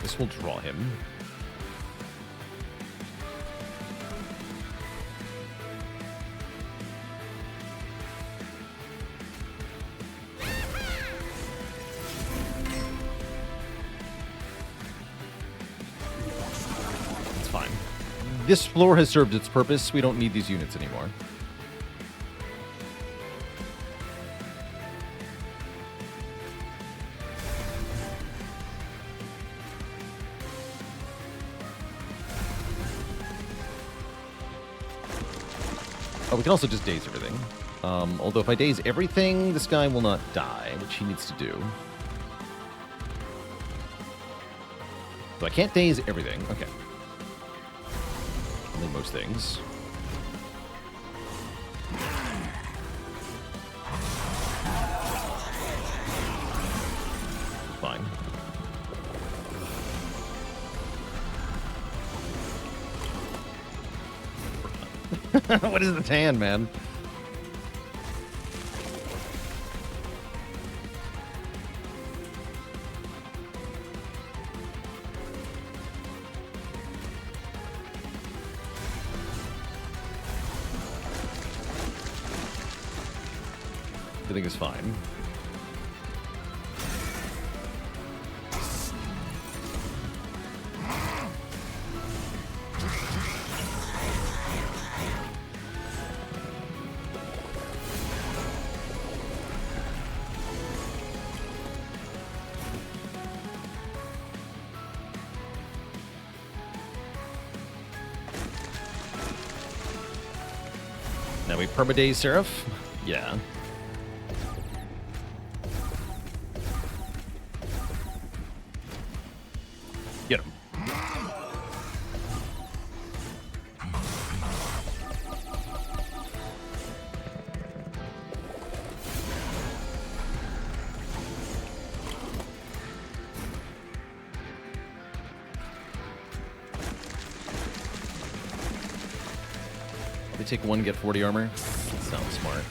This will draw him. It's fine. This floor has served its purpose. We don't need these units anymore. Oh, we can also just daze everything. Although if I daze everything, this guy will not die, which he needs to do. So I can't daze everything. Okay. Only most things. Fine. What is the tan, man? Everything is fine. Now we permadaze Seraph? Yeah. Get him. They take one, get 40 armor. That sounds smart.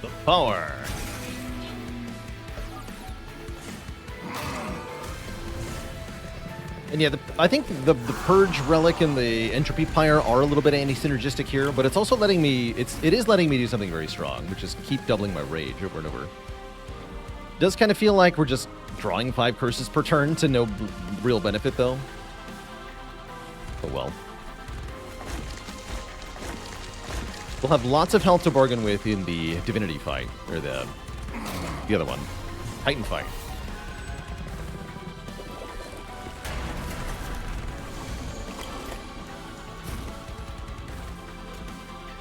The power. And yeah, I think the Purge Relic and the Entropy Pyre are a little bit anti-synergistic here, but it's also letting me, it is letting me do something very strong, which is keep doubling my rage over and over. Does kind of feel like we're just drawing 5 curses per turn to no real benefit, though. Oh well. We'll have lots of health to bargain with in the Divinity fight, or the other one, Titan fight.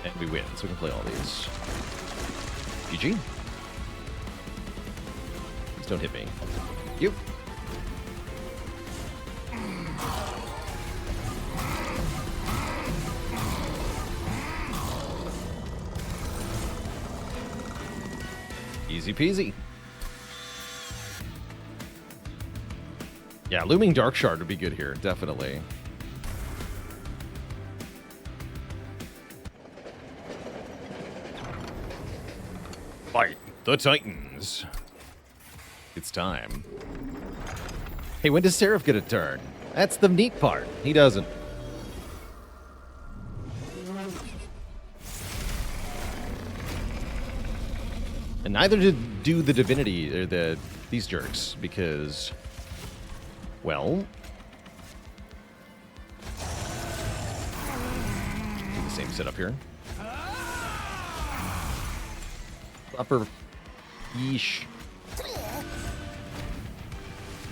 And we win, so we can play all these. GG. Please don't hit me. You. Easy peasy. Yeah, Looming Dark Shard would be good here, definitely. Fight the Titans. It's time. Hey, when does Seraph get a turn? That's the neat part. He doesn't. And neither do the Divinity or these jerks, because, well, do the same setup here. Upper yeesh.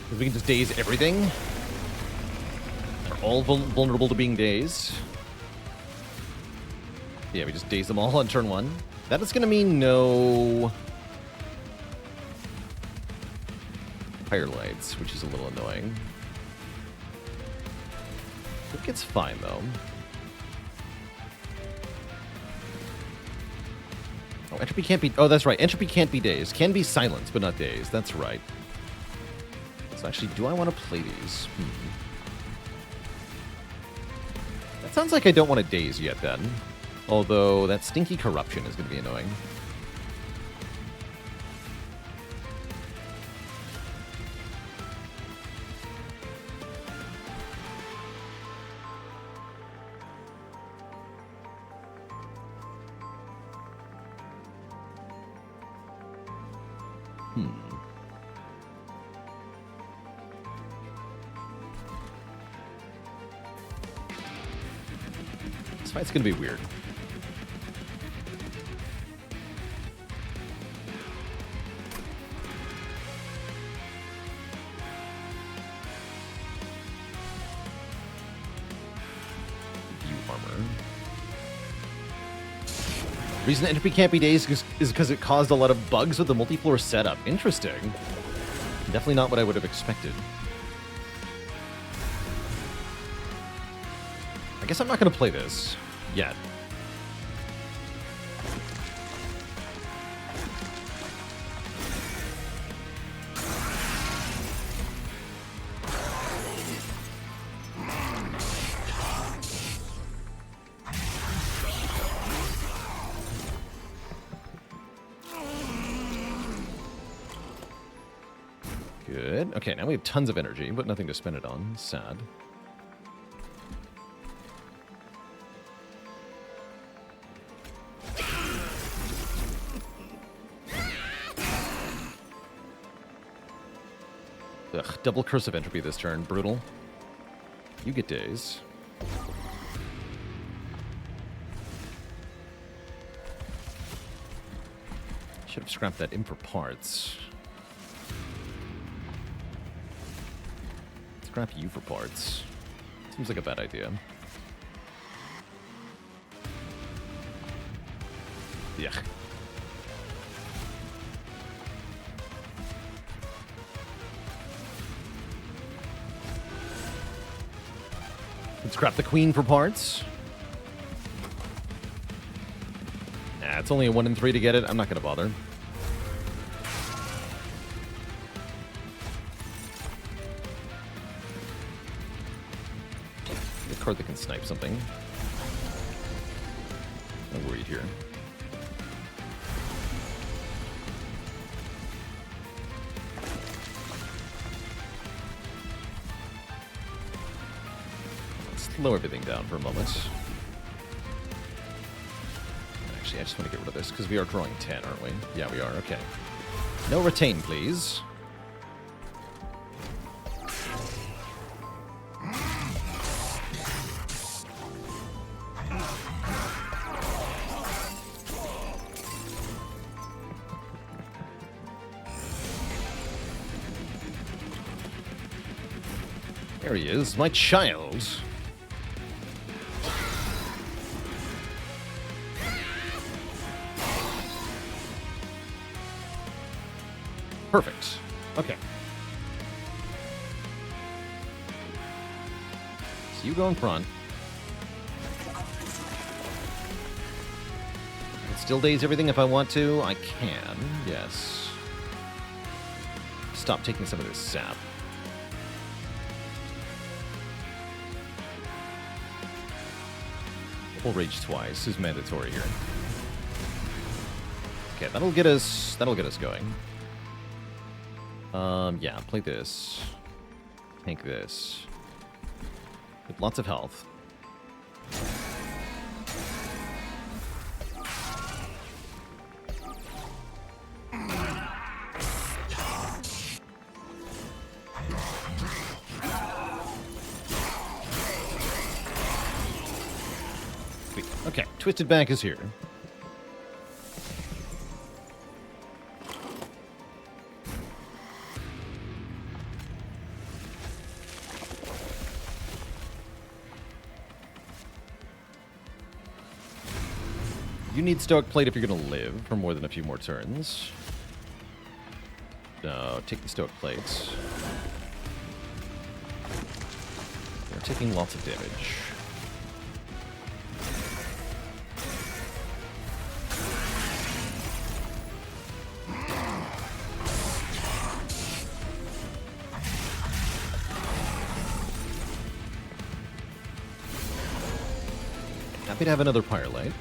Because we can just daze everything. They're all vulnerable to being dazed. Yeah, we just daze them all on turn 1. That is going to mean no Pyre lights, which is a little annoying. I think it's fine, though. Oh, Entropy can't be... Oh, that's right. Entropy can't be dazed. Can be silenced, but not dazed. That's right. So actually, do I want to play these? That sounds like I don't want to daze yet, then. Although, that stinky corruption is going to be annoying. This fight's going to be weird. The reason Entropy can't be dazed is because it caused a lot of bugs with the multi-floor setup. Interesting. Definitely not what I would have expected. I guess I'm not going to play this yet. Good. Okay, now we have tons of energy, but nothing to spend it on. Sad. Ugh, double Curse of Entropy this turn. Brutal. You get days. Should have scrapped that in for parts. Scrap you for parts. Seems like a bad idea. Yeah. Let's scrap the queen for parts. Nah, it's only a 1 in 3 to get it. I'm not going to bother. A card that can snipe something. I'm worried here. Slow everything down for a moment. Actually, I just want to get rid of this because we are drawing 10, aren't we? Yeah, we are. Okay. No retain, please. There he is, my child. Perfect. Okay. So you go in front. Let's still daze everything if I want to? I can, yes. Stop taking some of this sap. Full rage twice is mandatory here. Okay, that'll get us going. Yeah, play this. Tank this. With lots of health. Okay, Twisted Back is here. You need Stoic Plate if you're going to live for more than a few more turns. No, take the Stoic Plates. They're taking lots of damage. Happy to have another Pyre Light.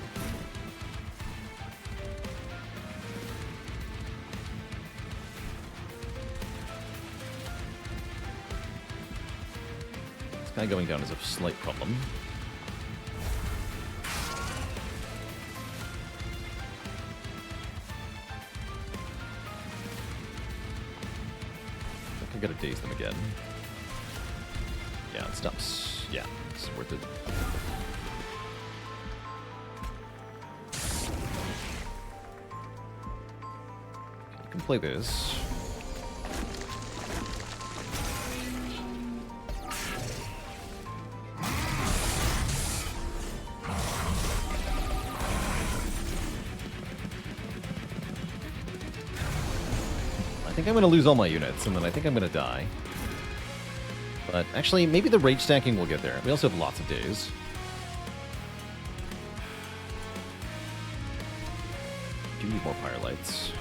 This guy going down is a slight problem. I think I gotta daze them again. Yeah, it stops. Yeah, it's worth it. Play this. I think I'm going to lose all my units, and then I think I'm going to die. But actually, maybe the rage stacking will get there. We also have lots of days. Do need more Pyre Lights.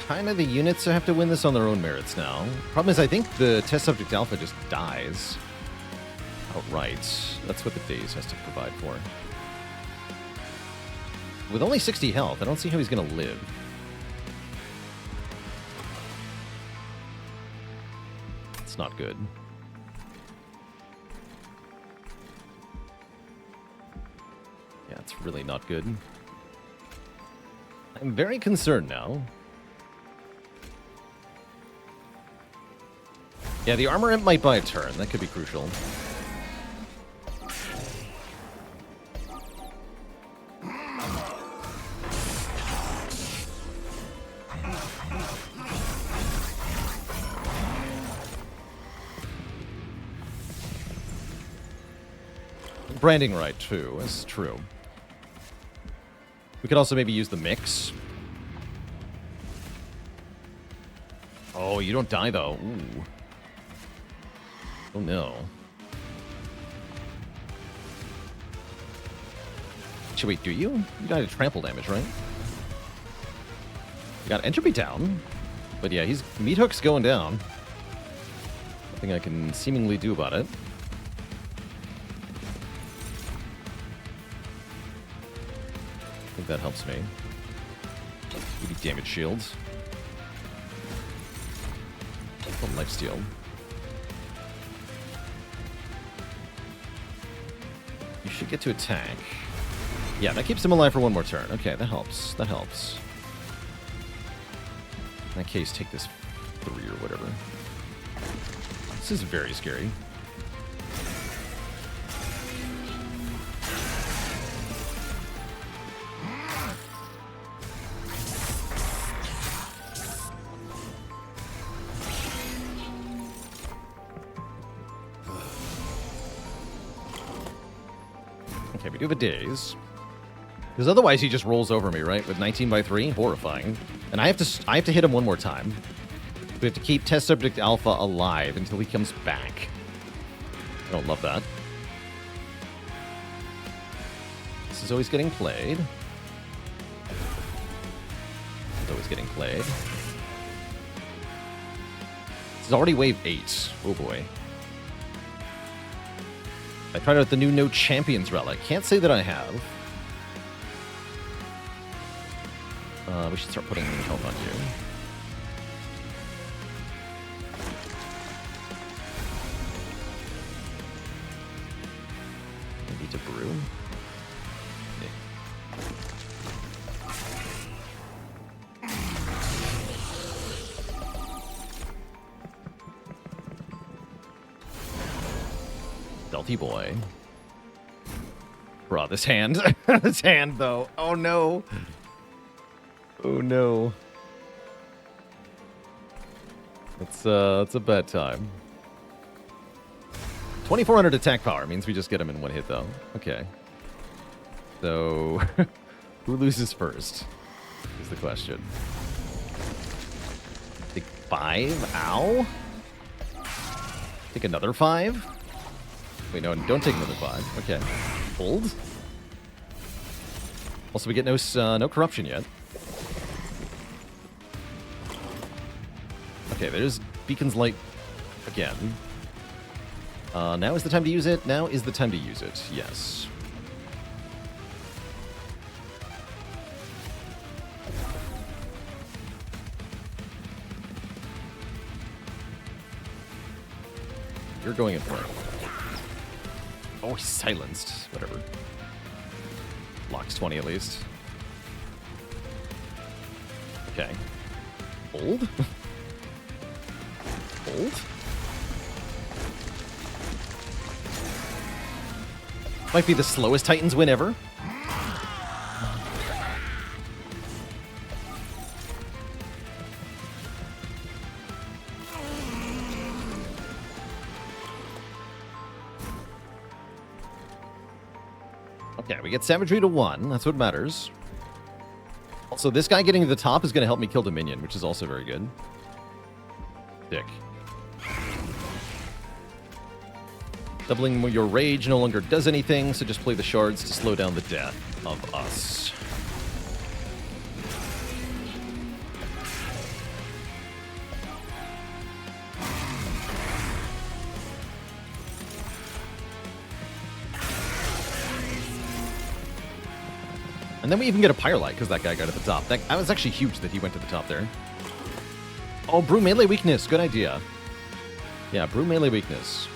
Kind of the units have to win this on their own merits now. Problem is, I think the test subject alpha just dies outright. That's what the daze has to provide for. With only 60 health, I don't see how he's going to live. It's not good. Yeah, it's really not good. I'm very concerned now. Yeah, the armor imp might buy a turn. That could be crucial. Branding right, too. That's true. We could also maybe use the mix. Oh, you don't die, though. Ooh. Oh no. Actually, wait, do you? You died of trample damage, right? You got Entropy down. But yeah, he's Meat Hook's going down. Nothing I can seemingly do about it. I think that helps me. Maybe damage shields. Oh, lifesteal. You should get to attack. Yeah, that keeps him alive for one more turn. Okay, that helps. That helps. In that case, take this 3 or whatever. This is very scary. Okay, we do have a daze. Because otherwise he just rolls over me, right? With 19 by 3? Horrifying. And I have to hit him one more time. We have to keep Test Subject Alpha alive until he comes back. don't love that. This is always getting played. It's always getting played. This is already wave 8. Oh boy. I tried out the new No Champions relic. Can't say that I have. We should start putting health on you. Maybe to brew. Stealthy boy. Bro, this hand. This hand, though. Oh, no. Oh, no. That's a bad time. 2,400 attack power means we just get him in one hit, though. Okay. So, who loses first is the question. Take 5? Ow. Take another 5? Wait, no, don't take another 5. Okay. Hold. Also, we get no corruption yet. Okay, there's Beacon's Light again. Now is the time to use it. Now is the time to use it. Yes. You're going in for it. Oh, he's silenced. Whatever. Locks 20 at least. Okay. Hold. Hold. Might be the slowest Titans win ever. Okay, we get savagery to 1. That's what matters. Also, this guy getting to the top is going to help me kill the minion, which is also very good. Dick. Doubling your rage no longer does anything, so just play the shards to slow down the death of us. And then we even get a Pyre Light because that guy got at the top. That was actually huge that he went to the top there. Oh, brew melee weakness. Good idea. Yeah, brew melee weakness.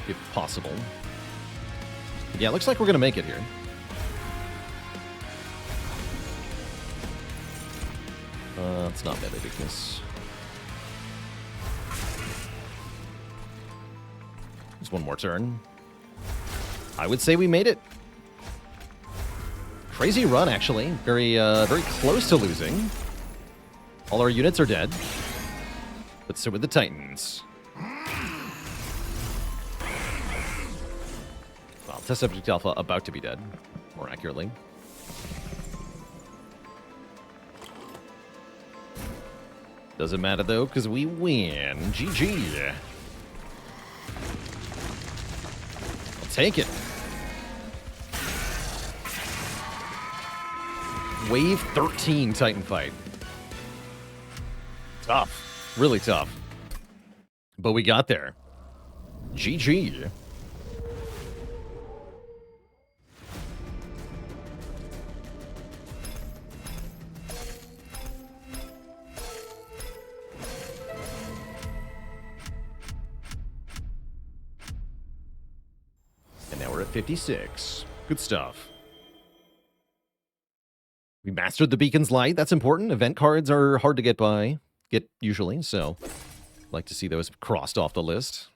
If possible. Yeah, looks like we're going to make it here. It's not melee weakness. Just one more turn. I would say we made it. Crazy run, actually. Very close to losing. All our units are dead. But so are the Titans. Well, Test Subject Alpha about to be dead, more accurately. Doesn't matter, though, because we win. GG. I'll take it. Wave 13 Titan fight. Tough. Really tough. But we got there. GG. And now we're at 56. Good stuff. We mastered the Beacon's Light. That's important. Event cards are hard to get usually, so like to see those crossed off the list.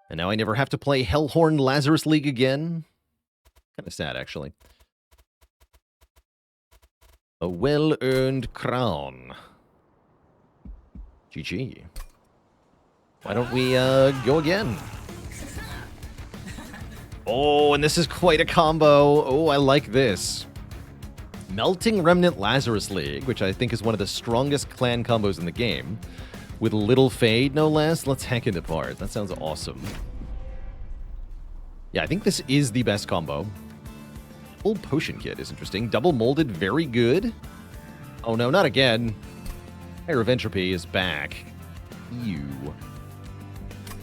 And now I never have to play Hellhorned Lazarus League again. Kind of sad, actually. A well-earned crown. GG. Why don't we go again? Oh, and this is quite a combo. Oh, I like this. Melting Remnant Lazarus League, which I think is one of the strongest clan combos in the game. with little fade, no less. Let's hack it apart. That sounds awesome. Yeah, I think this is the best combo. Full potion kit is interesting. Double molded, very good. Oh no, not again. Pyre of Entropy is back. Ew.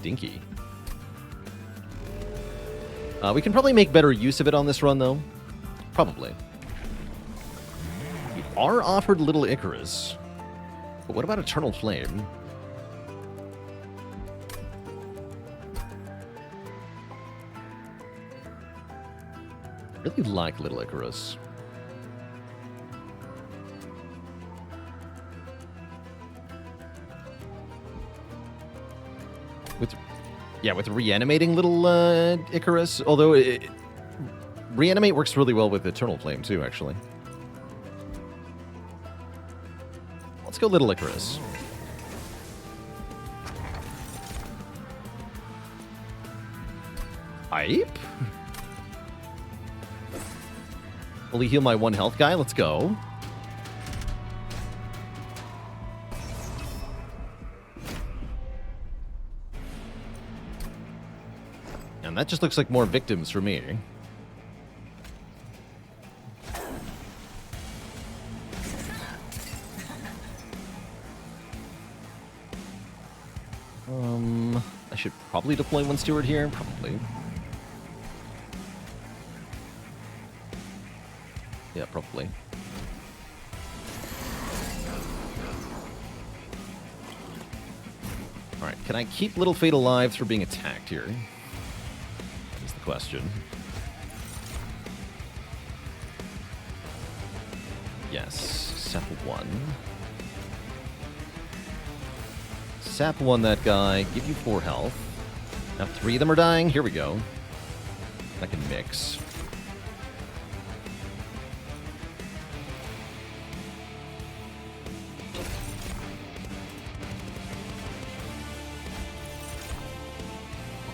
Dinky. We can probably make better use of it on this run, though. Probably. We are offered Little Icarus. But what about Eternal Flame? I really like Little Icarus. With reanimating Little Icarus, although reanimate works really well with Eternal Flame too, actually. Let's go Little Icarus. Hype? Fully heal my 1 health guy, let's go. And that just looks like more victims for me. I should probably deploy 1 steward here, probably. Yeah, probably. Alright, can I keep Little Fate alive through being attacked here? Is the question. Yes, Sap 1. Sap 1 that guy, give you 4 health. Now 3 of them are dying, here we go. I can mix.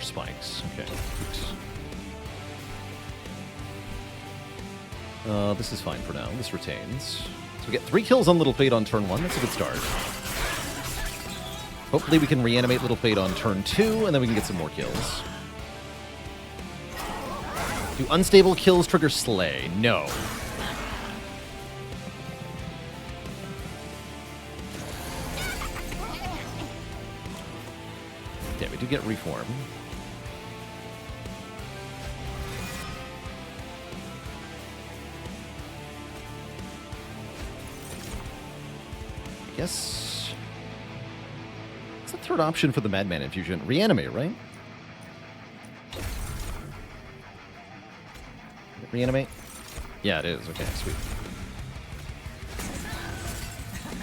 Spikes. Okay. This is fine for now. This retains. So we get 3 kills on Little Fate on turn 1. That's a good start. Hopefully we can reanimate Little Fate on turn 2, and then we can get some more kills. Do unstable kills trigger Slay? No. Yeah, we do get Reform. Guess what's the third option for the Madman Infusion? Reanimate, right? Reanimate? Yeah, it is. Okay, sweet.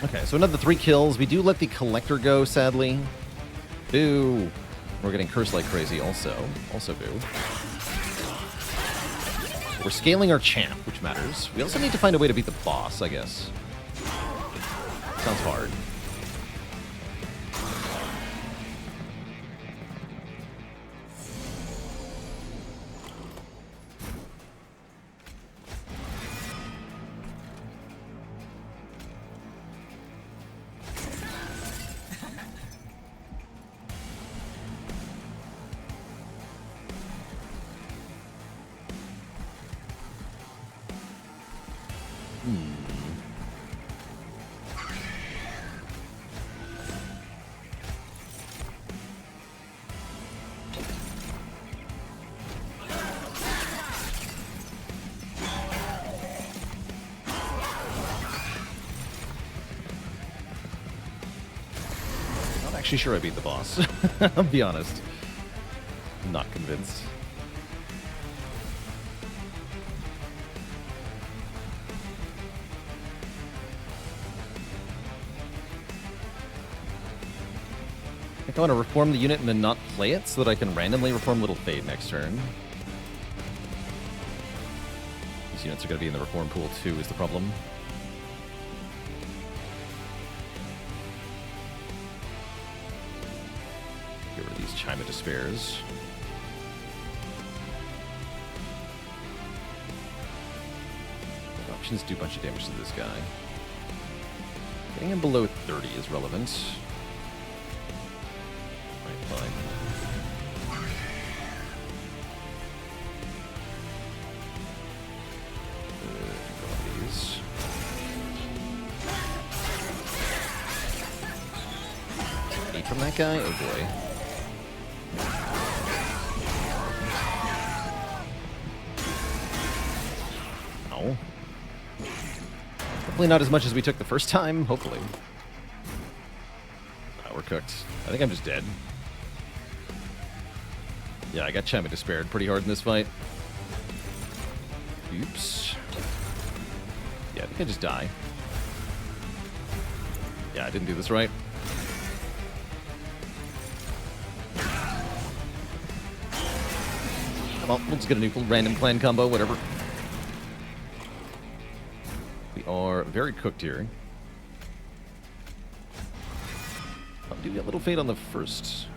Okay, so another 3 kills. We do let the Collector go, sadly. Boo. We're getting cursed like crazy also. Also boo. We're scaling our champ, which matters. We also need to find a way to beat the boss, I guess. Sounds hard. Actually sure I beat the boss. I'll be honest. Not convinced. I think I want to reform the unit and then not play it so that I can randomly reform Little Fate next turn. These units are going to be in the reform pool too is the problem. Chime of Despairs. The options do a bunch of damage to this guy. Getting him below 30 is relevant. fine. These. Eight from that guy? Oh boy. Oh. Hopefully not as much as we took the first time. Hopefully. Oh, we're cooked. I think I'm just dead. Yeah, I got Chama despaired pretty hard in this fight. Oops. Yeah, I think I just die. Yeah, I didn't do this right. Come on, we'll just get a new random clan combo, whatever. We are very cooked here. I'll do a little fade on the first.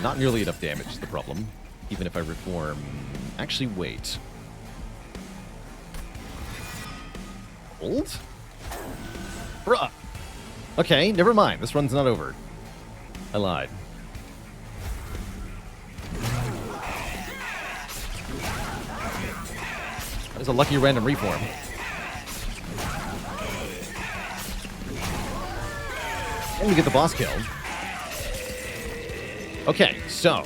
Not nearly enough damage is the problem. Even if I reform... Actually, wait. Hold? Bruh. Okay, never mind. This run's not over. I lied. That was a lucky random reform. And we get the boss kill. Okay, so...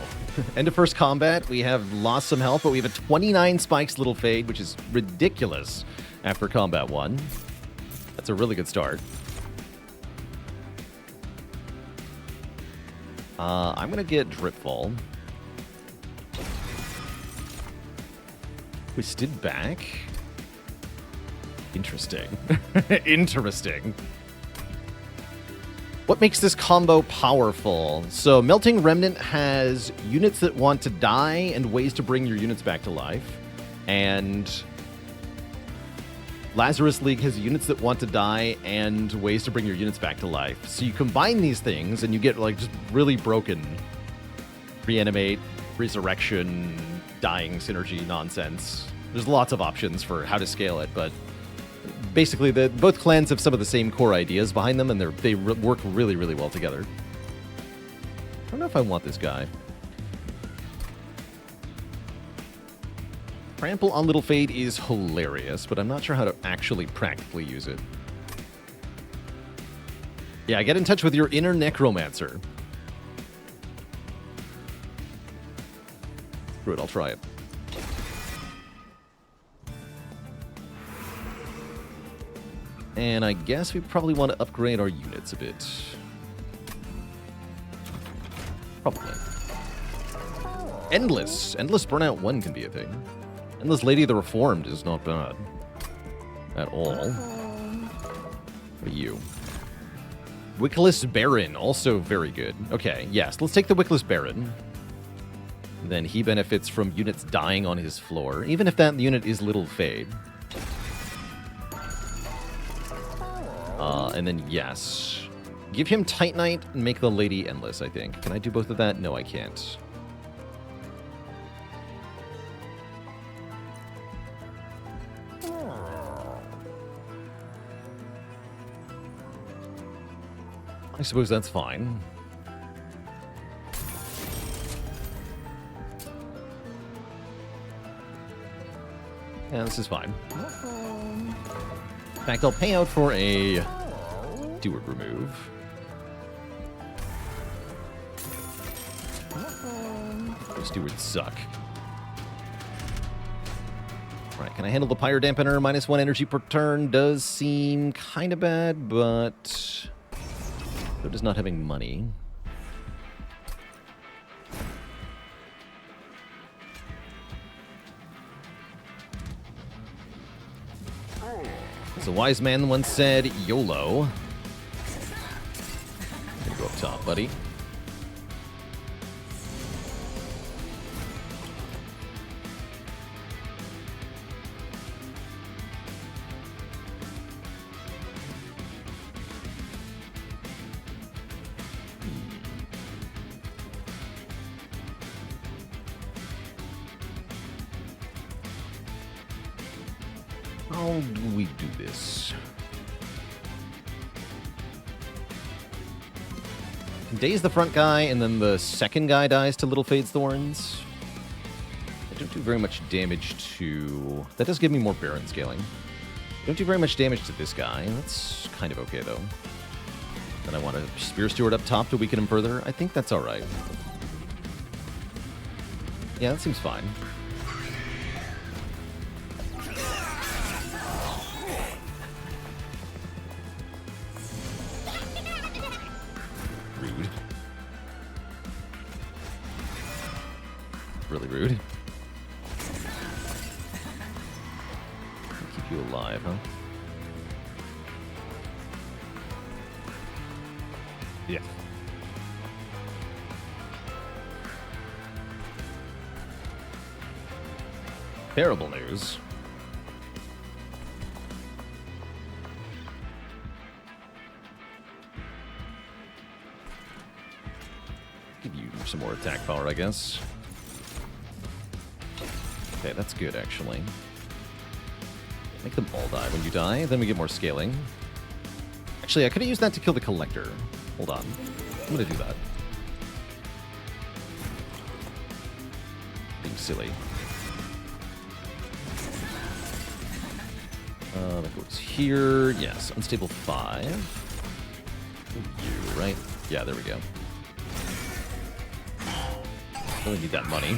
End of first combat. We have lost some health, but we have a 29 spikes little fade, which is ridiculous after combat 1. That's a really good start. I'm going to get Dripfall. Twisted back. Interesting. Interesting. What makes this combo powerful? So Melting Remnant has units that want to die and ways to bring your units back to life. And Lazarus League has units that want to die and ways to bring your units back to life. So you combine these things and you get like just really broken reanimate, resurrection, dying synergy nonsense. There's lots of options for how to scale it, but basically, both clans have some of the same core ideas behind them, and they work really, really well together. I don't know if I want this guy. Trample on Little Fade is hilarious, but I'm not sure how to actually practically use it. Yeah, get in touch with your inner necromancer. Screw it, I'll try it. And I guess we probably want to upgrade our units a bit. Probably. Endless Burnout 1 can be a thing. Endless Lady of the Reformed is not bad. At all. What are you? Wickless Baron, also very good. Okay, yes, let's take the Wickless Baron. Then he benefits from units dying on his floor, even if that unit is Little Fade. And then, yes. Give him Titanite and make the Lady Endless, I think. Can I do both of that? No, I can't. I suppose that's fine. Yeah, this is fine. In fact, I'll pay out for a Steward remove. Those stewards suck. Alright, can I handle the Pyre Dampener? -1 energy per turn does seem kind of bad, but so does not having money. As a wise man once said, YOLO. Gonna go up top, buddy. How do we do this? Daze the front guy, and then the second guy dies to Little Fade's Thorns. I don't do very much damage to... That does give me more Baron scaling. I don't do very much damage to this guy. That's kind of okay, though. Then I want a Spear Steward up top to weaken him further. I think that's alright. Yeah, that seems fine. Rude. Really rude. Keep you alive, huh? Yeah. Terrible news. Give you some more attack power, I guess. Okay, that's good, actually. Make them all die when you die, then we get more scaling. Actually, I could have used that to kill the Collector. Hold on. I'm gonna do that. Being silly. That goes here. Yes, unstable 5. You, right? Yeah, there we go. Really need that money.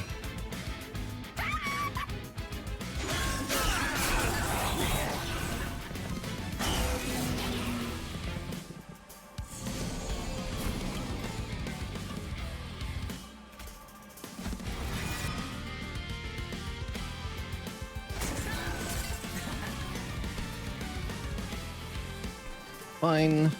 Fine.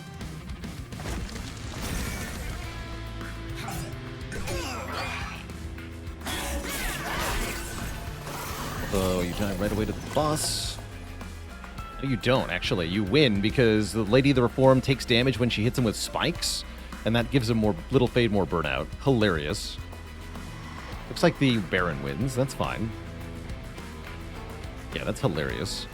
Although you die right away to the boss. No, you don't, actually. You win because the Lady of the Reform takes damage when she hits him with spikes, and that gives him more Little Fade more burnout. Hilarious. Looks like the Baron wins. That's fine. Yeah, that's hilarious.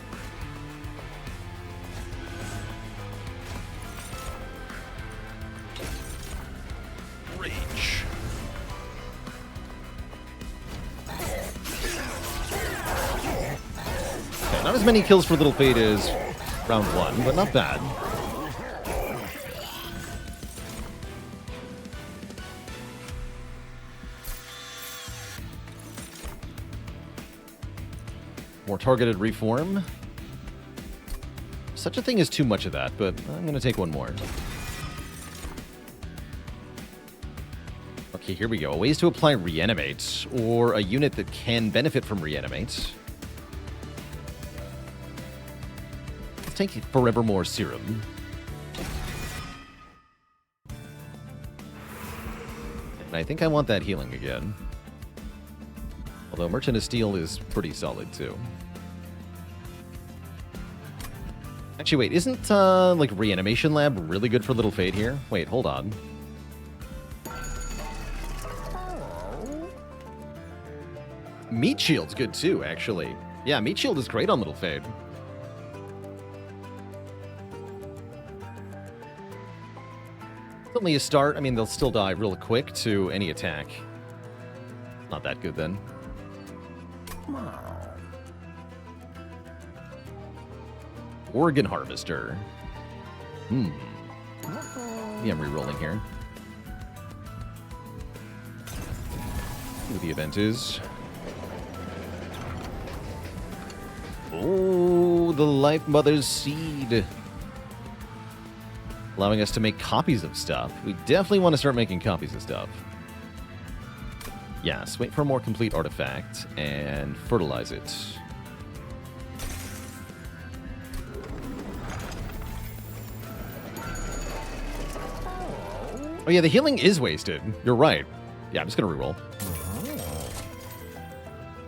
Not as many kills for Little Fade as round 1, but not bad. More targeted reform. Such a thing as too much of that, but I'm going to take one more. Okay, here we go. Ways to apply Reanimate, or a unit that can benefit from Reanimate. Take Forevermore Serum. And I think I want that healing again. Although Merchant of Steel is pretty solid, too. Actually, wait, isn't, like, Reanimation Lab really good for Little Fade here? Wait, hold on. Meat Shield's good, too, actually. Yeah, Meat Shield is great on Little Fade. Only a start. I mean, they'll still die real quick to any attack. Not that good, then. Organ Harvester. Yeah, I'm re-rolling here. See what the event is. Oh, the Life Mother's Seed. Allowing us to make copies of stuff. We definitely want to start making copies of stuff. Yes, wait for a more complete artifact and fertilize it. Oh yeah, the healing is wasted. You're right. Yeah, I'm just going to reroll.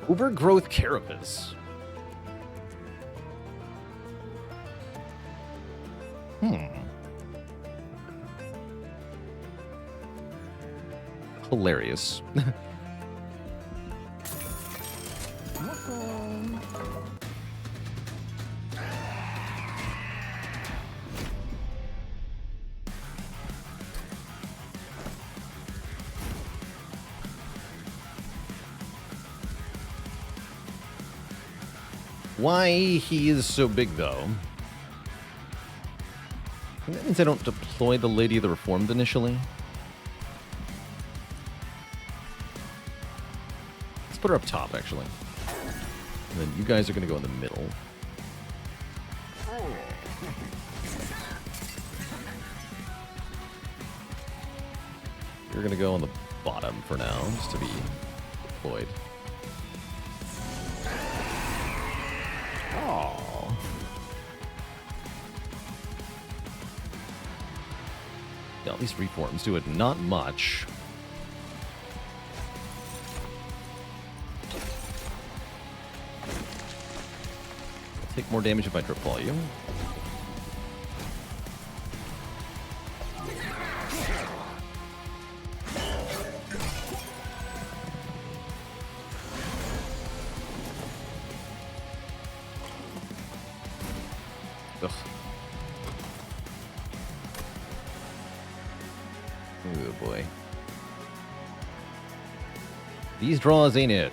Overgrowth Carapace. Hilarious. Why he is so big, though. That means I don't deploy the Lady of the Reformed initially. Let's put her up top, actually. And then you guys are going to go in the middle. You're going to go on the bottom for now, just to be deployed. Oh. Yeah, these reforms do it not much. I'll take more damage if I drip volume. Ugh. Oh boy. These draws ain't it.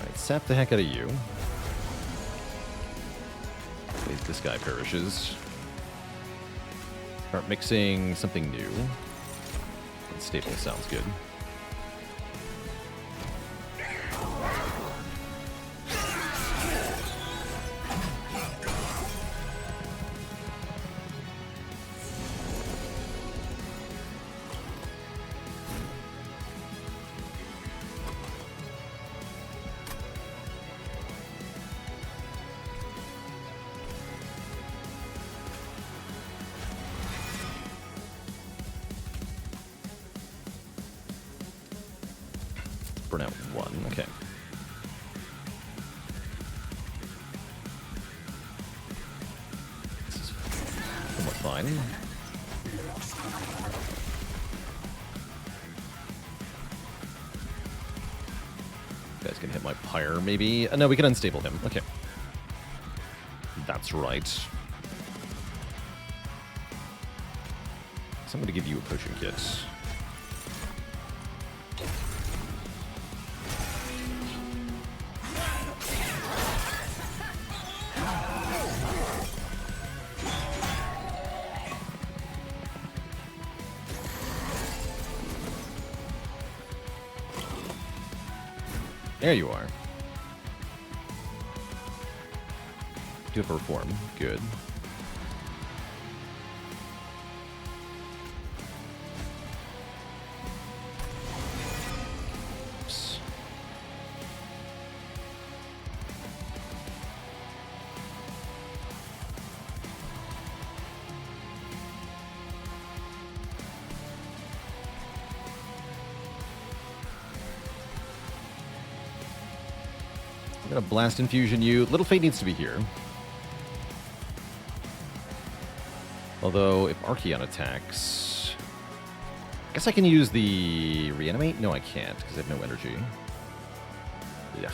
Alright, sap the heck out of you. This guy perishes. Start mixing something new. Unstable sounds good. Burn out 1, okay. This is somewhat fine. You guys can hit my Pyre, maybe. No, we can unstable him. Okay. That's right. So I'm going to give you a potion kit. There you are. Do have a reform. Good. Oops. I'm gonna blast infusion you. Little Fate needs to be here. Although, if Archeon attacks... I guess I can use the reanimate? No, I can't, because I have no energy. Yeah.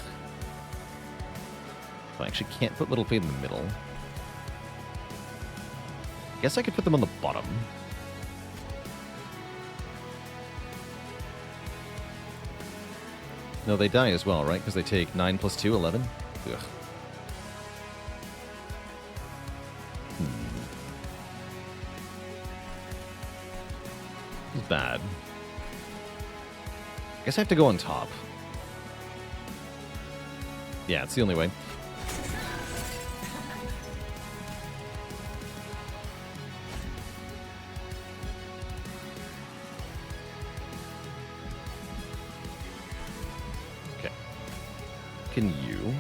I actually can't put Little Fate in the middle. I guess I could put them on the bottom. No, they die as well, right? Because they take 9 plus 2, 11? Ugh. This is bad. I guess I have to go on top. Yeah, it's the only way. Can you?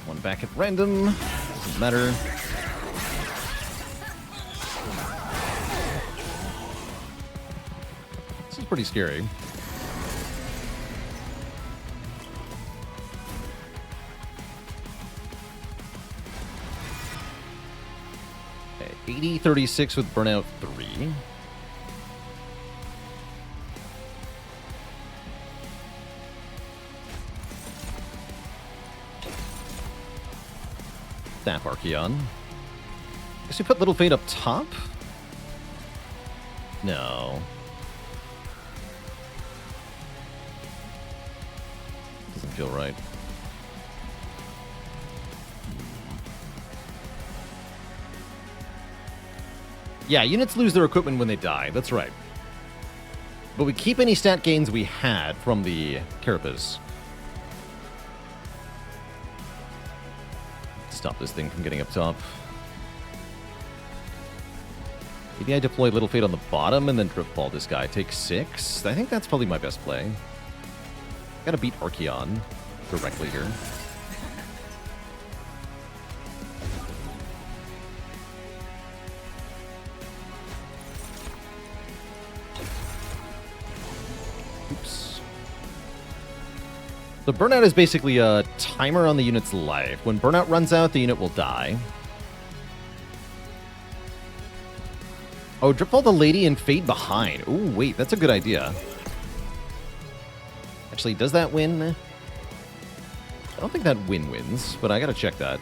One back at random. Doesn't matter. This is pretty scary. Okay, 80-36 with Burnout 3. Snap Archeon. Guess we put Little Fate up top? No. Doesn't feel right. Yeah, units lose their equipment when they die. That's right. But we keep any stat gains we had from the Carapace. Stop this thing from getting up top. Maybe I deploy Little Fate on the bottom and then Drift Ball this guy. Take 6. I think that's probably my best play. Gotta beat Archeon directly here. Oops. The burnout is basically a timer on the unit's life. When burnout runs out, the unit will die. Oh, drip all the lady and fade behind. Ooh, wait, that's a good idea. Actually, does that win? I don't think that win wins, but I gotta check that.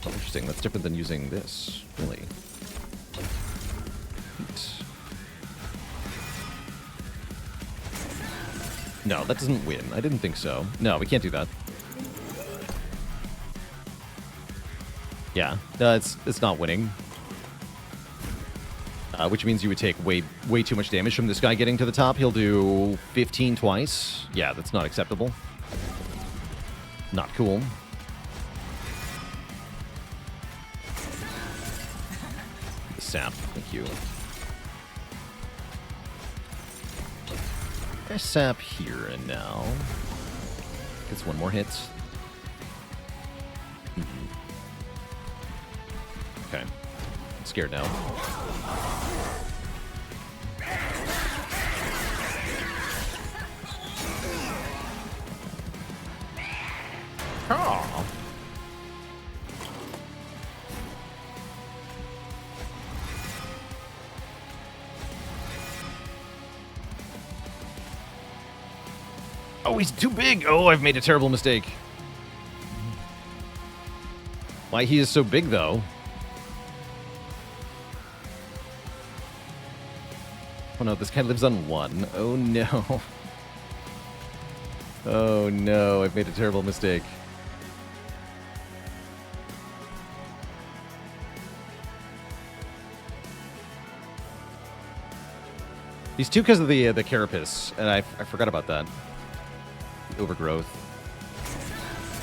Oh, interesting. That's different than using this, really. No, that doesn't win. I didn't think so. No, we can't do that. Yeah, it's not winning. Which means you would take way too much damage from this guy getting to the top. He'll do 15 twice. Yeah, that's not acceptable. Not cool. The sap, thank you. I sap here and now. Gets one more hit. Okay. I'm scared now. Oh. Oh, he's too big. Oh, I've made a terrible mistake. Why he is so big, though? Oh, no, this guy lives on 1. Oh, no. Oh, no, I've made a terrible mistake. He's 2 because of the Carapace, and I forgot about that. Overgrowth.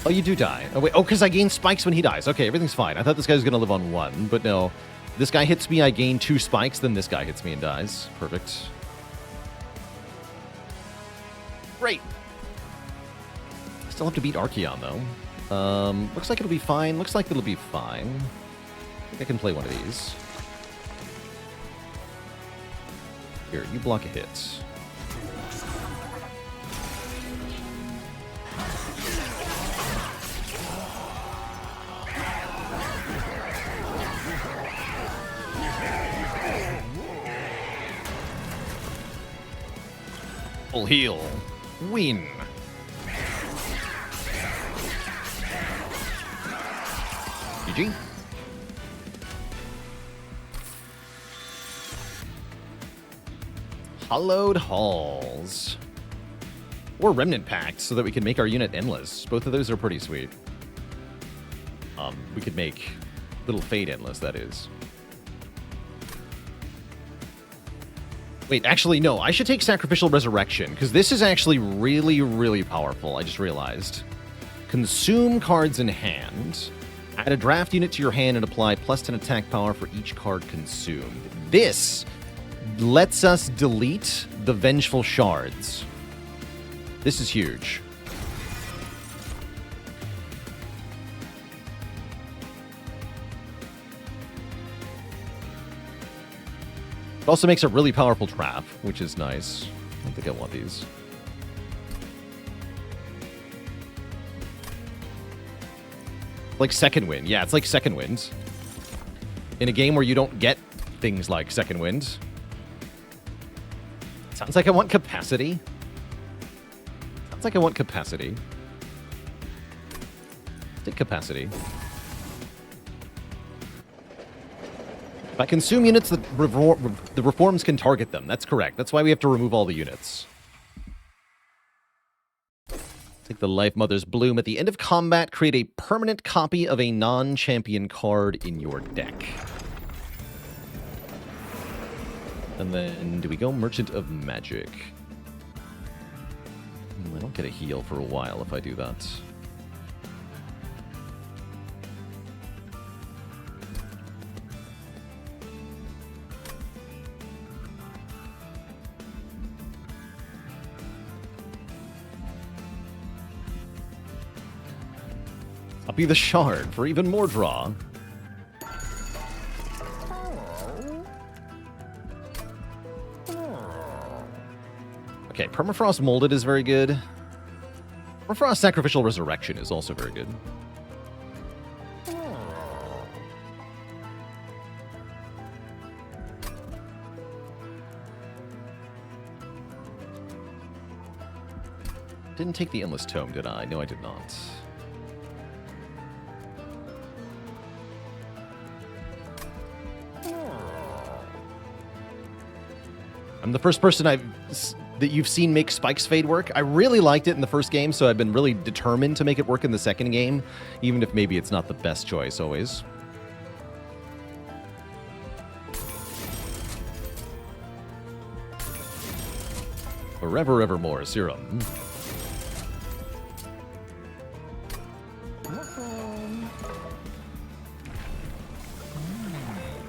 Oh, you do die. Oh, wait. Oh, because I gain spikes when he dies. Okay, everything's fine. I thought this guy was going to live on 1, but no. This guy hits me, I gain 2 spikes, then this guy hits me and dies. Perfect. Great. Still have to beat Archeon, though. Looks like it'll be fine. Looks like it'll be fine. I think I can play one of these. Here, you block a hit. Full heal. Win. GG. Hollowed Halls. Or Remnant Pact, so that we can make our unit endless. Both of those are pretty sweet. We could make Little Fate endless, that is. Wait, actually, no. I should take Sacrificial Resurrection, because this is actually really, really powerful. I just realized. Consume cards in hand. Add a draft unit to your hand and apply +10 attack power for each card consumed. This lets us delete the Vengeful Shards. This is huge. It also makes a really powerful trap, which is nice. I don't think I want these. Like second wind. Yeah, it's like second wind. In a game where you don't get things like second wind. Sounds like I want capacity. Sounds like I want capacity. Take capacity. If I consume units, the reforms can target them. That's correct. That's why we have to remove all the units. Take the Life Mother's Bloom. At the end of combat, create a permanent copy of a non-champion card in your deck. And then, do we go Merchant of Magic? I don't get a heal for a while if I do that. I'll be the Shard for even more draw. Okay, Permafrost Molded is very good. Permafrost Sacrificial Resurrection is also very good. Didn't take the Endless Tome, did I? No, I did not. I'm the first person that you've seen make Spike's Fade work. I really liked it in the first game, so I've been really determined to make it work in the second game, even if maybe it's not the best choice always. Forever Evermore Serum.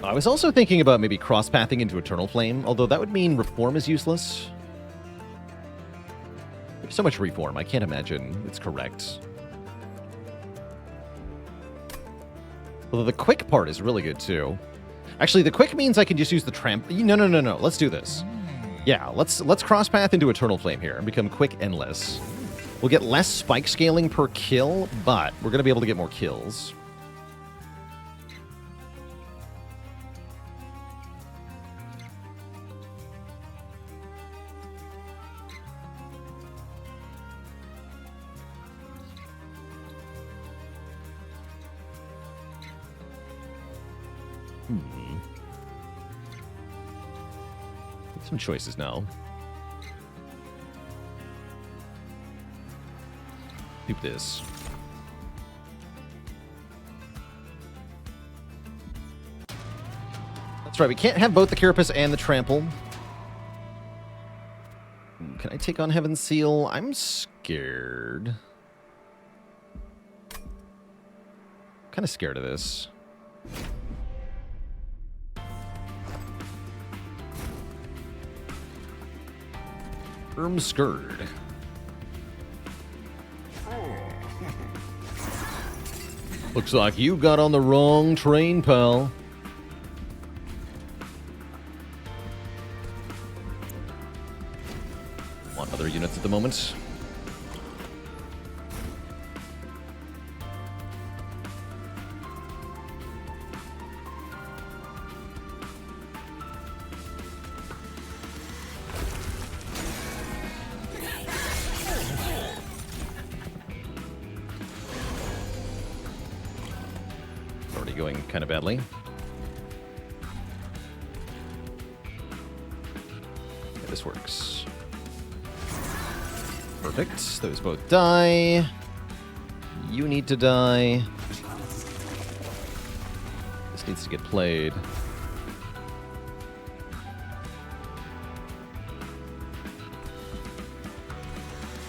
I was also thinking about maybe cross-pathing into Eternal Flame, although that would mean Reform is useless. There's so much Reform, I can't imagine it's correct. Although the quick part is really good, too. Actually, the quick means I can just use the tramp... No. Let's do this. Yeah, let's cross-path into Eternal Flame here and become quick endless. We'll get less spike scaling per kill, but we're going to be able to get more kills. Some choices now. Do this. That's right, we can't have both the Carapace and the Trample. Can I take on Heaven's Seal? I'm scared. Kind of scared of this. Scourge. Looks like you got on the wrong train, pal. Want other units at the moment? Going kind of badly. Okay, this works. Perfect. Those both die. You need to die. This needs to get played.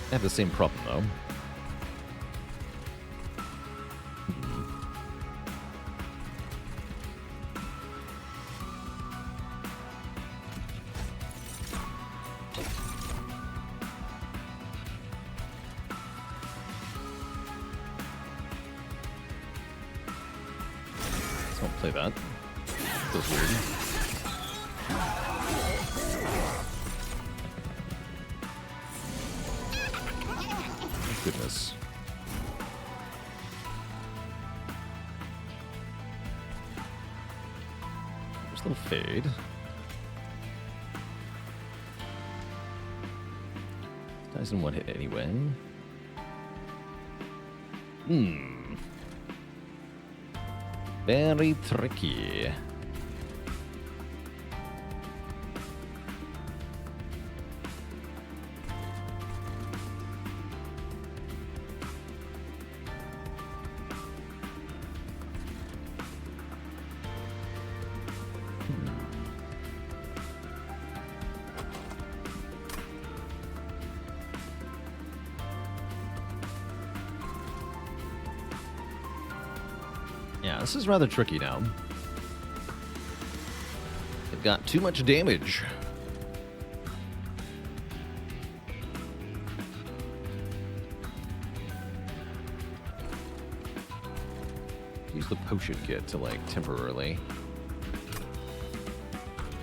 I have the same problem, though. play that. Feels weird. Goodness. There's a little fade. Dies in one hit anyway. Very tricky. Yeah, this is rather tricky now. They've got too much damage. Use the potion kit to, like, temporarily.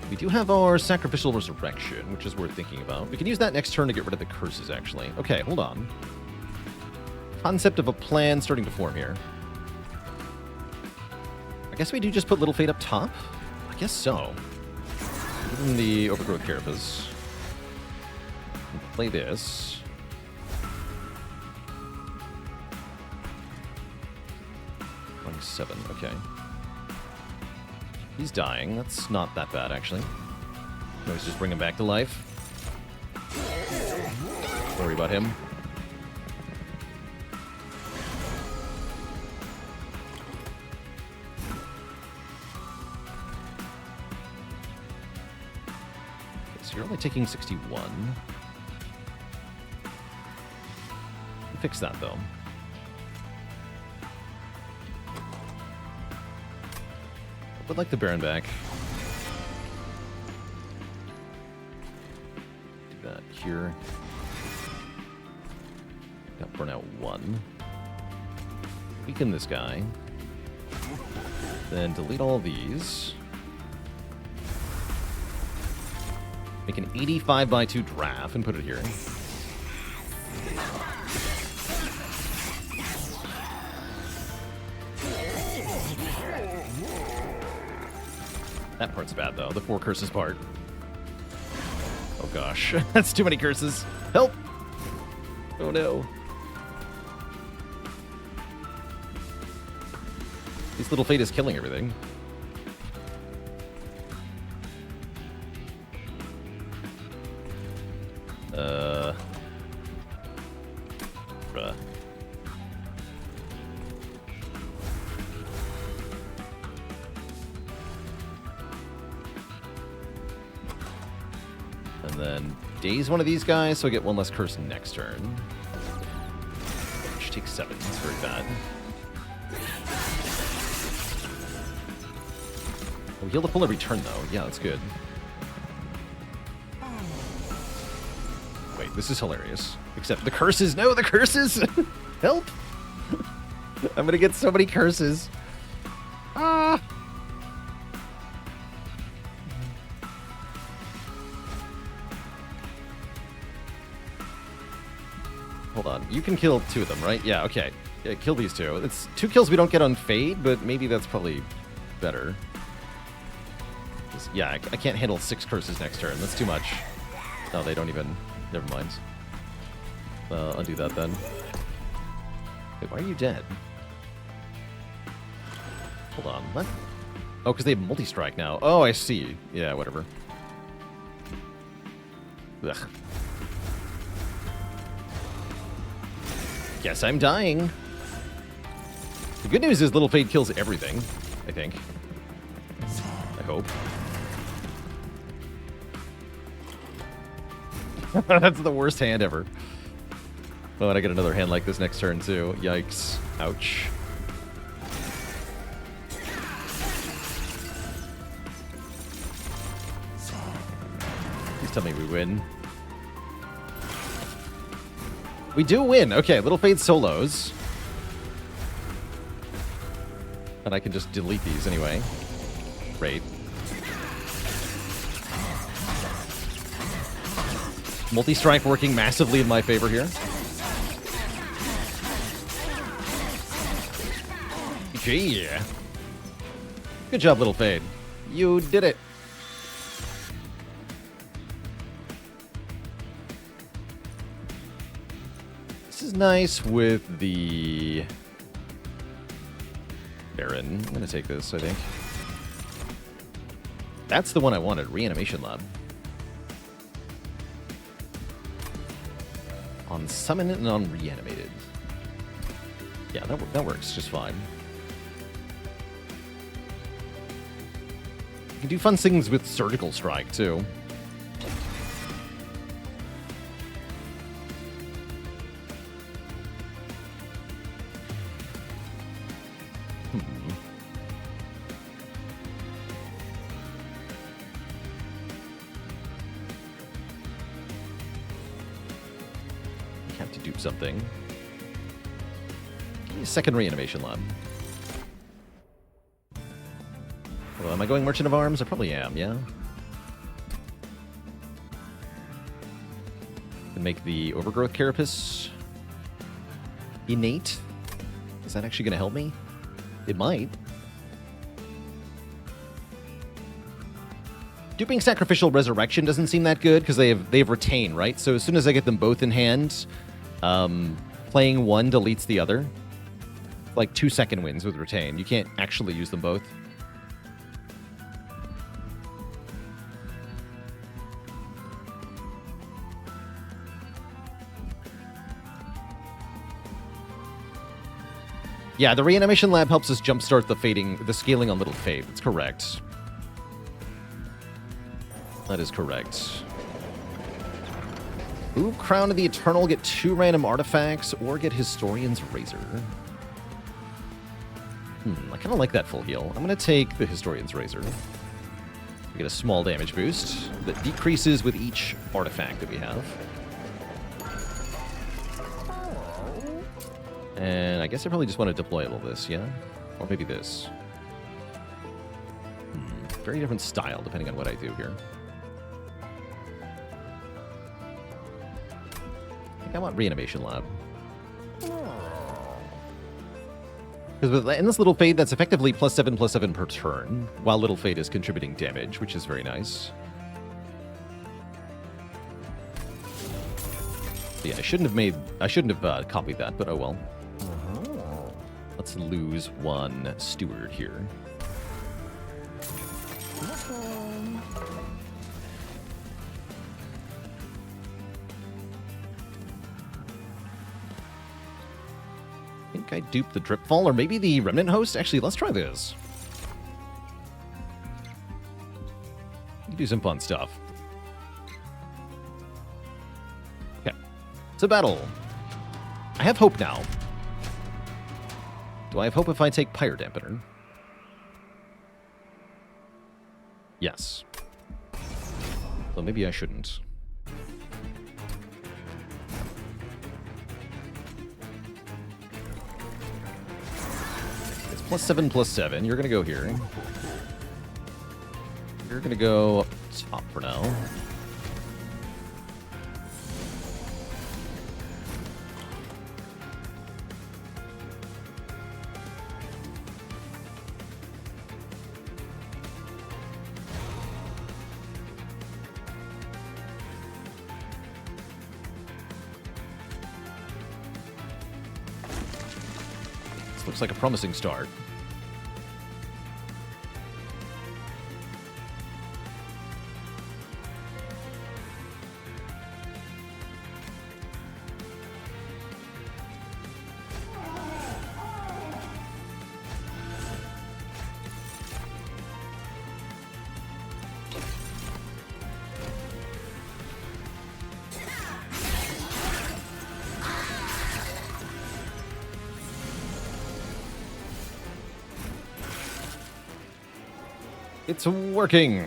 We do have our Sacrificial Resurrection, which is worth thinking about. We can use that next turn to get rid of the curses, actually. Okay, hold on. Concept of a plan starting to form here. I guess we do just put Little Fate up top? I guess so. Give him the Overgrowth Carapace. Play this. Okay. He's dying. That's not that bad, actually. Let's just bring him back to life. Don't worry about him. So you're only taking 61. Fix that, though. Would like the Baron back. Do that here. Got Burnout 1. Weaken this guy. Then delete all of these. Make an 85/2 draft and put it here. That part's bad, though. The 4 curses part. Oh, gosh. That's too many curses. Help! Oh, no. This Little Fate is killing everything. Bruh. And then daze one of these guys, so I get one less curse next turn. Which takes 7. That's very bad. Oh, heal the full every turn, though. Yeah, that's good. Wait, this is hilarious. Except the curses. No, the curses! Help! I'm gonna get so many curses. Ah! Hold on. You can kill 2 of them, right? Yeah, okay. Yeah, kill these 2. It's 2 kills we don't get on Fade, but maybe that's probably better. Yeah, I can't handle 6 curses next turn. That's too much. No, they don't even... Never mind. Undo that then. Wait, why are you dead? Hold on, what? Oh, because they have multi-strike now. Oh, I see. Yeah, whatever. Ugh. Guess I'm dying. The good news is Little Fate kills everything, I think. I hope. That's the worst hand ever. Oh, and I get another hand like this next turn, too. Yikes. Ouch. Please tell me we win. We do win. Okay, Little Fate solos. And I can just delete these anyway. Great. Multi-strike working massively in my favor here. Yeah. Good job, Little Fade. You did it. This is nice with the Baron. I'm going to take this, I think. That's the one I wanted, Reanimation Lab. On Summon and on Reanimated. Yeah, that works just fine. You can do fun things with Surgical Strike, too. Have to do something. Second Reanimation Lab. Well, am I going Merchant of Arms? I probably am, yeah. Can make the Overgrowth Carapace innate. Is that actually going to help me? It might. Duping Sacrificial Resurrection doesn't seem that good because they have Retain, right? So as soon as I get them both in hand, playing one deletes the other. Like 2-second wins with Retain. You can't actually use them both. Yeah, the Reanimation Lab helps us jumpstart the scaling on Little Fade. That's correct. That is correct. Ooh, Crown of the Eternal, get 2 random artifacts, or get Historian's Razor. I kind of like that full heal. I'm going to take the Historian's Razor. We get a small damage boost that decreases with each artifact that we have. And I guess I probably just want to deploy all this, yeah? Or maybe this. Very different style depending on what I do here. I think I want Reanimation Lab. Because in this Little Fade, that's effectively +7/+7 per turn, while Little Fade is contributing damage, which is very nice. Yeah, I shouldn't have copied that, but oh well. Let's lose one Steward here. I think I duped the Dripfall, or maybe the Remnant Host. Actually, let's try this. We can do some fun stuff. Okay. It's a battle. I have hope now. Do I have hope if I take Pyre Dampener? Yes. Well, maybe I shouldn't. It's +7/+7. You're going to go here. You're going to go up top for now. Looks like a promising start. It's working!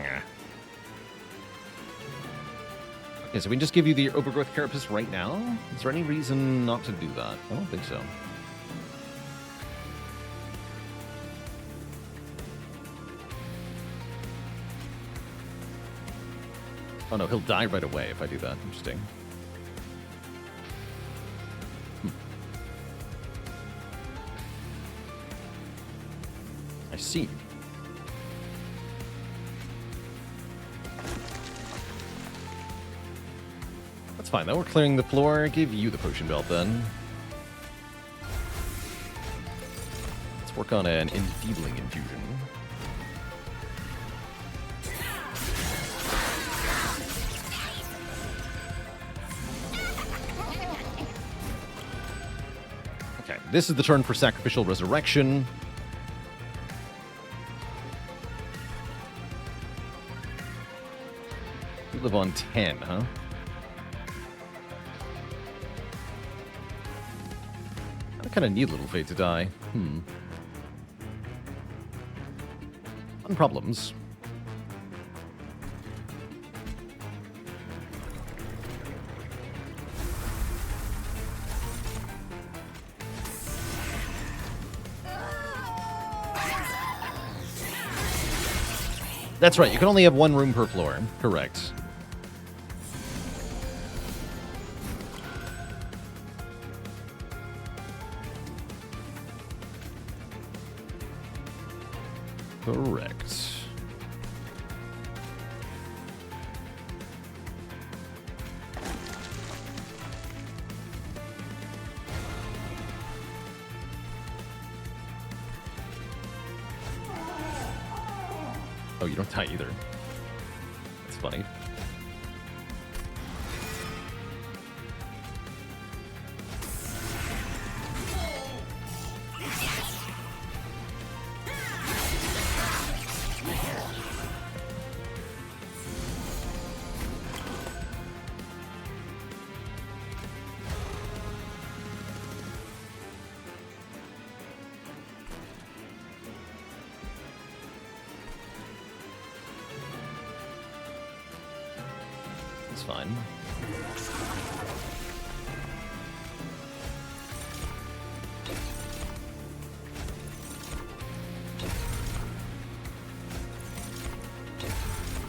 Okay, so we can just give you the Overgrowth Carapace right now? Is there any reason not to do that? I don't think so. Oh no, he'll die right away if I do that. Interesting. I see. That's fine, though. We're clearing the floor. Give you the potion belt, then. Let's work on an enfeebling infusion. Okay, this is the turn for Sacrificial Resurrection. We live on 10, huh? I kind of need Little Fate to die. Fun problems. That's right, you can only have one room per floor. Correct. Correct. Oh, you don't die either. That's funny. It's fine.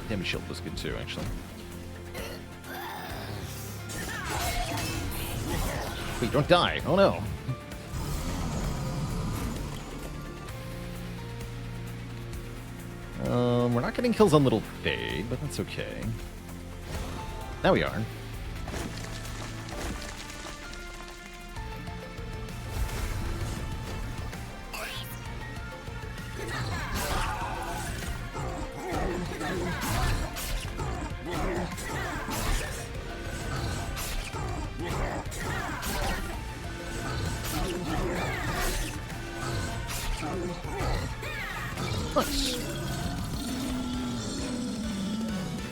Damage shield was good too, actually. Wait, don't die. Oh no. We're not getting kills on Little Fade, but that's okay. Now we are. Nice.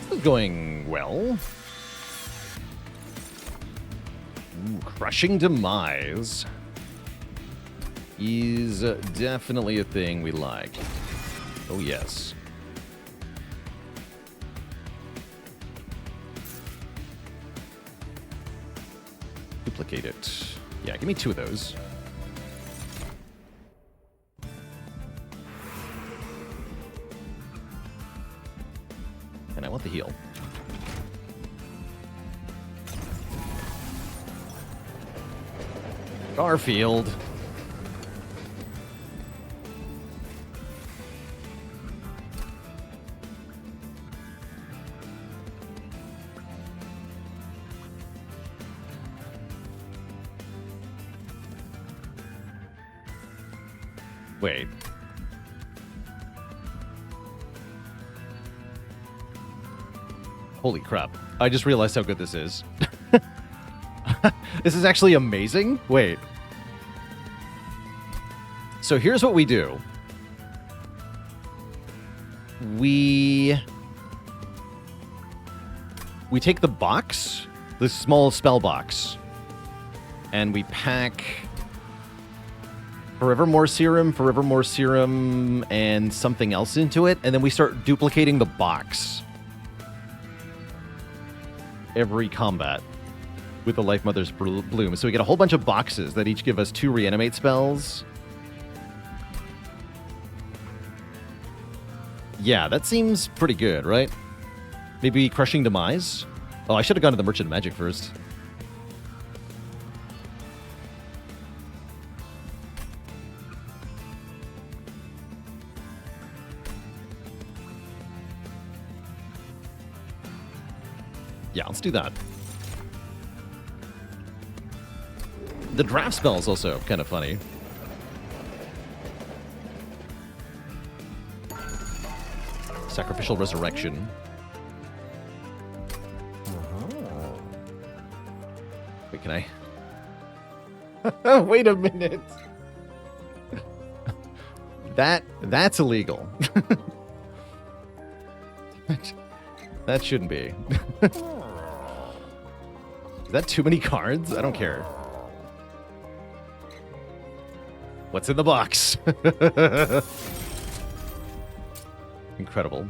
This is going well. Ooh, Crushing Demise is definitely a thing we like. Oh, yes. Duplicate it. Yeah, give me 2 of those. And I want the heal. Garfield. Wait. Holy crap. I just realized how good this is. This is actually amazing. Wait. So here's what we do. We take the box, the small spell box, and we pack Forevermore Serum, and something else into it, and then we start duplicating the box every combat with the Life Mother's Bloom. So we get a whole bunch of boxes that each give us 2 reanimate spells. Yeah, that seems pretty good, right? Maybe Crushing Demise? Oh, I should have gone to the Merchant of Magic first. Yeah, let's do that. The draft spell is also kind of funny. Sacrificial Resurrection. Wait, can I? Wait a minute. That's illegal. That shouldn't be. Is that too many cards? I don't care. What's in the box? Incredible.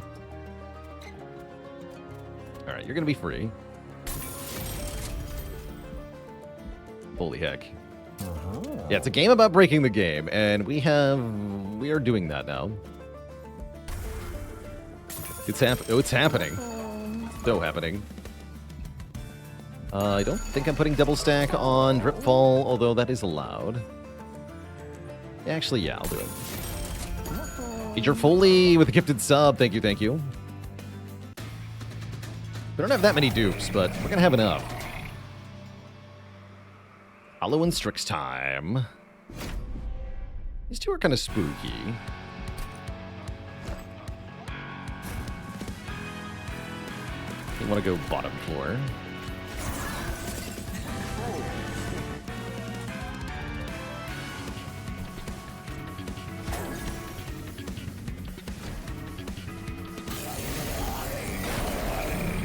All right, you're gonna be free. Holy heck. Yeah, it's a game about breaking the game, and we are doing that now. It's happening. So happening. I don't think I'm putting double stack on Dripfall, although that is allowed. Actually, yeah, I'll do it. Major Foley with a gifted sub. Thank you, thank you. We don't have that many dupes, but we're gonna have enough. Hollow and Strix time. These two are kind of spooky. You want to go bottom floor.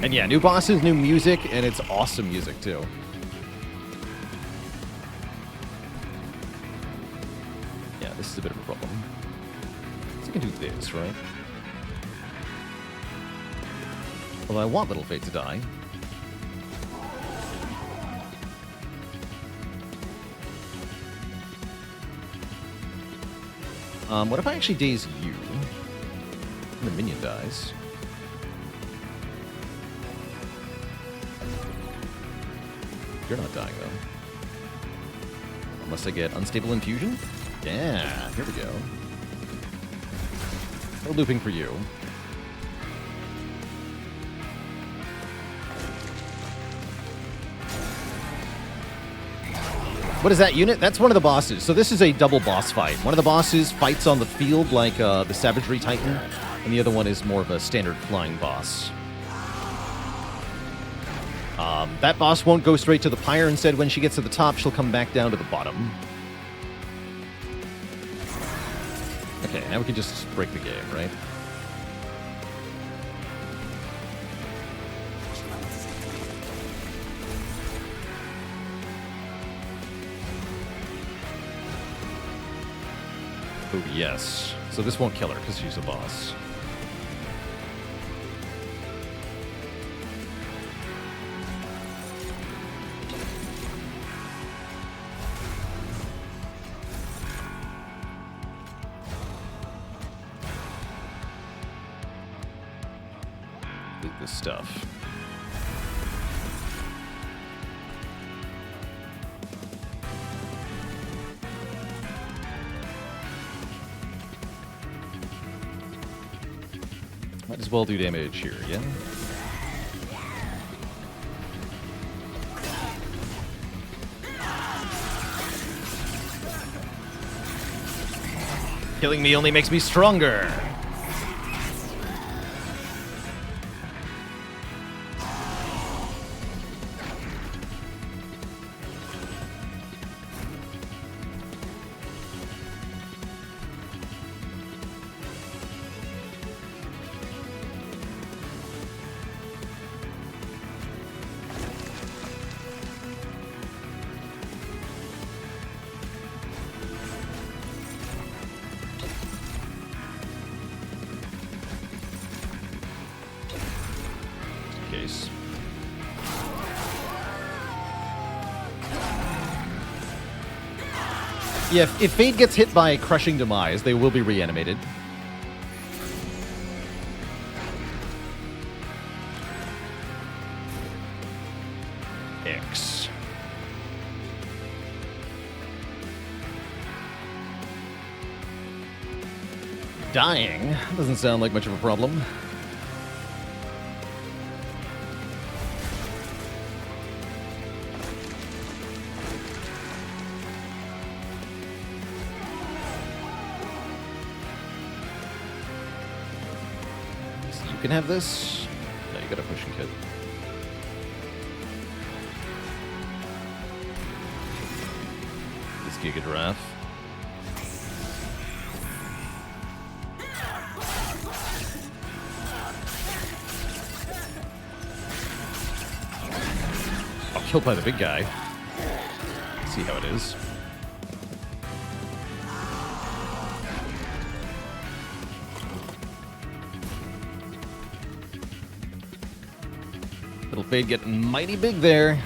And yeah, new bosses, new music, and it's awesome music too. Yeah, this is a bit of a problem. So I can do this, right? Although I want Little Fate to die. What if I actually daze you? And the minion dies. You're not dying, though. Unless I get Unstable Infusion? Yeah, here we go. No looping for you. What is that unit? That's one of the bosses. So this is a double boss fight. One of the bosses fights on the field like the Savagery Titan, and the other one is more of a standard flying boss. That boss won't go straight to the Pyre. Instead, when she gets to the top, she'll come back down to the bottom. Okay, now we can just break the game, right? Oh, yes. So this won't kill her because she's a boss. Loot this stuff. Might as well do damage here again. Killing me only makes me stronger. Yeah, if Fate gets hit by Crushing Demise, they will be reanimated. X. Dying doesn't sound like much of a problem. So you can have this. No, you gotta push and kit. This Giga Giraffe. Killed by the big guy. See how it is. Little Fade getting mighty big there.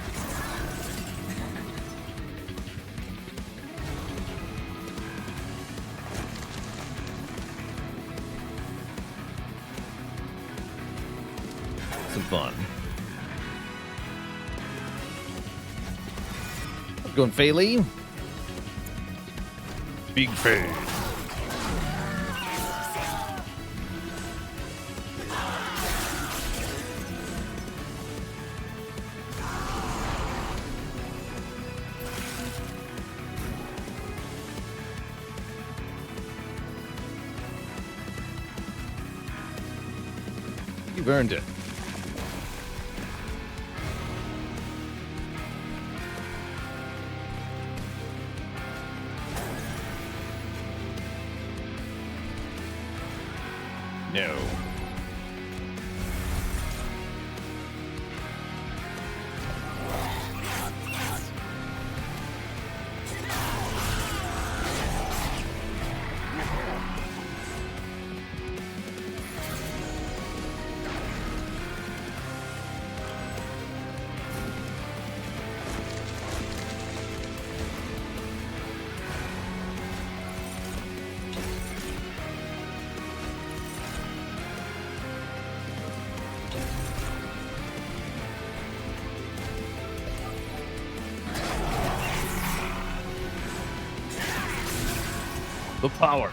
Some fun. Going Fayley. Big Fade. You've earned it. No. The power.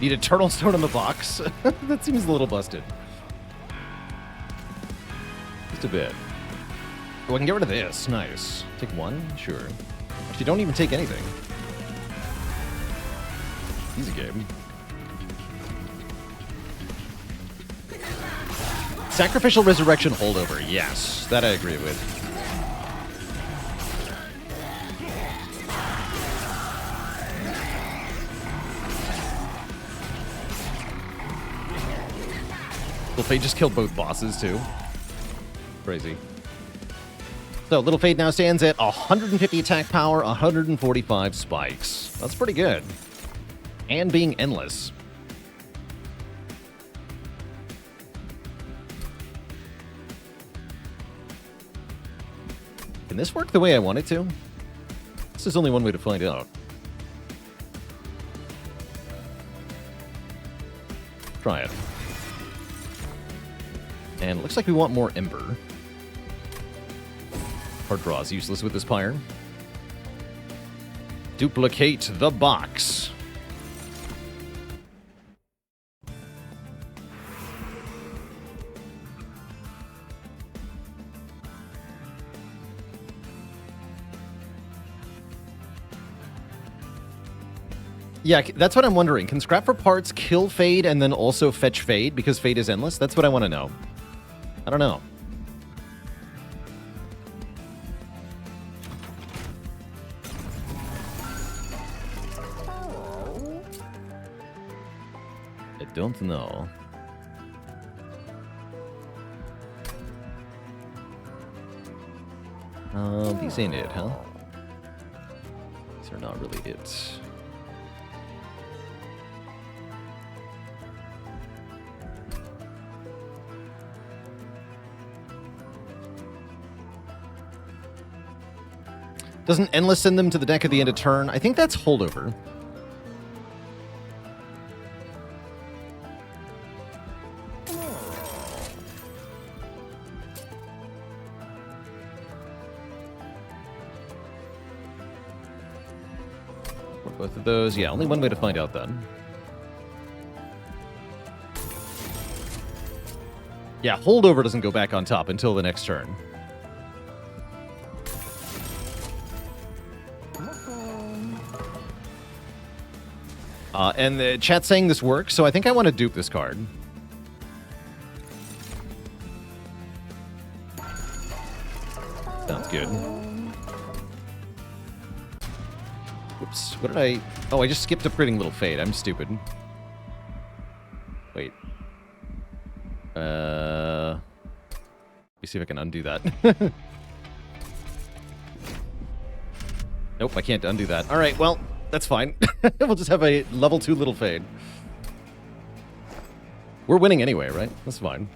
Need a turtle stone in the box? That seems a little busted. Just a bit. Oh, I can get rid of this. Nice. Take one? Sure. Actually, don't even take anything. Easy game. Sacrificial Resurrection holdover. Yes, that I agree with. Little Fade just killed both bosses, too. Crazy. So, Little Fade now stands at 150 attack power, 145 spikes. That's pretty good. And being endless. Can this work the way I want it to? This is only one way to find out. Try it. And it looks like we want more Ember. Hard draw is useless with this Pyre. Duplicate the box. Yeah, that's what I'm wondering. Can Scrap for Parts kill Fade and then also fetch Fade because Fade is endless? That's what I want to know. I don't know. I don't know. These ain't it, huh? These are not really it. Doesn't Endless send them to the deck at the end of turn? I think that's holdover. Both of those. Yeah, only one way to find out then. Yeah, holdover doesn't go back on top until the next turn. And the chat's saying this works, so I think I want to dupe this card. Sounds good. Whoops, what did I... Oh, I just skipped upgrading Little Fade. I'm stupid. Wait. Let me see if I can undo that. Nope, I can't undo that. Alright, well, that's fine. We'll just have a level 2 Little Fade. We're winning anyway, right? That's fine.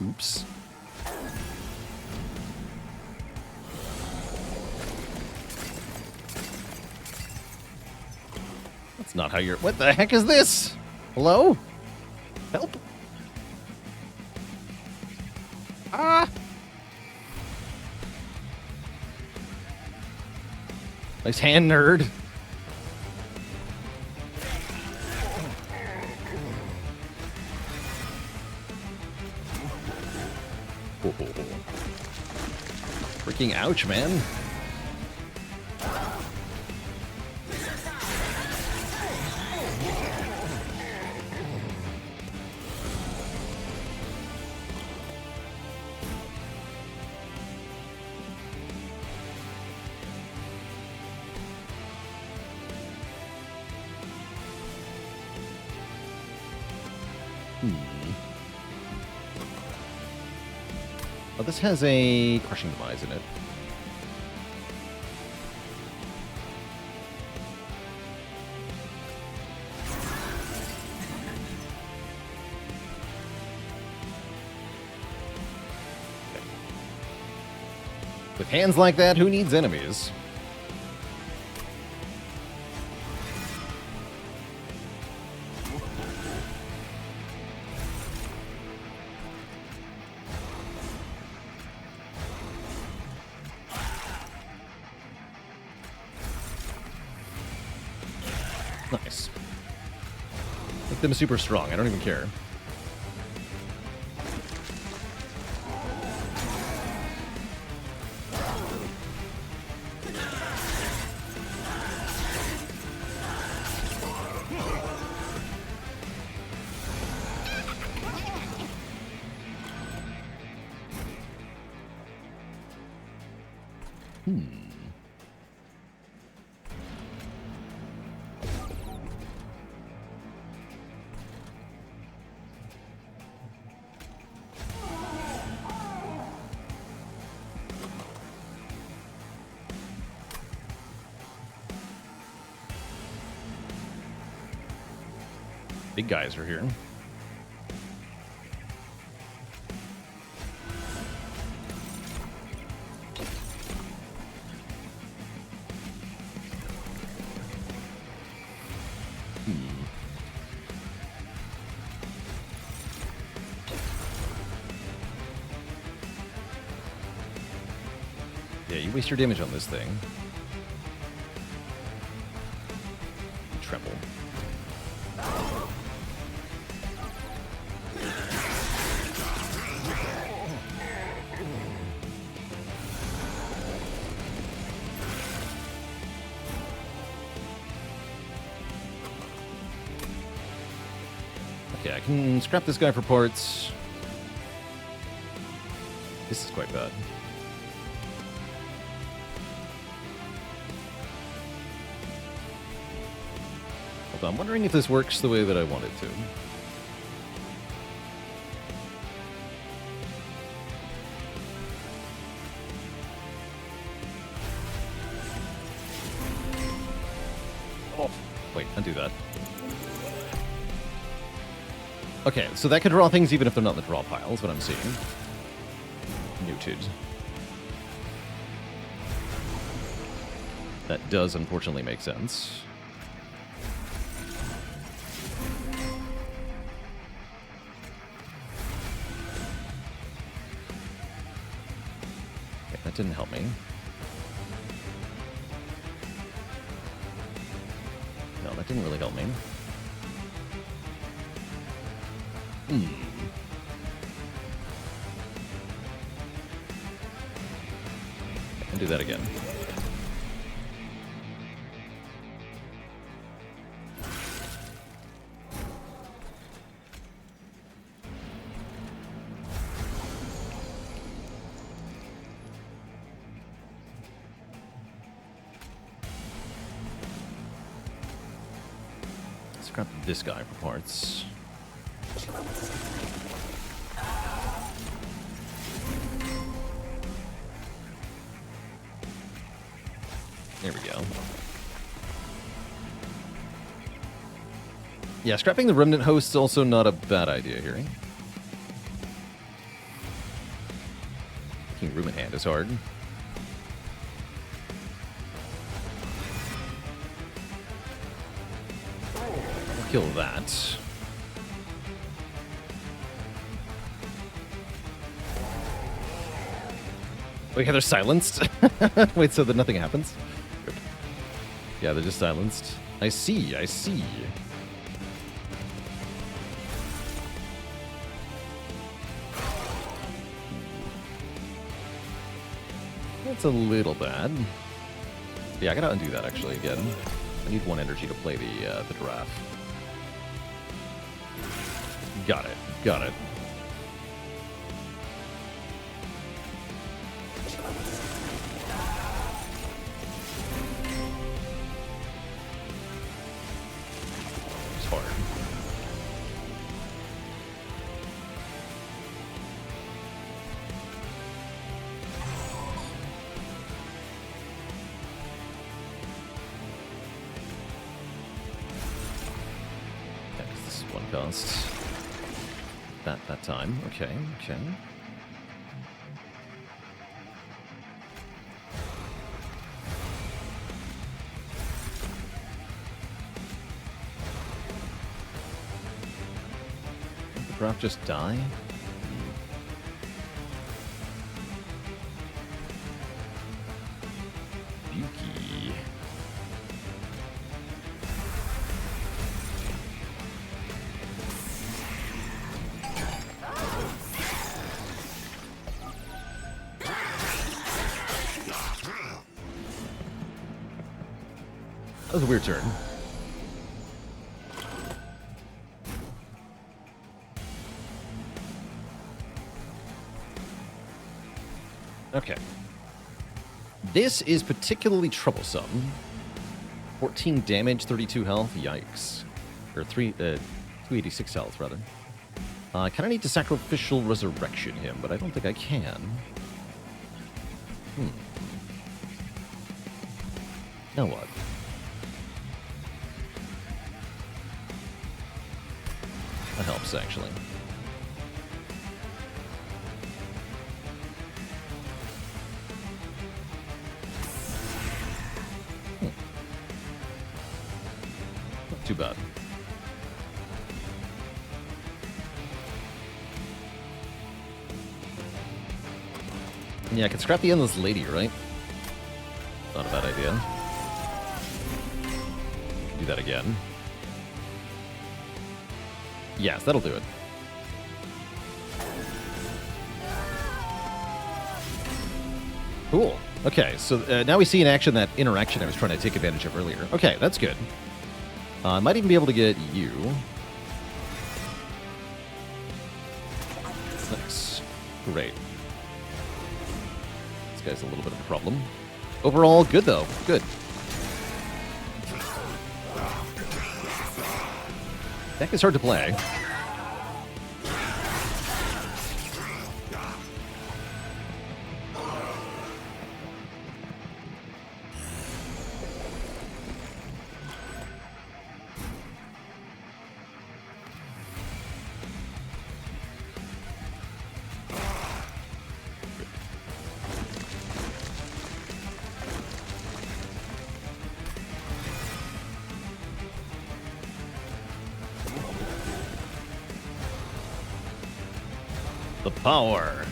Oops. That's not how you're... What the heck is this? Hello? Help? Ah! Nice hand, nerd. Oh. Freaking ouch, man. Oh, this has a Crushing Demise in it. Okay. With hands like that, who needs enemies? Nice. Make them super strong. I don't even care. Big guys are here. Yeah, you waste your damage on this thing. You tremble. Okay, I can scrap this guy for parts. This is quite bad. Although I'm wondering if this works the way that I want it to. Oh, wait, undo that. Okay, so that could draw things even if they're not in the draw pile, is what I'm seeing. Noted. That does unfortunately make sense. didn't help me. No, that didn't really help me. And do that again. Let's grab this guy for parts. There we go. Yeah, scrapping the Remnant host is also not a bad idea here. Making room at hand is hard. I'll kill that. Wait, yeah, they're silenced? Wait, so that nothing happens? Yeah, they're just silenced. I see, I see. That's a little bad. Yeah, I gotta undo that actually again. I need 1 energy to play the giraffe. Got it, got it. That time. Okay, okay. Did the graph just die? Yuki. That was a weird turn. Okay. This is particularly troublesome. 14 damage, 32 health. Yikes. Or 286 health, rather. I kind of need to sacrificial resurrection him, but I don't think I can. Now what? That helps, actually. Not too bad. Yeah, I could scrap the Endless Lady, right? Not a bad idea. Do that again. Yes, that'll do it. Cool. Okay, so now we see in action that interaction I was trying to take advantage of earlier. Okay, that's good. I might even be able to get you. Nice. Great. This guy's a little bit of a problem. Overall, good though. Good. Deck is hard to play. The power.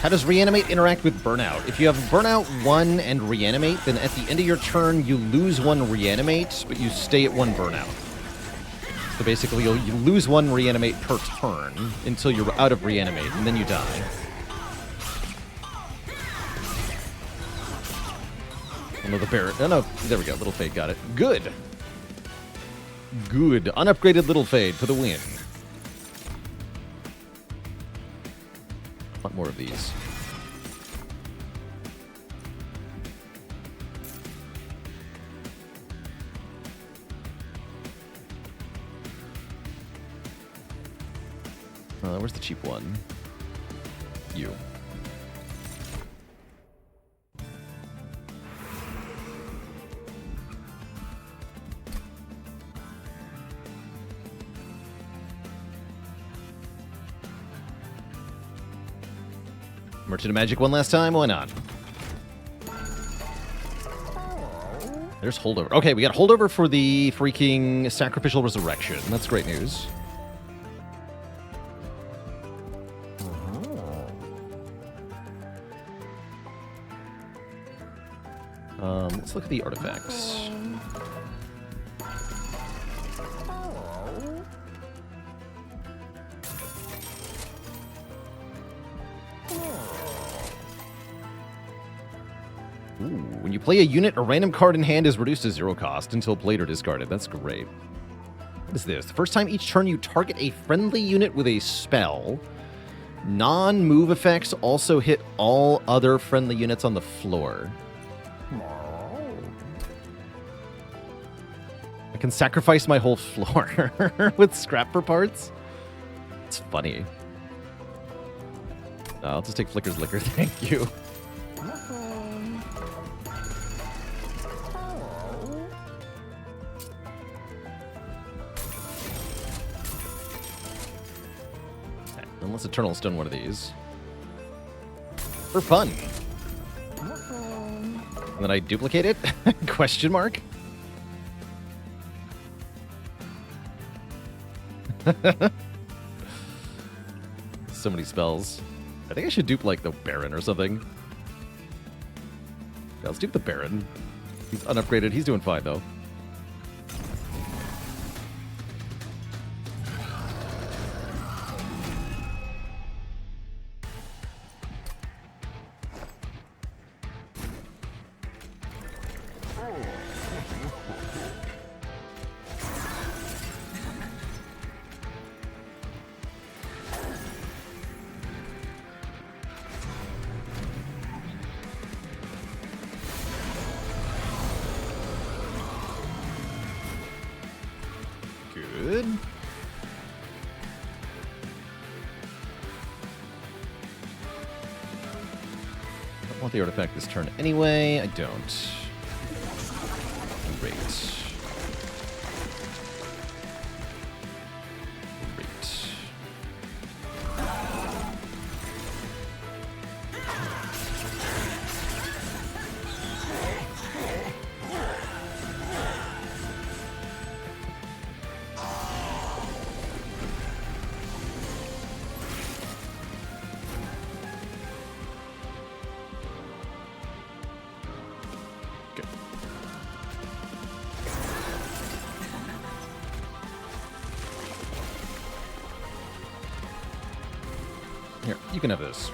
How does Reanimate interact with Burnout? If you have Burnout 1 and Reanimate, then at the end of your turn, you lose 1 Reanimate, but you stay at 1 Burnout. So basically, you lose 1 Reanimate per turn until you're out of Reanimate, and then you die. Oh no, the Baron. Oh no, there we go. Little Fade got it. Good. Good. Unupgraded Little Fade for the win. Want more of these. Where's the cheap one? You. Merchant of Magic one last time? Why not? There's Holdover. Okay, we got Holdover for the freaking Sacrificial Resurrection. That's great news. Let's look at the artifacts. Ooh, when you play a unit, a random card in hand is reduced to 0 cost until played or discarded. That's great. What is this? The first time each turn you target a friendly unit with a spell. Non-move effects also hit all other friendly units on the floor. I can sacrifice my whole floor with scrap for parts? It's funny. I'll just take Flicker's Liquor, thank you. Unless Eternal's done one of these. For fun. And then I duplicate it? Question mark? So many spells. I think I should dupe like the Baron or something. Yeah, let's dupe the Baron. He's unupgraded. He's doing fine though. Good. I don't want the artifact this turn anyway. I don't. Great. Great. Here, you can have this.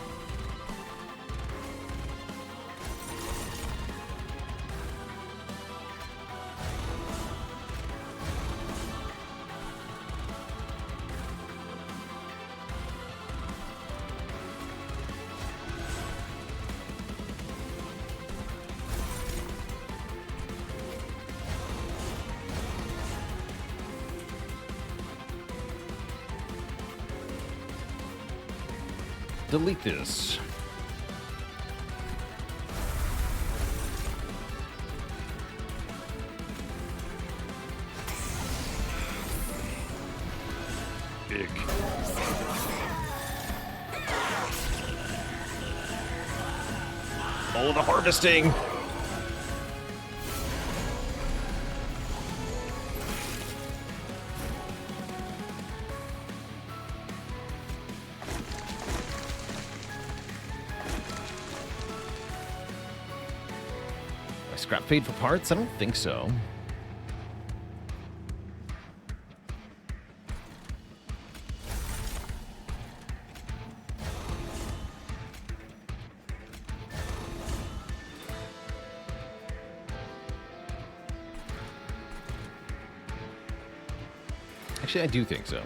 Delete this. Big. Oh, the harvesting! I scrap Fade for parts? I don't think so. Actually, I do think so.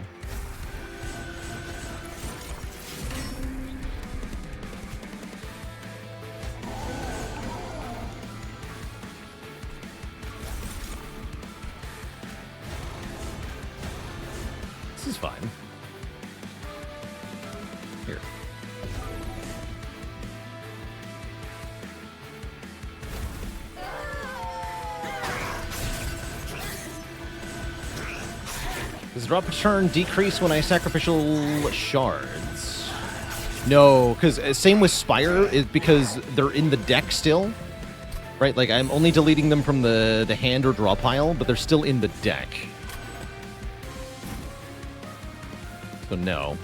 This is fine. Here. Does drop return decrease when I sacrificial shards? No, because same with Spire, is because they're in the deck still. Right, like I'm only deleting them from the hand or draw pile, but they're still in the deck. So no.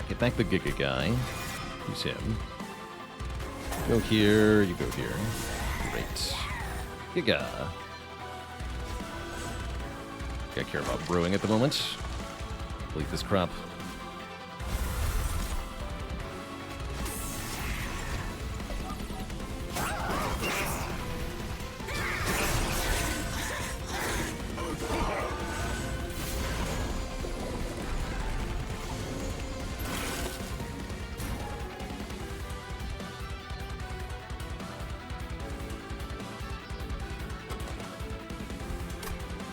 Get back the Giga guy. Use him. Go here, you go here. Great. Giga. I care about brewing at the moment. Delete this crap.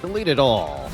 Delete it all.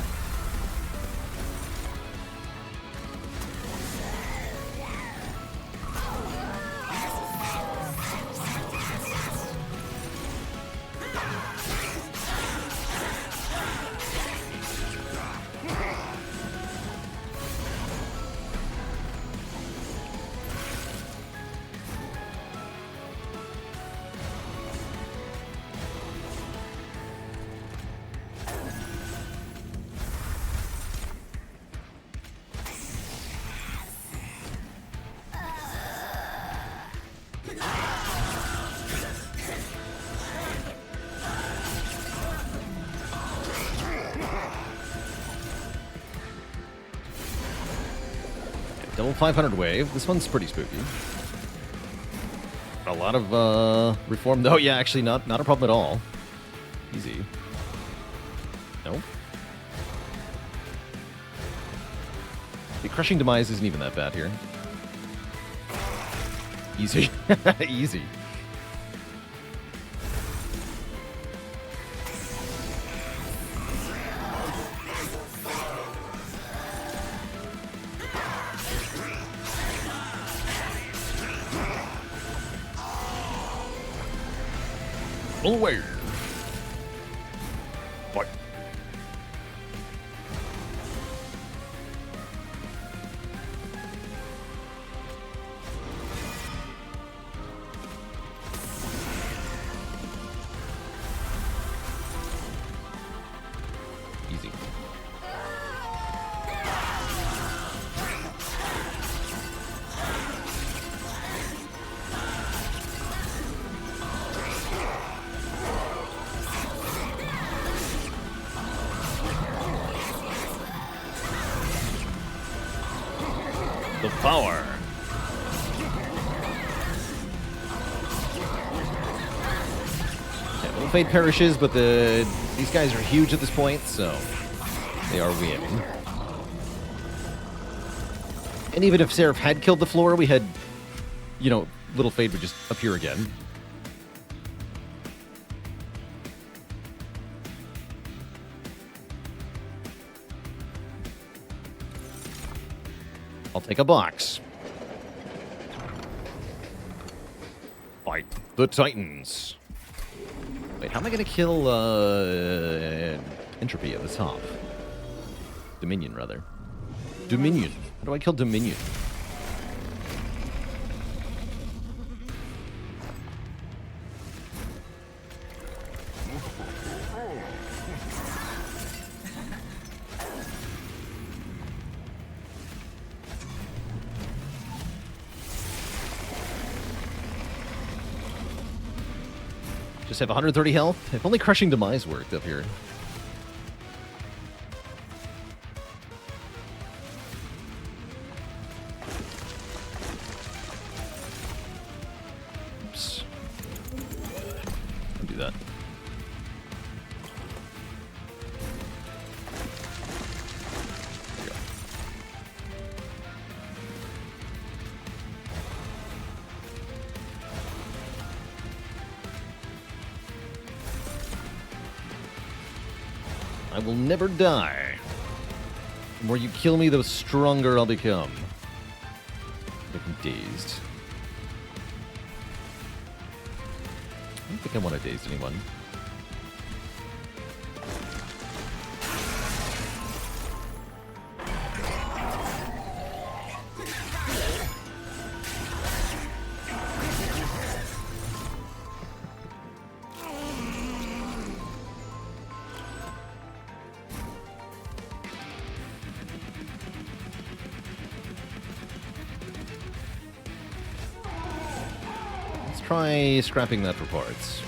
Double 500 wave. This one's pretty spooky. A lot of reform. Oh yeah, actually not a problem at all. Easy. Nope. The crushing demise isn't even that bad here. Easy. Easy. Away. Fight. Easy. The power. Yeah, little fade perishes, but these guys are huge at this point, so they are winning. And even if Seraph had killed the floor, we had, you know, little fade would just appear again. I'll take a box. Fight the Titans. Wait, how am I going to kill Entropy at the top? Dominion, rather. Dominion. How do I kill Dominion? Just have 130 health. If only Crushing Demise worked up here. Oops. Don't do that. There you go. I will never die. The more you kill me, the stronger I'll become. I'm dazed. I don't think I want to daze anyone. Try scrapping that for parts.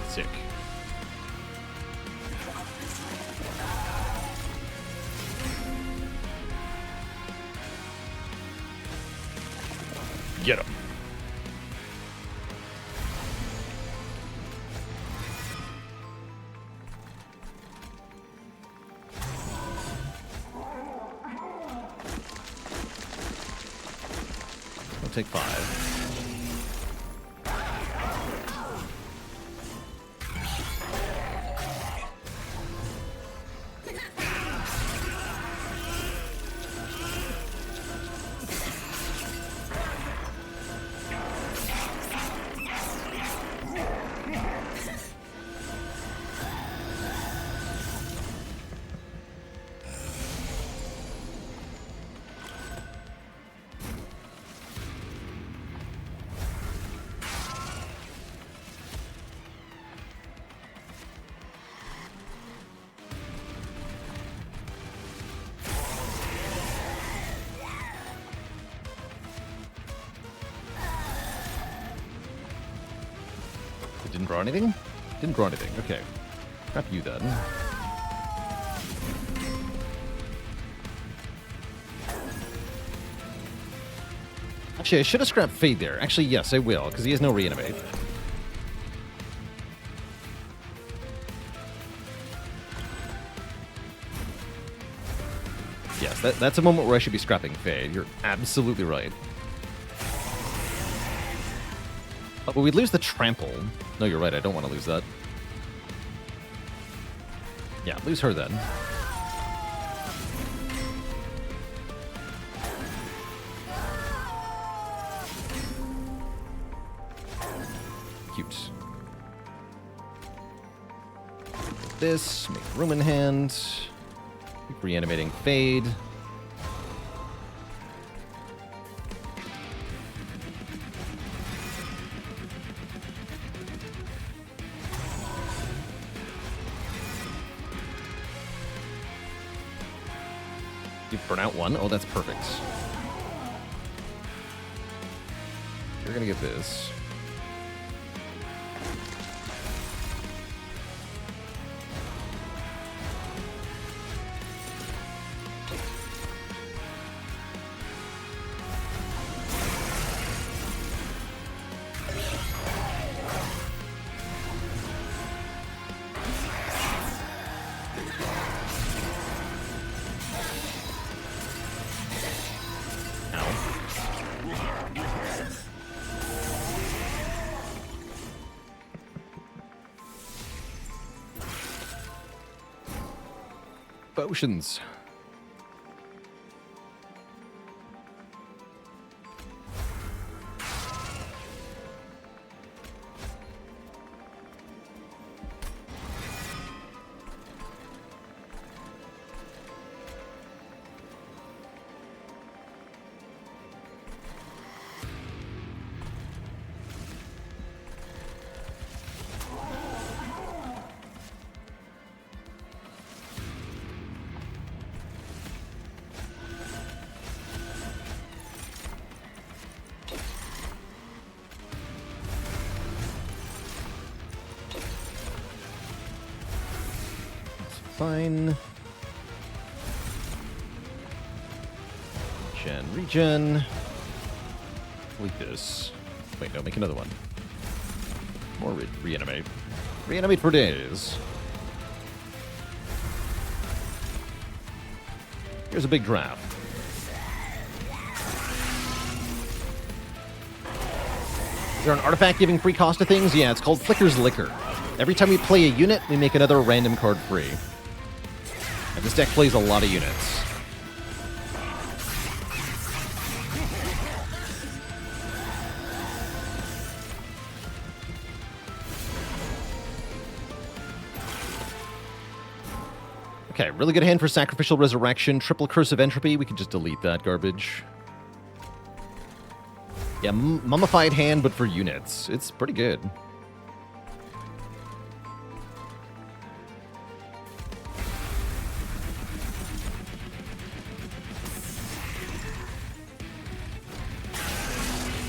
Sick. Get him. I'll take 5. Didn't draw anything? Didn't draw anything. Okay. Crap you then. Actually, I should have scrapped Fade there. Actually, yes, I will, because he has no reanimate. Yes, that's a moment where I should be scrapping Fade. You're absolutely right. Oh, but we'd lose the trample. No, you're right. I don't want to lose that. Yeah, lose her then. Cute. This, make room in hand. Keep reanimating Fade. You burn out 1. Oh, that's perfect. You're gonna get this. Potions. fine. Regen. Delete this. Wait, no, make another one. More reanimate. Reanimate for days. Here's a big draft. Is there an artifact giving free cost to things? Yeah, it's called Flicker's Liquor. Every time we play a unit, we make another random card free. And this deck plays a lot of units. Okay, really good hand for Sacrificial Resurrection. Triple Curse of Entropy. We can just delete that garbage. Yeah, Mummified hand, but for units. It's pretty good.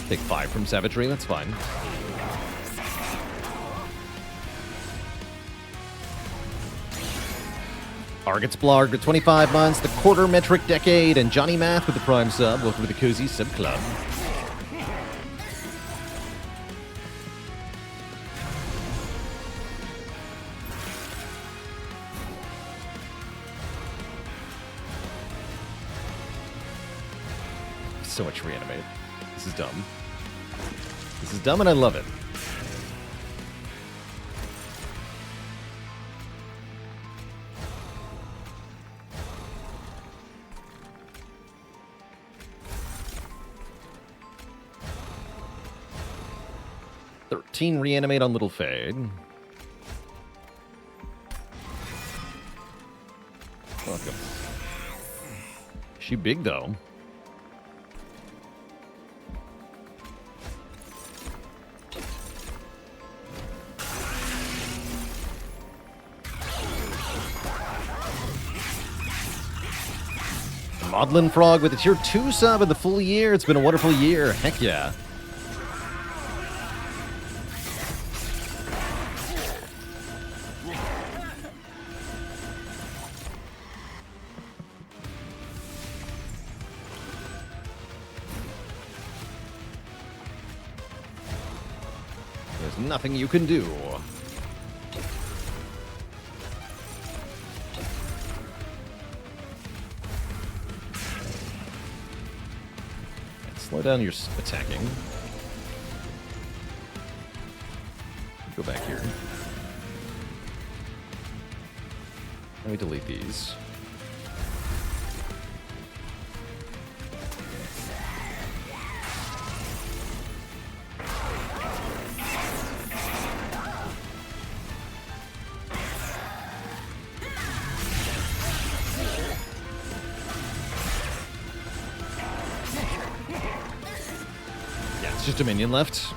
Take 5 from Savagery, that's fine. Argot's Blarg with 25 months, the quarter metric decade, and Johnny Math with the Prime sub. Welcome to the Cozy Sub Club. So much reanimate. This is dumb. This is dumb and I love it. Reanimate on Little Fade. Welcome. She big though. Maudlin Frog with a tier 2 sub in the full year. It's been a wonderful year. Heck yeah. Nothing you can do. Slow down your attacking. Go back here. Let me delete these. Just a minion left.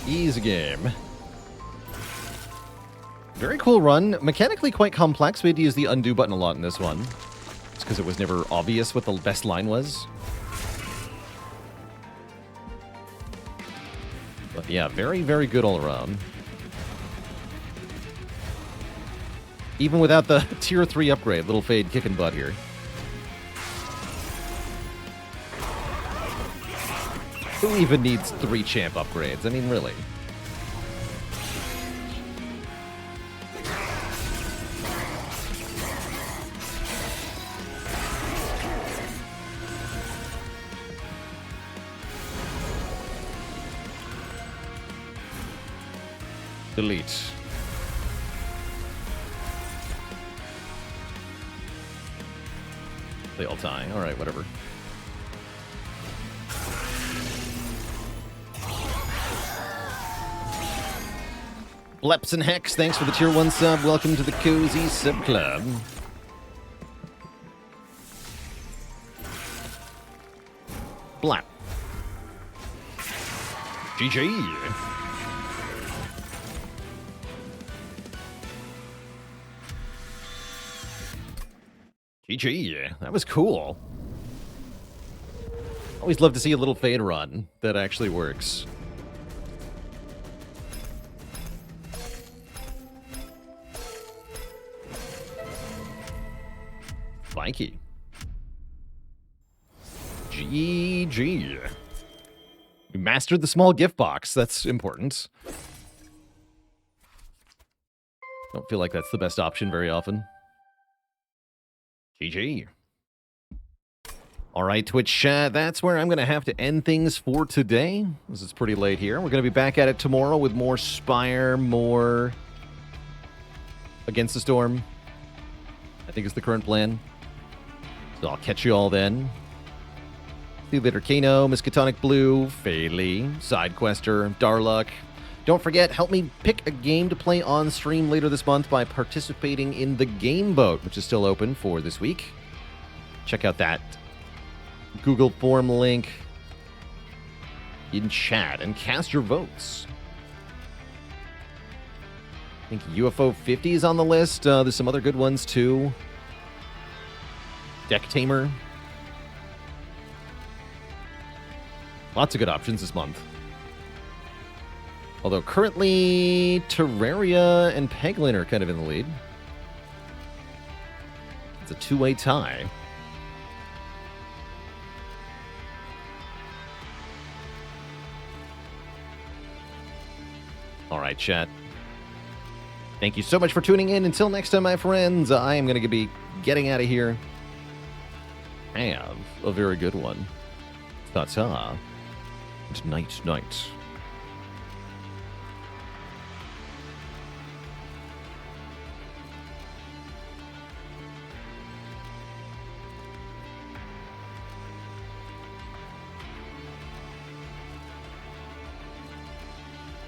Easy game. Very cool run. Mechanically quite complex. We had to use the undo button a lot in this one. It's because it was never obvious what the best line was. But yeah, very, very good all around. Even without the tier 3 upgrade. Little Fade kicking butt here. Who even needs 3 champ upgrades? I mean, really. Delete. They all die. All right, whatever. Bleps and Hex, thanks for the tier 1 sub. Welcome to the Cozy Sub Club. Blap. GG. GG. That was cool. Always love to see a Little Fade run that actually works. Spiky. GG. We mastered the small gift box. That's important. Don't feel like that's the best option very often. GG. All right, Twitch chat, that's where I'm going to have to end things for today. This is pretty late here. We're going to be back at it tomorrow with more Spire, more Against the Storm, I think is the current plan. So I'll catch you all then. See you later, Kano, Miskatonic Blue, Fayley, Sidequester, Darluck. Don't forget, help me pick a game to play on stream later this month by participating in the Game Vote, which is still open for this week. Check out that Google form link in chat and cast your votes. I think UFO 50 is on the list. There's some other good ones too. Deck Tamer. Lots of good options this month. Although currently Terraria and Peglin are kind of in the lead. It's a two-way tie. All right, chat. Thank you so much for tuning in. Until next time, my friends, I am going to be getting out of here. Have a very good one. Ta-ta. And night, night.